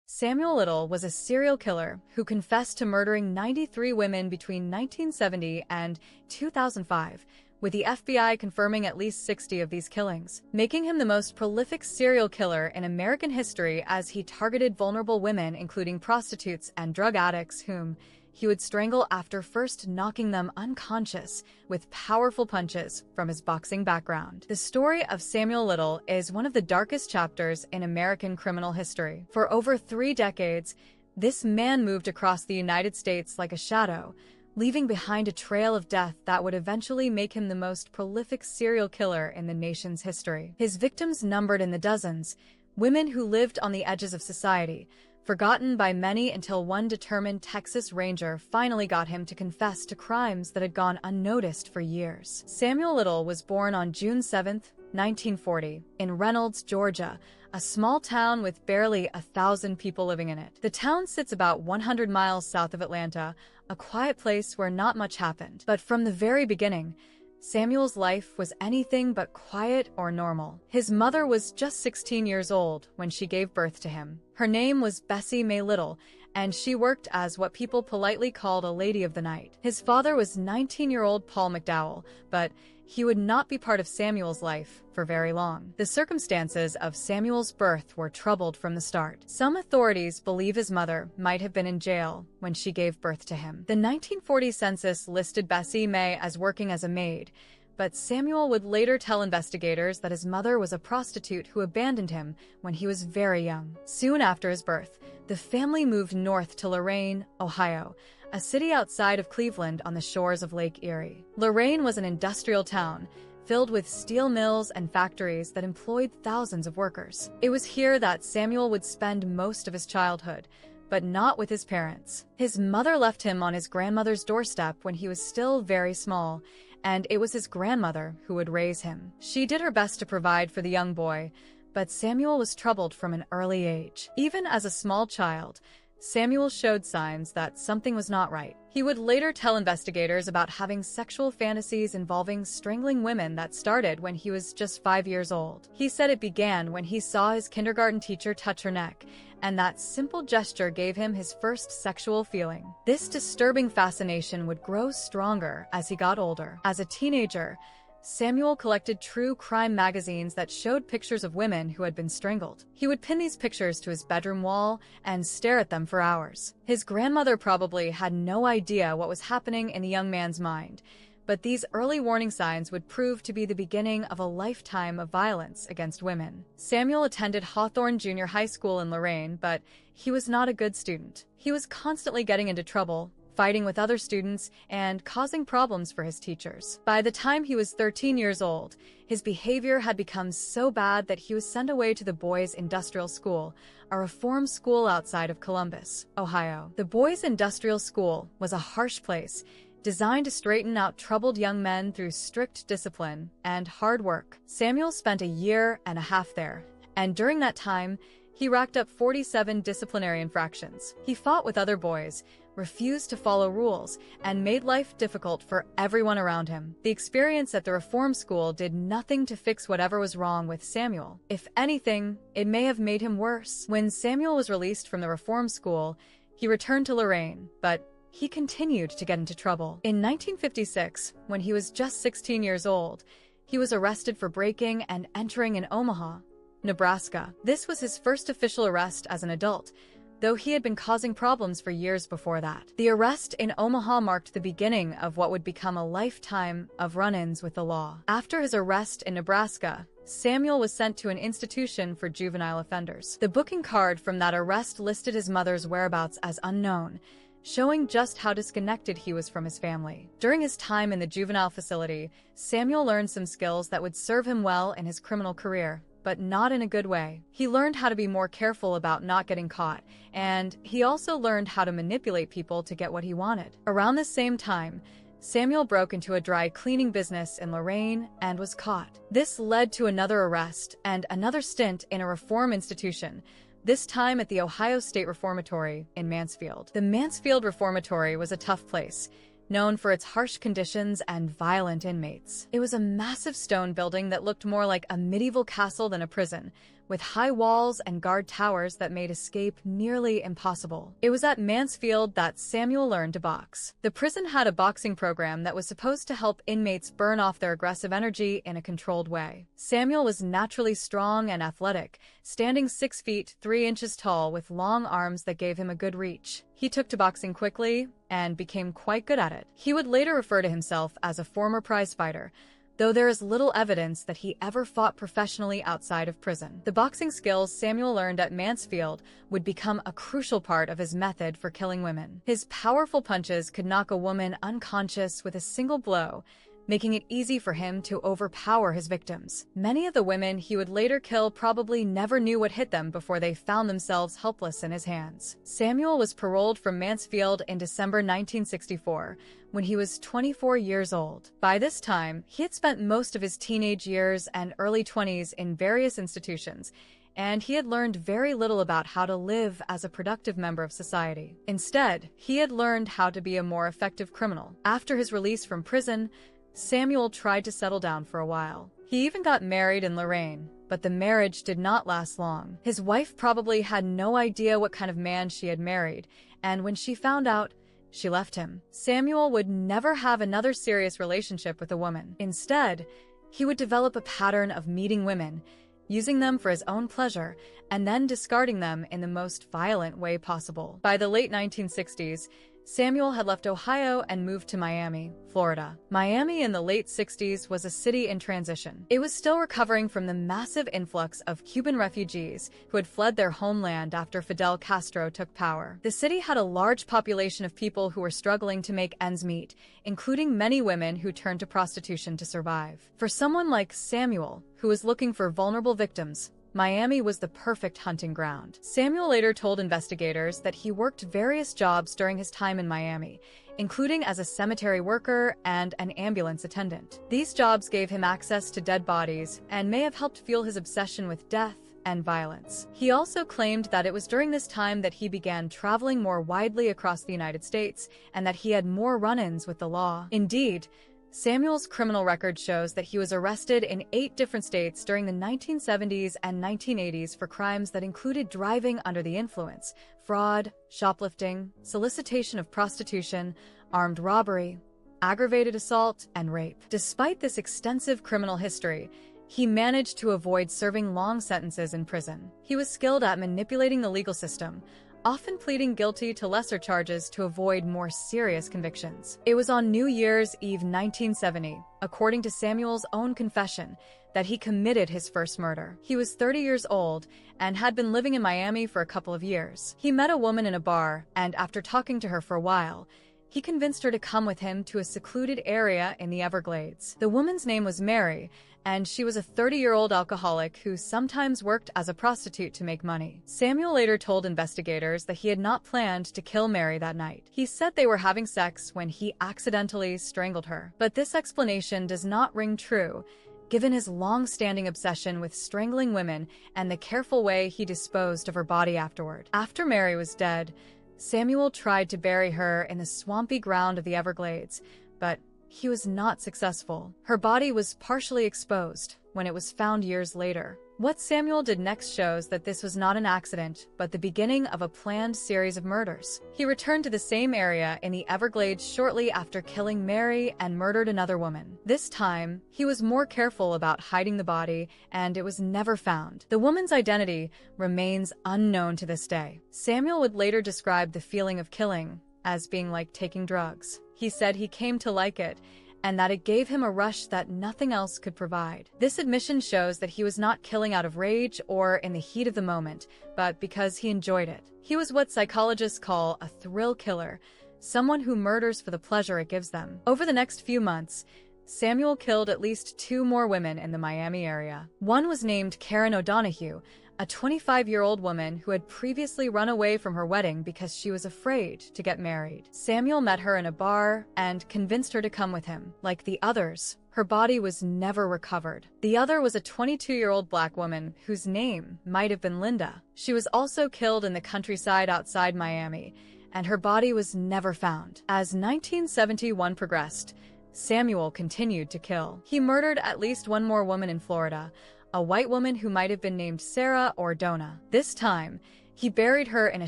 Samuel Little was a serial killer who confessed to murdering 93 women between 1970 and 2005, with the FBI confirming at least 60 of these killings, making him the most prolific serial killer in American history as he targeted vulnerable women, including prostitutes and drug addicts, whom he would strangle after first knocking them unconscious with powerful punches from his boxing background. The story of Samuel Little is one of the darkest chapters in American criminal history. For over 3 decades, this man moved across the United States like a shadow, leaving behind a trail of death that would eventually make him the most prolific serial killer in the nation's history. His victims numbered in the dozens, women who lived on the edges of society, forgotten by many until one determined Texas Ranger finally got him to confess to crimes that had gone unnoticed for years. Samuel Little was born on June 7, 1940, in Reynolds, Georgia, a small town with barely 1,000 people living in it. The town sits about 100 miles south of Atlanta, a quiet place where not much happened. But from the very beginning, Samuel's life was anything but quiet or normal. His mother was just 16 years old when she gave birth to him. Her name was Bessie Mae Little, and she worked as what people politely called a lady of the night. His father was 19-year-old Paul McDowell, but he would not be part of Samuel's life for very long. The circumstances of Samuel's birth were troubled from the start. Some authorities believe his mother might have been in jail when she gave birth to him. The 1940 census listed Bessie Mae as working as a maid, but Samuel would later tell investigators that his mother was a prostitute who abandoned him when he was very young. Soon after his birth, the family moved north to Lorain, Ohio, a city outside of Cleveland on the shores of Lake Erie. Lorain was an industrial town, filled with steel mills and factories that employed thousands of workers. It was here that Samuel would spend most of his childhood, but not with his parents. His mother left him on his grandmother's doorstep when he was still very small, and it was his grandmother who would raise him. She did her best to provide for the young boy, but Samuel was troubled from an early age. Even as a small child, Samuel showed signs that something was not right. He would later tell investigators about having sexual fantasies involving strangling women that started when he was just 5 years old. He said it began when he saw his kindergarten teacher touch her neck, and that simple gesture gave him his first sexual feeling. This disturbing fascination would grow stronger as he got older. As a teenager, Samuel collected true crime magazines that showed pictures of women who had been strangled. He would pin these pictures to his bedroom wall and stare at them for hours. His grandmother probably had no idea what was happening in the young man's mind, but these early warning signs would prove to be the beginning of a lifetime of violence against women. Samuel attended Hawthorne Junior High School in Lorain, but he was not a good student. He was constantly getting into trouble, fighting with other students, and causing problems for his teachers. By the time he was 13 years old, his behavior had become so bad that he was sent away to the Boys Industrial School, a reform school outside of Columbus, Ohio. The Boys Industrial School was a harsh place, designed to straighten out troubled young men through strict discipline and hard work. Samuel spent a year and a half there, and during that time, He racked up 47 disciplinary infractions. He fought with other boys, refused to follow rules, and made life difficult for everyone around him. The experience at the reform school did nothing to fix whatever was wrong with Samuel. If anything, it may have made him worse. When Samuel was released from the reform school, he returned to Lorraine, but he continued to get into trouble. In 1956, when he was just 16 years old, he was arrested for breaking and entering in Omaha, Nebraska. This was his first official arrest as an adult, though he had been causing problems for years before that. The arrest in Omaha marked the beginning of what would become a lifetime of run-ins with the law. After his arrest in Nebraska, Samuel was sent to an institution for juvenile offenders. The booking card from that arrest listed his mother's whereabouts as unknown, showing just how disconnected he was from his family. During his time in the juvenile facility, Samuel learned some skills that would serve him well in his criminal career, but not in a good way. He learned how to be more careful about not getting caught, and he also learned how to manipulate people to get what he wanted. Around the same time, Samuel broke into a dry cleaning business in Lorraine and was caught. This led to another arrest and another stint in a reform institution, this time at the Ohio State Reformatory in Mansfield. The Mansfield Reformatory was a tough place, known for its harsh conditions and violent inmates. It was a massive stone building that looked more like a medieval castle than a prison, with high walls and guard towers that made escape nearly impossible. It was at Mansfield that Samuel learned to box. The prison had a boxing program that was supposed to help inmates burn off their aggressive energy in a controlled way. Samuel was naturally strong and athletic, standing 6 feet 3 inches tall with long arms that gave him a good reach. He took to boxing quickly and became quite good at it. He would later refer to himself as a former prize fighter, though there is little evidence that he ever fought professionally outside of prison. The boxing skills Samuel learned at Mansfield would become a crucial part of his method for killing women. His powerful punches could knock a woman unconscious with a single blow, making it easy for him to overpower his victims. Many of the women he would later kill probably never knew what hit them before they found themselves helpless in his hands. Samuel was paroled from Mansfield in December 1964, when he was 24 years old. By this time, he had spent most of his teenage years and early 20s in various institutions, and he had learned very little about how to live as a productive member of society. Instead, he had learned how to be a more effective criminal. After his release from prison, Samuel tried to settle down for a while. He even got married in Lorraine, but the marriage did not last long. His wife probably had no idea what kind of man she had married, and when she found out, she left him. Samuel would never have another serious relationship with a woman. Instead, he would develop a pattern of meeting women, using them for his own pleasure, and then discarding them in the most violent way possible. By the late 1960s, Samuel had left Ohio and moved to Miami, Florida. Miami in the late 60s was a city in transition. It was still recovering from the massive influx of Cuban refugees who had fled their homeland after Fidel Castro took power. The city had a large population of people who were struggling to make ends meet, including many women who turned to prostitution to survive. For someone like Samuel, who was looking for vulnerable victims, Miami was the perfect hunting ground. Samuel later told investigators that he worked various jobs during his time in Miami, including as a cemetery worker and an ambulance attendant. These jobs gave him access to dead bodies and may have helped fuel his obsession with death and violence. He also claimed that it was during this time that he began traveling more widely across the United States and that he had more run-ins with the law. Indeed, Samuel's criminal record shows that he was arrested in 8 different states during the 1970s and 1980s for crimes that included driving under the influence, fraud, shoplifting, solicitation of prostitution, armed robbery, aggravated assault, and rape. Despite this extensive criminal history, he managed to avoid serving long sentences in prison. He was skilled at manipulating the legal system, often pleading guilty to lesser charges to avoid more serious convictions. It was on New Year's Eve 1970, according to Samuel's own confession, that he committed his first murder. He was 30 years old and had been living in Miami for a couple of years. He met a woman in a bar, and after talking to her for a while, he convinced her to come with him to a secluded area in the Everglades. The woman's name was Mary, and she was a 30-year-old alcoholic who sometimes worked as a prostitute to make money. Samuel later told investigators that he had not planned to kill Mary that night. He said they were having sex when he accidentally strangled her. But this explanation does not ring true, given his long-standing obsession with strangling women and the careful way he disposed of her body afterward. After Mary was dead, Samuel tried to bury her in the swampy ground of the Everglades, but he was not successful. Her body was partially exposed when it was found years later. What Samuel did next shows that this was not an accident, but the beginning of a planned series of murders. He returned to the same area in the Everglades shortly after killing Mary and murdered another woman. This time, he was more careful about hiding the body, and it was never found. The woman's identity remains unknown to this day. Samuel would later describe the feeling of killing as being like taking drugs. He said he came to like it, and that it gave him a rush that nothing else could provide. This admission shows that he was not killing out of rage or in the heat of the moment, but because he enjoyed it. He was what psychologists call a thrill killer, someone who murders for the pleasure it gives them. Over the next few months, Samuel killed at least 2 more women in the Miami area. One was named Karen O'Donoghue, a 25-year-old woman who had previously run away from her wedding because she was afraid to get married. Samuel met her in a bar and convinced her to come with him. Like the others, her body was never recovered. The other was a 22-year-old black woman whose name might have been Linda. She was also killed in the countryside outside Miami, and her body was never found. As 1971 progressed, Samuel continued to kill. He murdered at least 1 more woman in Florida, a white woman who might have been named Sarah or Donna. This time, he buried her in a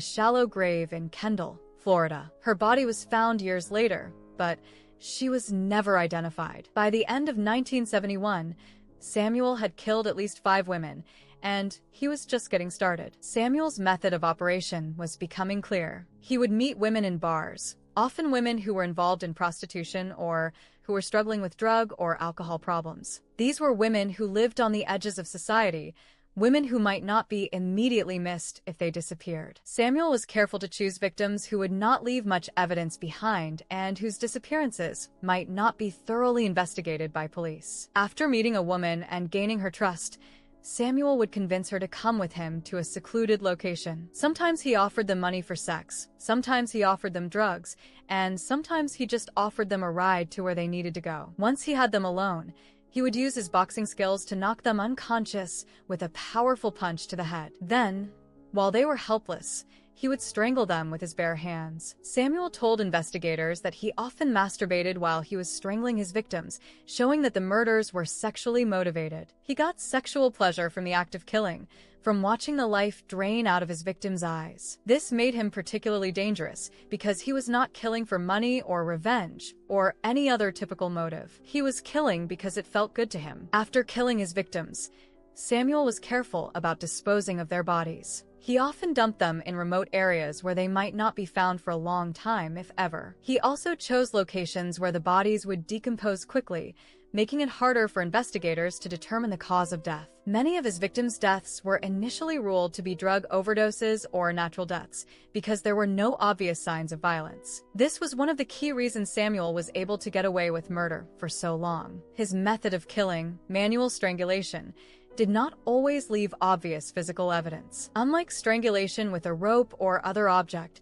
shallow grave in Kendall, Florida. Her body was found years later, but she was never identified. By the end of 1971, Samuel had killed at least 5 women, and he was just getting started. Samuel's method of operation was becoming clear. He would meet women in bars, often women who were involved in prostitution or who were struggling with drug or alcohol problems. These were women who lived on the edges of society, women who might not be immediately missed if they disappeared. Samuel was careful to choose victims who would not leave much evidence behind and whose disappearances might not be thoroughly investigated by police. After meeting a woman and gaining her trust, Samuel would convince her to come with him to a secluded location. Sometimes he offered them money for sex, sometimes he offered them drugs, and sometimes he just offered them a ride to where they needed to go. Once he had them alone, he would use his boxing skills to knock them unconscious with a powerful punch to the head. Then, while they were helpless, he would strangle them with his bare hands. Samuel told investigators that he often masturbated while he was strangling his victims, showing that the murders were sexually motivated. He got sexual pleasure from the act of killing, from watching the life drain out of his victims' eyes. This made him particularly dangerous because he was not killing for money or revenge or any other typical motive. He was killing because it felt good to him. After killing his victims, Samuel was careful about disposing of their bodies. He often dumped them in remote areas where they might not be found for a long time, if ever. He also chose locations where the bodies would decompose quickly, making it harder for investigators to determine the cause of death. Many of his victims' deaths were initially ruled to be drug overdoses or natural deaths because there were no obvious signs of violence. This was one of the key reasons Samuel was able to get away with murder for so long. His method of killing, manual strangulation, did not always leave obvious physical evidence. Unlike strangulation with a rope or other object,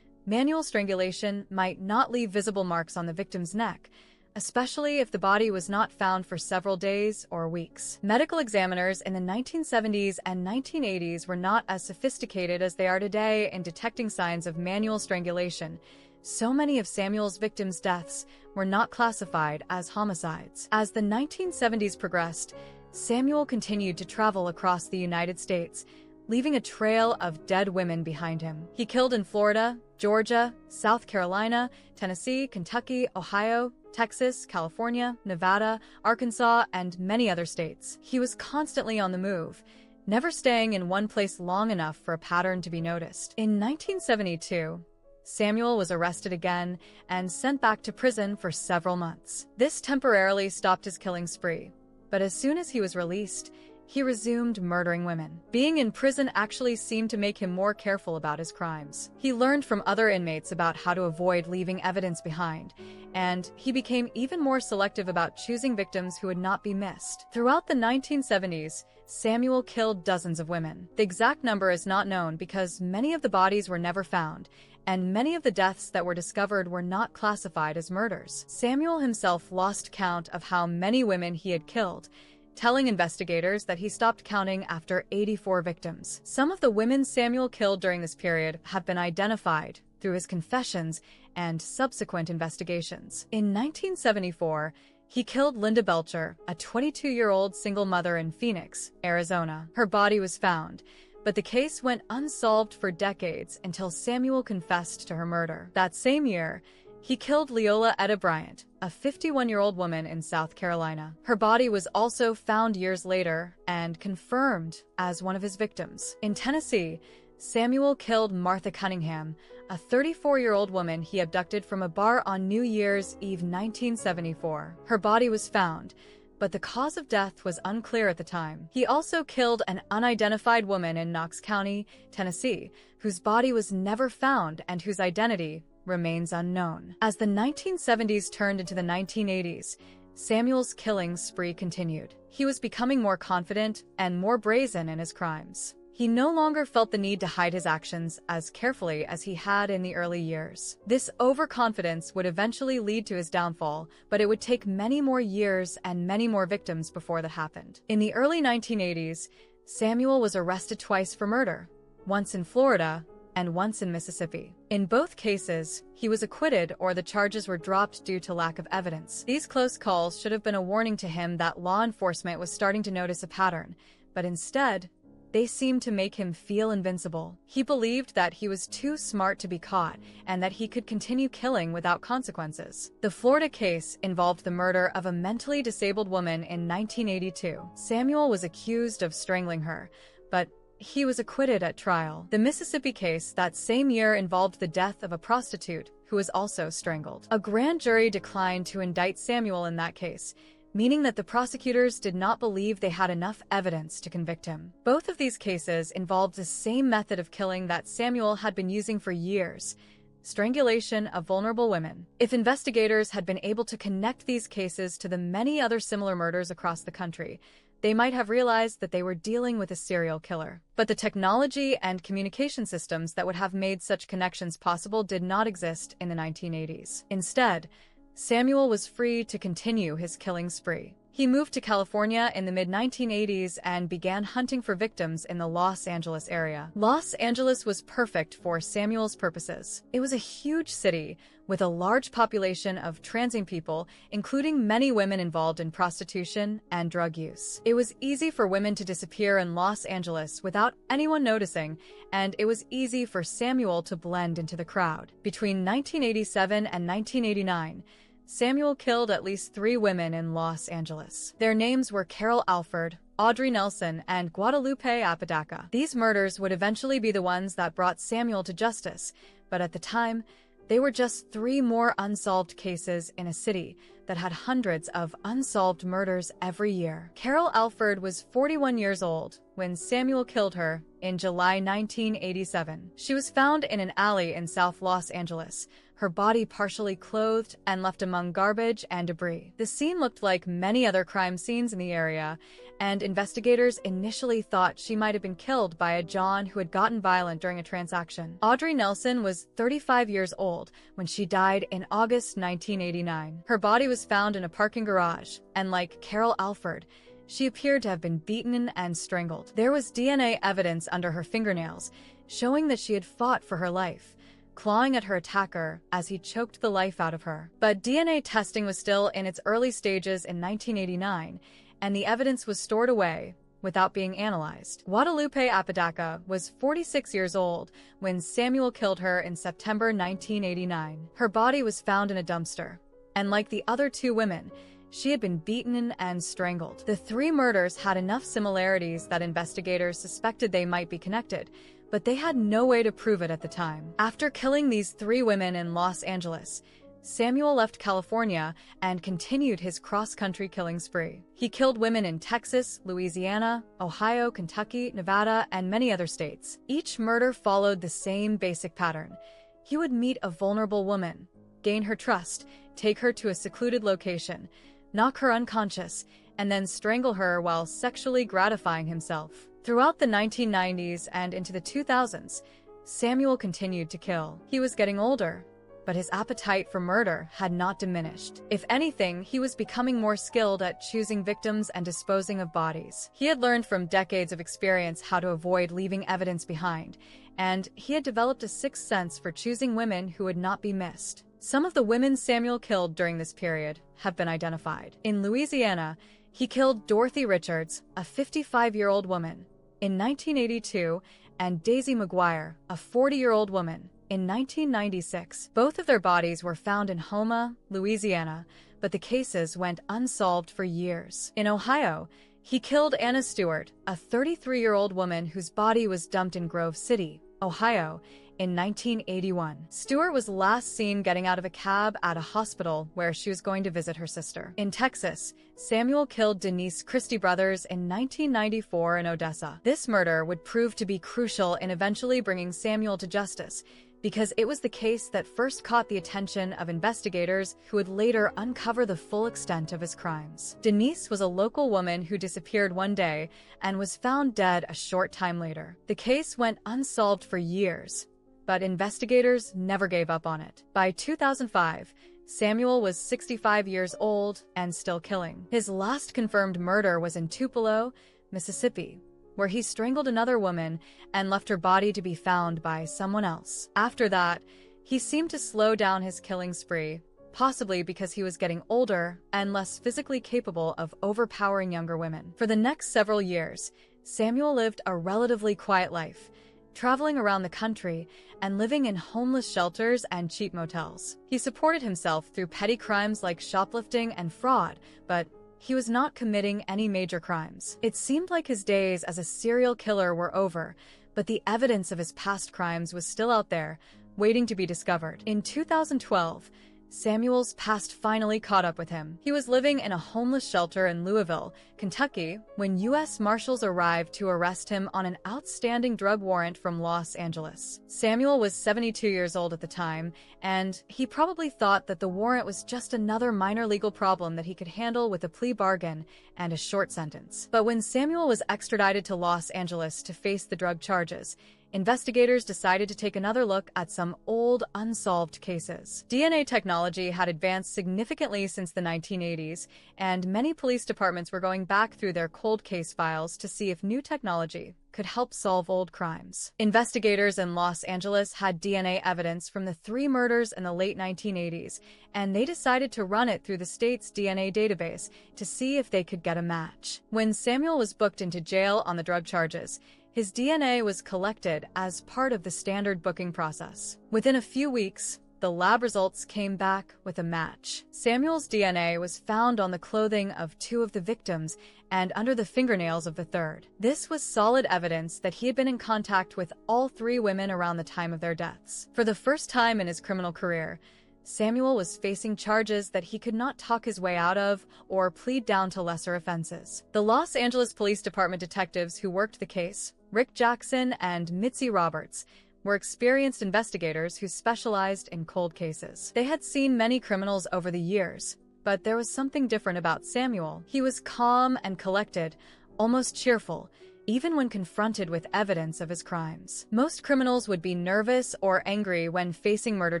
manual strangulation might not leave visible marks on the victim's neck, especially if the body was not found for several days or weeks. Medical examiners in the 1970s and 1980s were not as sophisticated as they are today in detecting signs of manual strangulation. So many of Samuel's victims' deaths were not classified as homicides. As the 1970s progressed, Samuel continued to travel across the United States, leaving a trail of dead women behind him. He killed in Florida, Georgia, South Carolina, Tennessee, Kentucky, Ohio, Texas, California, Nevada, Arkansas, and many other states. He was constantly on the move, never staying in one place long enough for a pattern to be noticed. In 1972, Samuel was arrested again and sent back to prison for several months. This temporarily stopped his killing spree, but as soon as he was released, he resumed murdering women. Being in prison actually seemed to make him more careful about his crimes. He learned from other inmates about how to avoid leaving evidence behind, and he became even more selective about choosing victims who would not be missed. Throughout the 1970s, Samuel killed dozens of women. The exact number is not known because many of the bodies were never found, and many of the deaths that were discovered were not classified as murders. Samuel himself lost count of how many women he had killed, telling investigators that he stopped counting after 84 victims. Some of the women Samuel killed during this period have been identified through his confessions and subsequent investigations. In 1974, he killed Linda Belcher, a 22-year-old single mother in Phoenix, Arizona. Her body was found, but the case went unsolved for decades until Samuel confessed to her murder. That same year, he killed Leola Etta Bryant, a 51-year-old woman in South Carolina. Her body was also found years later and confirmed as one of his victims. In Tennessee, Samuel killed Martha Cunningham, a 34-year-old woman he abducted from a bar on New Year's Eve 1974. Her body was found, but the cause of death was unclear at the time. He also killed an unidentified woman in Knox County, Tennessee, whose body was never found and whose identity remains unknown. As the 1970s turned into the 1980s, Samuel's killing spree continued. He was becoming more confident and more brazen in his crimes. He no longer felt the need to hide his actions as carefully as he had in the early years. This overconfidence would eventually lead to his downfall, but it would take many more years and many more victims before that happened. In the early 1980s, Samuel was arrested twice for murder, once in Florida and once in Mississippi. In both cases, he was acquitted or the charges were dropped due to lack of evidence. These close calls should have been a warning to him that law enforcement was starting to notice a pattern, but instead, they seemed to make him feel invincible. He believed that he was too smart to be caught and that he could continue killing without consequences. The Florida case involved the murder of a mentally disabled woman in 1982. Samuel was accused of strangling her, but he was acquitted at trial. The Mississippi case that same year involved the death of a prostitute who was also strangled. A grand jury declined to indict Samuel in that case, meaning that the prosecutors did not believe they had enough evidence to convict him. Both of these cases involved the same method of killing that Samuel had been using for years: strangulation of vulnerable women. If investigators had been able to connect these cases to the many other similar murders across the country, they might have realized that they were dealing with a serial killer. But the technology and communication systems that would have made such connections possible did not exist in the 1980s. Instead, Samuel was free to continue his killing spree. He moved to California in the mid-1980s and began hunting for victims in the Los Angeles area. Los Angeles was perfect for Samuel's purposes. It was a huge city with a large population of transient people, including many women involved in prostitution and drug use. It was easy for women to disappear in Los Angeles without anyone noticing, and it was easy for Samuel to blend into the crowd. Between 1987 and 1989, Samuel killed at least 3 women in Los Angeles. Their names were Carol Alford, Audrey Nelson, and Guadalupe Apodaca. These murders would eventually be the ones that brought Samuel to justice, but at the time, they were just 3 more unsolved cases in a city that had hundreds of unsolved murders every year. Carol Alford was 41 years old when Samuel killed her in July 1987. She was found in an alley in South Los Angeles, her body partially clothed and left among garbage and debris. The scene looked like many other crime scenes in the area, and investigators initially thought she might have been killed by a John who had gotten violent during a transaction. Audrey Nelson was 35 years old when she died in August 1989. Her body was found in a parking garage, and like Carol Alford, she appeared to have been beaten and strangled. There was DNA evidence under her fingernails, showing that she had fought for her life, clawing at her attacker as he choked the life out of her. But DNA testing was still in its early stages in 1989, and the evidence was stored away without being analyzed. Guadalupe Apodaca was 46 years old when Samuel killed her in September 1989. Her body was found in a dumpster, and like the other 2 women, she had been beaten and strangled. The 3 murders had enough similarities that investigators suspected they might be connected, but they had no way to prove it at the time. After killing these 3 women in Los Angeles, Samuel left California and continued his cross-country killing spree. He killed women in Texas, Louisiana, Ohio, Kentucky, Nevada, and many other states. Each murder followed the same basic pattern. He would meet a vulnerable woman, gain her trust, take her to a secluded location, knock her unconscious, and then strangle her while sexually gratifying himself. Throughout the 1990s and into the 2000s, Samuel continued to kill. He was getting older, but his appetite for murder had not diminished. If anything, he was becoming more skilled at choosing victims and disposing of bodies. He had learned from decades of experience how to avoid leaving evidence behind, and he had developed a sixth sense for choosing women who would not be missed. Some of the women Samuel killed during this period have been identified. In Louisiana, he killed Dorothy Richards, a 55-year-old woman, in 1982, and Daisy McGuire, a 40-year-old woman, in 1996. Both of their bodies were found in Houma, Louisiana, but the cases went unsolved for years. In Ohio, he killed Anna Stewart, a 33-year-old woman whose body was dumped in Grove City, Ohio, in 1981. Stewart was last seen getting out of a cab at a hospital where she was going to visit her sister. In Texas, Samuel killed Denise Christie Brothers in 1994 in Odessa. This murder would prove to be crucial in eventually bringing Samuel to justice, because it was the case that first caught the attention of investigators who would later uncover the full extent of his crimes. Denise was a local woman who disappeared one day and was found dead a short time later. The case went unsolved for years, but investigators never gave up on it. By 2005, Samuel was 65 years old and still killing. His last confirmed murder was in Tupelo, Mississippi, where he strangled another woman and left her body to be found by someone else. After that, he seemed to slow down his killing spree, possibly because he was getting older and less physically capable of overpowering younger women. For the next several years, Samuel lived a relatively quiet life, traveling around the country and living in homeless shelters and cheap motels. He supported himself through petty crimes like shoplifting and fraud, but he was not committing any major crimes. It seemed like his days as a serial killer were over, but the evidence of his past crimes was still out there, waiting to be discovered. In 2012, Samuel's past finally caught up with him. He was living in a homeless shelter in Louisville, Kentucky, when U.S. Marshals arrived to arrest him on an outstanding drug warrant from Los Angeles. Samuel was 72 years old at the time, and he probably thought that the warrant was just another minor legal problem that he could handle with a plea bargain and a short sentence. But when Samuel was extradited to Los Angeles to face the drug charges, investigators decided to take another look at some old, unsolved cases. DNA technology had advanced significantly since the 1980s, and many police departments were going back through their cold case files to see if new technology could help solve old crimes. Investigators in Los Angeles had DNA evidence from the 3 murders in the late 1980s, and they decided to run it through the state's DNA database to see if they could get a match. When Samuel was booked into jail on the drug charges, his DNA was collected as part of the standard booking process. Within a few weeks, the lab results came back with a match. Samuel's DNA was found on the clothing of 2 of the victims and under the fingernails of the 3rd. This was solid evidence that he had been in contact with all 3 women around the time of their deaths. For the first time in his criminal career, Samuel was facing charges that he could not talk his way out of or plead down to lesser offenses. The Los Angeles Police Department detectives who worked the case, Rick Jackson and Mitzi Roberts, were experienced investigators who specialized in cold cases. They had seen many criminals over the years, but there was something different about Samuel. He was calm and collected, almost cheerful, even when confronted with evidence of his crimes. Most criminals would be nervous or angry when facing murder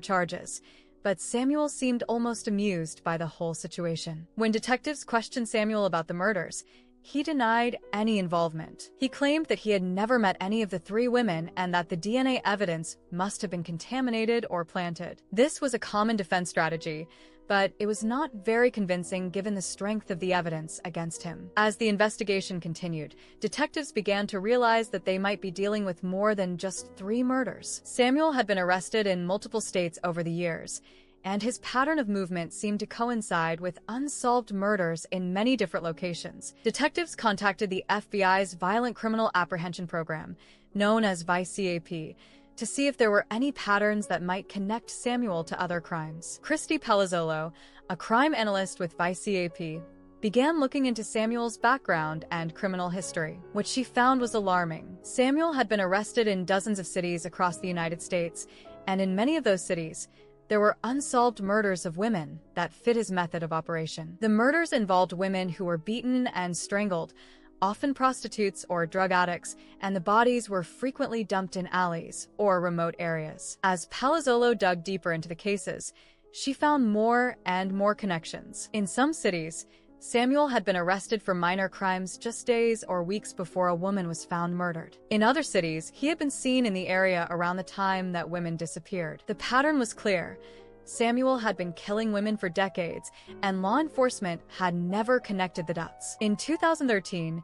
charges, but Samuel seemed almost amused by the whole situation. When detectives questioned Samuel about the murders, he denied any involvement. He claimed that he had never met any of the 3 women and that the DNA evidence must have been contaminated or planted. This was a common defense strategy, but it was not very convincing given the strength of the evidence against him. As the investigation continued, detectives began to realize that they might be dealing with more than just 3 murders. Samuel had been arrested in multiple states over the years, and his pattern of movement seemed to coincide with unsolved murders in many different locations. Detectives contacted the FBI's Violent Criminal Apprehension Program, known as VICAP, to see if there were any patterns that might connect Samuel to other crimes. Christy Palazzolo, a crime analyst with VICAP, began looking into Samuel's background and criminal history. What she found was alarming. Samuel had been arrested in dozens of cities across the United States, and in many of those cities, there were unsolved murders of women that fit his method of operation. The murders involved women who were beaten and strangled, often prostitutes or drug addicts, and the bodies were frequently dumped in alleys or remote areas. As Palazzolo dug deeper into the cases, she found more and more connections. In some cities, Samuel had been arrested for minor crimes just days or weeks before a woman was found murdered. In other cities, he had been seen in the area around the time that women disappeared. The pattern was clear. Samuel had been killing women for decades, and law enforcement had never connected the dots. In 2013,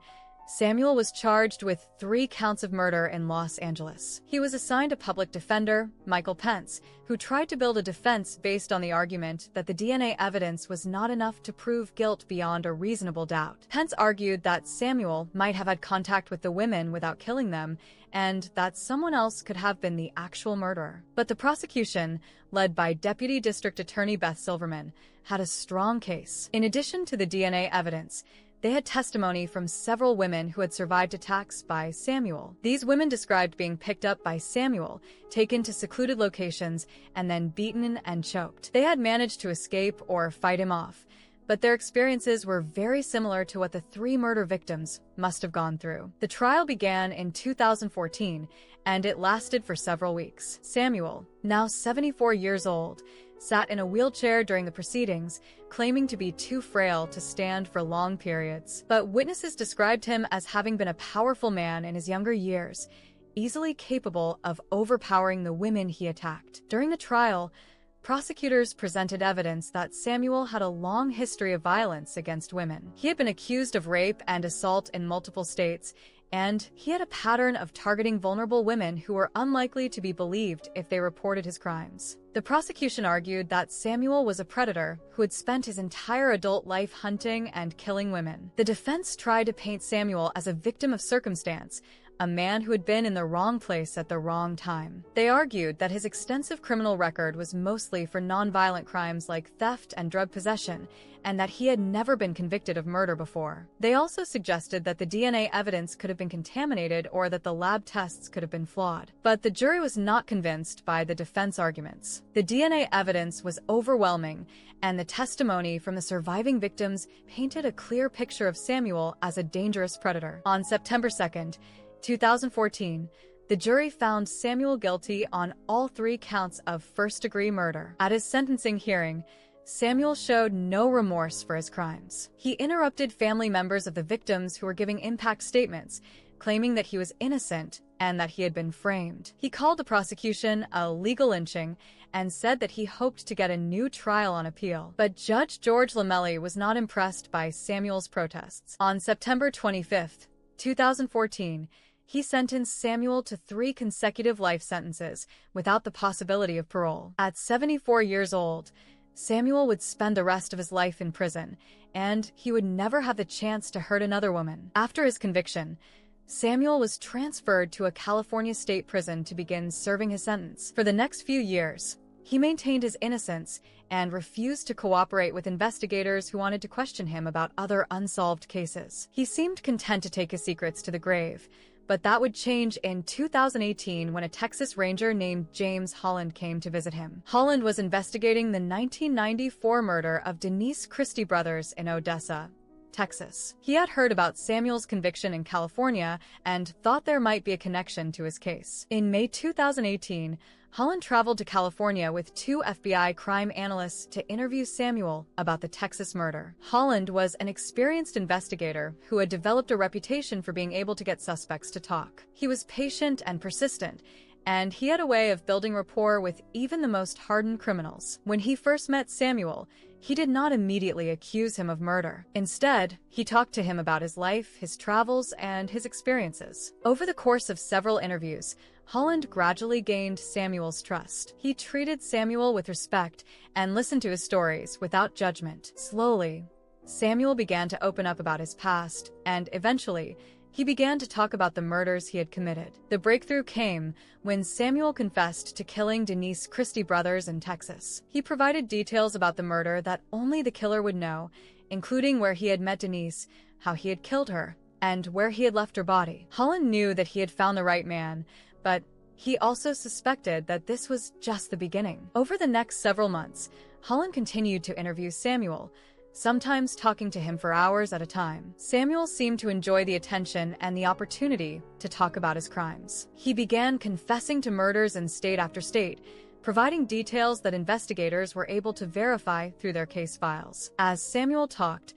Samuel was charged with 3 counts of murder in Los Angeles. He was assigned a public defender, Michael Pence, who tried to build a defense based on the argument that the DNA evidence was not enough to prove guilt beyond a reasonable doubt. Pence argued that Samuel might have had contact with the women without killing them, and that someone else could have been the actual murderer. But the prosecution, led by Deputy District Attorney Beth Silverman, had a strong case. In addition to the DNA evidence, they had testimony from several women who had survived attacks by Samuel. These women described being picked up by Samuel, taken to secluded locations, and then beaten and choked. They had managed to escape or fight him off, but their experiences were very similar to what the 3 murder victims must have gone through. The trial began in 2014, and it lasted for several weeks. Samuel, now 74 years old, sat in a wheelchair during the proceedings, claiming to be too frail to stand for long periods. But witnesses described him as having been a powerful man in his younger years, easily capable of overpowering the women he attacked. During the trial, prosecutors presented evidence that Samuel had a long history of violence against women. He had been accused of rape and assault in multiple states, and he had a pattern of targeting vulnerable women who were unlikely to be believed if they reported his crimes. The prosecution argued that Samuel was a predator who had spent his entire adult life hunting and killing women. The defense tried to paint Samuel as a victim of circumstance, a man who had been in the wrong place at the wrong time. They argued that his extensive criminal record was mostly for nonviolent crimes like theft and drug possession, and that he had never been convicted of murder before. They also suggested that the DNA evidence could have been contaminated or that the lab tests could have been flawed. But the jury was not convinced by the defense arguments. The DNA evidence was overwhelming, and the testimony from the surviving victims painted a clear picture of Samuel as a dangerous predator. On September 2nd, 2014, the jury found Samuel guilty on all 3 counts of first-degree murder. At his sentencing hearing, Samuel showed no remorse for his crimes. He interrupted family members of the victims who were giving impact statements, claiming that he was innocent and that he had been framed. He called the prosecution a legal lynching and said that he hoped to get a new trial on appeal. But Judge George Lamelli was not impressed by Samuel's protests. On September 25th, 2014, he sentenced Samuel to 3 consecutive life sentences without the possibility of parole. At 74 years old, Samuel would spend the rest of his life in prison, and he would never have the chance to hurt another woman. After his conviction, Samuel was transferred to a California state prison to begin serving his sentence. For the next few years, he maintained his innocence and refused to cooperate with investigators who wanted to question him about other unsolved cases. He seemed content to take his secrets to the grave, but that would change in 2018 when a Texas Ranger named James Holland came to visit him. Holland was investigating the 1994 murder of Denise Christie brothers in Odessa, Texas. He had heard about Samuel's conviction in California and thought there might be a connection to his case. In May 2018, Holland traveled to California with 2 FBI crime analysts to interview Samuel about the Texas murder. Holland was an experienced investigator who had developed a reputation for being able to get suspects to talk. He was patient and persistent, and he had a way of building rapport with even the most hardened criminals. When he first met Samuel, he did not immediately accuse him of murder. Instead, he talked to him about his life, his travels, and his experiences. Over the course of several interviews, Holland gradually gained Samuel's trust. He treated Samuel with respect and listened to his stories without judgment. Slowly, Samuel began to open up about his past, and eventually, he began to talk about the murders he had committed. The breakthrough came when Samuel confessed to killing Denise Christie brothers in Texas. He provided details about the murder that only the killer would know, including where he had met Denise, how he had killed her, and where he had left her body. Holland knew that he had found the right man, but he also suspected that this was just the beginning. Over the next several months, Holland continued to interview Samuel, sometimes talking to him for hours at a time. Samuel seemed to enjoy the attention and the opportunity to talk about his crimes. He began confessing to murders in state after state, providing details that investigators were able to verify through their case files. As Samuel talked,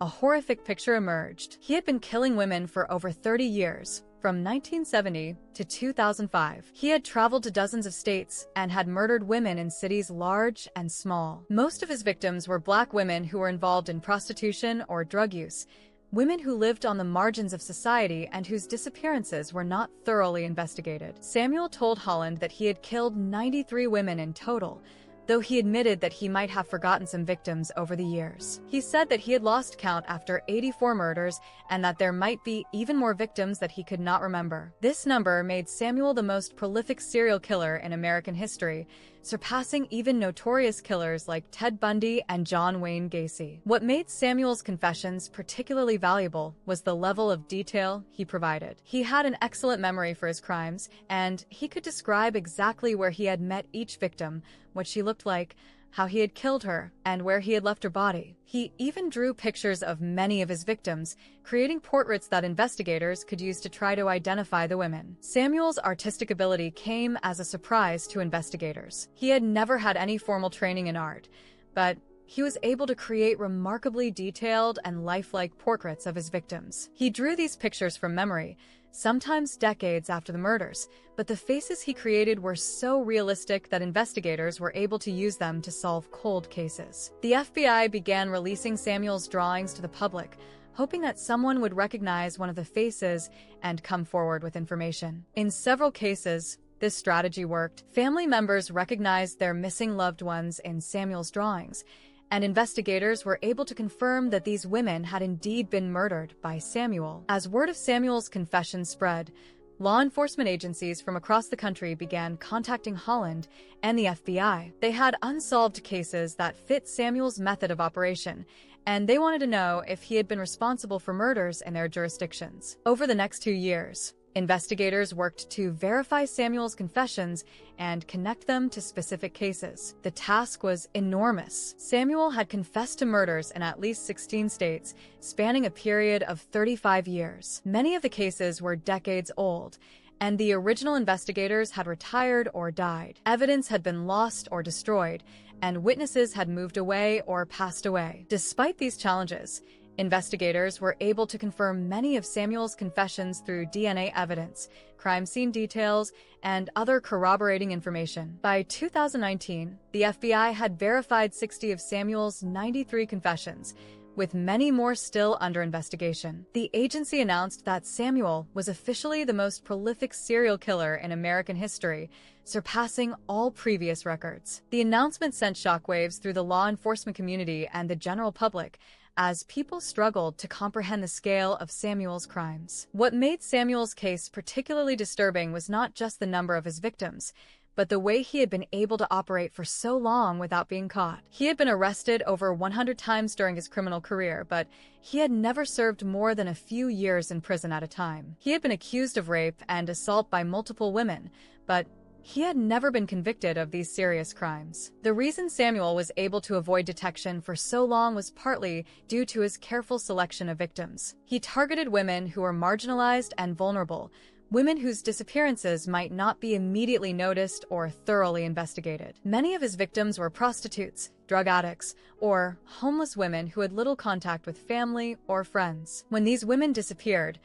a horrific picture emerged. He had been killing women for over 30 years, from 1970 to 2005. He had traveled to dozens of states and had murdered women in cities large and small. Most of his victims were Black women who were involved in prostitution or drug use, women who lived on the margins of society and whose disappearances were not thoroughly investigated. Samuel told Holland that he had killed 93 women in total, though he admitted that he might have forgotten some victims over the years. He said that he had lost count after 84 murders and that there might be even more victims that he could not remember. This number made Samuel the most prolific serial killer in American history, surpassing even notorious killers like Ted Bundy and John Wayne Gacy. What made Samuel's confessions particularly valuable was the level of detail he provided. He had an excellent memory for his crimes, and he could describe exactly where he had met each victim, what she looked like, how he had killed her, and where he had left her body. He even drew pictures of many of his victims, creating portraits that investigators could use to try to identify the women. Samuel's artistic ability came as a surprise to investigators. He had never had any formal training in art, but he was able to create remarkably detailed and lifelike portraits of his victims. He drew these pictures from memory, sometimes decades after the murders, but the faces he created were so realistic that investigators were able to use them to solve cold cases. The FBI began releasing Samuel's drawings to the public, hoping that someone would recognize one of the faces and come forward with information. In several cases, this strategy worked. Family members recognized their missing loved ones in Samuel's drawings, and investigators were able to confirm that these women had indeed been murdered by Samuel. As word of Samuel's confession spread, law enforcement agencies from across the country began contacting Holland and the FBI. They had unsolved cases that fit Samuel's method of operation, and they wanted to know if he had been responsible for murders in their jurisdictions. Over the next 2 years, investigators worked to verify Samuel's confessions and connect them to specific cases. The task was enormous. Samuel had confessed to murders in at least 16 states, spanning a period of 35 years. Many of the cases were decades old, and the original investigators had retired or died. Evidence had been lost or destroyed, and witnesses had moved away or passed away. Despite these challenges, investigators were able to confirm many of Samuel's confessions through DNA evidence, crime scene details, and other corroborating information. By 2019, the FBI had verified 60 of Samuel's 93 confessions, with many more still under investigation. The agency announced that Samuel was officially the most prolific serial killer in American history, surpassing all previous records. The announcement sent shockwaves through the law enforcement community and the general public, as people struggled to comprehend the scale of Samuel's crimes. What made Samuel's case particularly disturbing was not just the number of his victims, but the way he had been able to operate for so long without being caught. He had been arrested over 100 times during his criminal career, but he had never served more than a few years in prison at a time. He had been accused of rape and assault by multiple women, but he had never been convicted of these serious crimes. The reason Samuel was able to avoid detection for so long was partly due to his careful selection of victims. He targeted women who were marginalized and vulnerable, women whose disappearances might not be immediately noticed or thoroughly investigated. Many of his victims were prostitutes, drug addicts, or homeless women who had little contact with family or friends. When these women disappeared,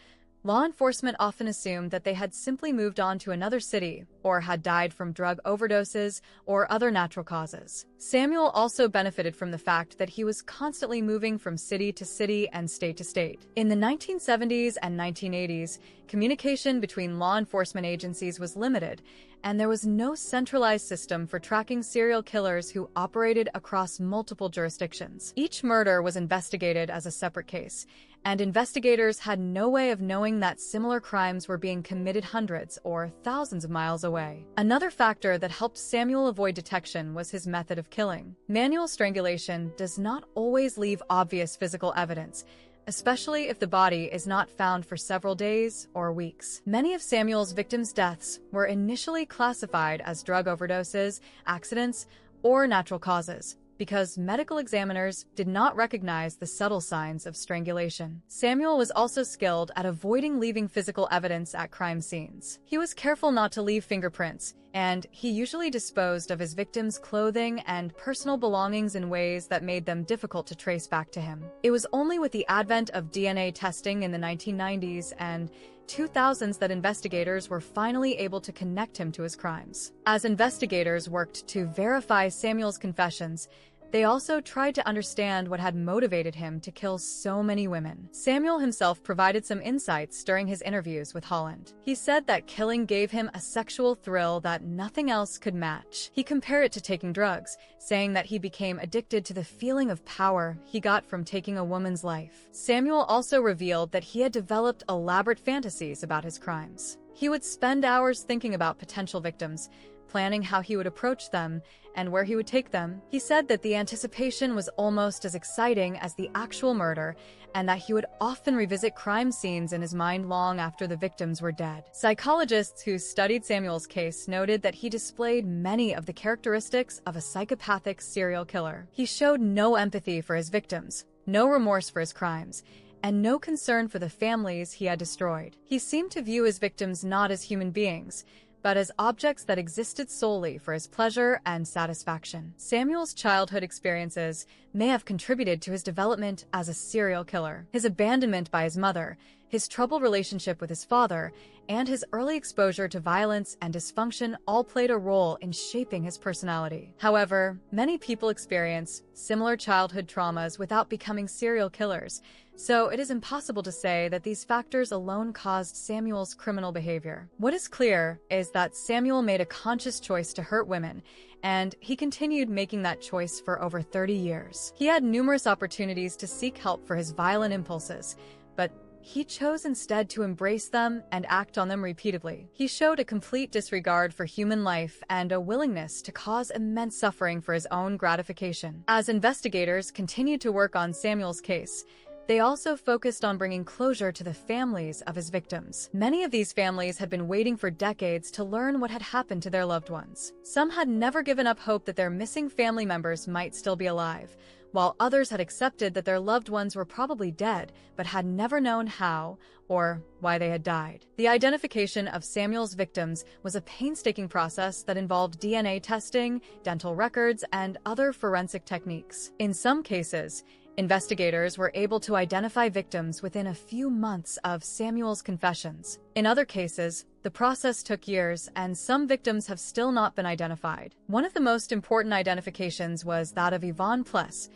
law enforcement often assumed that they had simply moved on to another city or had died from drug overdoses or other natural causes. Samuel also benefited from the fact that he was constantly moving from city to city and state to state. In the 1970s and 1980s, communication between law enforcement agencies was limited, and there was no centralized system for tracking serial killers who operated across multiple jurisdictions. Each murder was investigated as a separate case, and investigators had no way of knowing that similar crimes were being committed hundreds or thousands of miles away. Another factor that helped Samuel avoid detection was his method of killing. Manual strangulation does not always leave obvious physical evidence, especially if the body is not found for several days or weeks. Many of Samuel's victims' deaths were initially classified as drug overdoses, accidents, or natural causes, because medical examiners did not recognize the subtle signs of strangulation. Samuel was also skilled at avoiding leaving physical evidence at crime scenes. He was careful not to leave fingerprints, and he usually disposed of his victims' clothing and personal belongings in ways that made them difficult to trace back to him. It was only with the advent of DNA testing in the 1990s and 2000s that investigators were finally able to connect him to his crimes. As investigators worked to verify Samuel's confessions, they also tried to understand what had motivated him to kill so many women. Samuel himself provided some insights during his interviews with Holland. He said that killing gave him a sexual thrill that nothing else could match. He compared it to taking drugs, saying that he became addicted to the feeling of power he got from taking a woman's life. Samuel also revealed that he had developed elaborate fantasies about his crimes. He would spend hours thinking about potential victims, planning how he would approach them and where he would take them. He said that the anticipation was almost as exciting as the actual murder, and that he would often revisit crime scenes in his mind long after the victims were dead. Psychologists who studied Samuel's case noted that he displayed many of the characteristics of a psychopathic serial killer. He showed no empathy for his victims, no remorse for his crimes, and no concern for the families he had destroyed. He seemed to view his victims not as human beings, but as objects that existed solely for his pleasure and satisfaction. Samuel's childhood experiences may have contributed to his development as a serial killer. His abandonment by his mother, his troubled relationship with his father, and his early exposure to violence and dysfunction all played a role in shaping his personality. However, many people experience similar childhood traumas without becoming serial killers, so it is impossible to say that these factors alone caused Samuel's criminal behavior. What is clear is that Samuel made a conscious choice to hurt women, and he continued making that choice for over 30 years. He had numerous opportunities to seek help for his violent impulses, but he chose instead to embrace them and act on them repeatedly. He showed a complete disregard for human life and a willingness to cause immense suffering for his own gratification. As investigators continued to work on Samuel's case, they also focused on bringing closure to the families of his victims. Many of these families had been waiting for decades to learn what had happened to their loved ones. Some had never given up hope that their missing family members might still be alive, while others had accepted that their loved ones were probably dead, but had never known how or why they had died. The identification of Samuel's victims was a painstaking process that involved DNA testing, dental records, and other forensic techniques. In some cases, investigators were able to identify victims within a few months of Samuel's confessions. In other cases, the process took years, and some victims have still not been identified. One of the most important identifications was that of Yvonne Pless,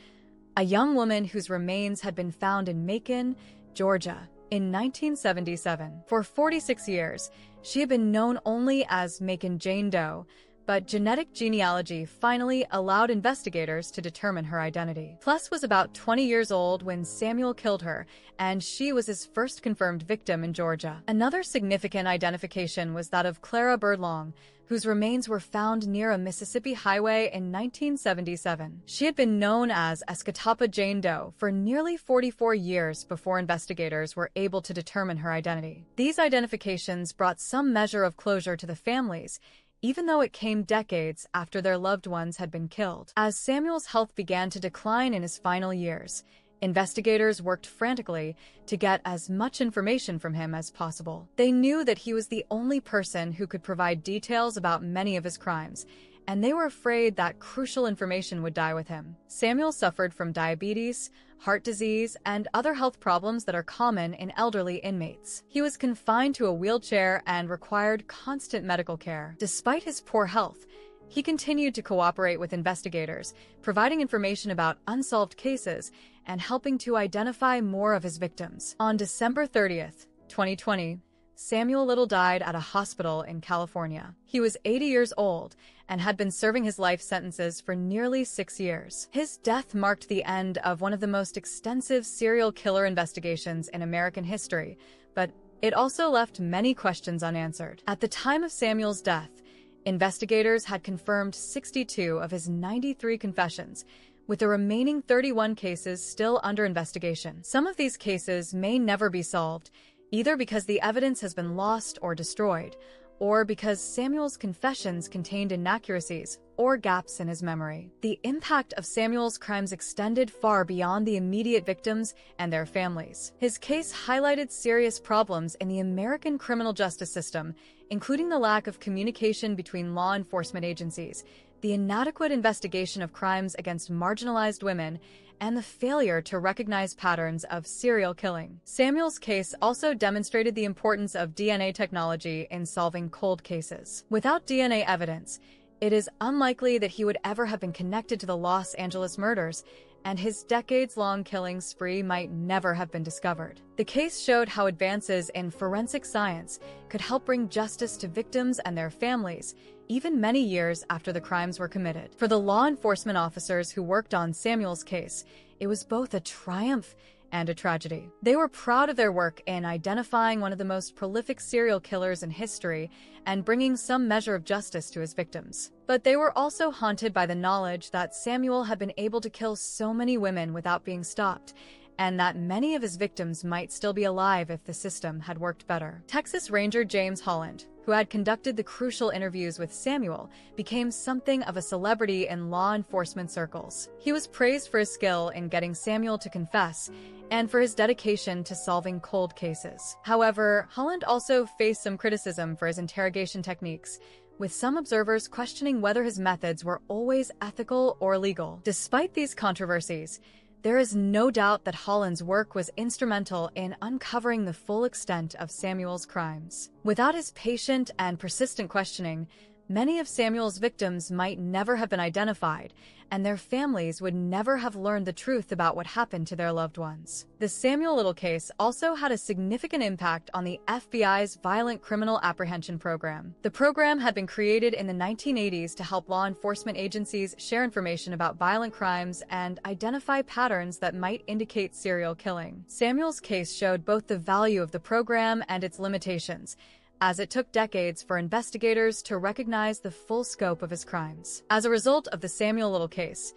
a young woman whose remains had been found in Macon, Georgia, in 1977. For 46 years, she had been known only as Macon Jane Doe, but genetic genealogy finally allowed investigators to determine her identity. Pless was about 20 years old when Samuel killed her, and she was his first confirmed victim in Georgia. Another significant identification was that of Clara Birdlong, whose remains were found near a Mississippi highway in 1977. She had been known as Escatapa Jane Doe for nearly 44 years before investigators were able to determine her identity. These identifications brought some measure of closure to the families, even though it came decades after their loved ones had been killed. As Samuel's health began to decline in his final years, investigators worked frantically to get as much information from him as possible. They knew that he was the only person who could provide details about many of his crimes, and they were afraid that crucial information would die with him. Samuel suffered from diabetes, heart disease, and other health problems that are common in elderly inmates. He was confined to a wheelchair and required constant medical care. Despite his poor health, he continued to cooperate with investigators, providing information about unsolved cases and helping to identify more of his victims. On December 30th, 2020, Samuel Little died at a hospital in California. He was 80 years old and had been serving his life sentences for nearly 6 years. His death marked the end of one of the most extensive serial killer investigations in American history, but it also left many questions unanswered. At the time of Samuel's death, investigators had confirmed 62 of his 93 confessions, with the remaining 31 cases still under investigation. Some of these cases may never be solved, either because the evidence has been lost or destroyed, or because Samuel's confessions contained inaccuracies or gaps in his memory. The impact of Samuel's crimes extended far beyond the immediate victims and their families. His case highlighted serious problems in the American criminal justice system, including the lack of communication between law enforcement agencies, the inadequate investigation of crimes against marginalized women, and the failure to recognize patterns of serial killing. Samuel's case also demonstrated the importance of DNA technology in solving cold cases. Without DNA evidence, it is unlikely that he would ever have been connected to the Los Angeles murders, and his decades-long killing spree might never have been discovered. The case showed how advances in forensic science could help bring justice to victims and their families, even many years after the crimes were committed. For the law enforcement officers who worked on Samuel's case, it was both a triumph and a tragedy. They were proud of their work in identifying one of the most prolific serial killers in history and bringing some measure of justice to his victims. But they were also haunted by the knowledge that Samuel had been able to kill so many women without being stopped, and that many of his victims might still be alive if the system had worked better. Texas Ranger James Holland, who had conducted the crucial interviews with Samuel, became something of a celebrity in law enforcement circles. He was praised for his skill in getting Samuel to confess and for his dedication to solving cold cases. However, Holland also faced some criticism for his interrogation techniques, with some observers questioning whether his methods were always ethical or legal. Despite these controversies, there is no doubt that Holland's work was instrumental in uncovering the full extent of Samuel's crimes. Without his patient and persistent questioning, many of Samuel's victims might never have been identified, and their families would never have learned the truth about what happened to their loved ones. The Samuel Little case also had a significant impact on the FBI's Violent Criminal Apprehension Program. The program had been created in the 1980s to help law enforcement agencies share information about violent crimes and identify patterns that might indicate serial killing. Samuel's case showed both the value of the program and its limitations, as it took decades for investigators to recognize the full scope of his crimes. As a result of the Samuel Little case,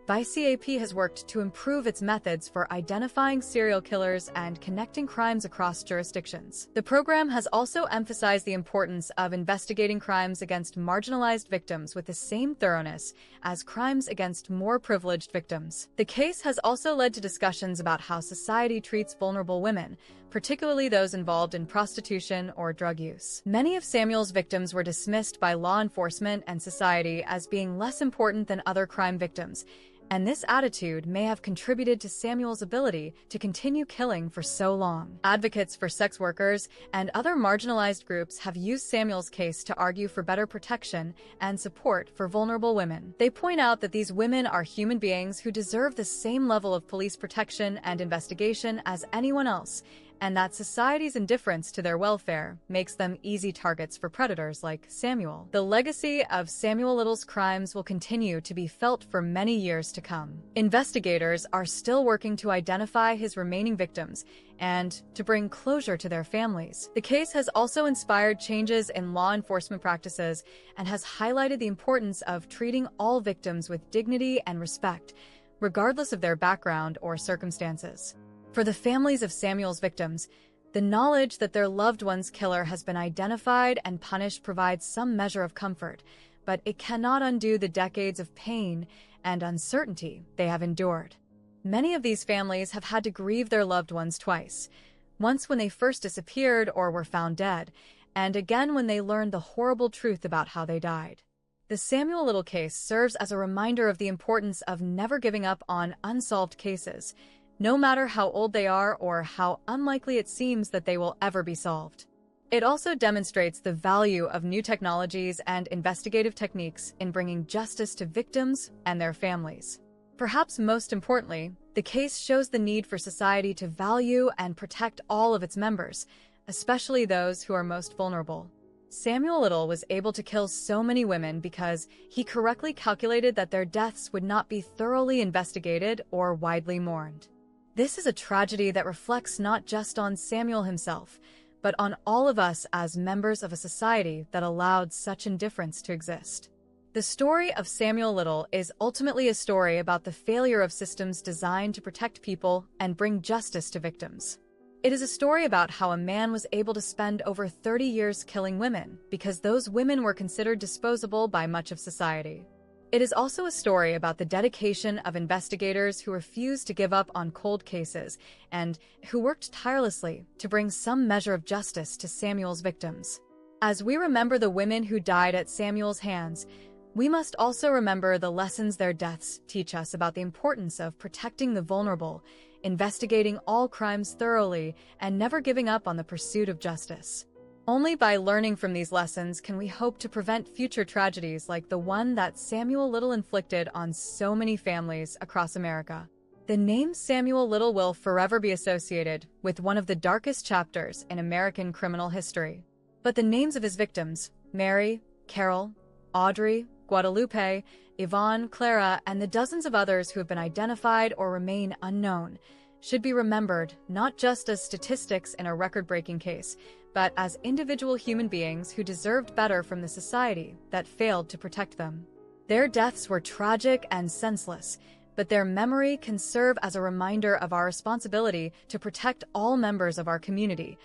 VICAP has worked to improve its methods for identifying serial killers and connecting crimes across jurisdictions. The program has also emphasized the importance of investigating crimes against marginalized victims with the same thoroughness as crimes against more privileged victims. The case has also led to discussions about how society treats vulnerable women, particularly those involved in prostitution or drug use. Many of Samuel's victims were dismissed by law enforcement and society as being less important than other crime victims, and this attitude may have contributed to Samuel's ability to continue killing for so long. Advocates for sex workers and other marginalized groups have used Samuel's case to argue for better protection and support for vulnerable women. They point out that these women are human beings who deserve the same level of police protection and investigation as anyone else, and that society's indifference to their welfare makes them easy targets for predators like Samuel. The legacy of Samuel Little's crimes will continue to be felt for many years to come. Investigators are still working to identify his remaining victims and to bring closure to their families. The case has also inspired changes in law enforcement practices and has highlighted the importance of treating all victims with dignity and respect, regardless of their background or circumstances. For the families of Samuel's victims, the knowledge that their loved one's killer has been identified and punished provides some measure of comfort, but it cannot undo the decades of pain and uncertainty they have endured. Many of these families have had to grieve their loved ones twice, once when they first disappeared or were found dead, and again when they learned the horrible truth about how they died. The Samuel Little case serves as a reminder of the importance of never giving up on unsolved cases, no matter how old they are or how unlikely it seems that they will ever be solved. It also demonstrates the value of new technologies and investigative techniques in bringing justice to victims and their families. Perhaps most importantly, the case shows the need for society to value and protect all of its members, especially those who are most vulnerable. Samuel Little was able to kill so many women because he correctly calculated that their deaths would not be thoroughly investigated or widely mourned. This is a tragedy that reflects not just on Samuel himself, but on all of us as members of a society that allowed such indifference to exist. The story of Samuel Little is ultimately a story about the failure of systems designed to protect people and bring justice to victims. It is a story about how a man was able to spend over 30 years killing women because those women were considered disposable by much of society. It is also a story about the dedication of investigators who refused to give up on cold cases and who worked tirelessly to bring some measure of justice to Samuel's victims. As we remember the women who died at Samuel's hands, we must also remember the lessons their deaths teach us about the importance of protecting the vulnerable, investigating all crimes thoroughly, and never giving up on the pursuit of justice. Only by learning from these lessons can we hope to prevent future tragedies like the one that Samuel Little inflicted on so many families across America. The name Samuel Little will forever be associated with one of the darkest chapters in American criminal history. But the names of his victims, Mary, Carol, Audrey, Guadalupe, Yvonne, Clara, and the dozens of others who have been identified or remain unknown, should be remembered not just as statistics in a record-breaking case, but as individual human beings who deserved better from the society that failed to protect them. Their deaths were tragic and senseless, but their memory can serve as a reminder of our responsibility to protect all members of our community.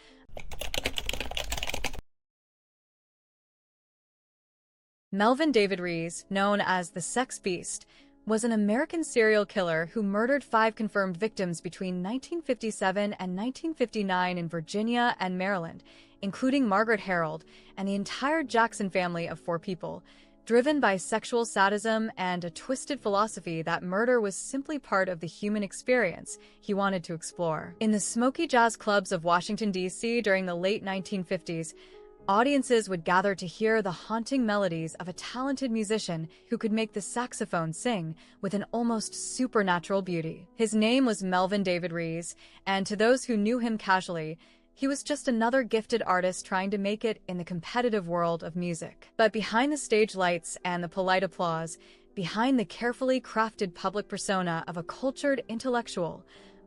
Melvin David Rees, known as the Sex Beast, was an American serial killer who murdered 5 confirmed victims between 1957 and 1959 in Virginia and Maryland, including Margaret Harold and the entire Jackson family of 4 people, driven by sexual sadism and a twisted philosophy that murder was simply part of the human experience he wanted to explore. In the smoky jazz clubs of Washington, D.C. during the late 1950s, audiences would gather to hear the haunting melodies of a talented musician who could make the saxophone sing with an almost supernatural beauty. His name was Melvin David Rees, and to those who knew him casually, he was just another gifted artist trying to make it in the competitive world of music. But behind the stage lights and the polite applause, behind the carefully crafted public persona of a cultured intellectual,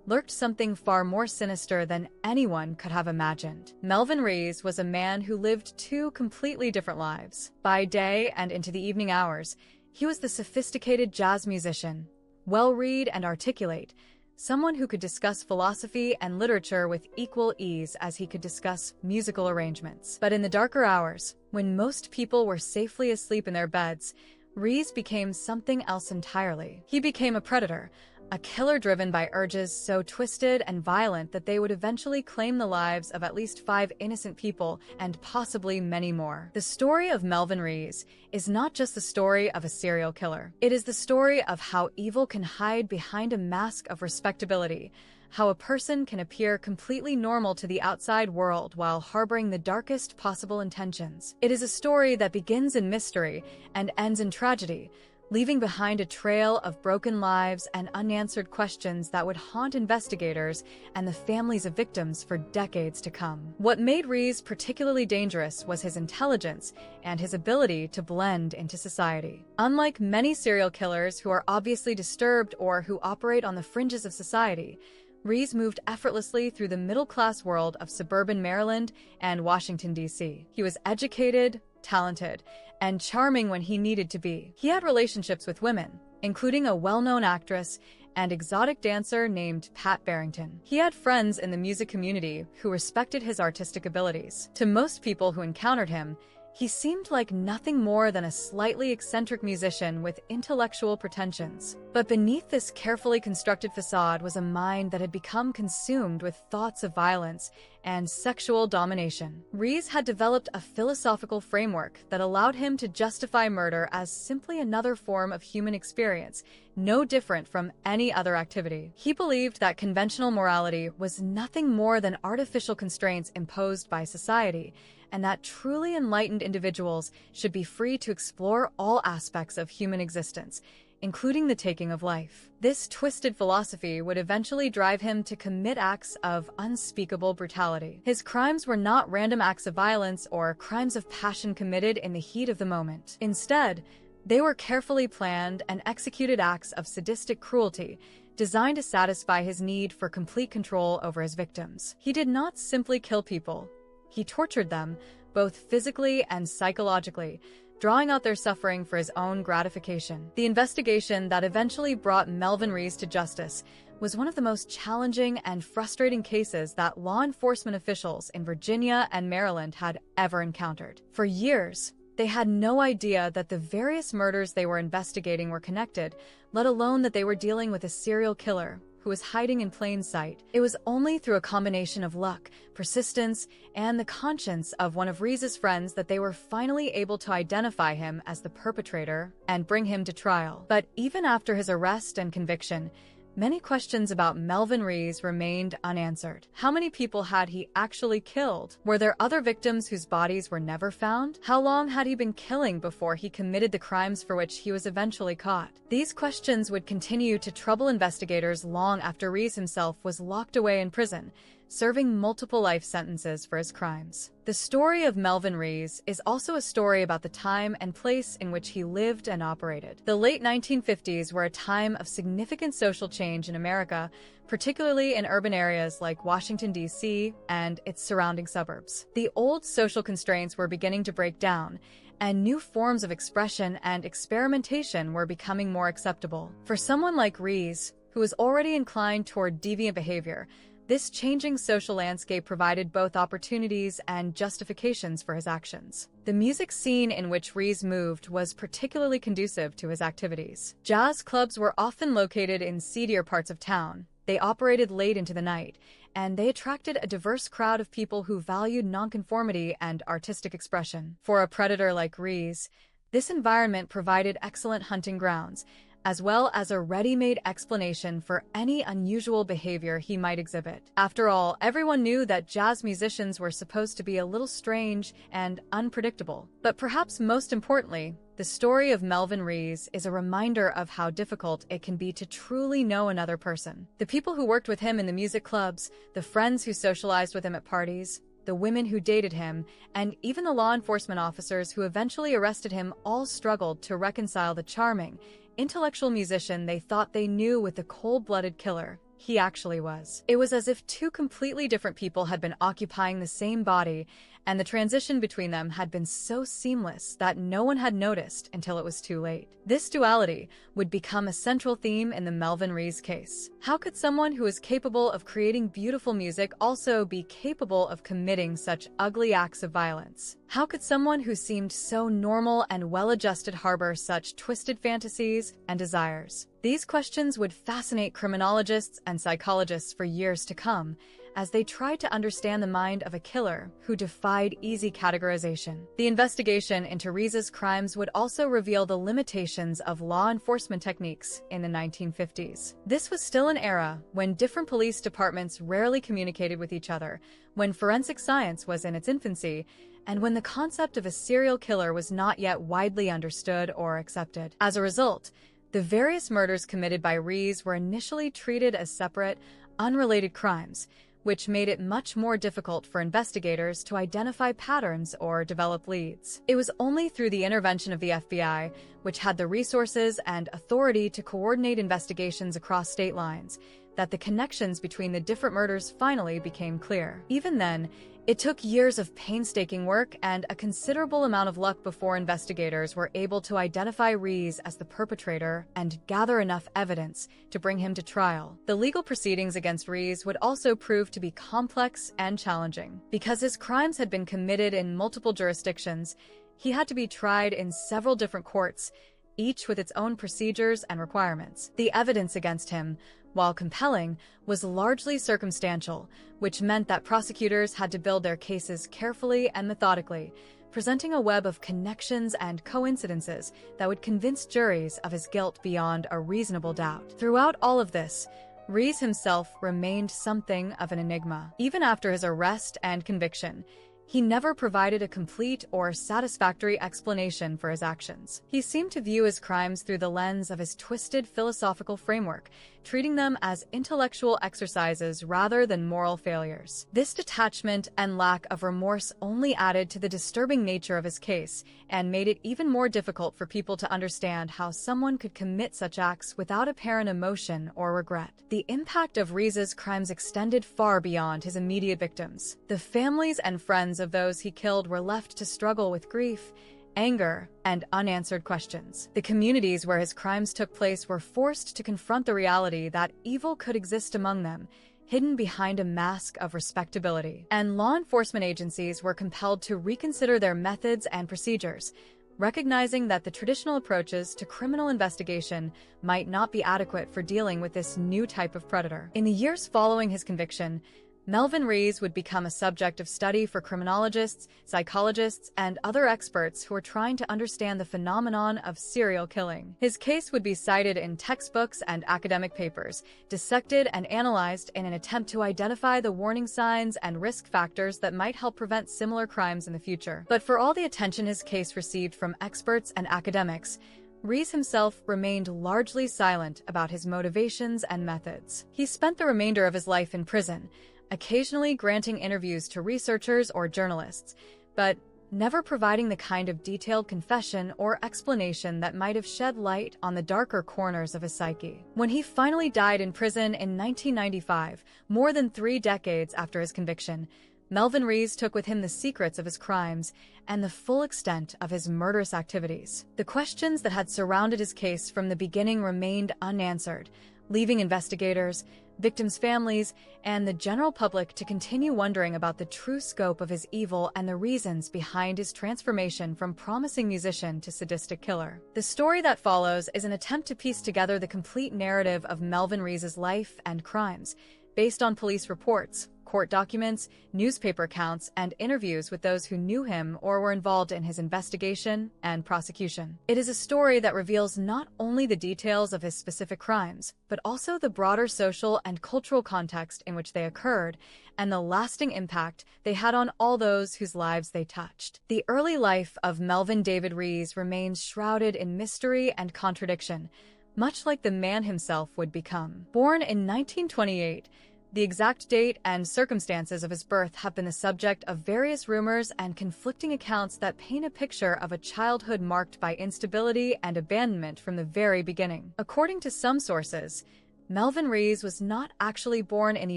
lurked something far more sinister than anyone could have imagined. Melvin Rees was a man who lived 2 completely different lives. By day and into the evening hours, he was the sophisticated jazz musician, well-read and articulate, someone who could discuss philosophy and literature with equal ease as he could discuss musical arrangements. But in the darker hours, when most people were safely asleep in their beds, Rees became something else entirely. He became a predator, a killer driven by urges so twisted and violent that they would eventually claim the lives of at least 5 innocent people and possibly many more. The story of Melvin Rees is not just the story of a serial killer. It is the story of how evil can hide behind a mask of respectability, how a person can appear completely normal to the outside world while harboring the darkest possible intentions. It is a story that begins in mystery and ends in tragedy, leaving behind a trail of broken lives and unanswered questions that would haunt investigators and the families of victims for decades to come. What made Rees particularly dangerous was his intelligence and his ability to blend into society. Unlike many serial killers who are obviously disturbed or who operate on the fringes of society, Rees moved effortlessly through the middle-class world of suburban Maryland and Washington, D.C. He was educated, talented, and charming when he needed to be. He had relationships with women, including a well-known actress and exotic dancer named Pat Barrington. He had friends in the music community who respected his artistic abilities. To most people who encountered him, he seemed like nothing more than a slightly eccentric musician with intellectual pretensions. But beneath this carefully constructed facade was a mind that had become consumed with thoughts of violence and sexual domination. Rees had developed a philosophical framework that allowed him to justify murder as simply another form of human experience, no different from any other activity. He believed that conventional morality was nothing more than artificial constraints imposed by society, and that truly enlightened individuals should be free to explore all aspects of human existence, including the taking of life. This twisted philosophy would eventually drive him to commit acts of unspeakable brutality. His crimes were not random acts of violence or crimes of passion committed in the heat of the moment. Instead, they were carefully planned and executed acts of sadistic cruelty, designed to satisfy his need for complete control over his victims. He did not simply kill people. He tortured them, both physically and psychologically, drawing out their suffering for his own gratification. The investigation that eventually brought Melvin Rees to justice was one of the most challenging and frustrating cases that law enforcement officials in Virginia and Maryland had ever encountered. For years, they had no idea that the various murders they were investigating were connected, let alone that they were dealing with a serial killer who was hiding in plain sight. It was only through a combination of luck, persistence, and the conscience of one of Reese's friends that they were finally able to identify him as the perpetrator and bring him to trial. But even after his arrest and conviction, many questions about Melvin Reese remained unanswered. How many people had he actually killed? Were there other victims whose bodies were never found? How long had he been killing before he committed the crimes for which he was eventually caught? These questions would continue to trouble investigators long after Reese himself was locked away in prison, serving multiple life sentences for his crimes. The story of Melvin Reese is also a story about the time and place in which he lived and operated. The late 1950s were a time of significant social change in America, particularly in urban areas like Washington, D.C. and its surrounding suburbs. The old social constraints were beginning to break down, and new forms of expression and experimentation were becoming more acceptable. For someone like Reese, who was already inclined toward deviant behavior, this changing social landscape provided both opportunities and justifications for his actions. The music scene in which Reese moved was particularly conducive to his activities. Jazz clubs were often located in seedier parts of town. They operated late into the night, and they attracted a diverse crowd of people who valued nonconformity and artistic expression. For a predator like Reese, this environment provided excellent hunting grounds, as well as a ready-made explanation for any unusual behavior he might exhibit. After all, everyone knew that jazz musicians were supposed to be a little strange and unpredictable. But perhaps most importantly, the story of Melvin Reese is a reminder of how difficult it can be to truly know another person. The people who worked with him in the music clubs, the friends who socialized with him at parties, the women who dated him, and even the law enforcement officers who eventually arrested him all struggled to reconcile the charming, intellectual musician they thought they knew with the cold-blooded killer he actually was. It was as if two completely different people had been occupying the same body, and the transition between them had been so seamless that no one had noticed until it was too late. This duality would become a central theme in the Melvin Reese case. How could someone who is capable of creating beautiful music also be capable of committing such ugly acts of violence? How could someone who seemed so normal and well-adjusted harbor such twisted fantasies and desires? These questions would fascinate criminologists and psychologists for years to come, as they tried to understand the mind of a killer who defied easy categorization. The investigation into Reese's crimes would also reveal the limitations of law enforcement techniques in the 1950s. This was still an era when different police departments rarely communicated with each other, when forensic science was in its infancy, and when the concept of a serial killer was not yet widely understood or accepted. As a result, the various murders committed by Reese were initially treated as separate, unrelated crimes, which made it much more difficult for investigators to identify patterns or develop leads. It was only through the intervention of the FBI, which had the resources and authority to coordinate investigations across state lines, that the connections between the different murders finally became clear. Even then, it took years of painstaking work and a considerable amount of luck before investigators were able to identify Reese as the perpetrator and gather enough evidence to bring him to trial. The legal proceedings against Reese would also prove to be complex and challenging. Because his crimes had been committed in multiple jurisdictions, he had to be tried in several different courts, each with its own procedures and requirements. The evidence against him, while compelling, was largely circumstantial, which meant that prosecutors had to build their cases carefully and methodically, presenting a web of connections and coincidences that would convince juries of his guilt beyond a reasonable doubt. Throughout all of this, Reese himself remained something of an enigma. Even after his arrest and conviction, he never provided a complete or satisfactory explanation for his actions. He seemed to view his crimes through the lens of his twisted philosophical framework, treating them as intellectual exercises rather than moral failures. This detachment and lack of remorse only added to the disturbing nature of his case and made it even more difficult for people to understand how someone could commit such acts without apparent emotion or regret. The impact of Reese's crimes extended far beyond his immediate victims. The families and friends of those he killed were left to struggle with grief, anger, and unanswered questions. The communities where his crimes took place were forced to confront the reality that evil could exist among them, hidden behind a mask of respectability. And law enforcement agencies were compelled to reconsider their methods and procedures, recognizing that the traditional approaches to criminal investigation might not be adequate for dealing with this new type of predator. In the years following his conviction, Melvin Rees would become a subject of study for criminologists, psychologists, and other experts who were trying to understand the phenomenon of serial killing. His case would be cited in textbooks and academic papers, dissected and analyzed in an attempt to identify the warning signs and risk factors that might help prevent similar crimes in the future. But for all the attention his case received from experts and academics, Rees himself remained largely silent about his motivations and methods. He spent the remainder of his life in prison, occasionally granting interviews to researchers or journalists, but never providing the kind of detailed confession or explanation that might have shed light on the darker corners of his psyche. When he finally died in prison in 1995, more than 3 decades after his conviction, Melvin Rees took with him the secrets of his crimes and the full extent of his murderous activities. The questions that had surrounded his case from the beginning remained unanswered, leaving investigators, victims' families, and the general public to continue wondering about the true scope of his evil and the reasons behind his transformation from promising musician to sadistic killer. The story that follows is an attempt to piece together the complete narrative of Melvin Rees's life and crimes, based on police reports, court documents, newspaper accounts, and interviews with those who knew him or were involved in his investigation and prosecution. It is a story that reveals not only the details of his specific crimes, but also the broader social and cultural context in which they occurred, and the lasting impact they had on all those whose lives they touched. The early life of Melvin David Rees remains shrouded in mystery and contradiction, much like the man himself would become. Born in 1928, the exact date and circumstances of his birth have been the subject of various rumors and conflicting accounts that paint a picture of a childhood marked by instability and abandonment from the very beginning. According to some sources, Melvin Rees was not actually born in the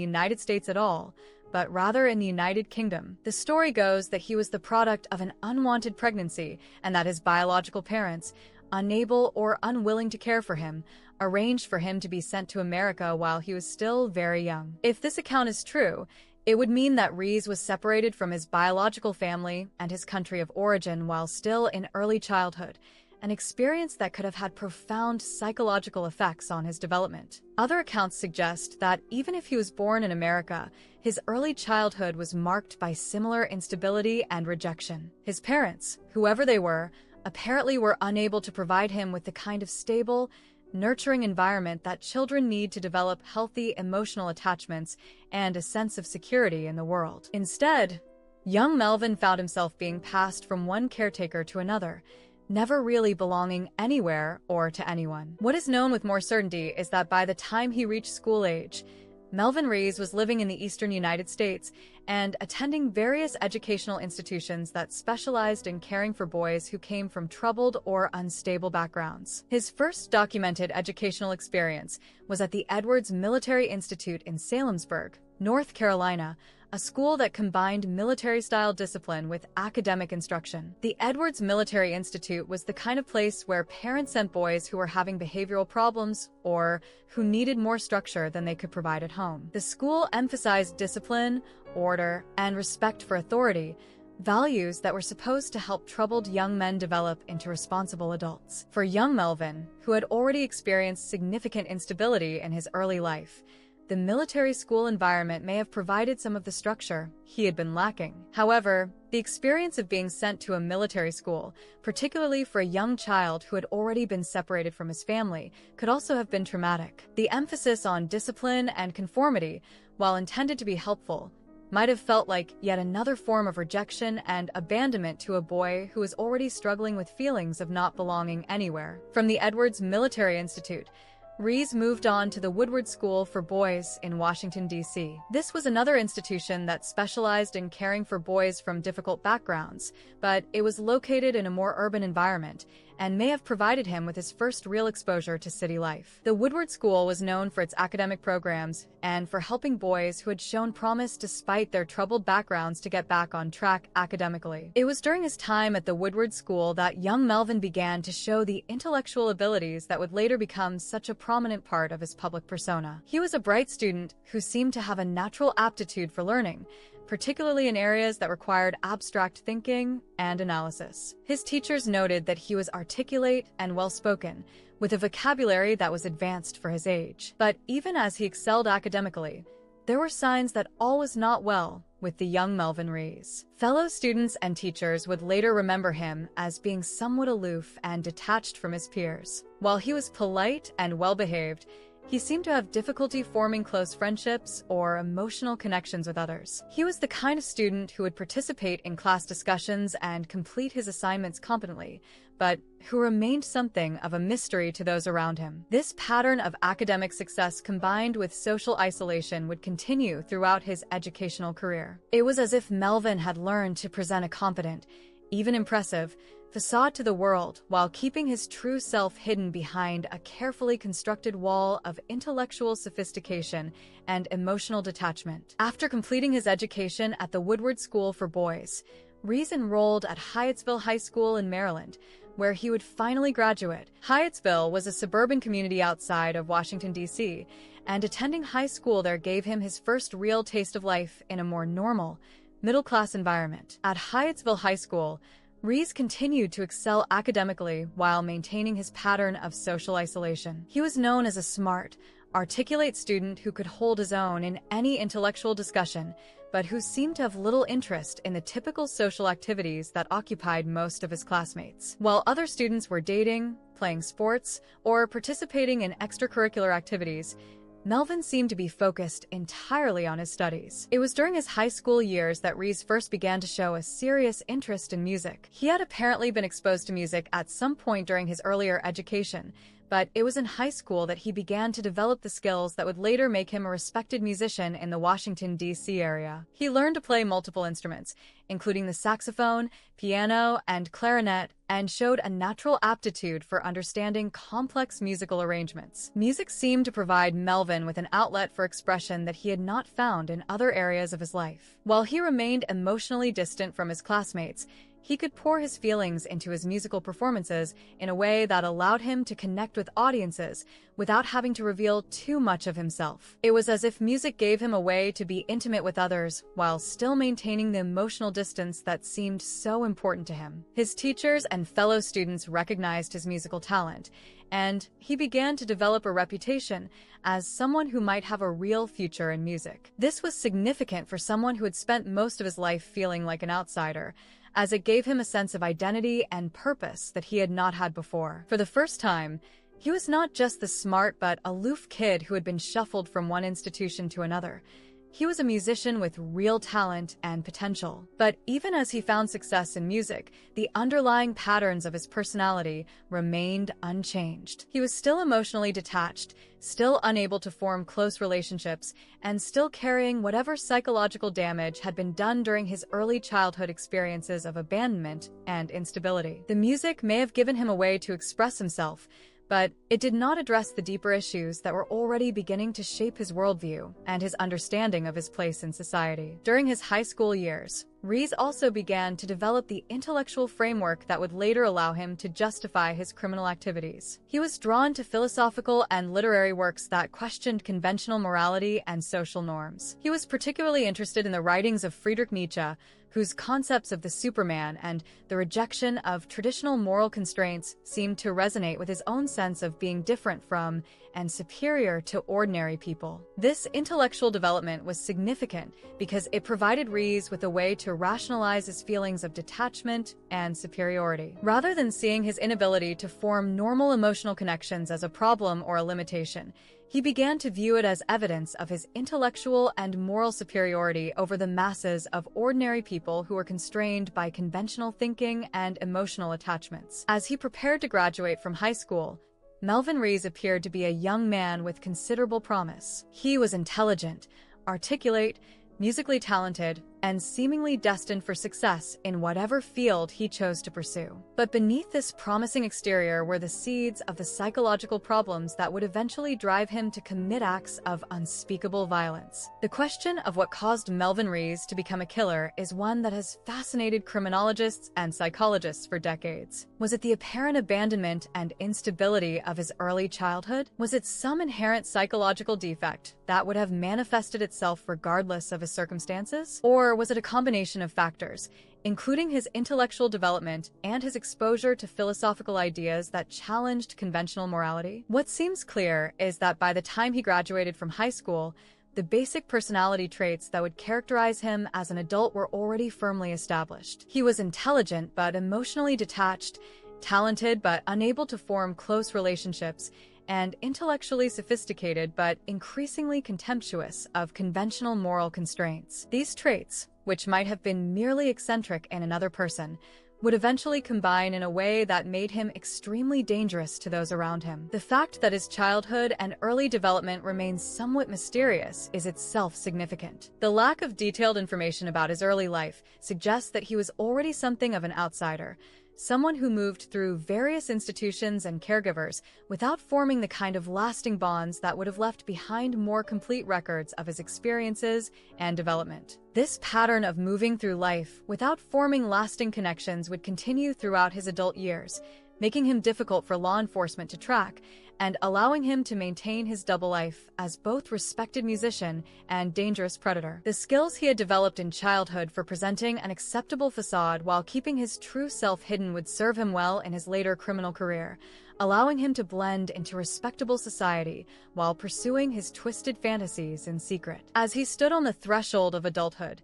United States at all, but rather in the United Kingdom. The story goes that he was the product of an unwanted pregnancy and that his biological parents, unable or unwilling to care for him, arranged for him to be sent to America while he was still very young. If this account is true, it would mean that Rees was separated from his biological family and his country of origin while still in early childhood, an experience that could have had profound psychological effects on his development. Other accounts suggest that even if he was born in America, his early childhood was marked by similar instability and rejection. His parents, whoever they were, apparently were unable to provide him with the kind of stable, nurturing environment that children need to develop healthy emotional attachments and a sense of security in the world. Instead, young Melvin found himself being passed from one caretaker to another, never really belonging anywhere or to anyone. What is known with more certainty is that by the time he reached school age, Melvin Rees was living in the eastern United States and attending various educational institutions that specialized in caring for boys who came from troubled or unstable backgrounds. His first documented educational experience was at the Edwards Military Institute in Salemsburg, North Carolina, a school that combined military-style discipline with academic instruction. The Edwards Military Institute was the kind of place where parents sent boys who were having behavioral problems or who needed more structure than they could provide at home. The school emphasized discipline, order, and respect for authority, values that were supposed to help troubled young men develop into responsible adults. For young Melvin, who had already experienced significant instability in his early life, the military school environment may have provided some of the structure he had been lacking. However, the experience of being sent to a military school, particularly for a young child who had already been separated from his family, could also have been traumatic. The emphasis on discipline and conformity, while intended to be helpful, might have felt like yet another form of rejection and abandonment to a boy who was already struggling with feelings of not belonging anywhere. From the Edwards Military Institute, Rees moved on to the Woodward School for Boys in Washington, D.C. This was another institution that specialized in caring for boys from difficult backgrounds, but it was located in a more urban environment and may have provided him with his first real exposure to city life. The Woodward School was known for its academic programs and for helping boys who had shown promise despite their troubled backgrounds to get back on track academically. It was during his time at the Woodward School that young Melvin began to show the intellectual abilities that would later become such a prominent part of his public persona. He was a bright student who seemed to have a natural aptitude for learning, particularly in areas that required abstract thinking and analysis. His teachers noted that he was articulate and well-spoken, with a vocabulary that was advanced for his age. But even as he excelled academically, there were signs that all was not well with the young Melvin Rees. Fellow students and teachers would later remember him as being somewhat aloof and detached from his peers. While he was polite and well-behaved, he seemed to have difficulty forming close friendships or emotional connections with others. He was the kind of student who would participate in class discussions and complete his assignments competently, but who remained something of a mystery to those around him. This pattern of academic success combined with social isolation would continue throughout his educational career. It was as if Melvin had learned to present a competent, even impressive, facade to the world while keeping his true self hidden behind a carefully constructed wall of intellectual sophistication and emotional detachment. After completing his education at the Woodward School for Boys, Rees enrolled at Hyattsville High School in Maryland, where he would finally graduate. Hyattsville was a suburban community outside of Washington, D.C., and attending high school there gave him his first real taste of life in a more normal, middle-class environment. At Hyattsville High School, Rees continued to excel academically while maintaining his pattern of social isolation. He was known as a smart, articulate student who could hold his own in any intellectual discussion, but who seemed to have little interest in the typical social activities that occupied most of his classmates. While other students were dating, playing sports, or participating in extracurricular activities, Melvin seemed to be focused entirely on his studies. It was during his high school years that Rees first began to show a serious interest in music. He had apparently been exposed to music at some point during his earlier education, but it was in high school that he began to develop the skills that would later make him a respected musician in the Washington, D.C. area. He learned to play multiple instruments, including the saxophone, piano, and clarinet, and showed a natural aptitude for understanding complex musical arrangements. Music seemed to provide Melvin with an outlet for expression that he had not found in other areas of his life. While he remained emotionally distant from his classmates, he could pour his feelings into his musical performances in a way that allowed him to connect with audiences without having to reveal too much of himself. It was as if music gave him a way to be intimate with others while still maintaining the emotional distance that seemed so important to him. His teachers and fellow students recognized his musical talent, and he began to develop a reputation as someone who might have a real future in music. This was significant for someone who had spent most of his life feeling like an outsider, as it gave him a sense of identity and purpose that he had not had before. For the first time, he was not just the smart but aloof kid who had been shuffled from one institution to another. He was a musician with real talent and potential. But even as he found success in music, the underlying patterns of his personality remained unchanged. He was still emotionally detached, still unable to form close relationships, and still carrying whatever psychological damage had been done during his early childhood experiences of abandonment and instability. The music may have given him a way to express himself, but it did not address the deeper issues that were already beginning to shape his worldview and his understanding of his place in society. During his high school years, Rees also began to develop the intellectual framework that would later allow him to justify his criminal activities. He was drawn to philosophical and literary works that questioned conventional morality and social norms. He was particularly interested in the writings of Friedrich Nietzsche, whose concepts of the Superman and the rejection of traditional moral constraints seemed to resonate with his own sense of being different from and superior to ordinary people. This intellectual development was significant because it provided Rees with a way to rationalize his feelings of detachment and superiority. Rather than seeing his inability to form normal emotional connections as a problem or a limitation, he began to view it as evidence of his intellectual and moral superiority over the masses of ordinary people who were constrained by conventional thinking and emotional attachments. As he prepared to graduate from high school, Melvin Rees appeared to be a young man with considerable promise. He was intelligent, articulate, musically talented, and seemingly destined for success in whatever field he chose to pursue. But beneath this promising exterior were the seeds of the psychological problems that would eventually drive him to commit acts of unspeakable violence. The question of what caused Melvin Rees to become a killer is one that has fascinated criminologists and psychologists for decades. Was it the apparent abandonment and instability of his early childhood? Was it some inherent psychological defect that would have manifested itself regardless of his circumstances? Or was it a combination of factors, including his intellectual development and his exposure to philosophical ideas that challenged conventional morality? What seems clear is that by the time he graduated from high school, the basic personality traits that would characterize him as an adult were already firmly established. He was intelligent but emotionally detached, talented but unable to form close relationships, and intellectually sophisticated but increasingly contemptuous of conventional moral constraints. These traits, which might have been merely eccentric in another person, would eventually combine in a way that made him extremely dangerous to those around him. The fact that his childhood and early development remains somewhat mysterious is itself significant. The lack of detailed information about his early life suggests that he was already something of an outsider, someone who moved through various institutions and caregivers without forming the kind of lasting bonds that would have left behind more complete records of his experiences and development. This pattern of moving through life without forming lasting connections would continue throughout his adult years, making him difficult for law enforcement to track and allowing him to maintain his double life as both respected musician and dangerous predator. The skills he had developed in childhood for presenting an acceptable facade while keeping his true self hidden would serve him well in his later criminal career, allowing him to blend into respectable society while pursuing his twisted fantasies in secret. As he stood on the threshold of adulthood,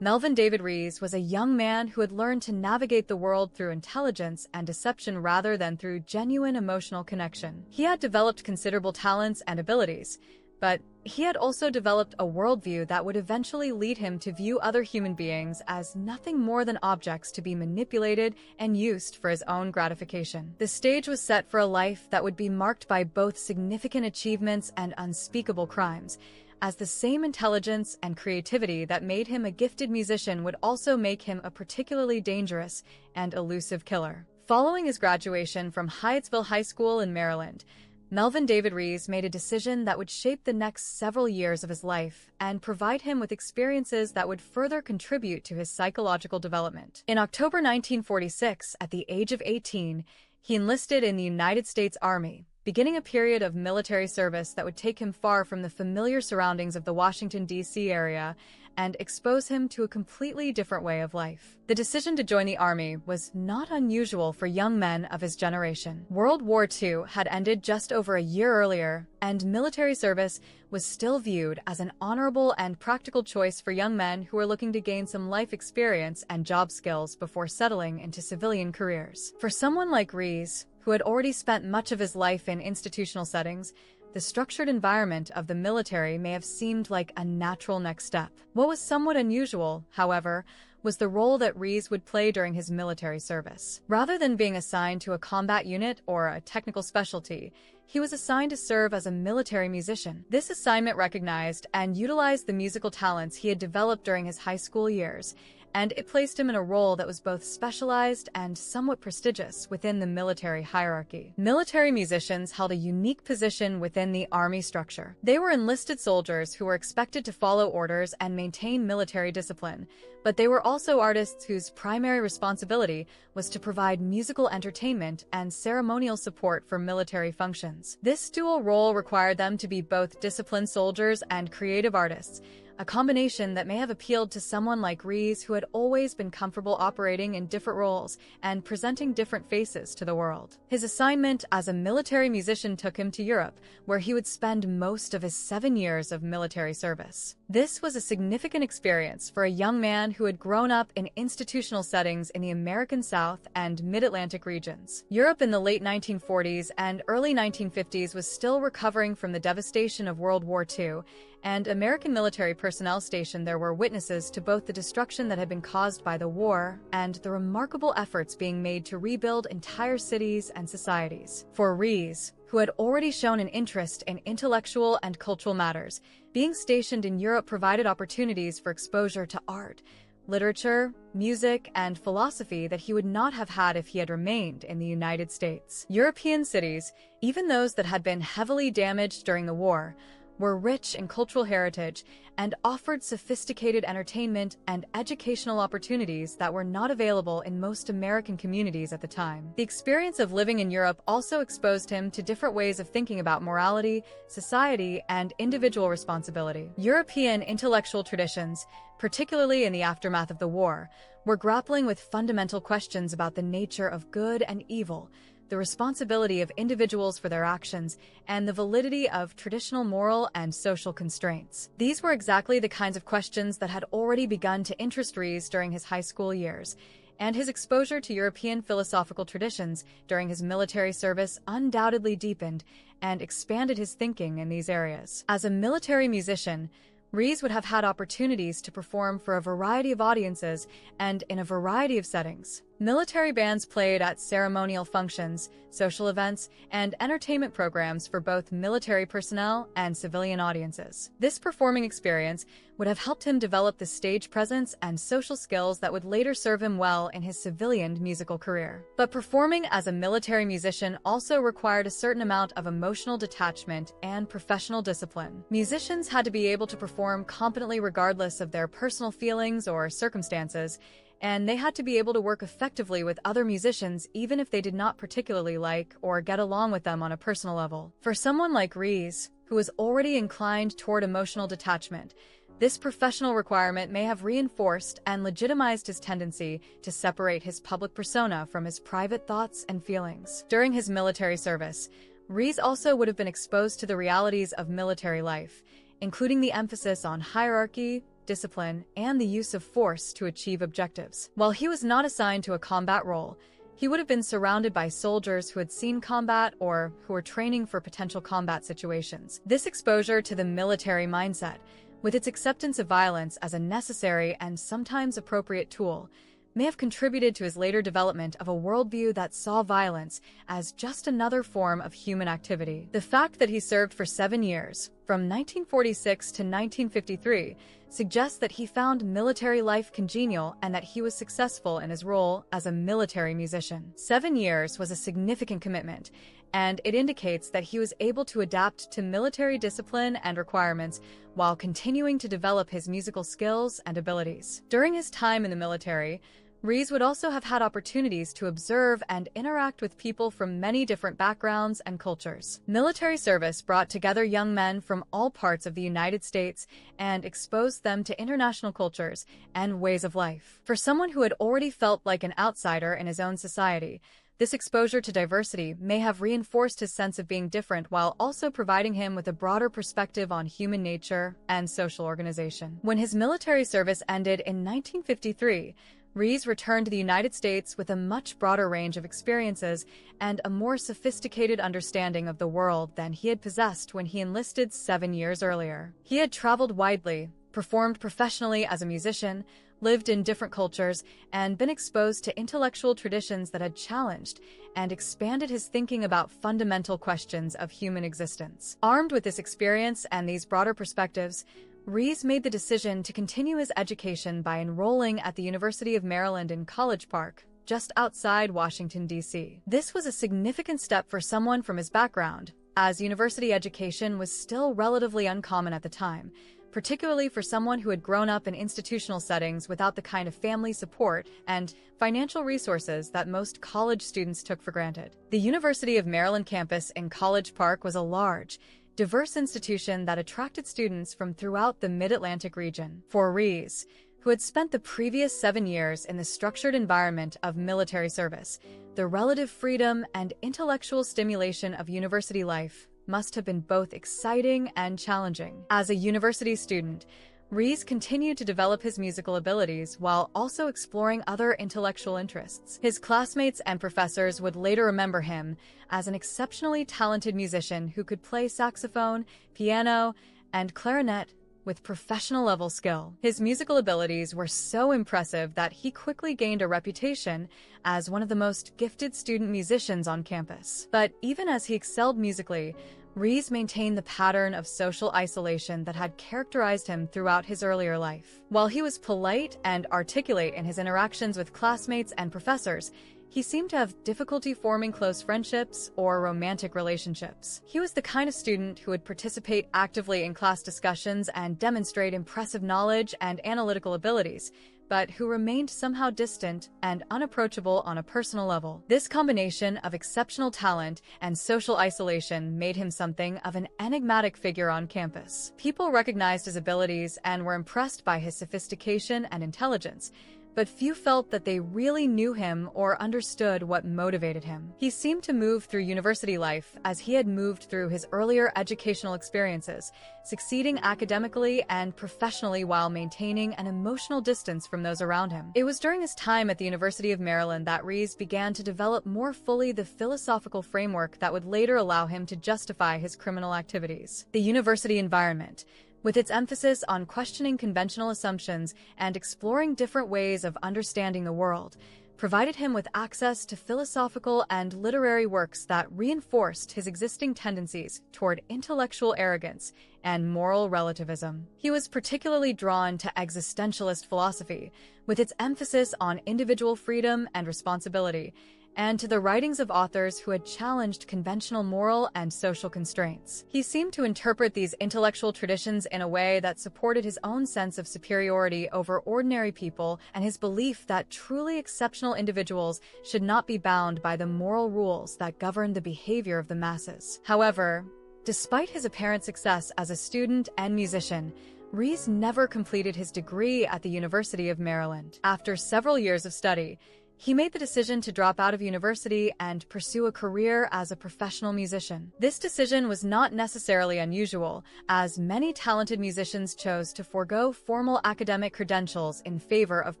Melvin David Rees was a young man who had learned to navigate the world through intelligence and deception rather than through genuine emotional connection. He had developed considerable talents and abilities, but he had also developed a worldview that would eventually lead him to view other human beings as nothing more than objects to be manipulated and used for his own gratification. The stage was set for a life that would be marked by both significant achievements and unspeakable crimes, as the same intelligence and creativity that made him a gifted musician would also make him a particularly dangerous and elusive killer. Following his graduation from Hyattsville High School in Maryland, Melvin David Rees made a decision that would shape the next several years of his life and provide him with experiences that would further contribute to his psychological development. In October 1946, at the age of 18, he enlisted in the United States Army, beginning a period of military service that would take him far from the familiar surroundings of the Washington, D.C. area and expose him to a completely different way of life. The decision to join the Army was not unusual for young men of his generation. World War II had ended just over a year earlier, and military service was still viewed as an honorable and practical choice for young men who were looking to gain some life experience and job skills before settling into civilian careers. For someone like Rees, who had already spent much of his life in institutional settings, the structured environment of the military may have seemed like a natural next step. What was somewhat unusual, however, was the role that Rees would play during his military service. Rather than being assigned to a combat unit or a technical specialty, he was assigned to serve as a military musician. This assignment recognized and utilized the musical talents he had developed during his high school years, and it placed him in a role that was both specialized and somewhat prestigious within the military hierarchy. Military musicians held a unique position within the Army structure. They were enlisted soldiers who were expected to follow orders and maintain military discipline, but they were also artists whose primary responsibility was to provide musical entertainment and ceremonial support for military functions. This dual role required them to be both disciplined soldiers and creative artists, a combination that may have appealed to someone like Rees, who had always been comfortable operating in different roles and presenting different faces to the world. His assignment as a military musician took him to Europe, where he would spend most of his 7 years of military service. This was a significant experience for a young man who had grown up in institutional settings in the American South and Mid-Atlantic regions. Europe in the late 1940s and early 1950s was still recovering from the devastation of World War II, and American military personnel stationed there were witnesses to both the destruction that had been caused by the war and the remarkable efforts being made to rebuild entire cities and societies. For Rees, who had already shown an interest in intellectual and cultural matters, being stationed in Europe provided opportunities for exposure to art, literature, music, and philosophy that he would not have had if he had remained in the United States. European cities, even those that had been heavily damaged during the war, were rich in cultural heritage and offered sophisticated entertainment and educational opportunities that were not available in most American communities at the time. The experience of living in Europe also exposed him to different ways of thinking about morality, society, and individual responsibility. European intellectual traditions, particularly in the aftermath of the war, were grappling with fundamental questions about the nature of good and evil, the responsibility of individuals for their actions, and the validity of traditional moral and social constraints. These were exactly the kinds of questions that had already begun to interest Rees during his high school years, and his exposure to European philosophical traditions during his military service undoubtedly deepened and expanded his thinking in these areas. As a military musician, Rees would have had opportunities to perform for a variety of audiences and in a variety of settings. Military bands played at ceremonial functions, social events, and entertainment programs for both military personnel and civilian audiences. This performing experience would have helped him develop the stage presence and social skills that would later serve him well in his civilian musical career. But performing as a military musician also required a certain amount of emotional detachment and professional discipline. Musicians had to be able to perform competently regardless of their personal feelings or circumstances, and they had to be able to work effectively with other musicians even if they did not particularly like or get along with them on a personal level. For someone like Rees, who was already inclined toward emotional detachment, this professional requirement may have reinforced and legitimized his tendency to separate his public persona from his private thoughts and feelings. During his military service, Rees also would have been exposed to the realities of military life, including the emphasis on hierarchy, discipline, and the use of force to achieve objectives. While he was not assigned to a combat role, he would have been surrounded by soldiers who had seen combat or who were training for potential combat situations. This exposure to the military mindset, with its acceptance of violence as a necessary and sometimes appropriate tool, may have contributed to his later development of a worldview that saw violence as just another form of human activity. The fact that he served for 7 years, from 1946 to 1953, suggests that he found military life congenial and that he was successful in his role as a military musician. 7 years was a significant commitment, and it indicates that he was able to adapt to military discipline and requirements while continuing to develop his musical skills and abilities. During his time in the military, Rees would also have had opportunities to observe and interact with people from many different backgrounds and cultures. Military service brought together young men from all parts of the United States and exposed them to international cultures and ways of life. For someone who had already felt like an outsider in his own society, this exposure to diversity may have reinforced his sense of being different while also providing him with a broader perspective on human nature and social organization. When his military service ended in 1953, Rees returned to the United States with a much broader range of experiences and a more sophisticated understanding of the world than he had possessed when he enlisted 7 years earlier. He had traveled widely, performed professionally as a musician, lived in different cultures, and been exposed to intellectual traditions that had challenged and expanded his thinking about fundamental questions of human existence. Armed with this experience and these broader perspectives, Rees made the decision to continue his education by enrolling at the University of Maryland in College Park, just outside Washington, D.C. This was a significant step for someone from his background, as university education was still relatively uncommon at the time, particularly for someone who had grown up in institutional settings without the kind of family support and financial resources that most college students took for granted. The University of Maryland campus in College Park was a large, diverse institution that attracted students from throughout the Mid-Atlantic region. For Rees, who had spent the previous 7 years in the structured environment of military service, the relative freedom and intellectual stimulation of university life must have been both exciting and challenging. As a university student, Rees continued to develop his musical abilities while also exploring other intellectual interests. His classmates and professors would later remember him as an exceptionally talented musician who could play saxophone, piano, and clarinet with professional-level skill. His musical abilities were so impressive that he quickly gained a reputation as one of the most gifted student musicians on campus. But even as he excelled musically, Rees maintained the pattern of social isolation that had characterized him throughout his earlier life. While he was polite and articulate in his interactions with classmates and professors, he seemed to have difficulty forming close friendships or romantic relationships. He was the kind of student who would participate actively in class discussions and demonstrate impressive knowledge and analytical abilities, but who remained somehow distant and unapproachable on a personal level. This combination of exceptional talent and social isolation made him something of an enigmatic figure on campus. People recognized his abilities and were impressed by his sophistication and intelligence, but few felt that they really knew him or understood what motivated him. He seemed to move through university life as he had moved through his earlier educational experiences, succeeding academically and professionally while maintaining an emotional distance from those around him. It was during his time at the University of Maryland that Rees began to develop more fully the philosophical framework that would later allow him to justify his criminal activities. The university environment, with its emphasis on questioning conventional assumptions and exploring different ways of understanding the world, provided him with access to philosophical and literary works that reinforced his existing tendencies toward intellectual arrogance and moral relativism. He was particularly drawn to existentialist philosophy, with its emphasis on individual freedom and responsibility, and to the writings of authors who had challenged conventional moral and social constraints. He seemed to interpret these intellectual traditions in a way that supported his own sense of superiority over ordinary people and his belief that truly exceptional individuals should not be bound by the moral rules that govern the behavior of the masses. However, despite his apparent success as a student and musician, Rees never completed his degree at the University of Maryland. After several years of study, he made the decision to drop out of university and pursue a career as a professional musician. This decision was not necessarily unusual, as many talented musicians chose to forego formal academic credentials in favor of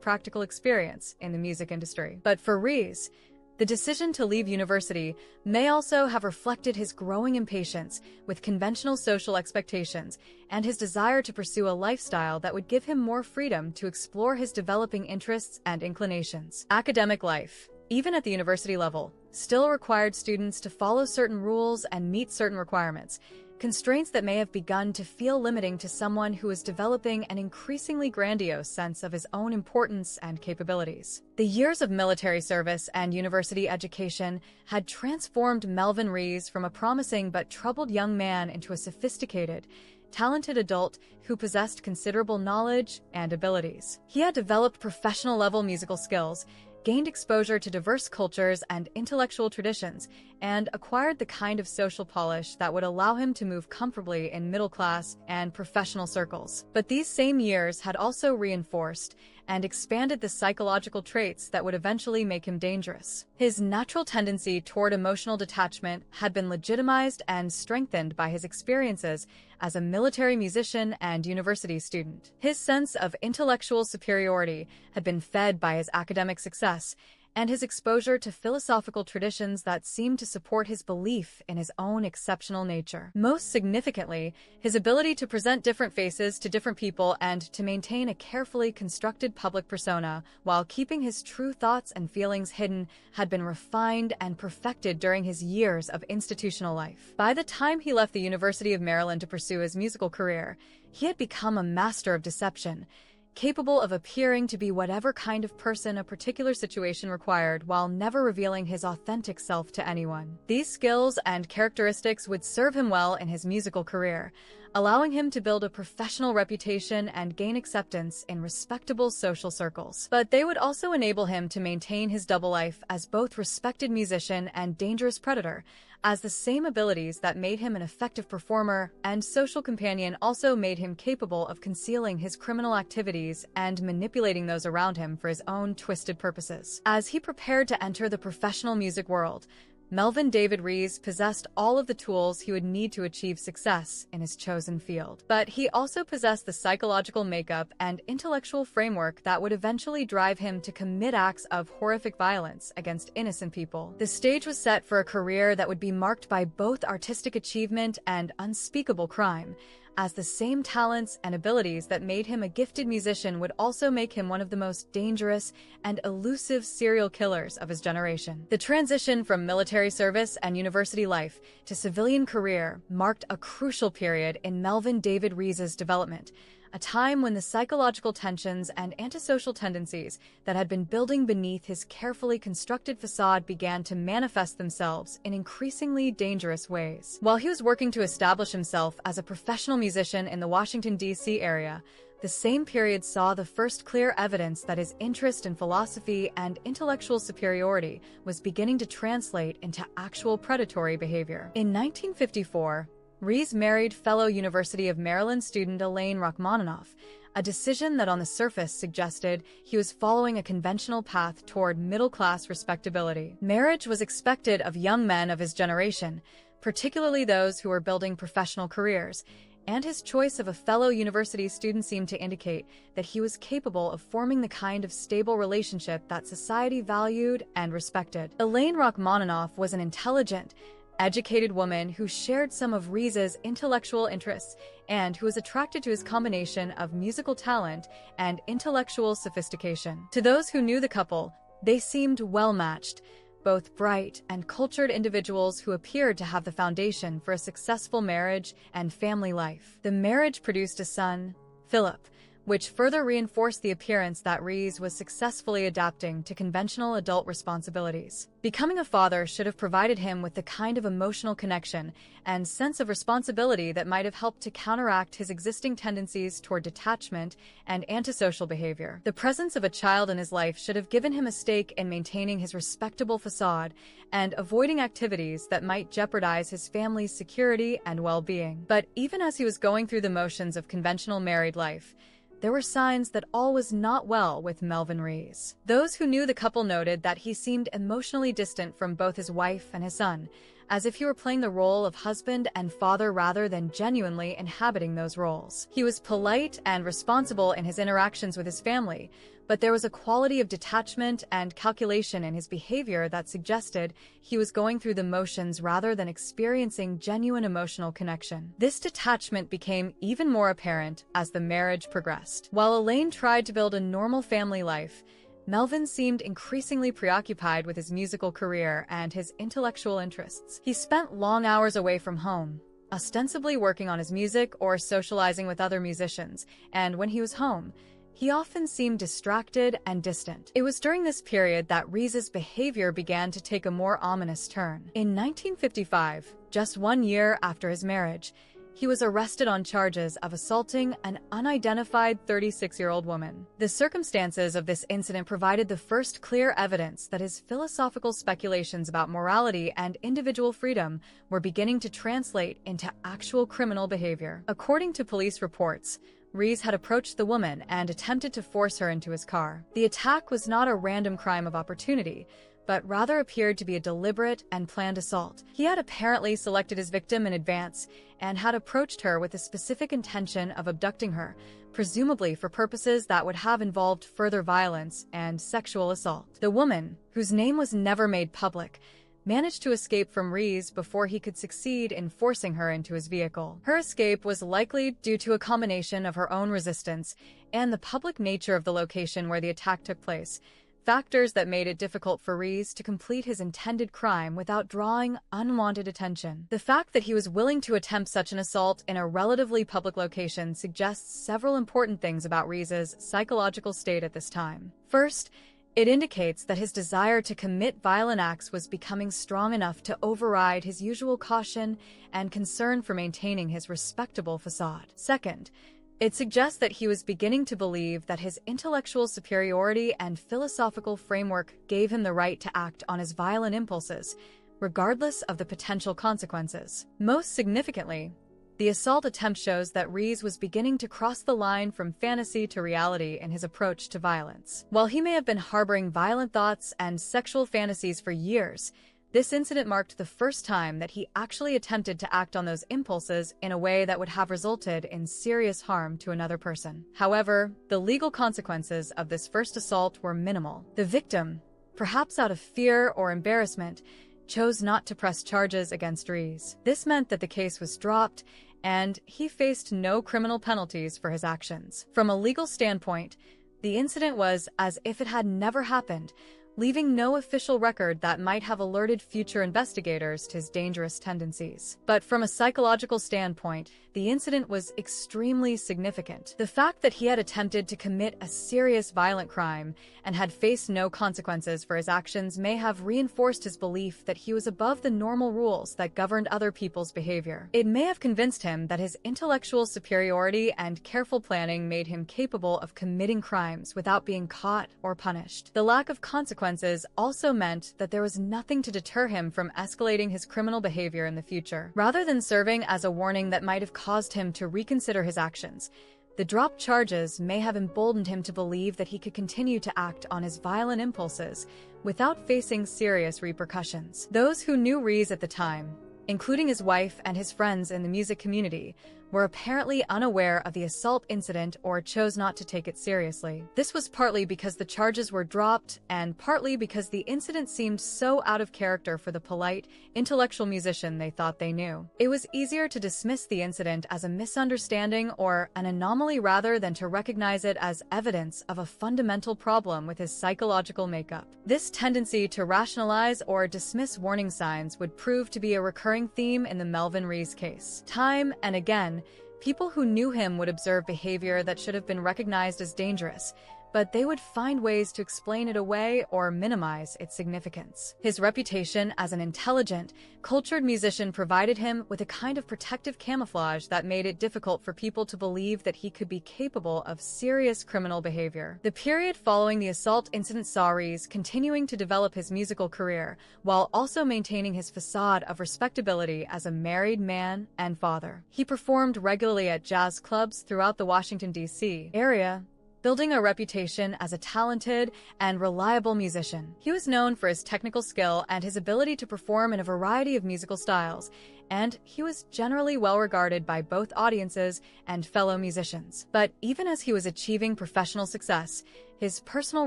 practical experience in the music industry. But for Rees, the decision to leave university may also have reflected his growing impatience with conventional social expectations and his desire to pursue a lifestyle that would give him more freedom to explore his developing interests and inclinations. Academic life, even at the university level, still required students to follow certain rules and meet certain requirements, constraints that may have begun to feel limiting to someone who is developing an increasingly grandiose sense of his own importance and capabilities. The years of military service and university education had transformed Melvin Rees from a promising but troubled young man into a sophisticated, talented adult who possessed considerable knowledge and abilities. He had developed professional-level musical skills, gained exposure to diverse cultures and intellectual traditions, and acquired the kind of social polish that would allow him to move comfortably in middle-class and professional circles. But these same years had also reinforced and expanded the psychological traits that would eventually make him dangerous. His natural tendency toward emotional detachment had been legitimized and strengthened by his experiences as a military musician and university student. His sense of intellectual superiority had been fed by his academic success, and his exposure to philosophical traditions that seemed to support his belief in his own exceptional nature. Most significantly, his ability to present different faces to different people and to maintain a carefully constructed public persona while keeping his true thoughts and feelings hidden had been refined and perfected during his years of institutional life. By the time he left the University of Maryland to pursue his musical career, he had become a master of deception, capable of appearing to be whatever kind of person a particular situation required while never revealing his authentic self to anyone. These skills and characteristics would serve him well in his musical career, allowing him to build a professional reputation and gain acceptance in respectable social circles. But they would also enable him to maintain his double life as both respected musician and dangerous predator, as the same abilities that made him an effective performer and social companion also made him capable of concealing his criminal activities and manipulating those around him for his own twisted purposes. As he prepared to enter the professional music world, Melvin David Rees possessed all of the tools he would need to achieve success in his chosen field. But he also possessed the psychological makeup and intellectual framework that would eventually drive him to commit acts of horrific violence against innocent people. The stage was set for a career that would be marked by both artistic achievement and unspeakable crime, as the same talents and abilities that made him a gifted musician would also make him one of the most dangerous and elusive serial killers of his generation. The transition from military service and university life to civilian career marked a crucial period in Melvin David Rees's development, a time when the psychological tensions and antisocial tendencies that had been building beneath his carefully constructed facade began to manifest themselves in increasingly dangerous ways. While he was working to establish himself as a professional musician in the Washington, D.C. area, the same period saw the first clear evidence that his interest in philosophy and intellectual superiority was beginning to translate into actual predatory behavior. In 1954, Rees married fellow University of Maryland student Elaine Rachmaninoff, a decision that on the surface suggested he was following a conventional path toward middle-class respectability. Marriage was expected of young men of his generation, particularly those who were building professional careers, and his choice of a fellow university student seemed to indicate that he was capable of forming the kind of stable relationship that society valued and respected. Elaine Rachmaninoff was an intelligent, educated woman who shared some of Rees's intellectual interests and who was attracted to his combination of musical talent and intellectual sophistication. To those who knew the couple, they seemed well-matched, both bright and cultured individuals who appeared to have the foundation for a successful marriage and family life. The marriage produced a son, Philip, which further reinforced the appearance that Rees was successfully adapting to conventional adult responsibilities. Becoming a father should have provided him with the kind of emotional connection and sense of responsibility that might have helped to counteract his existing tendencies toward detachment and antisocial behavior. The presence of a child in his life should have given him a stake in maintaining his respectable facade and avoiding activities that might jeopardize his family's security and well-being. But even as he was going through the motions of conventional married life, there were signs that all was not well with Melvin Rees. Those who knew the couple noted that he seemed emotionally distant from both his wife and his son, as if he were playing the role of husband and father rather than genuinely inhabiting those roles. He was polite and responsible in his interactions with his family, but there was a quality of detachment and calculation in his behavior that suggested he was going through the motions rather than experiencing genuine emotional connection. This detachment became even more apparent as the marriage progressed. While Elaine tried to build a normal family life, Melvin seemed increasingly preoccupied with his musical career and his intellectual interests. He spent long hours away from home, ostensibly working on his music or socializing with other musicians, and when he was home, he often seemed distracted and distant. It was during this period that Rees's behavior began to take a more ominous turn. In 1955, just 1 year after his marriage, he was arrested on charges of assaulting an unidentified 36-year-old woman. The circumstances of this incident provided the first clear evidence that his philosophical speculations about morality and individual freedom were beginning to translate into actual criminal behavior. According to police reports, Rees had approached the woman and attempted to force her into his car. The attack was not a random crime of opportunity, but rather appeared to be a deliberate and planned assault. He had apparently selected his victim in advance and had approached her with a specific intention of abducting her, presumably for purposes that would have involved further violence and sexual assault. The woman, whose name was never made public, managed to escape from Rees before he could succeed in forcing her into his vehicle. Her escape was likely due to a combination of her own resistance and the public nature of the location where the attack took place, factors that made it difficult for Rees to complete his intended crime without drawing unwanted attention. The fact that he was willing to attempt such an assault in a relatively public location suggests several important things about Rees's psychological state at this time. First, it indicates that his desire to commit violent acts was becoming strong enough to override his usual caution and concern for maintaining his respectable facade. Second, it suggests that he was beginning to believe that his intellectual superiority and philosophical framework gave him the right to act on his violent impulses, regardless of the potential consequences. Most significantly, the assault attempt shows that Rees was beginning to cross the line from fantasy to reality in his approach to violence. While he may have been harboring violent thoughts and sexual fantasies for years, this incident marked the first time that he actually attempted to act on those impulses in a way that would have resulted in serious harm to another person. However, the legal consequences of this first assault were minimal. The victim, perhaps out of fear or embarrassment, chose not to press charges against Rees. This meant that the case was dropped, and he faced no criminal penalties for his actions. From a legal standpoint, the incident was as if it had never happened, leaving no official record that might have alerted future investigators to his dangerous tendencies. But from a psychological standpoint, the incident was extremely significant. The fact that he had attempted to commit a serious violent crime and had faced no consequences for his actions may have reinforced his belief that he was above the normal rules that governed other people's behavior. It may have convinced him that his intellectual superiority and careful planning made him capable of committing crimes without being caught or punished. The lack of consequences also meant that there was nothing to deter him from escalating his criminal behavior in the future. Rather than serving as a warning that might have caused him to reconsider his actions, the dropped charges may have emboldened him to believe that he could continue to act on his violent impulses without facing serious repercussions. Those who knew Rees at the time, including his wife and his friends in the music community, were apparently unaware of the assault incident or chose not to take it seriously. This was partly because the charges were dropped and partly because the incident seemed so out of character for the polite, intellectual musician they thought they knew. It was easier to dismiss the incident as a misunderstanding or an anomaly rather than to recognize it as evidence of a fundamental problem with his psychological makeup. This tendency to rationalize or dismiss warning signs would prove to be a recurring theme in the Melvin Rees case. Time and again, people who knew him would observe behavior that should have been recognized as dangerous, but they would find ways to explain it away or minimize its significance. His reputation as an intelligent, cultured musician provided him with a kind of protective camouflage that made it difficult for people to believe that he could be capable of serious criminal behavior. The period following the assault incident saw Rees continuing to develop his musical career, while also maintaining his facade of respectability as a married man and father. He performed regularly at jazz clubs throughout the Washington, D.C. area, building a reputation as a talented and reliable musician. He was known for his technical skill and his ability to perform in a variety of musical styles, and he was generally well regarded by both audiences and fellow musicians. But even as he was achieving professional success, his personal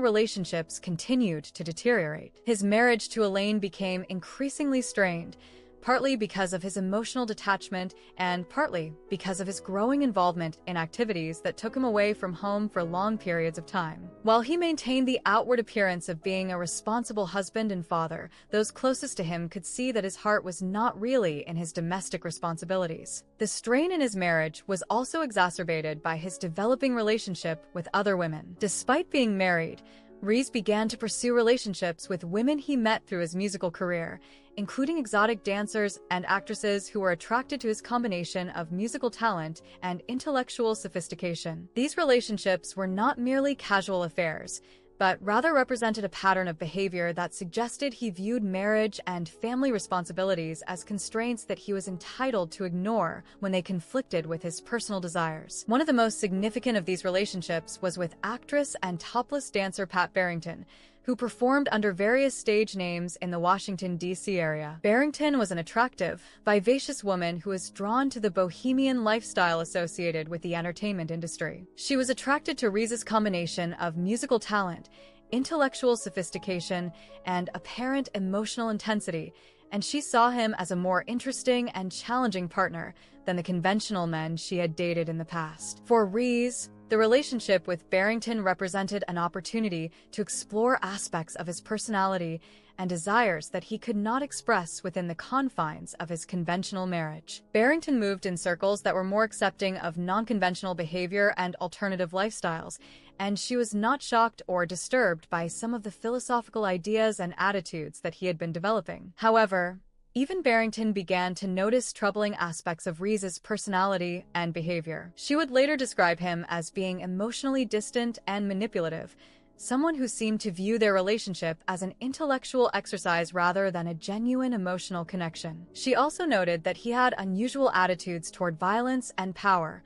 relationships continued to deteriorate. His marriage to Elaine became increasingly strained, partly because of his emotional detachment and partly because of his growing involvement in activities that took him away from home for long periods of time. While he maintained the outward appearance of being a responsible husband and father, those closest to him could see that his heart was not really in his domestic responsibilities. The strain in his marriage was also exacerbated by his developing relationship with other women. Despite being married, Rees began to pursue relationships with women he met through his musical career, including exotic dancers and actresses who were attracted to his combination of musical talent and intellectual sophistication. These relationships were not merely casual affairs, but rather represented a pattern of behavior that suggested he viewed marriage and family responsibilities as constraints that he was entitled to ignore when they conflicted with his personal desires. One of the most significant of these relationships was with actress and topless dancer Pat Barrington, who performed under various stage names in the Washington, D.C. area. Barrington was an attractive, vivacious woman who was drawn to the bohemian lifestyle associated with the entertainment industry. She was attracted to Rees's combination of musical talent, intellectual sophistication, and apparent emotional intensity, and she saw him as a more interesting and challenging partner than the conventional men she had dated in the past. For Rees, the relationship with Barrington represented an opportunity to explore aspects of his personality and desires that he could not express within the confines of his conventional marriage. Barrington moved in circles that were more accepting of non-conventional behavior and alternative lifestyles, and she was not shocked or disturbed by some of the philosophical ideas and attitudes that he had been developing. However, even Barrington began to notice troubling aspects of Rees's personality and behavior. She would later describe him as being emotionally distant and manipulative, someone who seemed to view their relationship as an intellectual exercise rather than a genuine emotional connection. She also noted that he had unusual attitudes toward violence and power,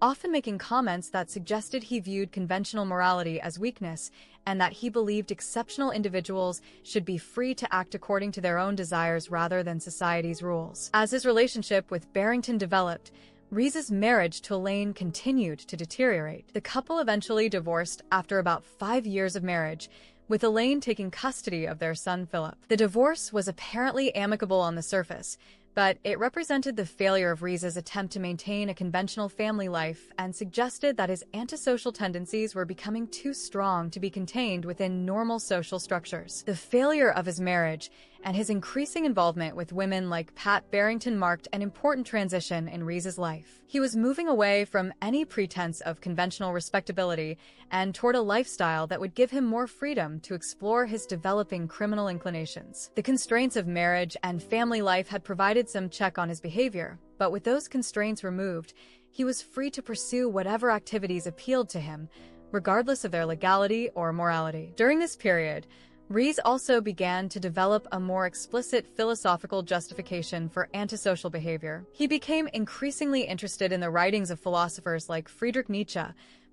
often making comments that suggested he viewed conventional morality as weakness and that he believed exceptional individuals should be free to act according to their own desires rather than society's rules. As his relationship with Barrington developed, Rees's marriage to Elaine continued to deteriorate. The couple eventually divorced after about 5 years of marriage, with Elaine taking custody of their son Philip. The divorce was apparently amicable on the surface, but it represented the failure of Rees's attempt to maintain a conventional family life and suggested that his antisocial tendencies were becoming too strong to be contained within normal social structures. The failure of his marriage and his increasing involvement with women like Pat Barrington marked an important transition in Rees's life. He was moving away from any pretense of conventional respectability and toward a lifestyle that would give him more freedom to explore his developing criminal inclinations. The constraints of marriage and family life had provided some check on his behavior, but with those constraints removed, he was free to pursue whatever activities appealed to him, regardless of their legality or morality. During this period, Rees also began to develop a more explicit philosophical justification for antisocial behavior. He became increasingly interested in the writings of philosophers like Friedrich Nietzsche,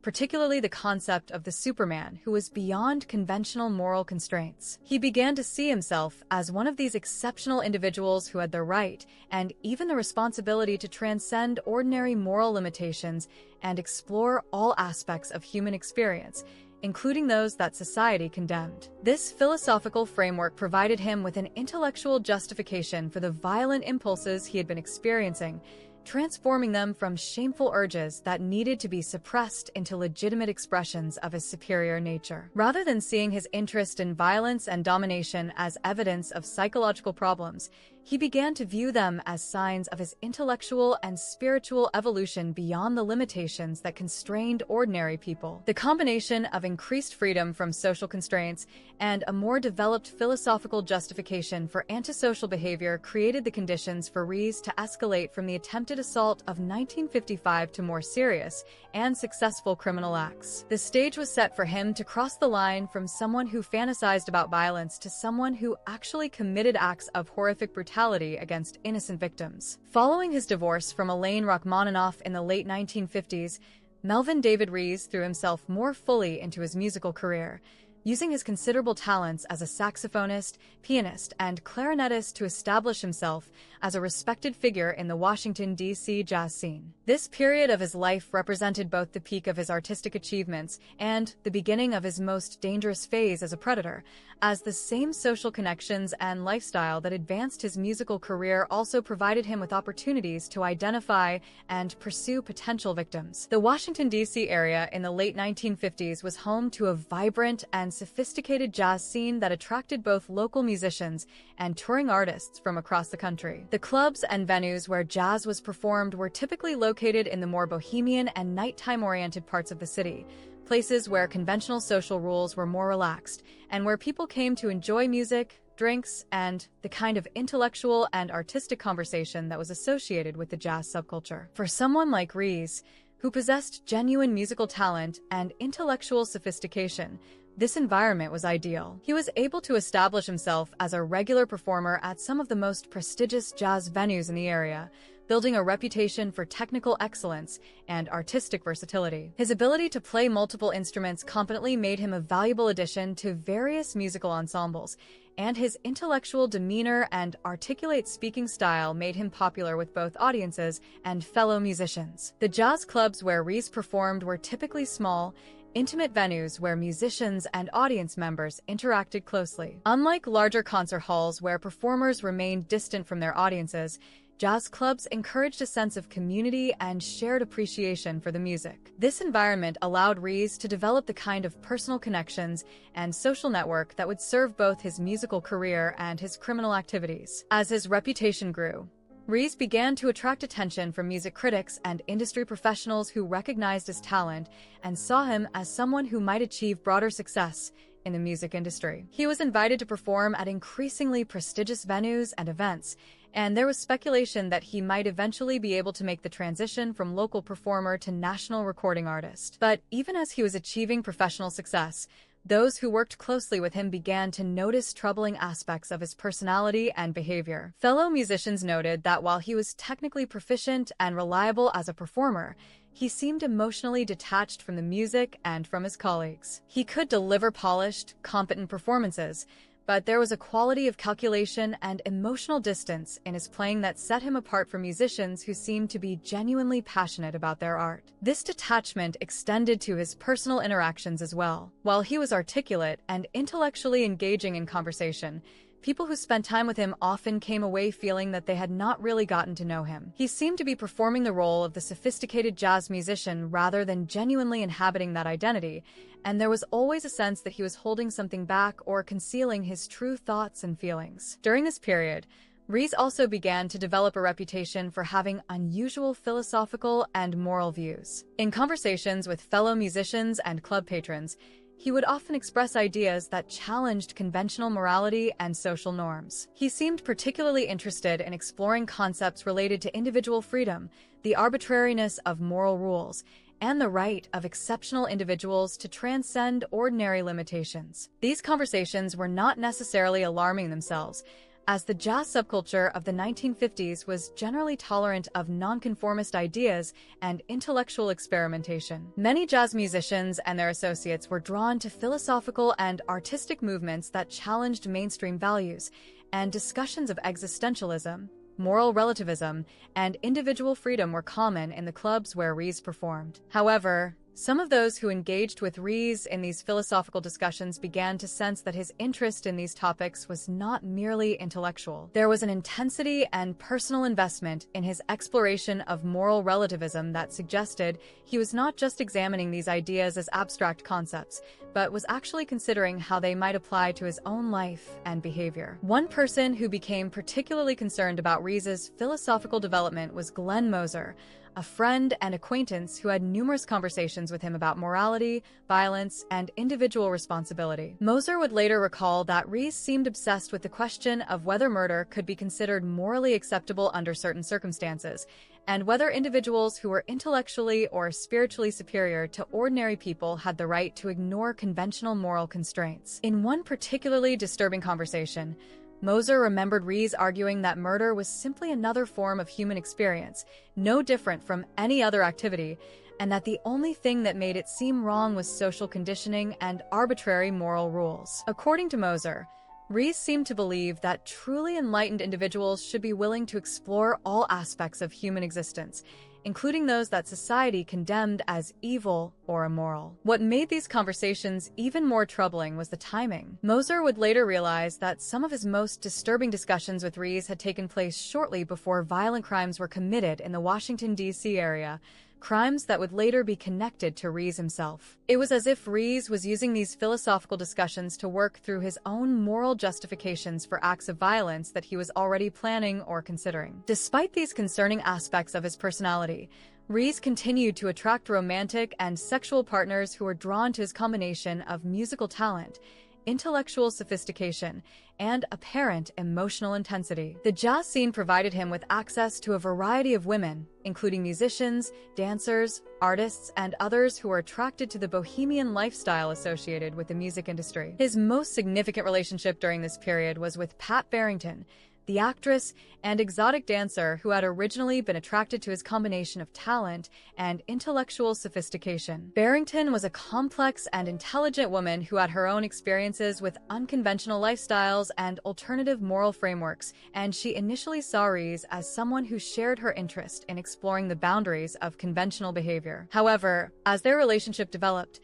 particularly the concept of the Superman who was beyond conventional moral constraints. He began to see himself as one of these exceptional individuals who had the right and even the responsibility to transcend ordinary moral limitations and explore all aspects of human experience, including those that society condemned. This philosophical framework provided him with an intellectual justification for the violent impulses he had been experiencing, transforming them from shameful urges that needed to be suppressed into legitimate expressions of his superior nature. Rather than seeing his interest in violence and domination as evidence of psychological problems, he began to view them as signs of his intellectual and spiritual evolution beyond the limitations that constrained ordinary people. The combination of increased freedom from social constraints and a more developed philosophical justification for antisocial behavior created the conditions for Rees to escalate from the attempted assault of 1955 to more serious and successful criminal acts. The stage was set for him to cross the line from someone who fantasized about violence to someone who actually committed acts of horrific brutality against innocent victims. Following his divorce from Elaine Rachmaninoff in the late 1950s, Melvin David Rees threw himself more fully into his musical career, using his considerable talents as a saxophonist, pianist, and clarinetist to establish himself as a respected figure in the Washington, D.C. jazz scene. This period of his life represented both the peak of his artistic achievements and the beginning of his most dangerous phase as a predator, as the same social connections and lifestyle that advanced his musical career also provided him with opportunities to identify and pursue potential victims. The Washington, D.C. area in the late 1950s was home to a vibrant and sophisticated jazz scene that attracted both local musicians and touring artists from across the country. The clubs and venues where jazz was performed were typically located in the more bohemian and nighttime-oriented parts of the city, places where conventional social rules were more relaxed, and where people came to enjoy music, drinks, and the kind of intellectual and artistic conversation that was associated with the jazz subculture. For someone like Rees, who possessed genuine musical talent and intellectual sophistication, this environment was ideal. He was able to establish himself as a regular performer at some of the most prestigious jazz venues in the area, building a reputation for technical excellence and artistic versatility. His ability to play multiple instruments competently made him a valuable addition to various musical ensembles, and his intellectual demeanor and articulate speaking style made him popular with both audiences and fellow musicians. The jazz clubs where Rees performed were typically small, intimate venues where musicians and audience members interacted closely. Unlike larger concert halls where performers remained distant from their audiences, jazz clubs encouraged a sense of community and shared appreciation for the music. This environment allowed Rees to develop the kind of personal connections and social network that would serve both his musical career and his criminal activities. As his reputation grew, Rees began to attract attention from music critics and industry professionals who recognized his talent and saw him as someone who might achieve broader success in the music industry. He was invited to perform at increasingly prestigious venues and events, and there was speculation that he might eventually be able to make the transition from local performer to national recording artist. But even as he was achieving professional success, those who worked closely with him began to notice troubling aspects of his personality and behavior. Fellow musicians noted that while he was technically proficient and reliable as a performer, he seemed emotionally detached from the music and from his colleagues. He could deliver polished, competent performances, but there was a quality of calculation and emotional distance in his playing that set him apart from musicians who seemed to be genuinely passionate about their art. This detachment extended to his personal interactions as well. While he was articulate and intellectually engaging in conversation, people who spent time with him often came away feeling that they had not really gotten to know him. He seemed to be performing the role of the sophisticated jazz musician rather than genuinely inhabiting that identity, and there was always a sense that he was holding something back or concealing his true thoughts and feelings. During this period, Rees also began to develop a reputation for having unusual philosophical and moral views. In conversations with fellow musicians and club patrons, he would often express ideas that challenged conventional morality and social norms. He seemed particularly interested in exploring concepts related to individual freedom, the arbitrariness of moral rules, and the right of exceptional individuals to transcend ordinary limitations. These conversations were not necessarily alarming themselves, as the jazz subculture of the 1950s was generally tolerant of nonconformist ideas and intellectual experimentation. Many jazz musicians and their associates were drawn to philosophical and artistic movements that challenged mainstream values, and discussions of existentialism, moral relativism, and individual freedom were common in the clubs where Rees performed. However, some of those who engaged with Rees in these philosophical discussions began to sense that his interest in these topics was not merely intellectual. There was an intensity and personal investment in his exploration of moral relativism that suggested he was not just examining these ideas as abstract concepts, but was actually considering how they might apply to his own life and behavior. One person who became particularly concerned about Rees's philosophical development was Glenn Moser, a friend and acquaintance who had numerous conversations with him about morality, violence, and individual responsibility. Moser would later recall that Rees seemed obsessed with the question of whether murder could be considered morally acceptable under certain circumstances, and whether individuals who were intellectually or spiritually superior to ordinary people had the right to ignore conventional moral constraints. In one particularly disturbing conversation, Moser remembered Rees arguing that murder was simply another form of human experience, no different from any other activity, and that the only thing that made it seem wrong was social conditioning and arbitrary moral rules. According to Moser, Rees seemed to believe that truly enlightened individuals should be willing to explore all aspects of human existence, including those that society condemned as evil or immoral. What made these conversations even more troubling was the timing. Moser would later realize that some of his most disturbing discussions with Rees had taken place shortly before violent crimes were committed in the Washington, D.C. area, crimes that would later be connected to Rees himself. It was as if Rees was using these philosophical discussions to work through his own moral justifications for acts of violence that he was already planning or considering. Despite these concerning aspects of his personality, Rees continued to attract romantic and sexual partners who were drawn to his combination of musical talent, intellectual sophistication, and apparent emotional intensity. The jazz scene provided him with access to a variety of women, including musicians, dancers, artists, and others who were attracted to the bohemian lifestyle associated with the music industry. His most significant relationship during this period was with Pat Barrington, the actress and exotic dancer who had originally been attracted to his combination of talent and intellectual sophistication. Barrington was a complex and intelligent woman who had her own experiences with unconventional lifestyles and alternative moral frameworks, and she initially saw Rees as someone who shared her interest in exploring the boundaries of conventional behavior. However, as their relationship developed,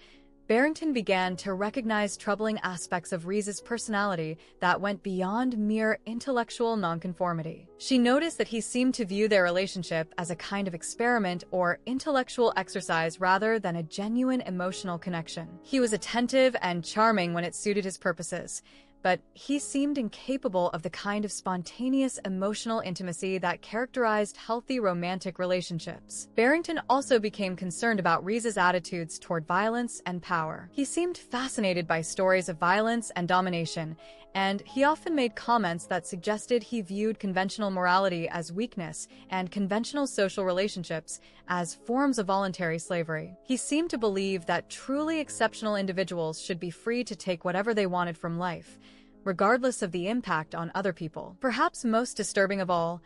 Barrington began to recognize troubling aspects of Rees's personality that went beyond mere intellectual nonconformity. She noticed that he seemed to view their relationship as a kind of experiment or intellectual exercise rather than a genuine emotional connection. He was attentive and charming when it suited his purposes, but he seemed incapable of the kind of spontaneous emotional intimacy that characterized healthy romantic relationships. Barrington also became concerned about Rees's attitudes toward violence and power. He seemed fascinated by stories of violence and domination, and he often made comments that suggested he viewed conventional morality as weakness and conventional social relationships as forms of voluntary slavery. He seemed to believe that truly exceptional individuals should be free to take whatever they wanted from life, regardless of the impact on other people. Perhaps most disturbing of all,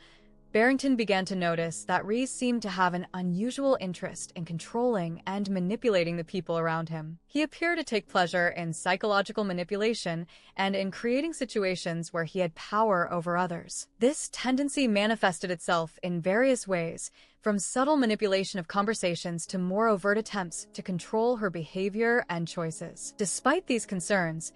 Barrington began to notice that Rees seemed to have an unusual interest in controlling and manipulating the people around him. He appeared to take pleasure in psychological manipulation and in creating situations where he had power over others. This tendency manifested itself in various ways, from subtle manipulation of conversations to more overt attempts to control her behavior and choices. Despite these concerns,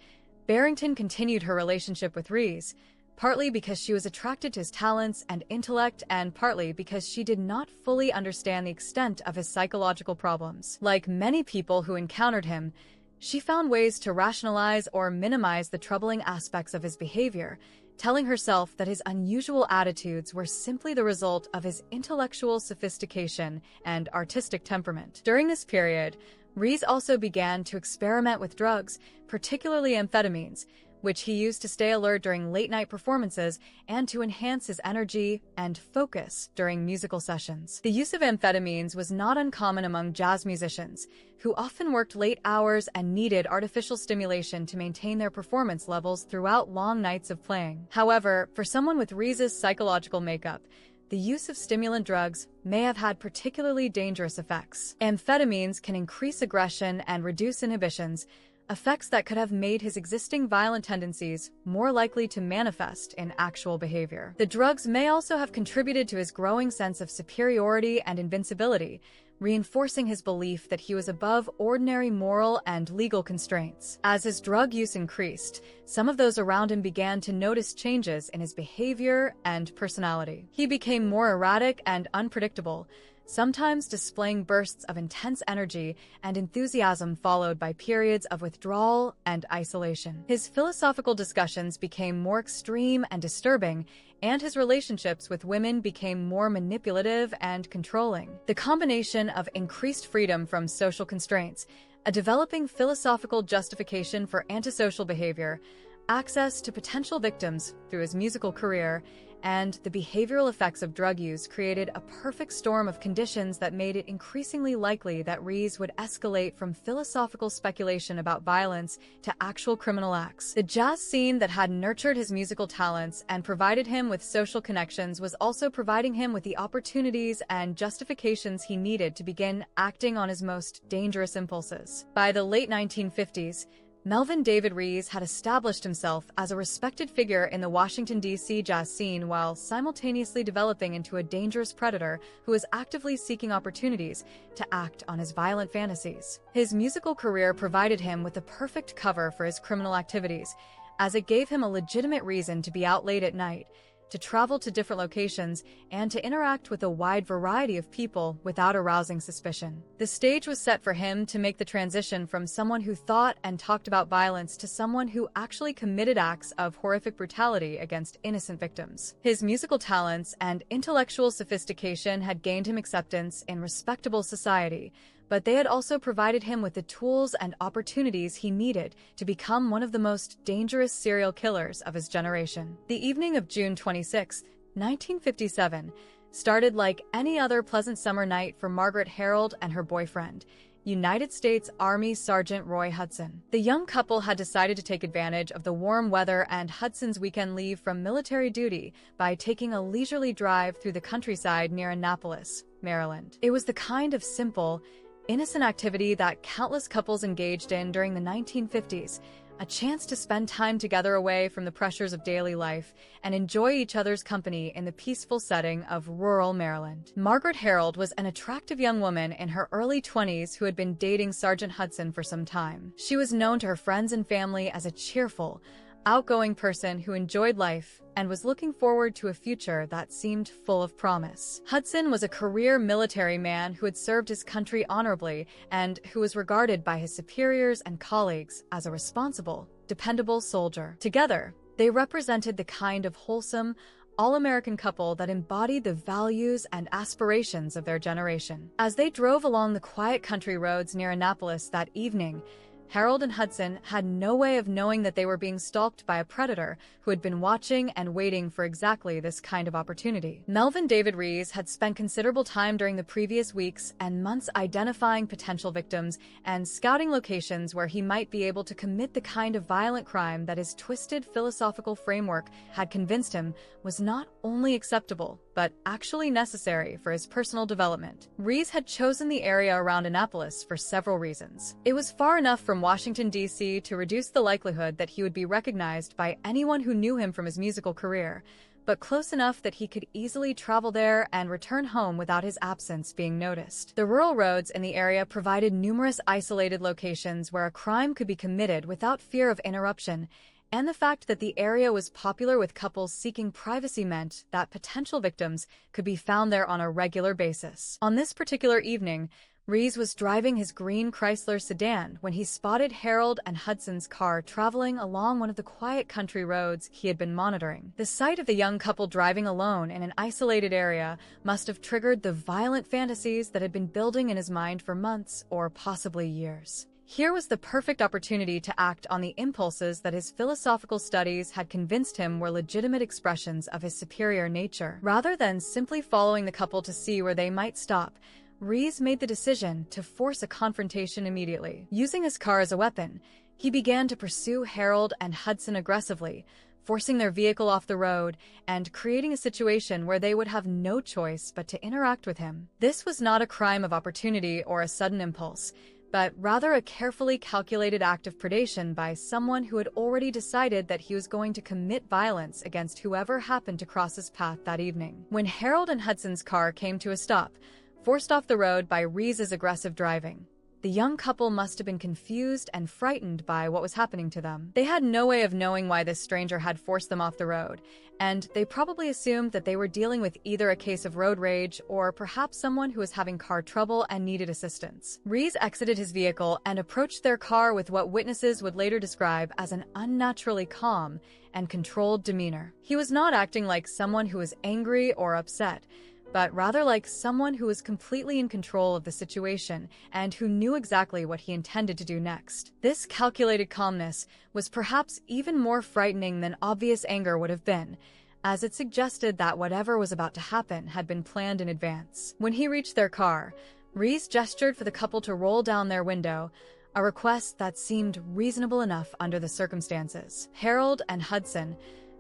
Barrington continued her relationship with Rees, partly because she was attracted to his talents and intellect, and partly because she did not fully understand the extent of his psychological problems. Like many people who encountered him, she found ways to rationalize or minimize the troubling aspects of his behavior, telling herself that his unusual attitudes were simply the result of his intellectual sophistication and artistic temperament. During this period, Rees also began to experiment with drugs, particularly amphetamines, which he used to stay alert during late-night performances and to enhance his energy and focus during musical sessions. The use of amphetamines was not uncommon among jazz musicians, who often worked late hours and needed artificial stimulation to maintain their performance levels throughout long nights of playing. However, for someone with Rees's psychological makeup, the use of stimulant drugs may have had particularly dangerous effects. Amphetamines can increase aggression and reduce inhibitions, effects that could have made his existing violent tendencies more likely to manifest in actual behavior. The drugs may also have contributed to his growing sense of superiority and invincibility, reinforcing his belief that he was above ordinary moral and legal constraints. As his drug use increased, some of those around him began to notice changes in his behavior and personality. He became more erratic and unpredictable, sometimes displaying bursts of intense energy and enthusiasm followed by periods of withdrawal and isolation. His philosophical discussions became more extreme and disturbing, and his relationships with women became more manipulative and controlling. The combination of increased freedom from social constraints, a developing philosophical justification for antisocial behavior, access to potential victims through his musical career, and the behavioral effects of drug use created a perfect storm of conditions that made it increasingly likely that Rees would escalate from philosophical speculation about violence to actual criminal acts. The jazz scene that had nurtured his musical talents and provided him with social connections was also providing him with the opportunities and justifications he needed to begin acting on his most dangerous impulses. By the late 1950s, Melvin David Rees had established himself as a respected figure in the Washington, D.C. jazz scene while simultaneously developing into a dangerous predator who was actively seeking opportunities to act on his violent fantasies. His musical career provided him with the perfect cover for his criminal activities, as it gave him a legitimate reason to be out late at night, to travel to different locations, and to interact with a wide variety of people without arousing suspicion. The stage was set for him to make the transition from someone who thought and talked about violence to someone who actually committed acts of horrific brutality against innocent victims. His musical talents and intellectual sophistication had gained him acceptance in respectable society, but they had also provided him with the tools and opportunities he needed to become one of the most dangerous serial killers of his generation. The evening of June 26, 1957, started like any other pleasant summer night for Margaret Harold and her boyfriend, United States Army Sergeant Roy Hudson. The young couple had decided to take advantage of the warm weather and Hudson's weekend leave from military duty by taking a leisurely drive through the countryside near Annapolis, Maryland. It was the kind of simple, innocent activity that countless couples engaged in during the 1950s, a chance to spend time together away from the pressures of daily life and enjoy each other's company in the peaceful setting of rural Maryland. Margaret Harold was an attractive young woman in her early 20s who had been dating Sergeant Hudson for some time. She was known to her friends and family as a cheerful, outgoing person who enjoyed life and was looking forward to a future that seemed full of promise. Hudson was a career military man who had served his country honorably and who was regarded by his superiors and colleagues as a responsible, dependable soldier. Together, they represented the kind of wholesome, all-American couple that embodied the values and aspirations of their generation. As they drove along the quiet country roads near Annapolis that evening, Harold and Hudson had no way of knowing that they were being stalked by a predator who had been watching and waiting for exactly this kind of opportunity. Melvin David Rees had spent considerable time during the previous weeks and months identifying potential victims and scouting locations where he might be able to commit the kind of violent crime that his twisted philosophical framework had convinced him was not only acceptable, but actually necessary for his personal development. Rees had chosen the area around Annapolis for several reasons. It was far enough from Washington, D.C. to reduce the likelihood that he would be recognized by anyone who knew him from his musical career, but close enough that he could easily travel there and return home without his absence being noticed. The rural roads in the area provided numerous isolated locations where a crime could be committed without fear of interruption, and the fact that the area was popular with couples seeking privacy meant that potential victims could be found there on a regular basis. On this particular evening, Rees was driving his green Chrysler sedan when he spotted Harold and Hudson's car traveling along one of the quiet country roads he had been monitoring. The sight of the young couple driving alone in an isolated area must have triggered the violent fantasies that had been building in his mind for months or possibly years. Here was the perfect opportunity to act on the impulses that his philosophical studies had convinced him were legitimate expressions of his superior nature. Rather than simply following the couple to see where they might stop, Rees made the decision to force a confrontation immediately. Using his car as a weapon, he began to pursue Harold and Hudson aggressively, forcing their vehicle off the road and creating a situation where they would have no choice but to interact with him. This was not a crime of opportunity or a sudden impulse, but rather a carefully calculated act of predation by someone who had already decided that he was going to commit violence against whoever happened to cross his path that evening. When Harold and Hudson's car came to a stop, forced off the road by Rees's aggressive driving, the young couple must have been confused and frightened by what was happening to them. They had no way of knowing why this stranger had forced them off the road, and they probably assumed that they were dealing with either a case of road rage or perhaps someone who was having car trouble and needed assistance. Rees exited his vehicle and approached their car with what witnesses would later describe as an unnaturally calm and controlled demeanor. He was not acting like someone who was angry or upset, but rather like someone who was completely in control of the situation and who knew exactly what he intended to do next. This calculated calmness was perhaps even more frightening than obvious anger would have been, as it suggested that whatever was about to happen had been planned in advance. When he reached their car, Rees gestured for the couple to roll down their window, a request that seemed reasonable enough under the circumstances. Harold and Hudson,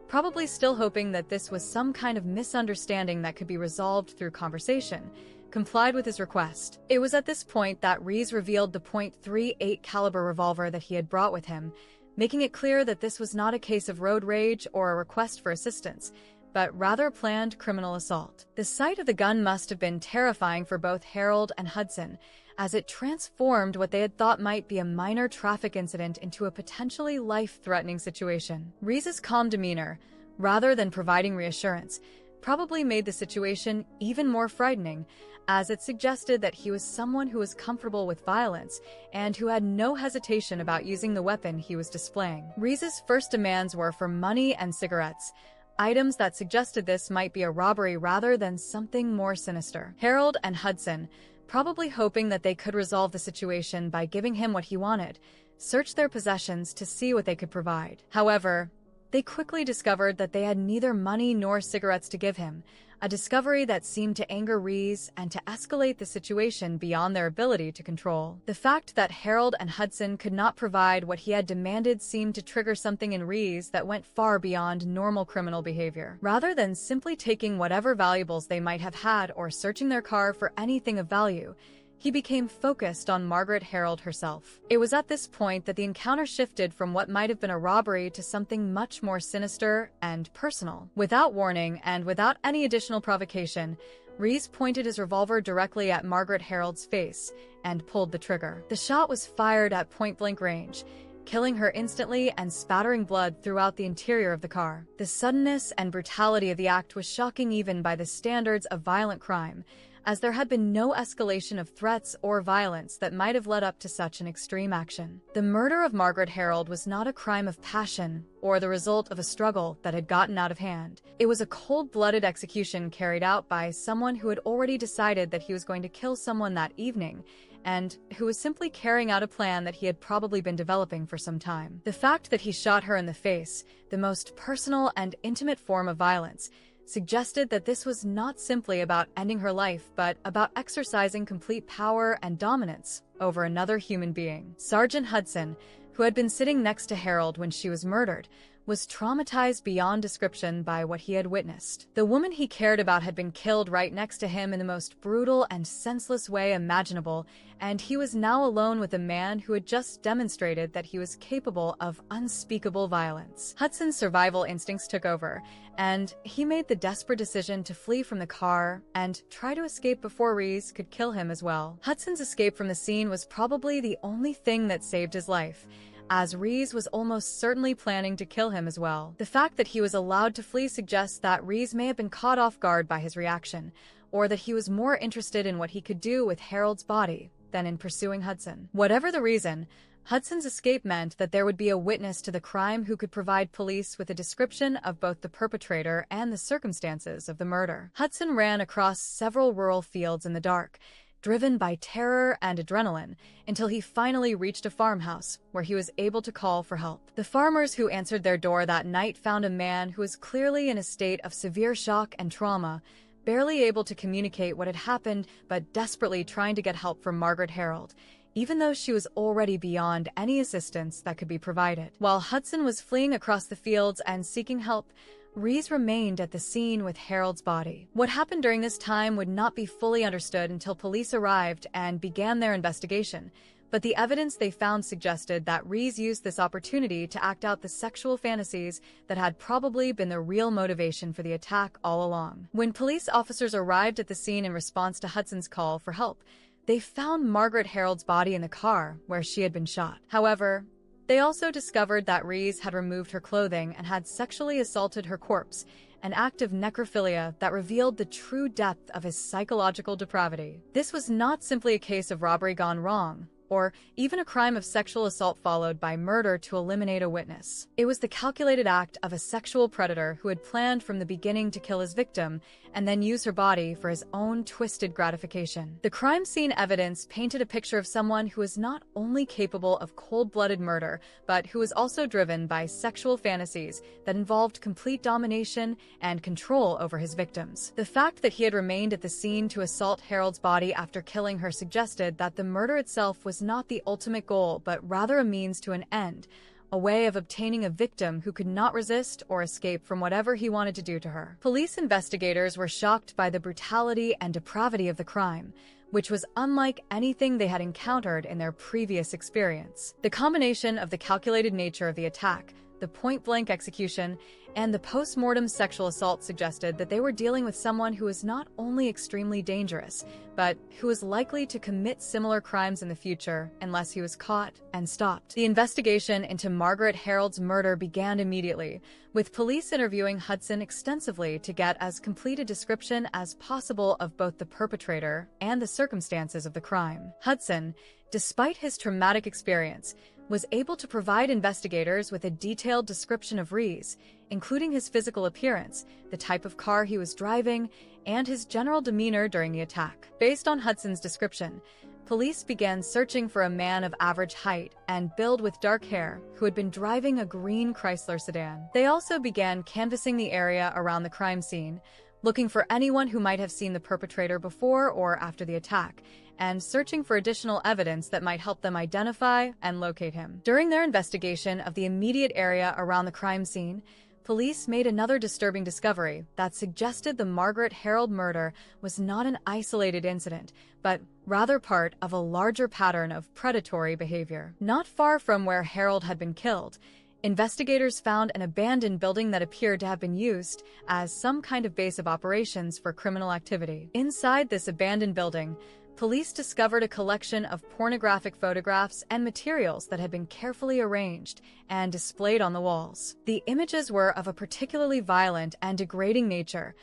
probably still hoping that this was some kind of misunderstanding that could be resolved through conversation, complied with his request. It was at this point that Rees revealed the .38 caliber revolver that he had brought with him, making it clear that this was not a case of road rage or a request for assistance, but rather a planned criminal assault. The sight of the gun must have been terrifying for both Harold and Hudson, as it transformed what they had thought might be a minor traffic incident into a potentially life-threatening situation. Rees's calm demeanor, rather than providing reassurance, probably made the situation even more frightening, as it suggested that he was someone who was comfortable with violence and who had no hesitation about using the weapon he was displaying. Rees's first demands were for money and cigarettes, items that suggested this might be a robbery rather than something more sinister. Harold and Hudson, probably hoping that they could resolve the situation by giving him what he wanted, searched their possessions to see what they could provide. However, they quickly discovered that they had neither money nor cigarettes to give him, a discovery that seemed to anger Rees and to escalate the situation beyond their ability to control. The fact that Harold and Hudson could not provide what he had demanded seemed to trigger something in Rees that went far beyond normal criminal behavior. Rather than simply taking whatever valuables they might have had or searching their car for anything of value, he became focused on Margaret Harold herself. It was at this point that the encounter shifted from what might have been a robbery to something much more sinister and personal. Without warning and without any additional provocation, Rees pointed his revolver directly at Margaret Harold's face and pulled the trigger. The shot was fired at point-blank range, killing her instantly and spattering blood throughout the interior of the car. The suddenness and brutality of the act was shocking even by the standards of violent crime, as there had been no escalation of threats or violence that might have led up to such an extreme action. The murder of Margaret Harold was not a crime of passion or the result of a struggle that had gotten out of hand. It was a cold-blooded execution carried out by someone who had already decided that he was going to kill someone that evening, and who was simply carrying out a plan that he had probably been developing for some time. The fact that he shot her in the face, the most personal and intimate form of violence, suggested that this was not simply about ending her life, but about exercising complete power and dominance over another human being. Sergeant Hudson, who had been sitting next to Harold when she was murdered, was traumatized beyond description by what he had witnessed. The woman he cared about had been killed right next to him in the most brutal and senseless way imaginable, and he was now alone with a man who had just demonstrated that he was capable of unspeakable violence. Hudson's survival instincts took over, and he made the desperate decision to flee from the car and try to escape before Rees could kill him as well. Hudson's escape from the scene was probably the only thing that saved his life, as Rees was almost certainly planning to kill him as well. The fact that he was allowed to flee suggests that Rees may have been caught off guard by his reaction, or that he was more interested in what he could do with Harold's body than in pursuing Hudson. Whatever the reason, Hudson's escape meant that there would be a witness to the crime who could provide police with a description of both the perpetrator and the circumstances of the murder. Hudson ran across several rural fields in the dark, driven by terror and adrenaline, until he finally reached a farmhouse where he was able to call for help. The farmers who answered their door that night found a man who was clearly in a state of severe shock and trauma, barely able to communicate what had happened but desperately trying to get help from Margaret Harold, even though she was already beyond any assistance that could be provided. While Hudson was fleeing across the fields and seeking help, Rees remained at the scene with Harold's body. What happened during this time would not be fully understood until police arrived and began their investigation, but the evidence they found suggested that Rees used this opportunity to act out the sexual fantasies that had probably been the real motivation for the attack all along. When police officers arrived at the scene in response to Hudson's call for help, they found Margaret Harold's body in the car where she had been shot. However, they also discovered that Rees had removed her clothing and had sexually assaulted her corpse, an act of necrophilia that revealed the true depth of his psychological depravity. This was not simply a case of robbery gone wrong, or even a crime of sexual assault followed by murder to eliminate a witness. It was the calculated act of a sexual predator who had planned from the beginning to kill his victim and then use her body for his own twisted gratification. The crime scene evidence painted a picture of someone who was not only capable of cold-blooded murder, but who was also driven by sexual fantasies that involved complete domination and control over his victims. The fact that he had remained at the scene to assault Harold's body after killing her suggested that the murder itself was not the ultimate goal, but rather a means to an end, a way of obtaining a victim who could not resist or escape from whatever he wanted to do to her. Police investigators were shocked by the brutality and depravity of the crime, which was unlike anything they had encountered in their previous experience. The combination of the calculated nature of the attack, the point-blank execution, and the post-mortem sexual assault suggested that they were dealing with someone who was not only extremely dangerous, but who was likely to commit similar crimes in the future unless he was caught and stopped. The investigation into Margaret Harold's murder began immediately, with police interviewing Hudson extensively to get as complete a description as possible of both the perpetrator and the circumstances of the crime. Hudson, despite his traumatic experience, was able to provide investigators with a detailed description of Rees, including his physical appearance, the type of car he was driving, and his general demeanor during the attack. Based on Hudson's description, police began searching for a man of average height and build with dark hair who had been driving a green Chrysler sedan. They also began canvassing the area around the crime scene, looking for anyone who might have seen the perpetrator before or after the attack, and searching for additional evidence that might help them identify and locate him. During their investigation of the immediate area around the crime scene, police made another disturbing discovery that suggested the Margaret Harold murder was not an isolated incident, but rather part of a larger pattern of predatory behavior. Not far from where Harold had been killed, investigators found an abandoned building that appeared to have been used as some kind of base of operations for criminal activity. Inside this abandoned building, police discovered a collection of pornographic photographs and materials that had been carefully arranged and displayed on the walls. The images were of a particularly violent and degrading nature,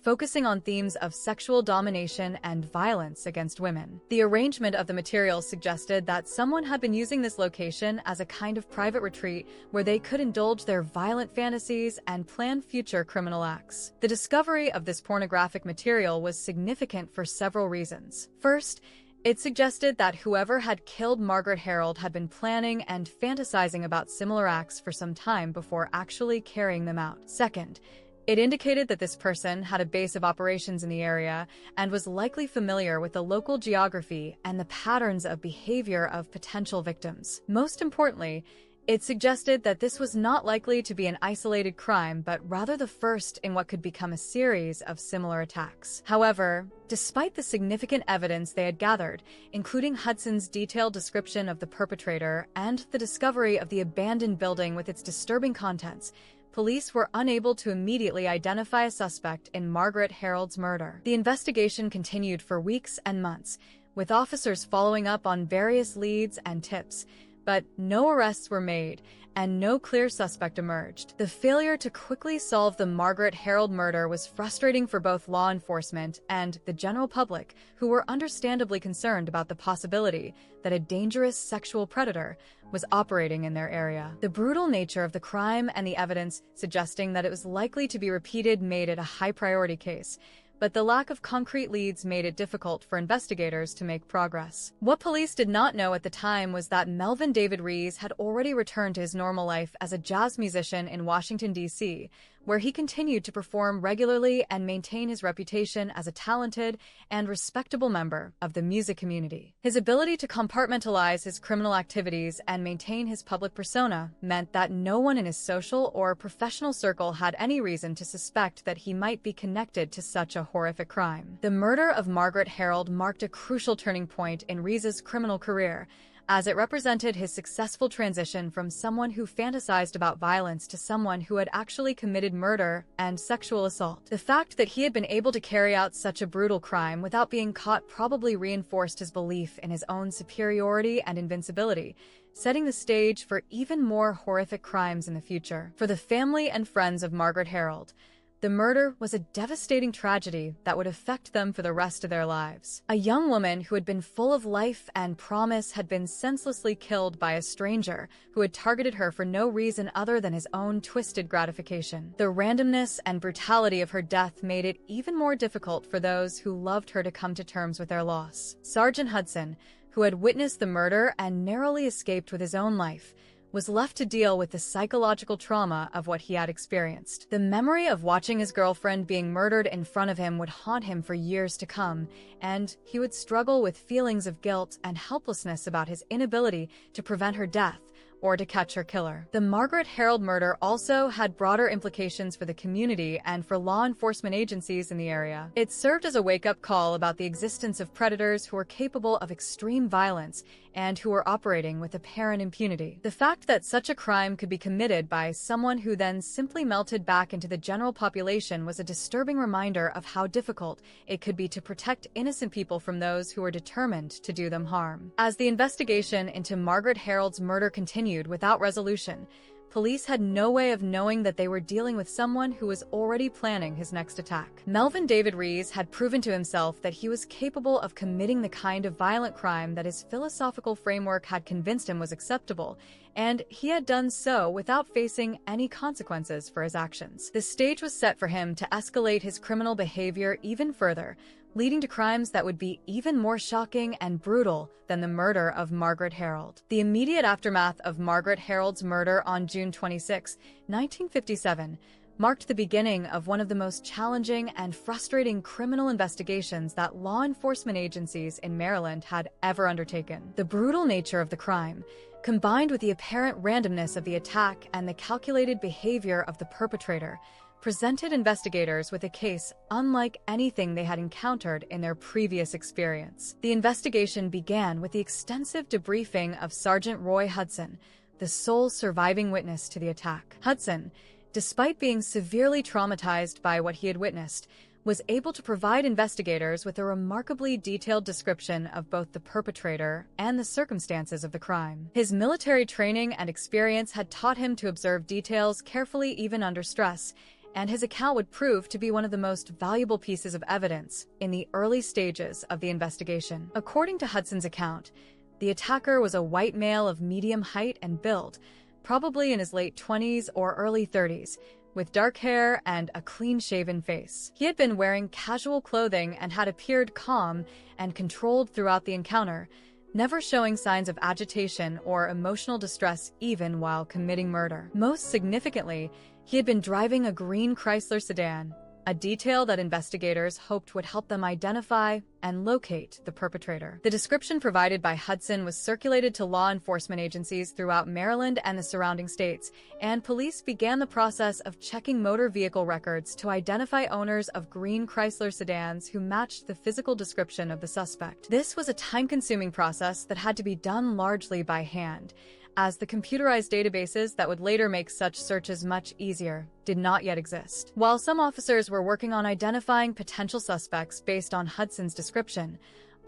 focusing on themes of sexual domination and violence against women. The arrangement of the materials suggested that someone had been using this location as a kind of private retreat where they could indulge their violent fantasies and plan future criminal acts. The discovery of this pornographic material was significant for several reasons. First, it suggested that whoever had killed Margaret Harold had been planning and fantasizing about similar acts for some time before actually carrying them out. Second, it indicated that this person had a base of operations in the area and was likely familiar with the local geography and the patterns of behavior of potential victims. Most importantly, it suggested that this was not likely to be an isolated crime, but rather the first in what could become a series of similar attacks. However, despite the significant evidence they had gathered, including Hudson's detailed description of the perpetrator and the discovery of the abandoned building with its disturbing contents, police were unable to immediately identify a suspect in Margaret Harold's murder. The investigation continued for weeks and months, with officers following up on various leads and tips, but no arrests were made, and no clear suspect emerged. The failure to quickly solve the Margaret Harold murder was frustrating for both law enforcement and the general public, who were understandably concerned about the possibility that a dangerous sexual predator was operating in their area. The brutal nature of the crime and the evidence suggesting that it was likely to be repeated made it a high-priority case, but the lack of concrete leads made it difficult for investigators to make progress. What police did not know at the time was that Melvin David Rees had already returned to his normal life as a jazz musician in Washington, D.C., where he continued to perform regularly and maintain his reputation as a talented and respectable member of the music community. His ability to compartmentalize his criminal activities and maintain his public persona meant that no one in his social or professional circle had any reason to suspect that he might be connected to such a horrific crime. The murder of Margaret Harold marked a crucial turning point in Rees's criminal career, as it represented his successful transition from someone who fantasized about violence to someone who had actually committed murder and sexual assault. The fact that he had been able to carry out such a brutal crime without being caught probably reinforced his belief in his own superiority and invincibility, setting the stage for even more horrific crimes in the future. For the family and friends of Margaret Harold, the murder was a devastating tragedy that would affect them for the rest of their lives. A young woman who had been full of life and promise had been senselessly killed by a stranger who had targeted her for no reason other than his own twisted gratification. The randomness and brutality of her death made it even more difficult for those who loved her to come to terms with their loss. Sergeant Hudson, who had witnessed the murder and narrowly escaped with his own life, was left to deal with the psychological trauma of what he had experienced. The memory of watching his girlfriend being murdered in front of him would haunt him for years to come, and he would struggle with feelings of guilt and helplessness about his inability to prevent her death or to catch her killer. The Margaret Harold murder also had broader implications for the community and for law enforcement agencies in the area. It served as a wake-up call about the existence of predators who were capable of extreme violence and who were operating with apparent impunity. The fact that such a crime could be committed by someone who then simply melted back into the general population was a disturbing reminder of how difficult it could be to protect innocent people from those who were determined to do them harm. As the investigation into Margaret Harold's murder continued without resolution, police had no way of knowing that they were dealing with someone who was already planning his next attack. Melvin David Rees had proven to himself that he was capable of committing the kind of violent crime that his philosophical framework had convinced him was acceptable, and he had done so without facing any consequences for his actions. The stage was set for him to escalate his criminal behavior even further, leading to crimes that would be even more shocking and brutal than the murder of Margaret Harold. The immediate aftermath of Margaret Harold's murder on June 26, 1957, marked the beginning of one of the most challenging and frustrating criminal investigations that law enforcement agencies in Maryland had ever undertaken. The brutal nature of the crime, combined with the apparent randomness of the attack and the calculated behavior of the perpetrator, presented investigators with a case unlike anything they had encountered in their previous experience. The investigation began with the extensive debriefing of Sergeant Roy Hudson, the sole surviving witness to the attack. Hudson, despite being severely traumatized by what he had witnessed, was able to provide investigators with a remarkably detailed description of both the perpetrator and the circumstances of the crime. His military training and experience had taught him to observe details carefully even under stress, and his account would prove to be one of the most valuable pieces of evidence in the early stages of the investigation. According to Hudson's account, the attacker was a white male of medium height and build, probably in his late 20s or early 30s, with dark hair and a clean-shaven face. He had been wearing casual clothing and had appeared calm and controlled throughout the encounter, never showing signs of agitation or emotional distress even while committing murder. Most significantly, he had been driving a green Chrysler sedan, a detail that investigators hoped would help them identify and locate the perpetrator. The description provided by Hudson was circulated to law enforcement agencies throughout Maryland and the surrounding states, and police began the process of checking motor vehicle records to identify owners of green Chrysler sedans who matched the physical description of the suspect. This was a time-consuming process that had to be done largely by hand, as the computerized databases that would later make such searches much easier did not yet exist. While some officers were working on identifying potential suspects based on Hudson's description,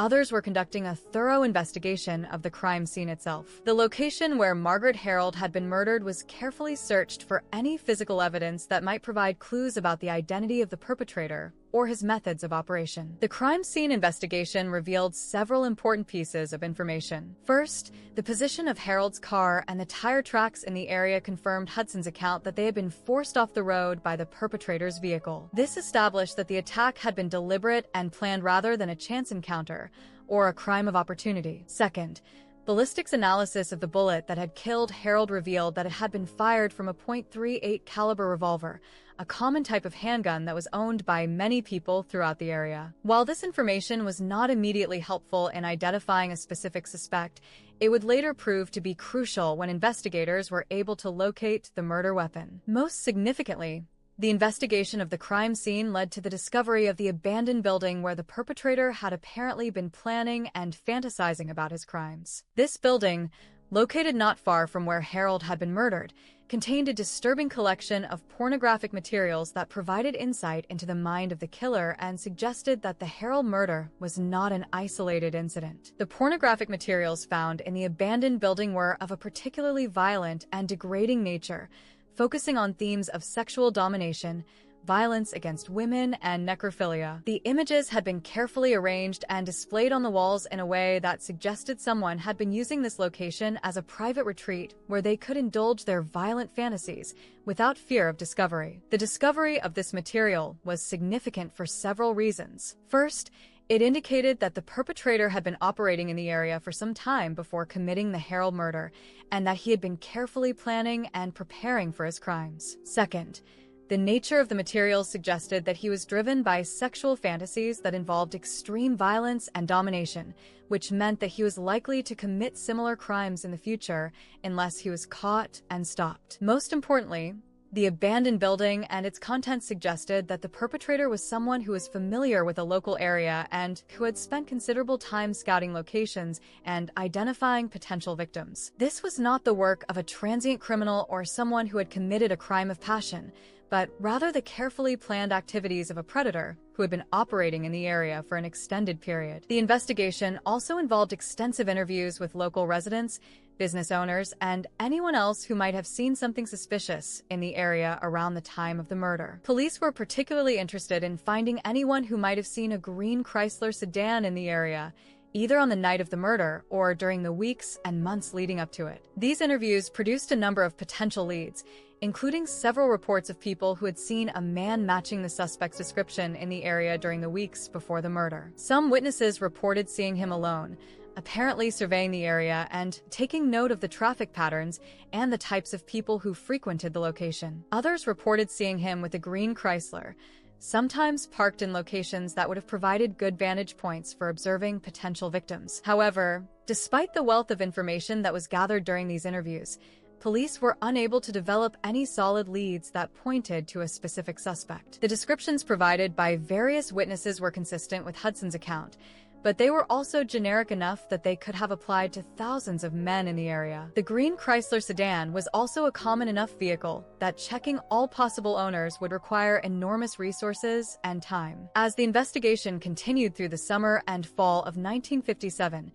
Others were conducting a thorough investigation of the crime scene itself. The location where Margaret Harold had been murdered was carefully searched for any physical evidence that might provide clues about the identity of the perpetrator or his methods of operation. The crime scene investigation revealed several important pieces of information. First, the position of Harold's car and the tire tracks in the area confirmed Hudson's account that they had been forced off the road by the perpetrator's vehicle. This established that the attack had been deliberate and planned rather than a chance encounter or a crime of opportunity. Second, ballistics analysis of the bullet that had killed Harold revealed that it had been fired from a .38 caliber revolver, a common type of handgun that was owned by many people throughout the area. While this information was not immediately helpful in identifying a specific suspect, it would later prove to be crucial when investigators were able to locate the murder weapon. Most significantly, the investigation of the crime scene led to the discovery of the abandoned building where the perpetrator had apparently been planning and fantasizing about his crimes. This building, located not far from where Harold had been murdered, contained a disturbing collection of pornographic materials that provided insight into the mind of the killer and suggested that the Harold murder was not an isolated incident. The pornographic materials found in the abandoned building were of a particularly violent and degrading nature, focusing on themes of sexual domination, violence against women, and necrophilia. The images had been carefully arranged and displayed on the walls in a way that suggested someone had been using this location as a private retreat where they could indulge their violent fantasies without fear of discovery. The discovery of this material was significant for several reasons. First, it indicated that the perpetrator had been operating in the area for some time before committing the Harold murder, and that he had been carefully planning and preparing for his crimes. Second, the nature of the materials suggested that he was driven by sexual fantasies that involved extreme violence and domination, which meant that he was likely to commit similar crimes in the future unless he was caught and stopped. Most importantly, the abandoned building and its contents suggested that the perpetrator was someone who was familiar with the local area and who had spent considerable time scouting locations and identifying potential victims. This was not the work of a transient criminal or someone who had committed a crime of passion, but rather the carefully planned activities of a predator who had been operating in the area for an extended period. The investigation also involved extensive interviews with local residents, business owners, and anyone else who might have seen something suspicious in the area around the time of the murder. Police were particularly interested in finding anyone who might have seen a green Chrysler sedan in the area, either on the night of the murder or during the weeks and months leading up to it. These interviews produced a number of potential leads, including several reports of people who had seen a man matching the suspect's description in the area during the weeks before the murder. Some witnesses reported seeing him alone, apparently surveying the area and taking note of the traffic patterns and the types of people who frequented the location. Others reported seeing him with a green Chrysler, sometimes parked in locations that would have provided good vantage points for observing potential victims. However, despite the wealth of information that was gathered during these interviews, police were unable to develop any solid leads that pointed to a specific suspect. The descriptions provided by various witnesses were consistent with Hudson's account, but they were also generic enough that they could have applied to thousands of men in the area. The green Chrysler sedan was also a common enough vehicle that checking all possible owners would require enormous resources and time. As the investigation continued through the summer and fall of 1957,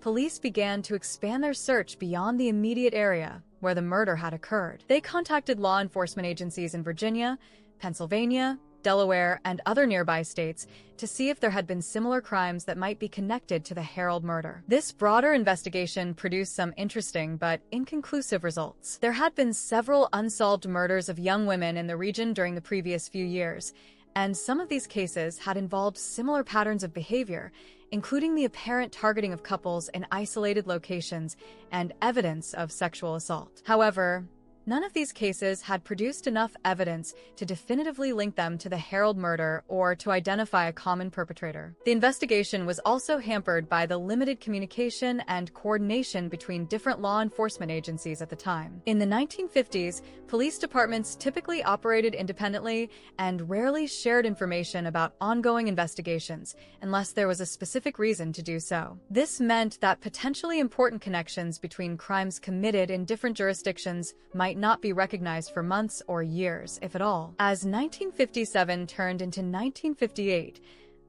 police began to expand their search beyond the immediate area where the murder had occurred. They contacted law enforcement agencies in Virginia, Pennsylvania, Delaware, and other nearby states to see if there had been similar crimes that might be connected to the Harold murder. This broader investigation produced some interesting but inconclusive results. There had been several unsolved murders of young women in the region during the previous few years, and some of these cases had involved similar patterns of behavior, including the apparent targeting of couples in isolated locations and evidence of sexual assault. However, none of these cases had produced enough evidence to definitively link them to the Harold murder or to identify a common perpetrator. The investigation was also hampered by the limited communication and coordination between different law enforcement agencies at the time. In the 1950s, police departments typically operated independently and rarely shared information about ongoing investigations unless there was a specific reason to do so. This meant that potentially important connections between crimes committed in different jurisdictions might not be recognized for months or years, if at all. As 1957 turned into 1958,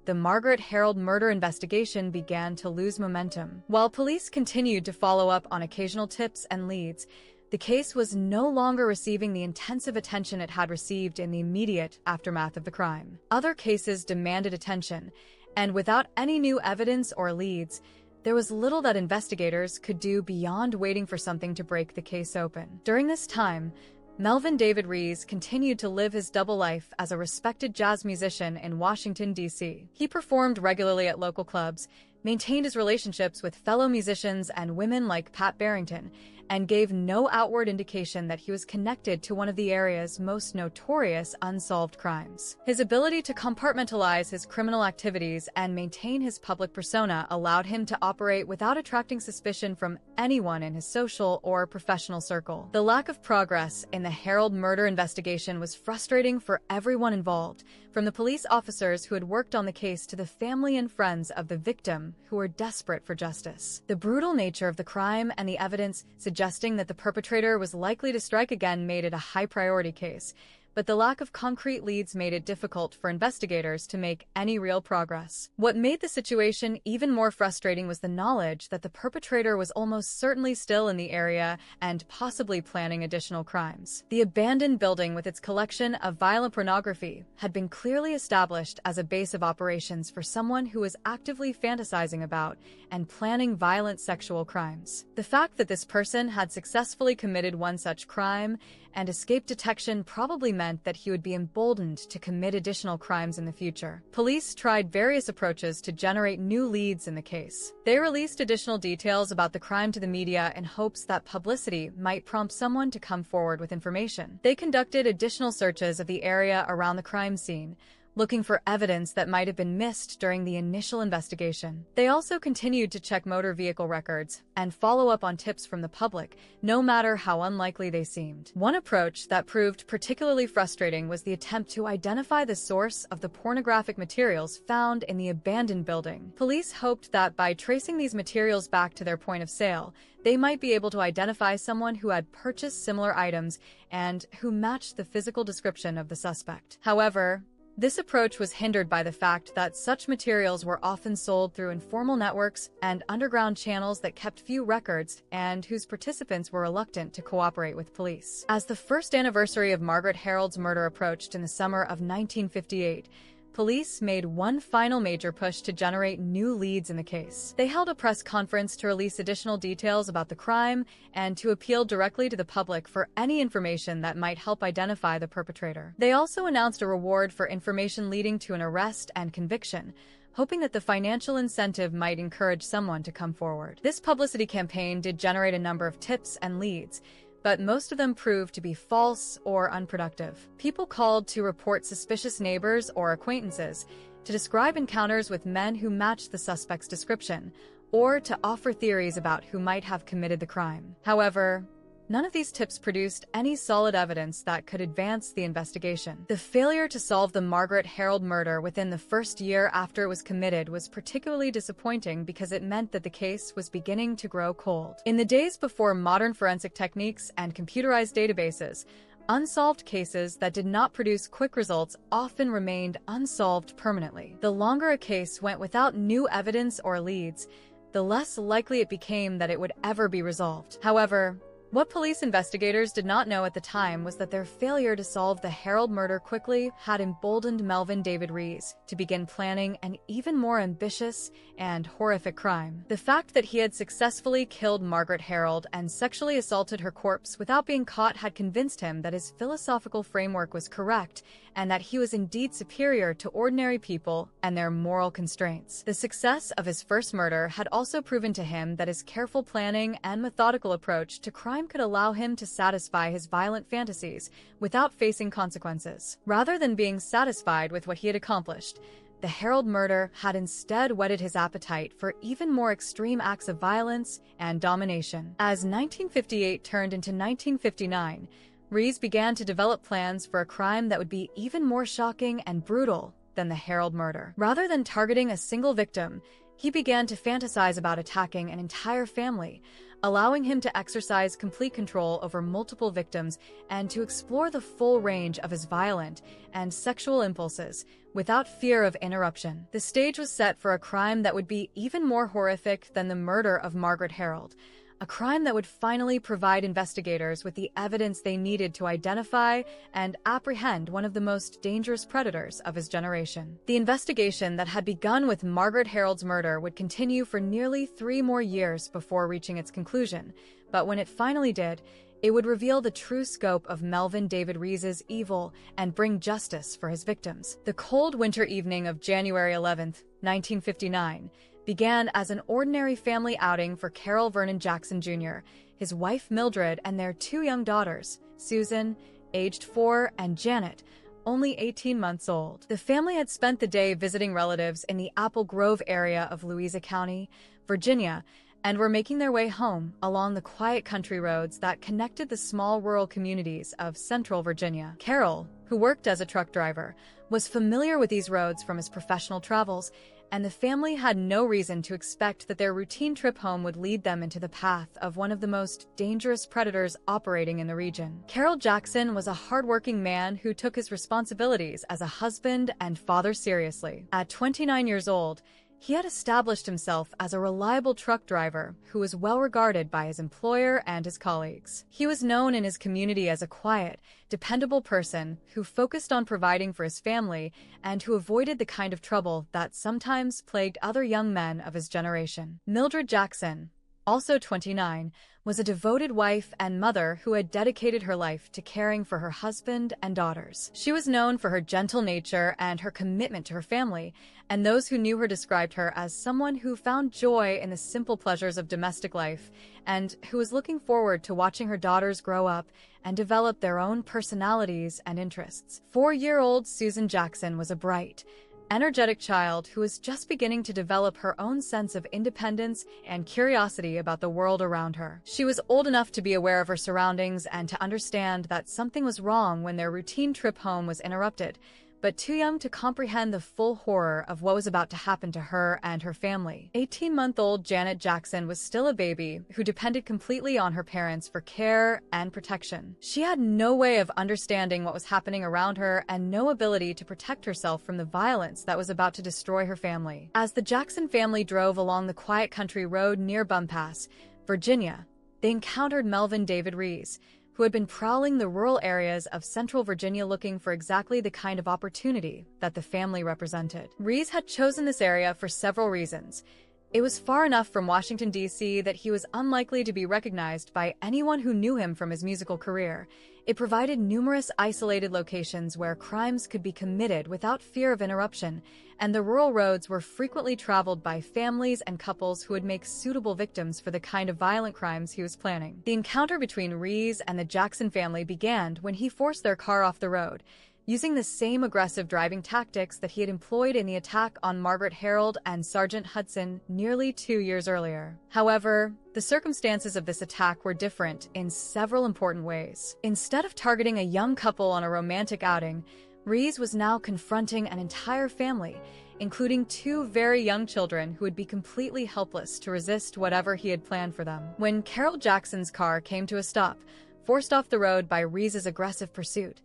the Margaret Harold murder investigation began to lose momentum. While police continued to follow up on occasional tips and leads, the case was no longer receiving the intensive attention it had received in the immediate aftermath of the crime. Other cases demanded attention, and without any new evidence or leads, there was little that investigators could do beyond waiting for something to break the case open. During this time, Melvin David Rees continued to live his double life as a respected jazz musician in Washington, D.C. He performed regularly at local clubs, maintained his relationships with fellow musicians and women like Pat Barrington, and gave no outward indication that he was connected to one of the area's most notorious unsolved crimes. His ability to compartmentalize his criminal activities and maintain his public persona allowed him to operate without attracting suspicion from anyone in his social or professional circle. The lack of progress in the Harold murder investigation was frustrating for everyone involved, from the police officers who had worked on the case to the family and friends of the victim who were desperate for justice. The brutal nature of the crime and the evidence suggesting that the perpetrator was likely to strike again made it a high-priority case, but the lack of concrete leads made it difficult for investigators to make any real progress. What made the situation even more frustrating was the knowledge that the perpetrator was almost certainly still in the area and possibly planning additional crimes. The abandoned building with its collection of violent pornography had been clearly established as a base of operations for someone who was actively fantasizing about and planning violent sexual crimes. The fact that this person had successfully committed one such crime and escaped detection probably meant that he would be emboldened to commit additional crimes in the future. Police tried various approaches to generate new leads in the case. They released additional details about the crime to the media in hopes that publicity might prompt someone to come forward with information. They conducted additional searches of the area around the crime scene, looking for evidence that might have been missed during the initial investigation. They also continued to check motor vehicle records and follow up on tips from the public, no matter how unlikely they seemed. One approach that proved particularly frustrating was the attempt to identify the source of the pornographic materials found in the abandoned building. Police hoped that by tracing these materials back to their point of sale, they might be able to identify someone who had purchased similar items and who matched the physical description of the suspect. However, this approach was hindered by the fact that such materials were often sold through informal networks and underground channels that kept few records and whose participants were reluctant to cooperate with police. As the first anniversary of Margaret Harold's murder approached in the summer of 1958, police made one final major push to generate new leads in the case. They held a press conference to release additional details about the crime and to appeal directly to the public for any information that might help identify the perpetrator. They also announced a reward for information leading to an arrest and conviction, hoping that the financial incentive might encourage someone to come forward. This publicity campaign did generate a number of tips and leads, but most of them proved to be false or unproductive. People called to report suspicious neighbors or acquaintances, to describe encounters with men who matched the suspect's description, or to offer theories about who might have committed the crime. However, none of these tips produced any solid evidence that could advance the investigation. The failure to solve the Margaret Harold murder within the first year after it was committed was particularly disappointing because it meant that the case was beginning to grow cold. In the days before modern forensic techniques and computerized databases, unsolved cases that did not produce quick results often remained unsolved permanently. The longer a case went without new evidence or leads, the less likely it became that it would ever be resolved. However, what police investigators did not know at the time was that their failure to solve the Harold murder quickly had emboldened Melvin David Rees to begin planning an even more ambitious and horrific crime. The fact that he had successfully killed Margaret Harold and sexually assaulted her corpse without being caught had convinced him that his philosophical framework was correct and that he was indeed superior to ordinary people and their moral constraints. The success of his first murder had also proven to him that his careful planning and methodical approach to crime could allow him to satisfy his violent fantasies without facing consequences. Rather than being satisfied with what he had accomplished, the Harold murder had instead whetted his appetite for even more extreme acts of violence and domination. As 1958 turned into 1959, Rees began to develop plans for a crime that would be even more shocking and brutal than the Harold murder. Rather than targeting a single victim, He began to fantasize about attacking an entire family, allowing him to exercise complete control over multiple victims and to explore the full range of his violent and sexual impulses without fear of interruption. The stage was set for a crime that would be even more horrific than the murder of Margaret Harold, a crime that would finally provide investigators with the evidence they needed to identify and apprehend one of the most dangerous predators of his generation. The investigation that had begun with Margaret Harold's murder would continue for nearly 3 more years before reaching its conclusion, but when it finally did, it would reveal the true scope of Melvin David Rees's evil and bring justice for his victims. The cold winter evening of January 11th, 1959, began as an ordinary family outing for Carol Vernon Jackson Jr., his wife Mildred, and their 2 young daughters, Susan, aged 4, and Janet, only 18 months old. The family had spent the day visiting relatives in the Apple Grove area of Louisa County, Virginia, and were making their way home along the quiet country roads that connected the small rural communities of central Virginia. Carol, who worked as a truck driver, was familiar with these roads from his professional travels, and the family had no reason to expect that their routine trip home would lead them into the path of one of the most dangerous predators operating in the region. Carol Jackson was a hardworking man who took his responsibilities as a husband and father seriously. At 29 years old, he had established himself as a reliable truck driver who was well regarded by his employer and his colleagues. He was known in his community as a quiet, dependable person who focused on providing for his family and who avoided the kind of trouble that sometimes plagued other young men of his generation. Mildred Jackson, also 29, was a devoted wife and mother who had dedicated her life to caring for her husband and daughters. She was known for her gentle nature and her commitment to her family, and those who knew her described her as someone who found joy in the simple pleasures of domestic life and who was looking forward to watching her daughters grow up and develop their own personalities and interests. 4-year-old Susan Jackson was a bright, energetic child who was just beginning to develop her own sense of independence and curiosity about the world around her. She was old enough to be aware of her surroundings and to understand that something was wrong when their routine trip home was interrupted, but too young to comprehend the full horror of what was about to happen to her and her family. 18-month-old Janet Jackson was still a baby who depended completely on her parents for care and protection. She had no way of understanding what was happening around her and no ability to protect herself from the violence that was about to destroy her family. As the Jackson family drove along the quiet country road near Bumpass, Virginia, they encountered Melvin David Rees, who had been prowling the rural areas of central Virginia looking for exactly the kind of opportunity that the family represented. Rees had chosen this area for several reasons. It was far enough from Washington, D.C. that he was unlikely to be recognized by anyone who knew him from his musical career. It provided numerous isolated locations where crimes could be committed without fear of interruption, and the rural roads were frequently traveled by families and couples who would make suitable victims for the kind of violent crimes he was planning. The encounter between Rees and the Jackson family began when he forced their car off the road, using the same aggressive driving tactics that he had employed in the attack on Margaret Harold and Sergeant Hudson nearly 2 years earlier. However, the circumstances of this attack were different in several important ways. Instead of targeting a young couple on a romantic outing, Rees was now confronting an entire family, including 2 very young children who would be completely helpless to resist whatever he had planned for them. When Carol Jackson's car came to a stop, forced off the road by Rees's aggressive pursuit,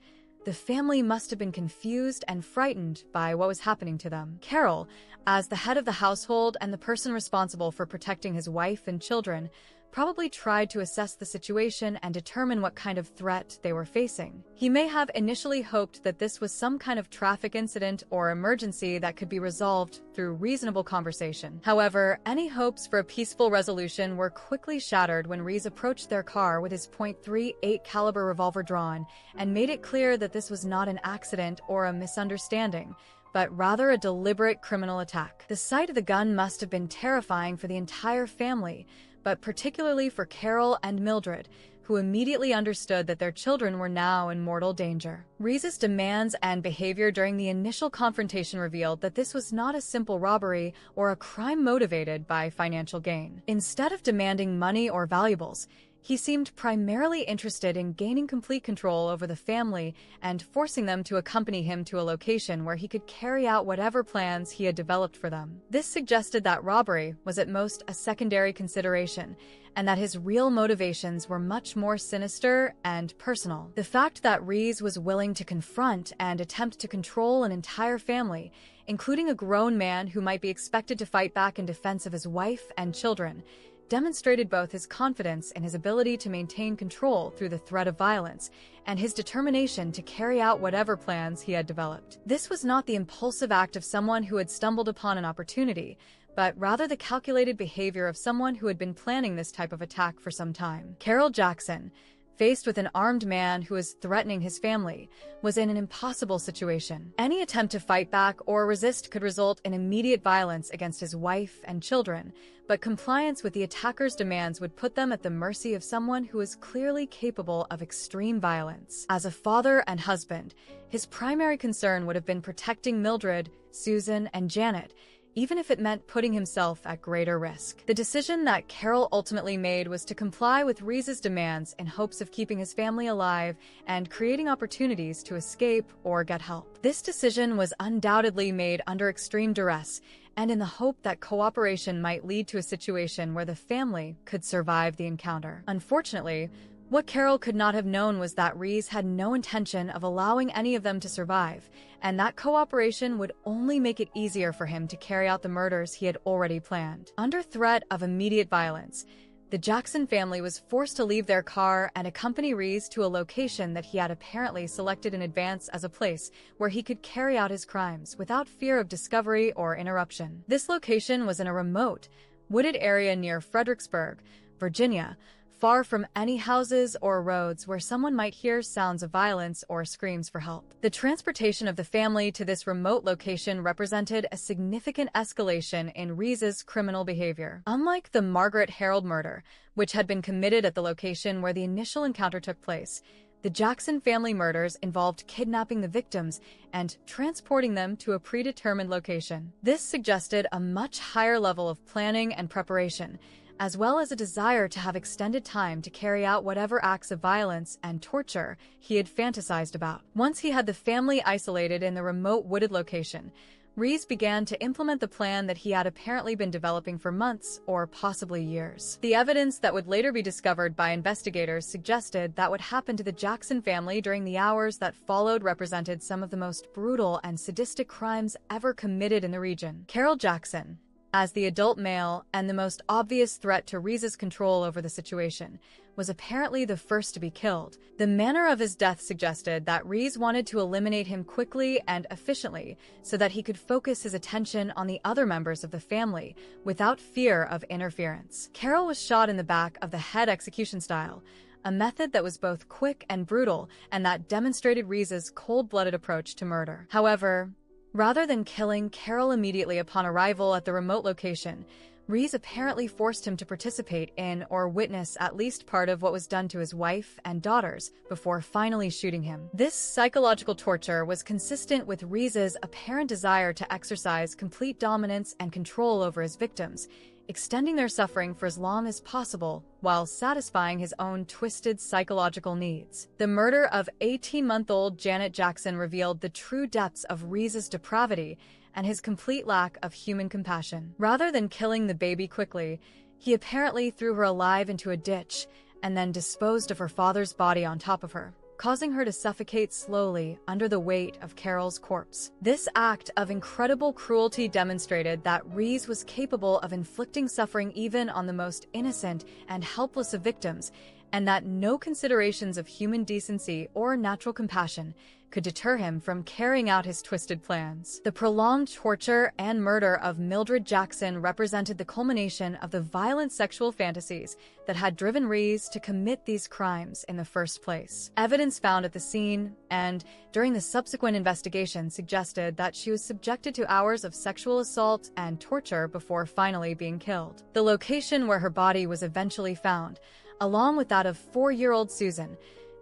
the family must have been confused and frightened by what was happening to them. Carol, as the head of the household and the person responsible for protecting his wife and children, probably tried to assess the situation and determine what kind of threat they were facing. He may have initially hoped that this was some kind of traffic incident or emergency that could be resolved through reasonable conversation. However, any hopes for a peaceful resolution were quickly shattered when Rees approached their car with his .38 caliber revolver drawn and made it clear that this was not an accident or a misunderstanding, but rather a deliberate criminal attack. The sight of the gun must have been terrifying for the entire family, but particularly for Carol and Mildred, who immediately understood that their children were now in mortal danger. Rees's demands and behavior during the initial confrontation revealed that this was not a simple robbery or a crime motivated by financial gain. Instead of demanding money or valuables, He seemed primarily interested in gaining complete control over the family and forcing them to accompany him to a location where he could carry out whatever plans he had developed for them. This suggested that robbery was at most a secondary consideration, and that his real motivations were much more sinister and personal. The fact that Rees was willing to confront and attempt to control an entire family, including a grown man who might be expected to fight back in defense of his wife and children, demonstrated both his confidence in his ability to maintain control through the threat of violence and his determination to carry out whatever plans he had developed. This was not the impulsive act of someone who had stumbled upon an opportunity, but rather the calculated behavior of someone who had been planning this type of attack for some time. Carol Jackson, faced with an armed man who was threatening his family, was in an impossible situation. Any attempt to fight back or resist could result in immediate violence against his wife and children, but compliance with the attacker's demands would put them at the mercy of someone who was clearly capable of extreme violence. As a father and husband, his primary concern would have been protecting Mildred, Susan, and Janet, even if it meant putting himself at greater risk. The decision that Carol ultimately made was to comply with Rees's demands in hopes of keeping his family alive and creating opportunities to escape or get help. This decision was undoubtedly made under extreme duress, and in the hope that cooperation might lead to a situation where the family could survive the encounter. Unfortunately, what Carol could not have known was that Rees had no intention of allowing any of them to survive, and that cooperation would only make it easier for him to carry out the murders he had already planned. Under threat of immediate violence, the Jackson family was forced to leave their car and accompany Rees to a location that he had apparently selected in advance as a place where he could carry out his crimes without fear of discovery or interruption. This location was in a remote, wooded area near Fredericksburg, Virginia, far from any houses or roads where someone might hear sounds of violence or screams for help. The transportation of the family to this remote location represented a significant escalation in Rees's criminal behavior. Unlike the Margaret Harold murder, which had been committed at the location where the initial encounter took place, the Jackson family murders involved kidnapping the victims and transporting them to a predetermined location. This suggested a much higher level of planning and preparation, as well as a desire to have extended time to carry out whatever acts of violence and torture he had fantasized about. Once he had the family isolated in the remote wooded location, Rees began to implement the plan that he had apparently been developing for months or possibly years. The evidence that would later be discovered by investigators suggested that what happened to the Jackson family during the hours that followed represented some of the most brutal and sadistic crimes ever committed in the region. Carol Jackson, as the adult male and the most obvious threat to Rees's control over the situation, was apparently the first to be killed. The manner of his death suggested that Rees wanted to eliminate him quickly and efficiently so that he could focus his attention on the other members of the family without fear of interference. Carol was shot in the back of the head execution style, a method that was both quick and brutal and that demonstrated Rees's cold-blooded approach to murder. However, rather than killing Carol immediately upon arrival at the remote location, Rees apparently forced him to participate in or witness at least part of what was done to his wife and daughters before finally shooting him. This psychological torture was consistent with Rees's apparent desire to exercise complete dominance and control over his victims, extending their suffering for as long as possible while satisfying his own twisted psychological needs. The murder of 18-month-old Janet Jackson revealed the true depths of Rees's depravity and his complete lack of human compassion. Rather than killing the baby quickly, he apparently threw her alive into a ditch and then disposed of her father's body on top of her, causing her to suffocate slowly under the weight of Carol's corpse. This act of incredible cruelty demonstrated that Rees was capable of inflicting suffering even on the most innocent and helpless of victims, and that no considerations of human decency or natural compassion could deter him from carrying out his twisted plans. The prolonged torture and murder of Mildred Jackson represented the culmination of the violent sexual fantasies that had driven Rees to commit these crimes in the first place. Evidence found at the scene and during the subsequent investigation suggested that she was subjected to hours of sexual assault and torture before finally being killed. The location where her body was eventually found, along with that of 4-year-old Susan,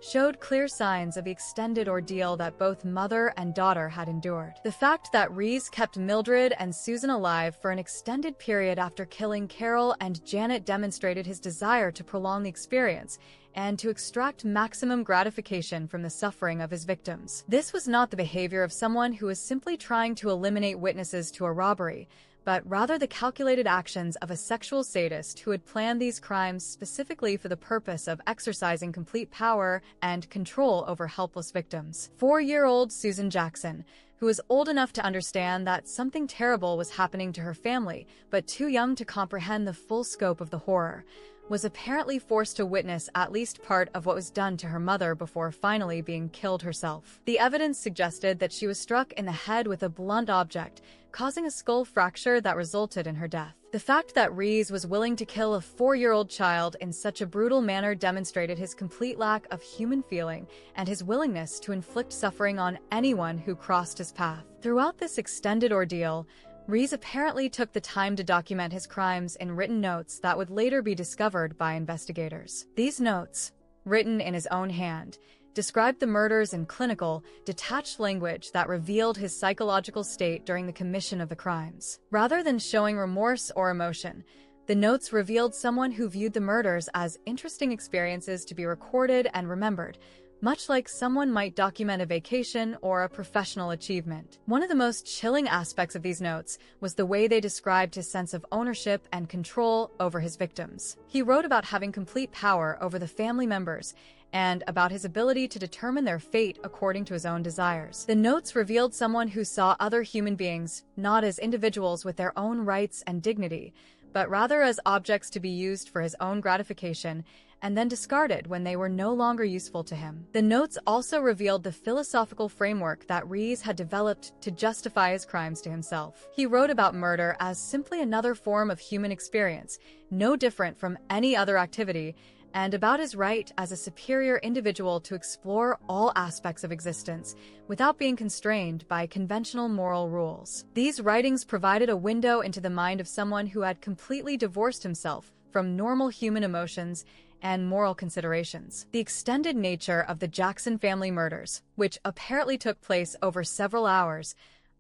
showed clear signs of the extended ordeal that both mother and daughter had endured. The fact that Rees kept Mildred and Susan alive for an extended period after killing Carol and Janet demonstrated his desire to prolong the experience and to extract maximum gratification from the suffering of his victims. This was not the behavior of someone who was simply trying to eliminate witnesses to a robbery, but rather the calculated actions of a sexual sadist who had planned these crimes specifically for the purpose of exercising complete power and control over helpless victims. 4-year-old Susan Jackson, who was old enough to understand that something terrible was happening to her family, but too young to comprehend the full scope of the horror, was apparently forced to witness at least part of what was done to her mother before finally being killed herself. The evidence suggested that she was struck in the head with a blunt object, causing a skull fracture that resulted in her death. The fact that Rees was willing to kill a 4-year-old child in such a brutal manner demonstrated his complete lack of human feeling and his willingness to inflict suffering on anyone who crossed his path. Throughout this extended ordeal, Rees apparently took the time to document his crimes in written notes that would later be discovered by investigators. These notes, written in his own hand, described the murders in clinical, detached language that revealed his psychological state during the commission of the crimes. Rather than showing remorse or emotion, the notes revealed someone who viewed the murders as interesting experiences to be recorded and remembered, much like someone might document a vacation or a professional achievement. One of the most chilling aspects of these notes was the way they described his sense of ownership and control over his victims. He wrote about having complete power over the family members and about his ability to determine their fate according to his own desires. The notes revealed someone who saw other human beings not as individuals with their own rights and dignity, but rather as objects to be used for his own gratification and then discarded when they were no longer useful to him. The notes also revealed the philosophical framework that Rees had developed to justify his crimes to himself. He wrote about murder as simply another form of human experience, no different from any other activity, and about his right as a superior individual to explore all aspects of existence without being constrained by conventional moral rules. These writings provided a window into the mind of someone who had completely divorced himself from normal human emotions and moral considerations. The extended nature of the Jackson family murders, which apparently took place over several hours,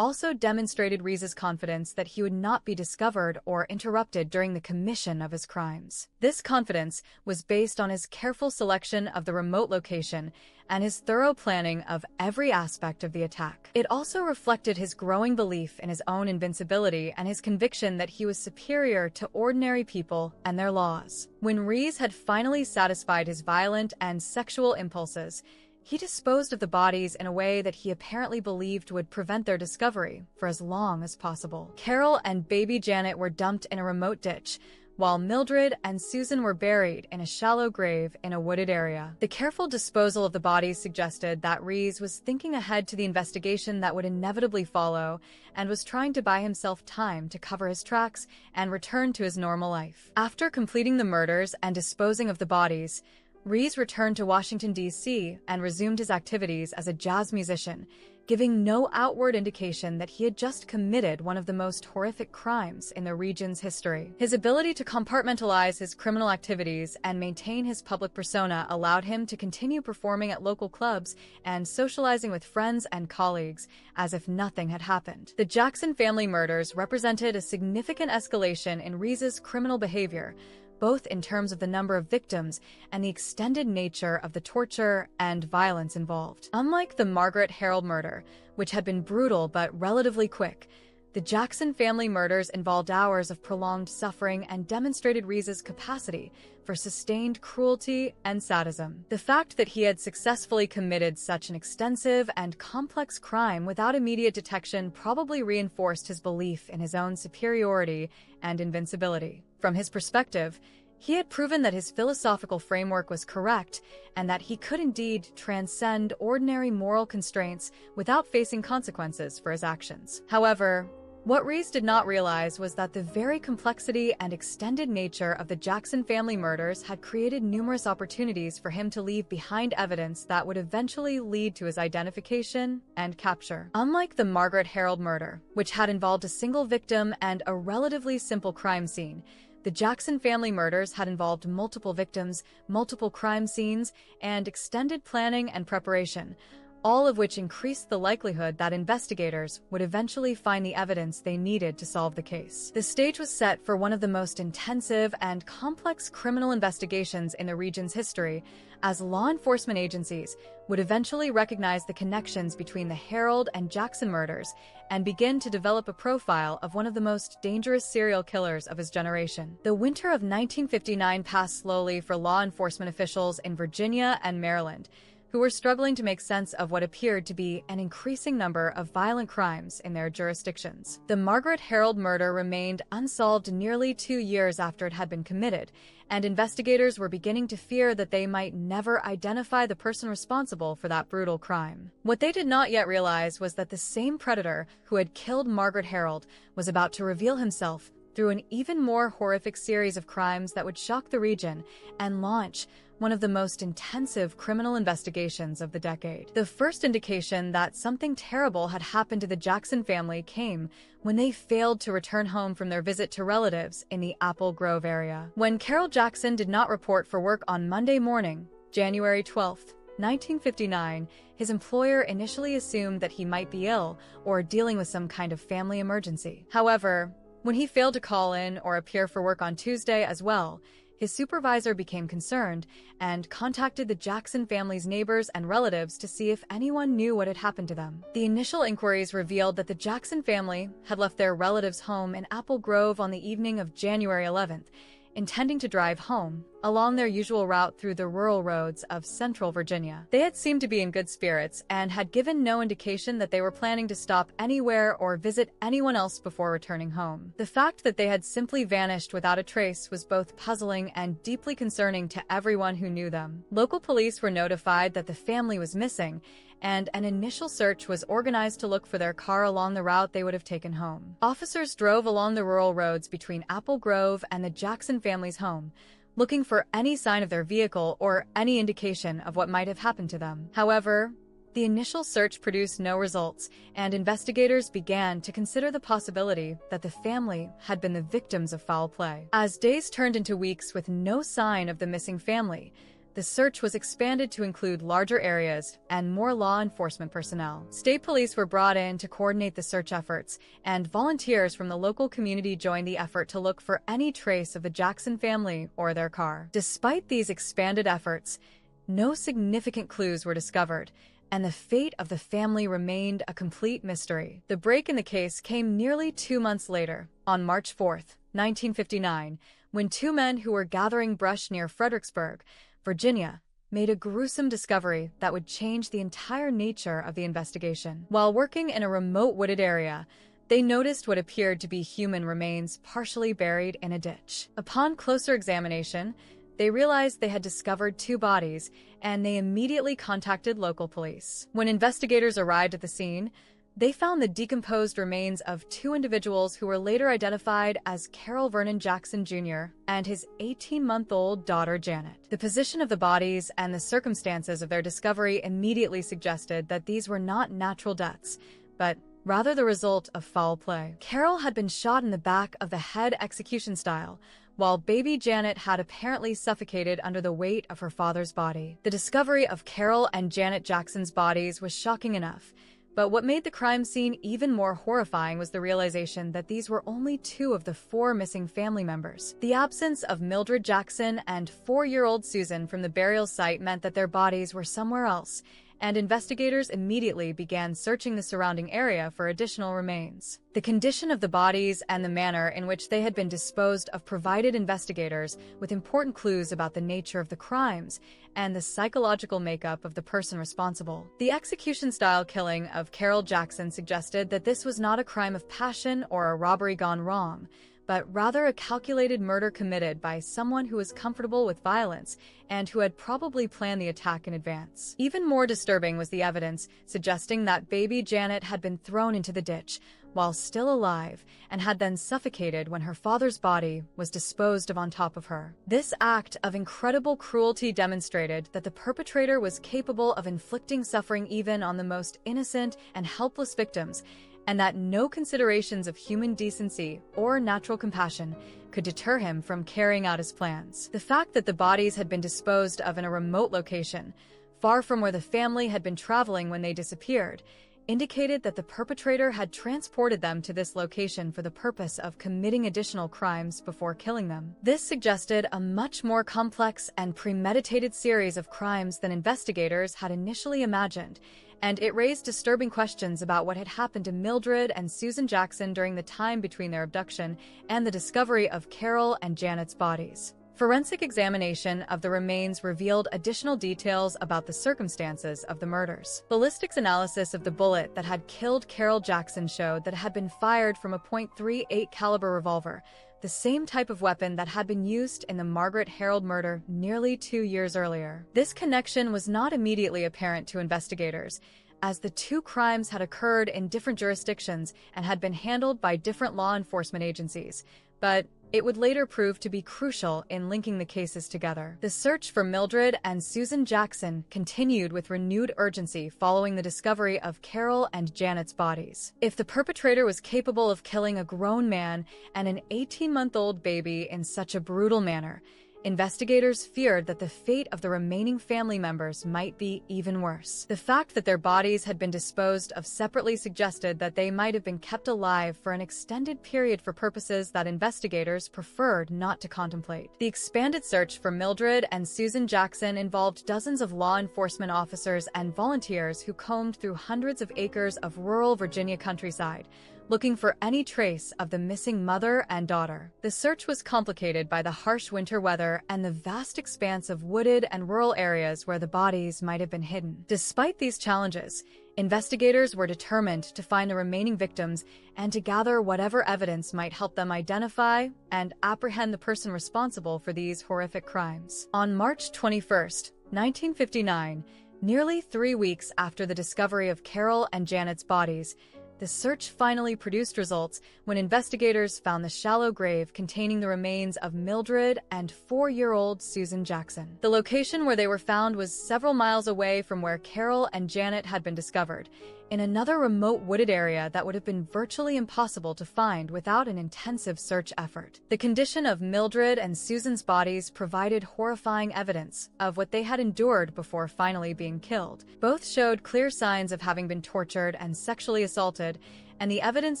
also demonstrated Rees's confidence that he would not be discovered or interrupted during the commission of his crimes. This confidence was based on his careful selection of the remote location and his thorough planning of every aspect of the attack. It also reflected his growing belief in his own invincibility and his conviction that he was superior to ordinary people and their laws. When Rees had finally satisfied his violent and sexual impulses, he disposed of the bodies in a way that he apparently believed would prevent their discovery for as long as possible. Carol and baby Janet were dumped in a remote ditch, while Mildred and Susan were buried in a shallow grave in a wooded area. The careful disposal of the bodies suggested that Rees was thinking ahead to the investigation that would inevitably follow and was trying to buy himself time to cover his tracks and return to his normal life. After completing the murders and disposing of the bodies, Rees returned to Washington, D.C. and resumed his activities as a jazz musician, giving no outward indication that he had just committed one of the most horrific crimes in the region's history. His ability to compartmentalize his criminal activities and maintain his public persona allowed him to continue performing at local clubs and socializing with friends and colleagues as if nothing had happened. The Jackson family murders represented a significant escalation in Rees's criminal behavior, both in terms of the number of victims and the extended nature of the torture and violence involved. Unlike the Margaret Harold murder, which had been brutal but relatively quick, the Jackson family murders involved hours of prolonged suffering and demonstrated Rees's capacity for sustained cruelty and sadism. The fact that he had successfully committed such an extensive and complex crime without immediate detection probably reinforced his belief in his own superiority and invincibility. From his perspective, he had proven that his philosophical framework was correct and that he could indeed transcend ordinary moral constraints without facing consequences for his actions. However, what Rees did not realize was that the very complexity and extended nature of the Jackson family murders had created numerous opportunities for him to leave behind evidence that would eventually lead to his identification and capture. Unlike the Margaret Harold murder, which had involved a single victim and a relatively simple crime scene, the The Jackson family murders had involved multiple victims, multiple crime scenes, and extended planning and preparation, all of which increased the likelihood that investigators would eventually find the evidence they needed to solve the case. The stage was set for one of the most intensive and complex criminal investigations in the region's history, as law enforcement agencies would eventually recognize the connections between the Harold and Jackson murders and begin to develop a profile of one of the most dangerous serial killers of his generation. The winter of 1959 passed slowly for law enforcement officials in Virginia and Maryland, who were struggling to make sense of what appeared to be an increasing number of violent crimes in their jurisdictions. The Margaret Harold murder remained unsolved nearly 2 years after it had been committed, and investigators were beginning to fear that they might never identify the person responsible for that brutal crime. What they did not yet realize was that the same predator who had killed Margaret Harold was about to reveal himself through an even more horrific series of crimes that would shock the region and launch one of the most intensive criminal investigations of the decade. The first indication that something terrible had happened to the Jackson family came when they failed to return home from their visit to relatives in the Apple Grove area. When Carol Jackson did not report for work on Monday morning, January 12, 1959, his employer initially assumed that he might be ill or dealing with some kind of family emergency. However, when he failed to call in or appear for work on Tuesday as well, his supervisor became concerned and contacted the Jackson family's neighbors and relatives to see if anyone knew what had happened to them. The initial inquiries revealed that the Jackson family had left their relative's home in Apple Grove on the evening of January 11th, intending to drive home along their usual route through the rural roads of central Virginia. They had seemed to be in good spirits and had given no indication that they were planning to stop anywhere or visit anyone else before returning home. The fact that they had simply vanished without a trace was both puzzling and deeply concerning to everyone who knew them. Local police were notified that the family was missing, and an initial search was organized to look for their car along the route they would have taken home. Officers drove along the rural roads between Apple Grove and the Jackson family's home, looking for any sign of their vehicle or any indication of what might have happened to them. However, the initial search produced no results, and investigators began to consider the possibility that the family had been the victims of foul play. As days turned into weeks with no sign of the missing family, the search was expanded to include larger areas and more law enforcement personnel. State police were brought in to coordinate the search efforts, and volunteers from the local community joined the effort to look for any trace of the Jackson family or their car. Despite these expanded efforts, no significant clues were discovered, and the fate of the family remained a complete mystery. The break in the case came nearly 2 months later, on March 4th, 1959, when 2 men who were gathering brush near Fredericksburg, Virginia, made a gruesome discovery that would change the entire nature of the investigation. While working in a remote wooded area, they noticed what appeared to be human remains partially buried in a ditch. Upon closer examination, they realized they had discovered 2 bodies, and they immediately contacted local police. When investigators arrived at the scene, they found the decomposed remains of 2 individuals who were later identified as Carol Vernon Jackson Jr. and his 18-month-old daughter Janet. The position of the bodies and the circumstances of their discovery immediately suggested that these were not natural deaths, but rather the result of foul play. Carol had been shot in the back of the head execution style, while baby Janet had apparently suffocated under the weight of her father's body. The discovery of Carol and Janet Jackson's bodies was shocking enough, but what made the crime scene even more horrifying was the realization that these were only 2 of the 4 missing family members. The absence of Mildred Jackson and 4-year-old Susan from the burial site meant that their bodies were somewhere else, and investigators immediately began searching the surrounding area for additional remains. The condition of the bodies and the manner in which they had been disposed of provided investigators with important clues about the nature of the crimes and the psychological makeup of the person responsible. The execution-style killing of Carol Jackson suggested that this was not a crime of passion or a robbery gone wrong, but rather a calculated murder committed by someone who was comfortable with violence and who had probably planned the attack in advance. Even more disturbing was the evidence suggesting that baby Janet had been thrown into the ditch while still alive and had then suffocated when her father's body was disposed of on top of her. This act of incredible cruelty demonstrated that the perpetrator was capable of inflicting suffering even on the most innocent and helpless victims, and that no considerations of human decency or natural compassion could deter him from carrying out his plans. The fact that the bodies had been disposed of in a remote location, far from where the family had been traveling when they disappeared, indicated that the perpetrator had transported them to this location for the purpose of committing additional crimes before killing them. This suggested a much more complex and premeditated series of crimes than investigators had initially imagined, and it raised disturbing questions about what had happened to Mildred and Susan Jackson during the time between their abduction and the discovery of Carol and Janet's bodies. Forensic examination of the remains revealed additional details about the circumstances of the murders. Ballistics analysis of the bullet that had killed Carol Jackson showed that it had been fired from a .38 caliber revolver, the same type of weapon that had been used in the Margaret Harold murder nearly 2 years earlier. This connection was not immediately apparent to investigators, as the two crimes had occurred in different jurisdictions and had been handled by different law enforcement agencies, but it would later prove to be crucial in linking the cases together. The search for Mildred and Susan Jackson continued with renewed urgency following the discovery of Carol and Janet's bodies. If the perpetrator was capable of killing a grown man and an 18-month-old baby in such a brutal manner, investigators feared that the fate of the remaining family members might be even worse. The fact that their bodies had been disposed of separately suggested that they might have been kept alive for an extended period for purposes that investigators preferred not to contemplate. The expanded search for Mildred and Susan Jackson involved dozens of law enforcement officers and volunteers who combed through hundreds of acres of rural Virginia countryside, looking for any trace of the missing mother and daughter. The search was complicated by the harsh winter weather and the vast expanse of wooded and rural areas where the bodies might have been hidden. Despite these challenges, investigators were determined to find the remaining victims and to gather whatever evidence might help them identify and apprehend the person responsible for these horrific crimes. On March 21, 1959, nearly 3 weeks after the discovery of Carol and Janet's bodies, the search finally produced results when investigators found the shallow grave containing the remains of Mildred and 4-year-old Susan Jackson. The location where they were found was several miles away from where Carol and Janet had been discovered, in another remote wooded area that would have been virtually impossible to find without an intensive search effort. The condition of Mildred and Susan's bodies provided horrifying evidence of what they had endured before finally being killed. Both showed clear signs of having been tortured and sexually assaulted, and the evidence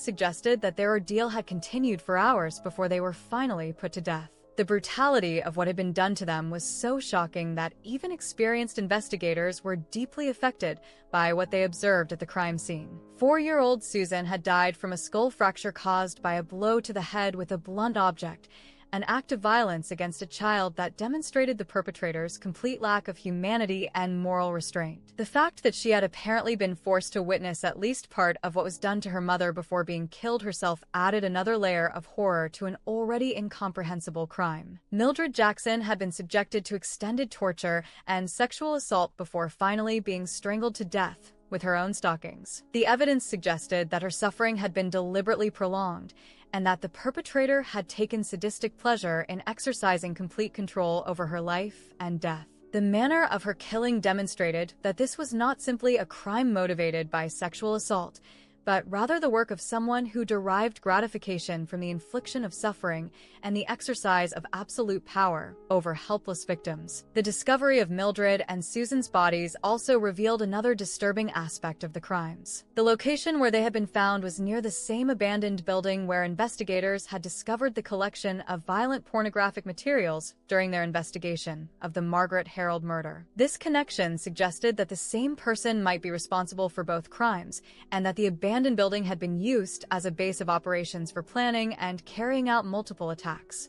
suggested that their ordeal had continued for hours before they were finally put to death. The brutality of what had been done to them was so shocking that even experienced investigators were deeply affected by what they observed at the crime scene. 4-year-old Susan had died from a skull fracture caused by a blow to the head with a blunt object, an act of violence against a child that demonstrated the perpetrator's complete lack of humanity and moral restraint. The fact that she had apparently been forced to witness at least part of what was done to her mother before being killed herself added another layer of horror to an already incomprehensible crime. Mildred Jackson had been subjected to extended torture and sexual assault before finally being strangled to death with her own stockings. The evidence suggested that her suffering had been deliberately prolonged, and that the perpetrator had taken sadistic pleasure in exercising complete control over her life and death. The manner of her killing demonstrated that this was not simply a crime motivated by sexual assault, but rather the work of someone who derived gratification from the infliction of suffering and the exercise of absolute power over helpless victims. The discovery of Mildred and Susan's bodies also revealed another disturbing aspect of the crimes. The location where they had been found was near the same abandoned building where investigators had discovered the collection of violent pornographic materials during their investigation of the Margaret Harold murder. This connection suggested that the same person might be responsible for both crimes, and that the abandoned building had been used as a base of operations for planning and carrying out multiple attacks.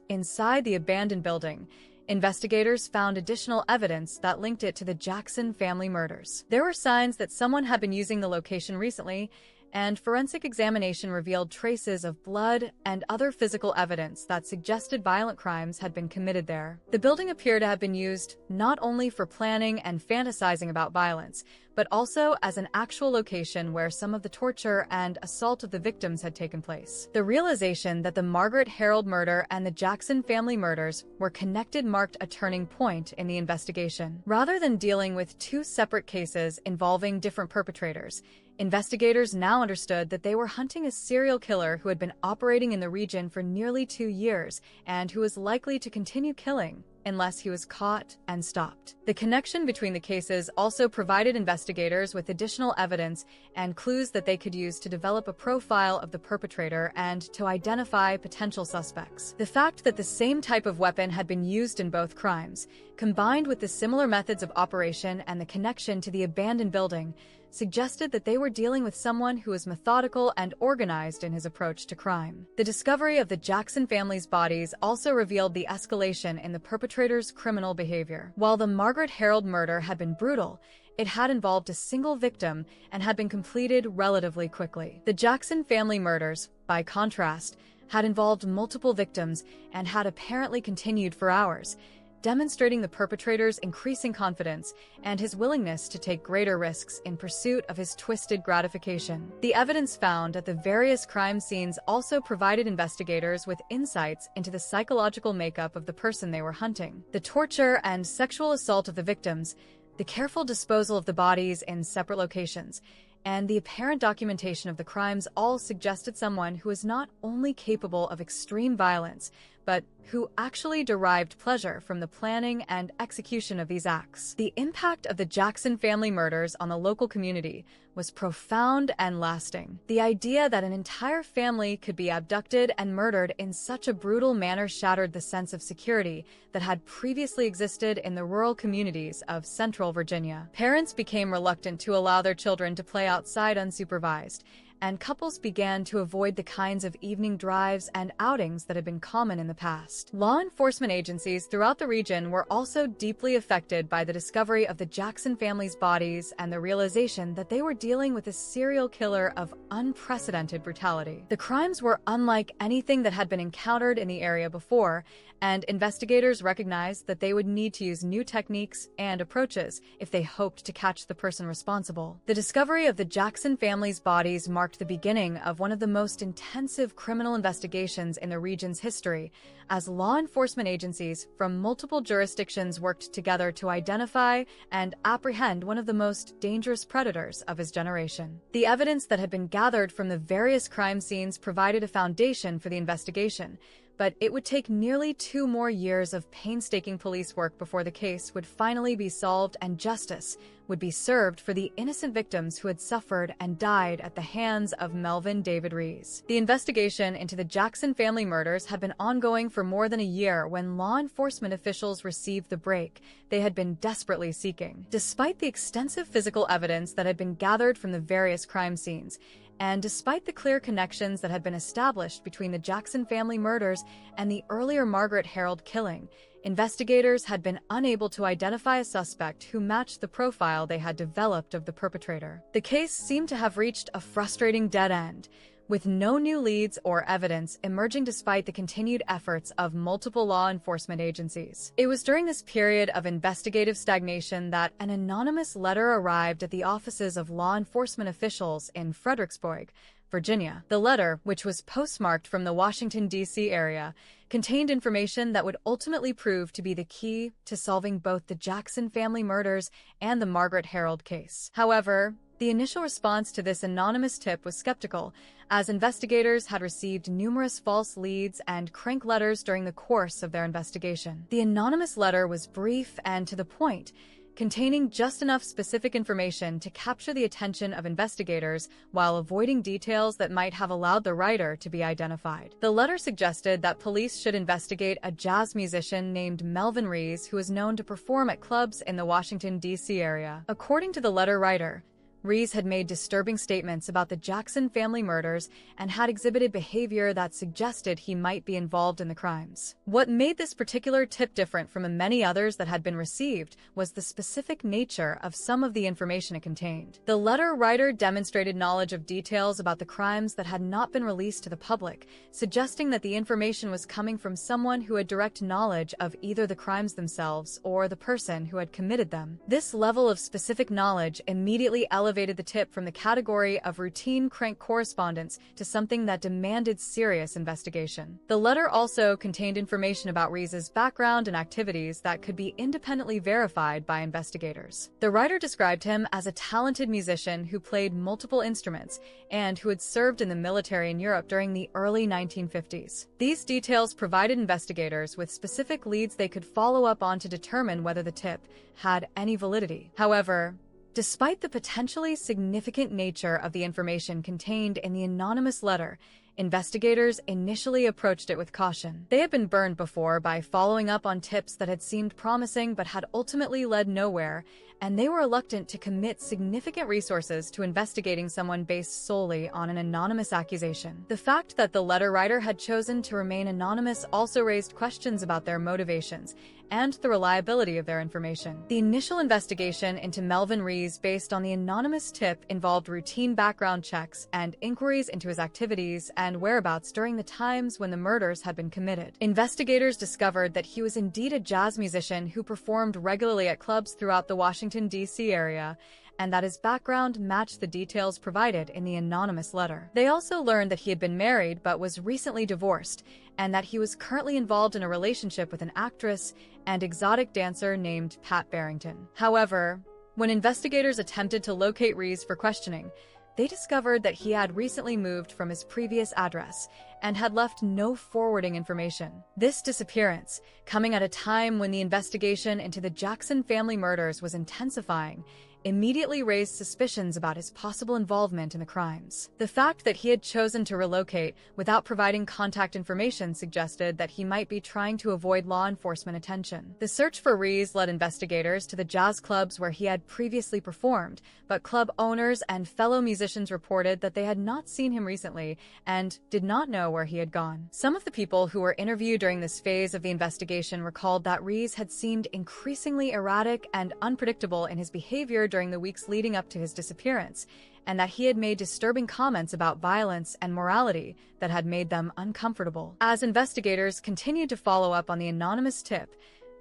Inside the abandoned building, investigators found additional evidence that linked it to the Jackson family murders. There were signs that someone had been using the location recently, and forensic examination revealed traces of blood and other physical evidence that suggested violent crimes had been committed there. The building appeared to have been used not only for planning and fantasizing about violence, but also as an actual location where some of the torture and assault of the victims had taken place. The realization that the Margaret Harold murder and the Jackson family murders were connected marked a turning point in the investigation. Rather than dealing with two separate cases involving different perpetrators, investigators now understood that they were hunting a serial killer who had been operating in the region for nearly 2 years and who was likely to continue killing unless he was caught and stopped. The connection between the cases also provided investigators with additional evidence and clues that they could use to develop a profile of the perpetrator and to identify potential suspects. The fact that the same type of weapon had been used in both crimes, combined with the similar methods of operation and the connection to the abandoned building, suggested that they were dealing with someone who was methodical and organized in his approach to crime. The discovery of the Jackson family's bodies also revealed the escalation in the perpetrator's criminal behavior. While the Margaret Harold murder had been brutal, it had involved a single victim and had been completed relatively quickly. The Jackson family murders, by contrast, had involved multiple victims and had apparently continued for hours, demonstrating the perpetrator's increasing confidence and his willingness to take greater risks in pursuit of his twisted gratification. The evidence found at the various crime scenes also provided investigators with insights into the psychological makeup of the person they were hunting. The torture and sexual assault of the victims, the careful disposal of the bodies in separate locations, and the apparent documentation of the crimes all suggested someone who was not only capable of extreme violence, but who actually derived pleasure from the planning and execution of these acts. The impact of the Jackson family murders on the local community was profound and lasting. The idea that an entire family could be abducted and murdered in such a brutal manner shattered the sense of security that had previously existed in the rural communities of central Virginia. Parents became reluctant to allow their children to play outside unsupervised, and couples began to avoid the kinds of evening drives and outings that had been common in the past. Law enforcement agencies throughout the region were also deeply affected by the discovery of the Jackson family's bodies and the realization that they were dealing with a serial killer of unprecedented brutality. The crimes were unlike anything that had been encountered in the area before, and investigators recognized that they would need to use new techniques and approaches if they hoped to catch the person responsible. The discovery of the Jackson family's bodies marked the beginning of one of the most intensive criminal investigations in the region's history, as law enforcement agencies from multiple jurisdictions worked together to identify and apprehend one of the most dangerous predators of his generation. The evidence that had been gathered from the various crime scenes provided a foundation for the investigation, but it would take nearly 2 more years of painstaking police work before the case would finally be solved and justice would be served for the innocent victims who had suffered and died at the hands of Melvin David Rees. The investigation into the Jackson family murders had been ongoing for more than a year when law enforcement officials received the break they had been desperately seeking. Despite the extensive physical evidence that had been gathered from the various crime scenes, and despite the clear connections that had been established between the Jackson family murders and the earlier Margaret Harold killing, investigators had been unable to identify a suspect who matched the profile they had developed of the perpetrator. The case seemed to have reached a frustrating dead end, with no new leads or evidence emerging despite the continued efforts of multiple law enforcement agencies. It was during this period of investigative stagnation that an anonymous letter arrived at the offices of law enforcement officials in Fredericksburg, Virginia. The letter, which was postmarked from the Washington, D.C. area, contained information that would ultimately prove to be the key to solving both the Jackson family murders and the Margaret Harold case. However, the initial response to this anonymous tip was skeptical, as investigators had received numerous false leads and crank letters during the course of their investigation. The anonymous letter was brief and to the point, containing just enough specific information to capture the attention of investigators while avoiding details that might have allowed the writer to be identified. The letter suggested that police should investigate a jazz musician named Melvin Rees who was known to perform at clubs in the Washington, D.C. area. According to the letter writer, Rees had made disturbing statements about the Jackson family murders and had exhibited behavior that suggested he might be involved in the crimes. What made this particular tip different from the many others that had been received was the specific nature of some of the information it contained. The letter writer demonstrated knowledge of details about the crimes that had not been released to the public, suggesting that the information was coming from someone who had direct knowledge of either the crimes themselves or the person who had committed them. This level of specific knowledge immediately elevated the tip from the category of routine crank correspondence to something that demanded serious investigation. The letter also contained information about Rees's background and activities that could be independently verified by investigators. The writer described him as a talented musician who played multiple instruments and who had served in the military in Europe during the early 1950s. These details provided investigators with specific leads they could follow up on to determine whether the tip had any validity. However, despite the potentially significant nature of the information contained in the anonymous letter, investigators initially approached it with caution. They had been burned before by following up on tips that had seemed promising but had ultimately led nowhere, and they were reluctant to commit significant resources to investigating someone based solely on an anonymous accusation. The fact that the letter writer had chosen to remain anonymous also raised questions about their motivations and the reliability of their information. The initial investigation into Melvin Rees based on the anonymous tip involved routine background checks and inquiries into his activities and whereabouts during the times when the murders had been committed. Investigators discovered that he was indeed a jazz musician who performed regularly at clubs throughout the Washington, D.C. area, and that his background matched the details provided in the anonymous letter. They also learned that he had been married but was recently divorced, and that he was currently involved in a relationship with an actress and exotic dancer named Pat Barrington. However, when investigators attempted to locate Rees for questioning, they discovered that he had recently moved from his previous address and had left no forwarding information. This disappearance, coming at a time when the investigation into the Jackson family murders was intensifying, immediately raised suspicions about his possible involvement in the crimes. The fact that he had chosen to relocate without providing contact information suggested that he might be trying to avoid law enforcement attention. The search for Rees led investigators to the jazz clubs where he had previously performed, but club owners and fellow musicians reported that they had not seen him recently and did not know where he had gone. Some of the people who were interviewed during this phase of the investigation recalled that Rees had seemed increasingly erratic and unpredictable in his behavior during the weeks leading up to his disappearance, and that he had made disturbing comments about violence and morality that had made them uncomfortable. As investigators continued to follow up on the anonymous tip,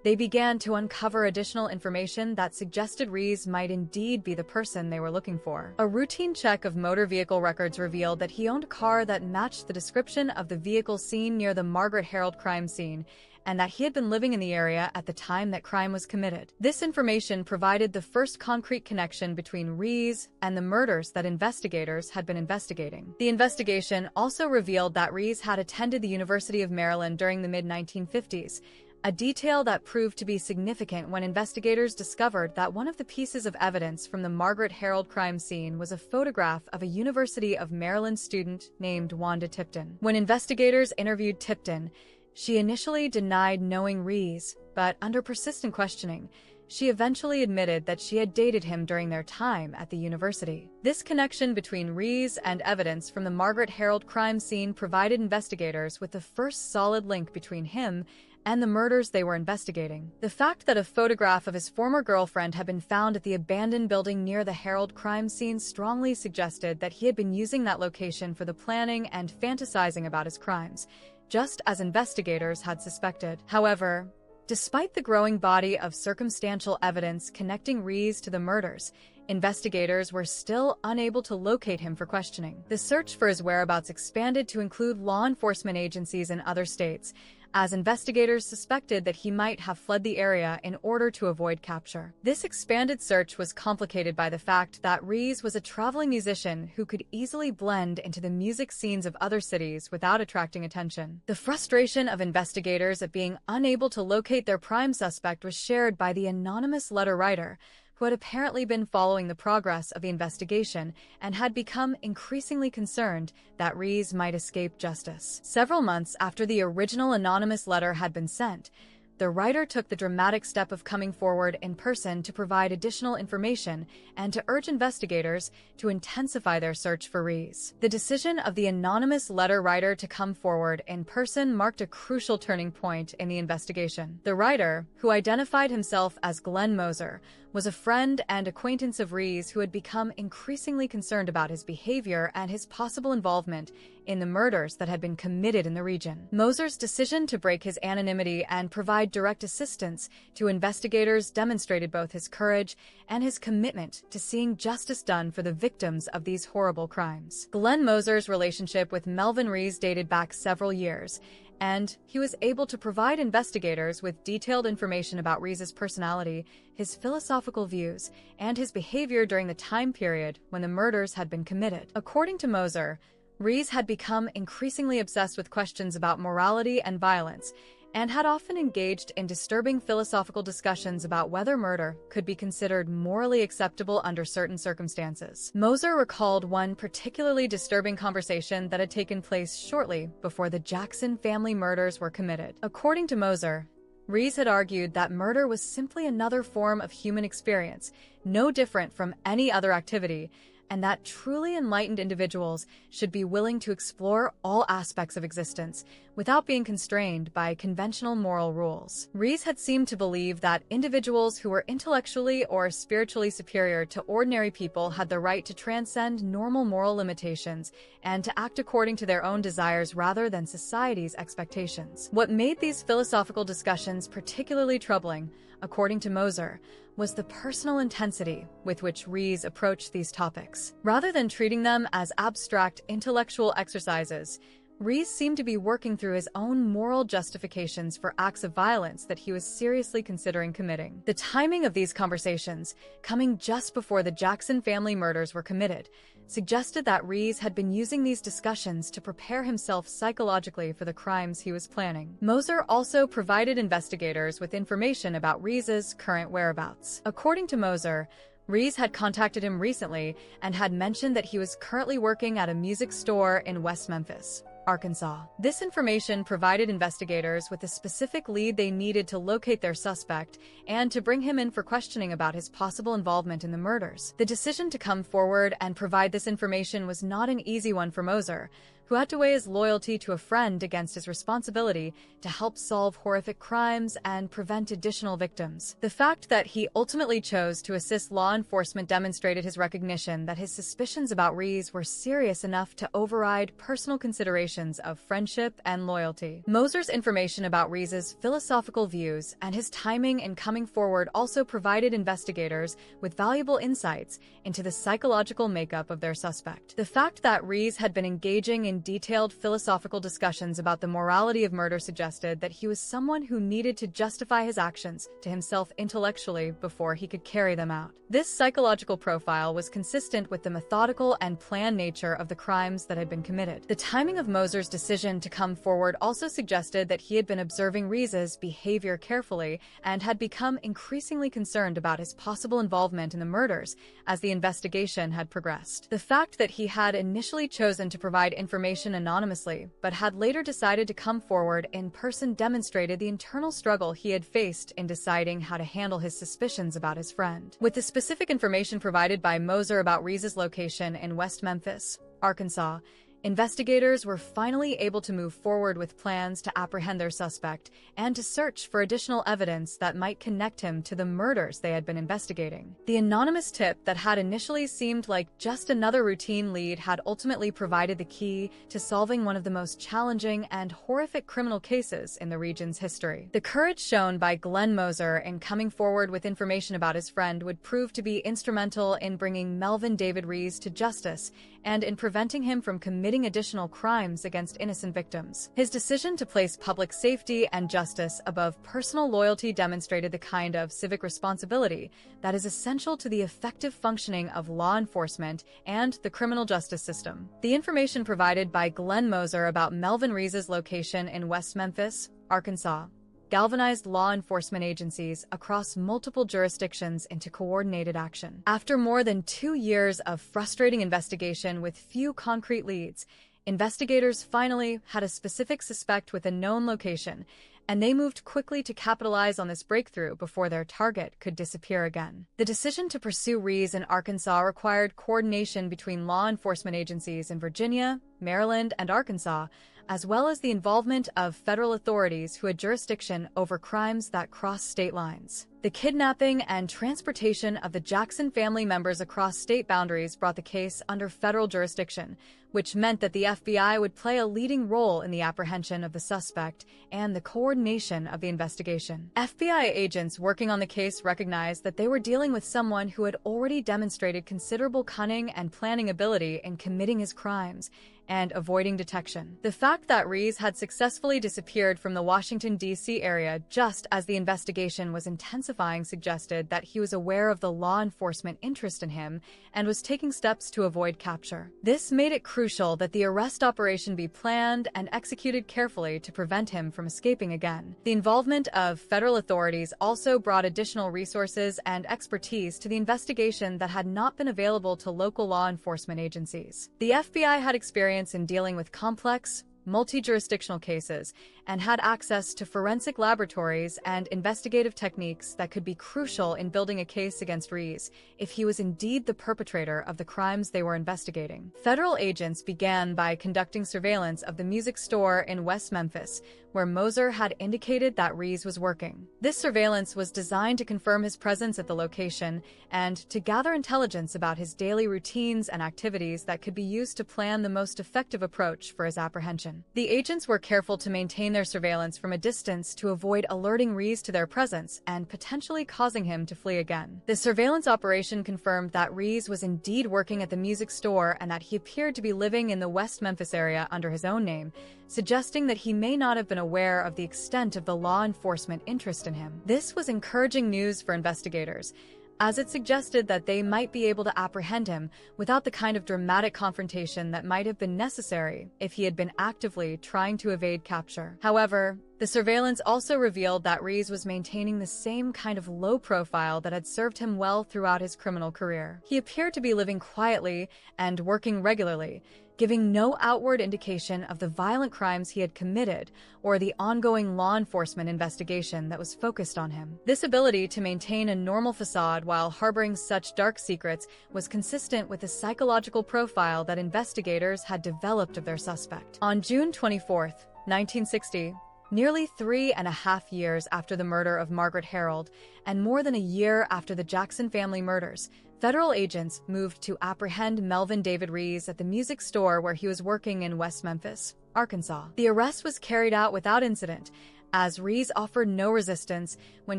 they began to uncover additional information that suggested Rees might indeed be the person they were looking for. A routine check of motor vehicle records revealed that he owned a car that matched the description of the vehicle seen near the Margaret Harold crime scene, and that he had been living in the area at the time that crime was committed. This information provided the first concrete connection between Rees and the murders that investigators had been investigating. The investigation also revealed that Rees had attended the University of Maryland during the mid-1950s, a detail that proved to be significant when investigators discovered that one of the pieces of evidence from the Margaret Harold crime scene was a photograph of a University of Maryland student named Wanda Tipton. When investigators interviewed Tipton, she initially denied knowing Rees, but under persistent questioning, she eventually admitted that she had dated him during their time at the university. This connection between Rees and evidence from the Margaret Harold crime scene provided investigators with the first solid link between him and the murders they were investigating. The fact that a photograph of his former girlfriend had been found at the abandoned building near the Harold crime scene strongly suggested that he had been using that location for the planning and fantasizing about his crimes, just as investigators had suspected. However, despite the growing body of circumstantial evidence connecting Rees to the murders, investigators were still unable to locate him for questioning. The search for his whereabouts expanded to include law enforcement agencies in other states, as investigators suspected that he might have fled the area in order to avoid capture. This expanded search was complicated by the fact that Rees was a traveling musician who could easily blend into the music scenes of other cities without attracting attention. The frustration of investigators at being unable to locate their prime suspect was shared by the anonymous letter writer, who had apparently been following the progress of the investigation and had become increasingly concerned that Rees might escape justice. Several months after the original anonymous letter had been sent, the writer took the dramatic step of coming forward in person to provide additional information and to urge investigators to intensify their search for Rees. The decision of the anonymous letter writer to come forward in person marked a crucial turning point in the investigation. The writer, who identified himself as Glenn Moser, was a friend and acquaintance of Rees who had become increasingly concerned about his behavior and his possible involvement in the murders that had been committed in the region. Moser's decision to break his anonymity and provide direct assistance to investigators demonstrated both his courage and his commitment to seeing justice done for the victims of these horrible crimes. Glenn Moser's relationship with Melvin Rees dated back several years, and he was able to provide investigators with detailed information about Rees's personality, his philosophical views, and his behavior during the time period when the murders had been committed. According to Moser, Rees had become increasingly obsessed with questions about morality and violence, and had often engaged in disturbing philosophical discussions about whether murder could be considered morally acceptable under certain circumstances. Moser recalled one particularly disturbing conversation that had taken place shortly before the Jackson family murders were committed. According to Moser, Rees had argued that murder was simply another form of human experience, no different from any other activity, and that truly enlightened individuals should be willing to explore all aspects of existence without being constrained by conventional moral rules. Rees had seemed to believe that individuals who were intellectually or spiritually superior to ordinary people had the right to transcend normal moral limitations and to act according to their own desires rather than society's expectations. What made these philosophical discussions particularly troubling, according to Moser, was the personal intensity with which Rees approached these topics. Rather than treating them as abstract intellectual exercises, Rees seemed to be working through his own moral justifications for acts of violence that he was seriously considering committing. The timing of these conversations, coming just before the Jackson family murders were committed, suggested that Rees had been using these discussions to prepare himself psychologically for the crimes he was planning. Moser also provided investigators with information about Rees's current whereabouts. According to Moser, Rees had contacted him recently and had mentioned that he was currently working at a music store in West Memphis, Arkansas. This information provided investigators with a specific lead they needed to locate their suspect and to bring him in for questioning about his possible involvement in the murders. The decision to come forward and provide this information was not an easy one for Moser, who had to weigh his loyalty to a friend against his responsibility to help solve horrific crimes and prevent additional victims. The fact that he ultimately chose to assist law enforcement demonstrated his recognition that his suspicions about Rees were serious enough to override personal considerations of friendship and loyalty. Moser's information about Rees's philosophical views and his timing in coming forward also provided investigators with valuable insights into the psychological makeup of their suspect. The fact that Rees had been engaging in detailed philosophical discussions about the morality of murder suggested that he was someone who needed to justify his actions to himself intellectually before he could carry them out. This psychological profile was consistent with the methodical and planned nature of the crimes that had been committed. The timing of Moser's decision to come forward also suggested that he had been observing Rees's behavior carefully and had become increasingly concerned about his possible involvement in the murders as the investigation had progressed. The fact that he had initially chosen to provide information anonymously, but had later decided to come forward in person demonstrated the internal struggle he had faced in deciding how to handle his suspicions about his friend. With the specific information provided by Moser about Rees's location in West Memphis, Arkansas, investigators were finally able to move forward with plans to apprehend their suspect and to search for additional evidence that might connect him to the murders they had been investigating. The anonymous tip that had initially seemed like just another routine lead had ultimately provided the key to solving one of the most challenging and horrific criminal cases in the region's history. The courage shown by Glenn Moser in coming forward with information about his friend would prove to be instrumental in bringing Melvin David Rees to justice and in preventing him from committing additional crimes against innocent victims. His decision to place public safety and justice above personal loyalty demonstrated the kind of civic responsibility that is essential to the effective functioning of law enforcement and the criminal justice system. The information provided by Glenn Moser about Melvin Rees's location in West Memphis, Arkansas, galvanized law enforcement agencies across multiple jurisdictions into coordinated action. After more than 2 years of frustrating investigation with few concrete leads, investigators finally had a specific suspect with a known location and they moved quickly to capitalize on this breakthrough before their target could disappear again. The decision to pursue Rees in Arkansas required coordination between law enforcement agencies in Virginia, Maryland, and Arkansas, as well as the involvement of federal authorities who had jurisdiction over crimes that cross state lines. The kidnapping and transportation of the Jackson family members across state boundaries brought the case under federal jurisdiction, which meant that the FBI would play a leading role in the apprehension of the suspect and the coordination of the investigation. FBI agents working on the case recognized that they were dealing with someone who had already demonstrated considerable cunning and planning ability in committing his crimes and avoiding detection. The fact that Rees had successfully disappeared from the Washington, D.C. area just as the investigation was intensifying suggested that he was aware of the law enforcement interest in him and was taking steps to avoid capture. This made it crucial that the arrest operation be planned and executed carefully to prevent him from escaping again. The involvement of federal authorities also brought additional resources and expertise to the investigation that had not been available to local law enforcement agencies. The FBI had experience in dealing with complex, multi-jurisdictional cases and had access to forensic laboratories and investigative techniques that could be crucial in building a case against Rees if he was indeed the perpetrator of the crimes they were investigating. Federal agents began by conducting surveillance of the music store in West Memphis, where Moser had indicated that Rees was working. This surveillance was designed to confirm his presence at the location and to gather intelligence about his daily routines and activities that could be used to plan the most effective approach for his apprehension. The agents were careful to maintain their surveillance from a distance to avoid alerting Rees to their presence and potentially causing him to flee again. The surveillance operation confirmed that Rees was indeed working at the music store and that he appeared to be living in the West Memphis area under his own name, suggesting that he may not have been aware of the extent of the law enforcement interest in him. This was encouraging news for investigators, as it suggested that they might be able to apprehend him without the kind of dramatic confrontation that might have been necessary if he had been actively trying to evade capture. However, the surveillance also revealed that Rees was maintaining the same kind of low profile that had served him well throughout his criminal career. He appeared to be living quietly and working regularly, giving no outward indication of the violent crimes he had committed or the ongoing law enforcement investigation that was focused on him. This ability to maintain a normal facade while harboring such dark secrets was consistent with the psychological profile that investigators had developed of their suspect. On June 24, 1960, nearly 3.5 years after the murder of Margaret Harold and more than a year after the Jackson family murders, federal agents moved to apprehend Melvin David Rees at the music store where he was working in West Memphis, Arkansas. The arrest was carried out without incident, as Rees offered no resistance when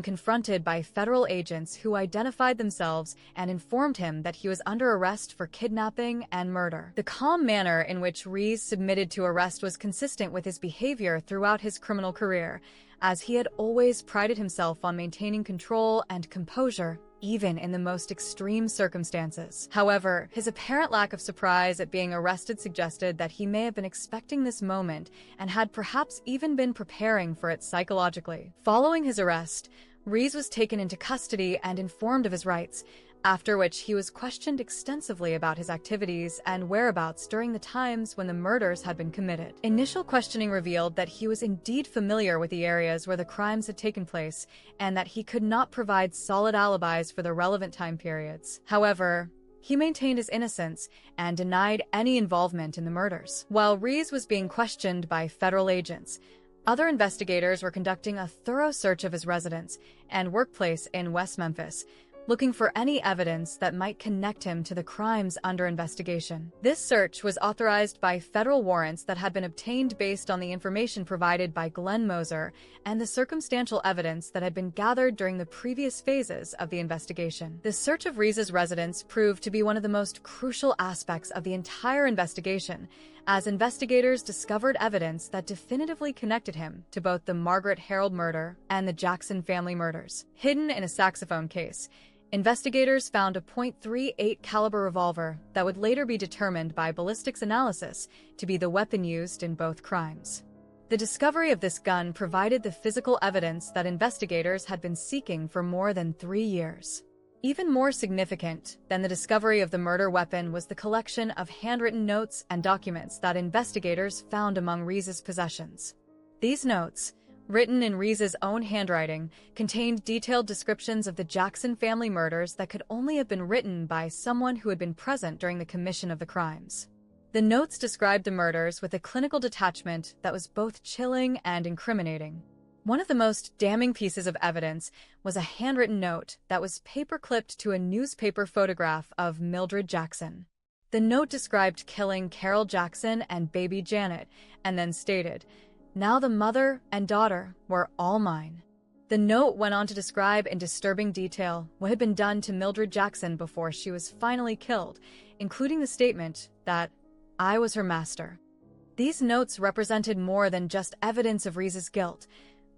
confronted by federal agents who identified themselves and informed him that he was under arrest for kidnapping and murder. The calm manner in which Rees submitted to arrest was consistent with his behavior throughout his criminal career, as he had always prided himself on maintaining control and composure even in the most extreme circumstances. However, his apparent lack of surprise at being arrested suggested that he may have been expecting this moment and had perhaps even been preparing for it psychologically. Following his arrest, Rees was taken into custody and informed of his rights, after which he was questioned extensively about his activities and whereabouts during the times when the murders had been committed. Initial questioning revealed that he was indeed familiar with the areas where the crimes had taken place and that he could not provide solid alibis for the relevant time periods. However, he maintained his innocence and denied any involvement in the murders. While Rees was being questioned by federal agents, other investigators were conducting a thorough search of his residence and workplace in West Memphis, looking for any evidence that might connect him to the crimes under investigation. This search was authorized by federal warrants that had been obtained based on the information provided by Glenn Moser and the circumstantial evidence that had been gathered during the previous phases of the investigation. The search of Rees's residence proved to be one of the most crucial aspects of the entire investigation, as investigators discovered evidence that definitively connected him to both the Margaret Harold murder and the Jackson family murders. Hidden in a saxophone case, investigators found a .38 caliber revolver that would later be determined by ballistics analysis to be the weapon used in both crimes. The discovery of this gun provided the physical evidence that investigators had been seeking for more than 3 years. Even more significant than the discovery of the murder weapon was the collection of handwritten notes and documents that investigators found among Rees's possessions. These notes, written in Rees's own handwriting, contained detailed descriptions of the Jackson family murders that could only have been written by someone who had been present during the commission of the crimes. The notes described the murders with a clinical detachment that was both chilling and incriminating. One of the most damning pieces of evidence was a handwritten note that was paper-clipped to a newspaper photograph of Mildred Jackson. The note described killing Carol Jackson and baby Janet, and then stated, "Now the mother and daughter were all mine." The note went on to describe in disturbing detail what had been done to Mildred Jackson before she was finally killed, including the statement that, "I was her master." These notes represented more than just evidence of Rees's guilt.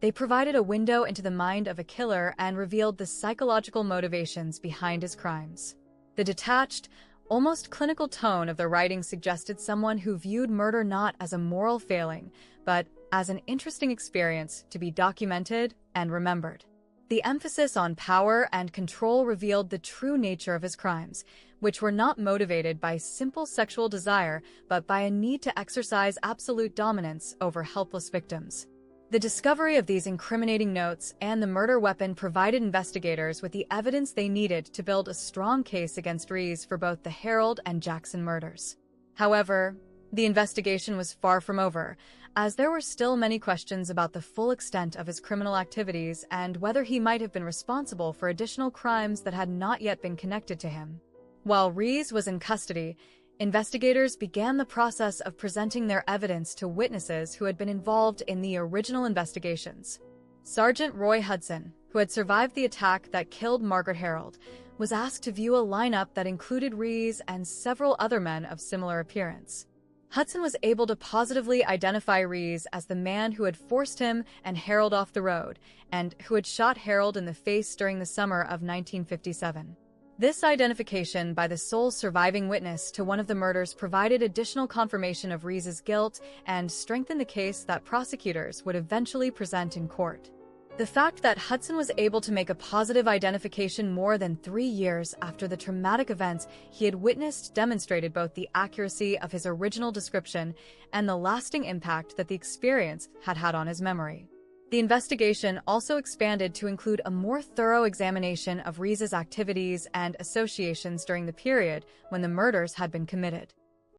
They provided a window into the mind of a killer and revealed the psychological motivations behind his crimes. The detached, almost clinical tone of the writing suggested someone who viewed murder not as a moral failing, but as an interesting experience to be documented and remembered. The emphasis on power and control revealed the true nature of his crimes, which were not motivated by simple sexual desire, but by a need to exercise absolute dominance over helpless victims. The discovery of these incriminating notes and the murder weapon provided investigators with the evidence they needed to build a strong case against Rees for both the Harold and Jackson murders. However, the investigation was far from over, as there were still many questions about the full extent of his criminal activities and whether he might have been responsible for additional crimes that had not yet been connected to him. While Rees was in custody, investigators began the process of presenting their evidence to witnesses who had been involved in the original investigations. Sergeant Roy Hudson, who had survived the attack that killed Margaret Harold, was asked to view a lineup that included Rees and several other men of similar appearance. Hudson was able to positively identify Rees as the man who had forced him and Harold off the road, and who had shot Harold in the face during the summer of 1957. This identification by the sole surviving witness to one of the murders provided additional confirmation of Rees's guilt and strengthened the case that prosecutors would eventually present in court. The fact that Hudson was able to make a positive identification more than 3 years after the traumatic events he had witnessed demonstrated both the accuracy of his original description and the lasting impact that the experience had had on his memory. The investigation also expanded to include a more thorough examination of Rees's activities and associations during the period when the murders had been committed.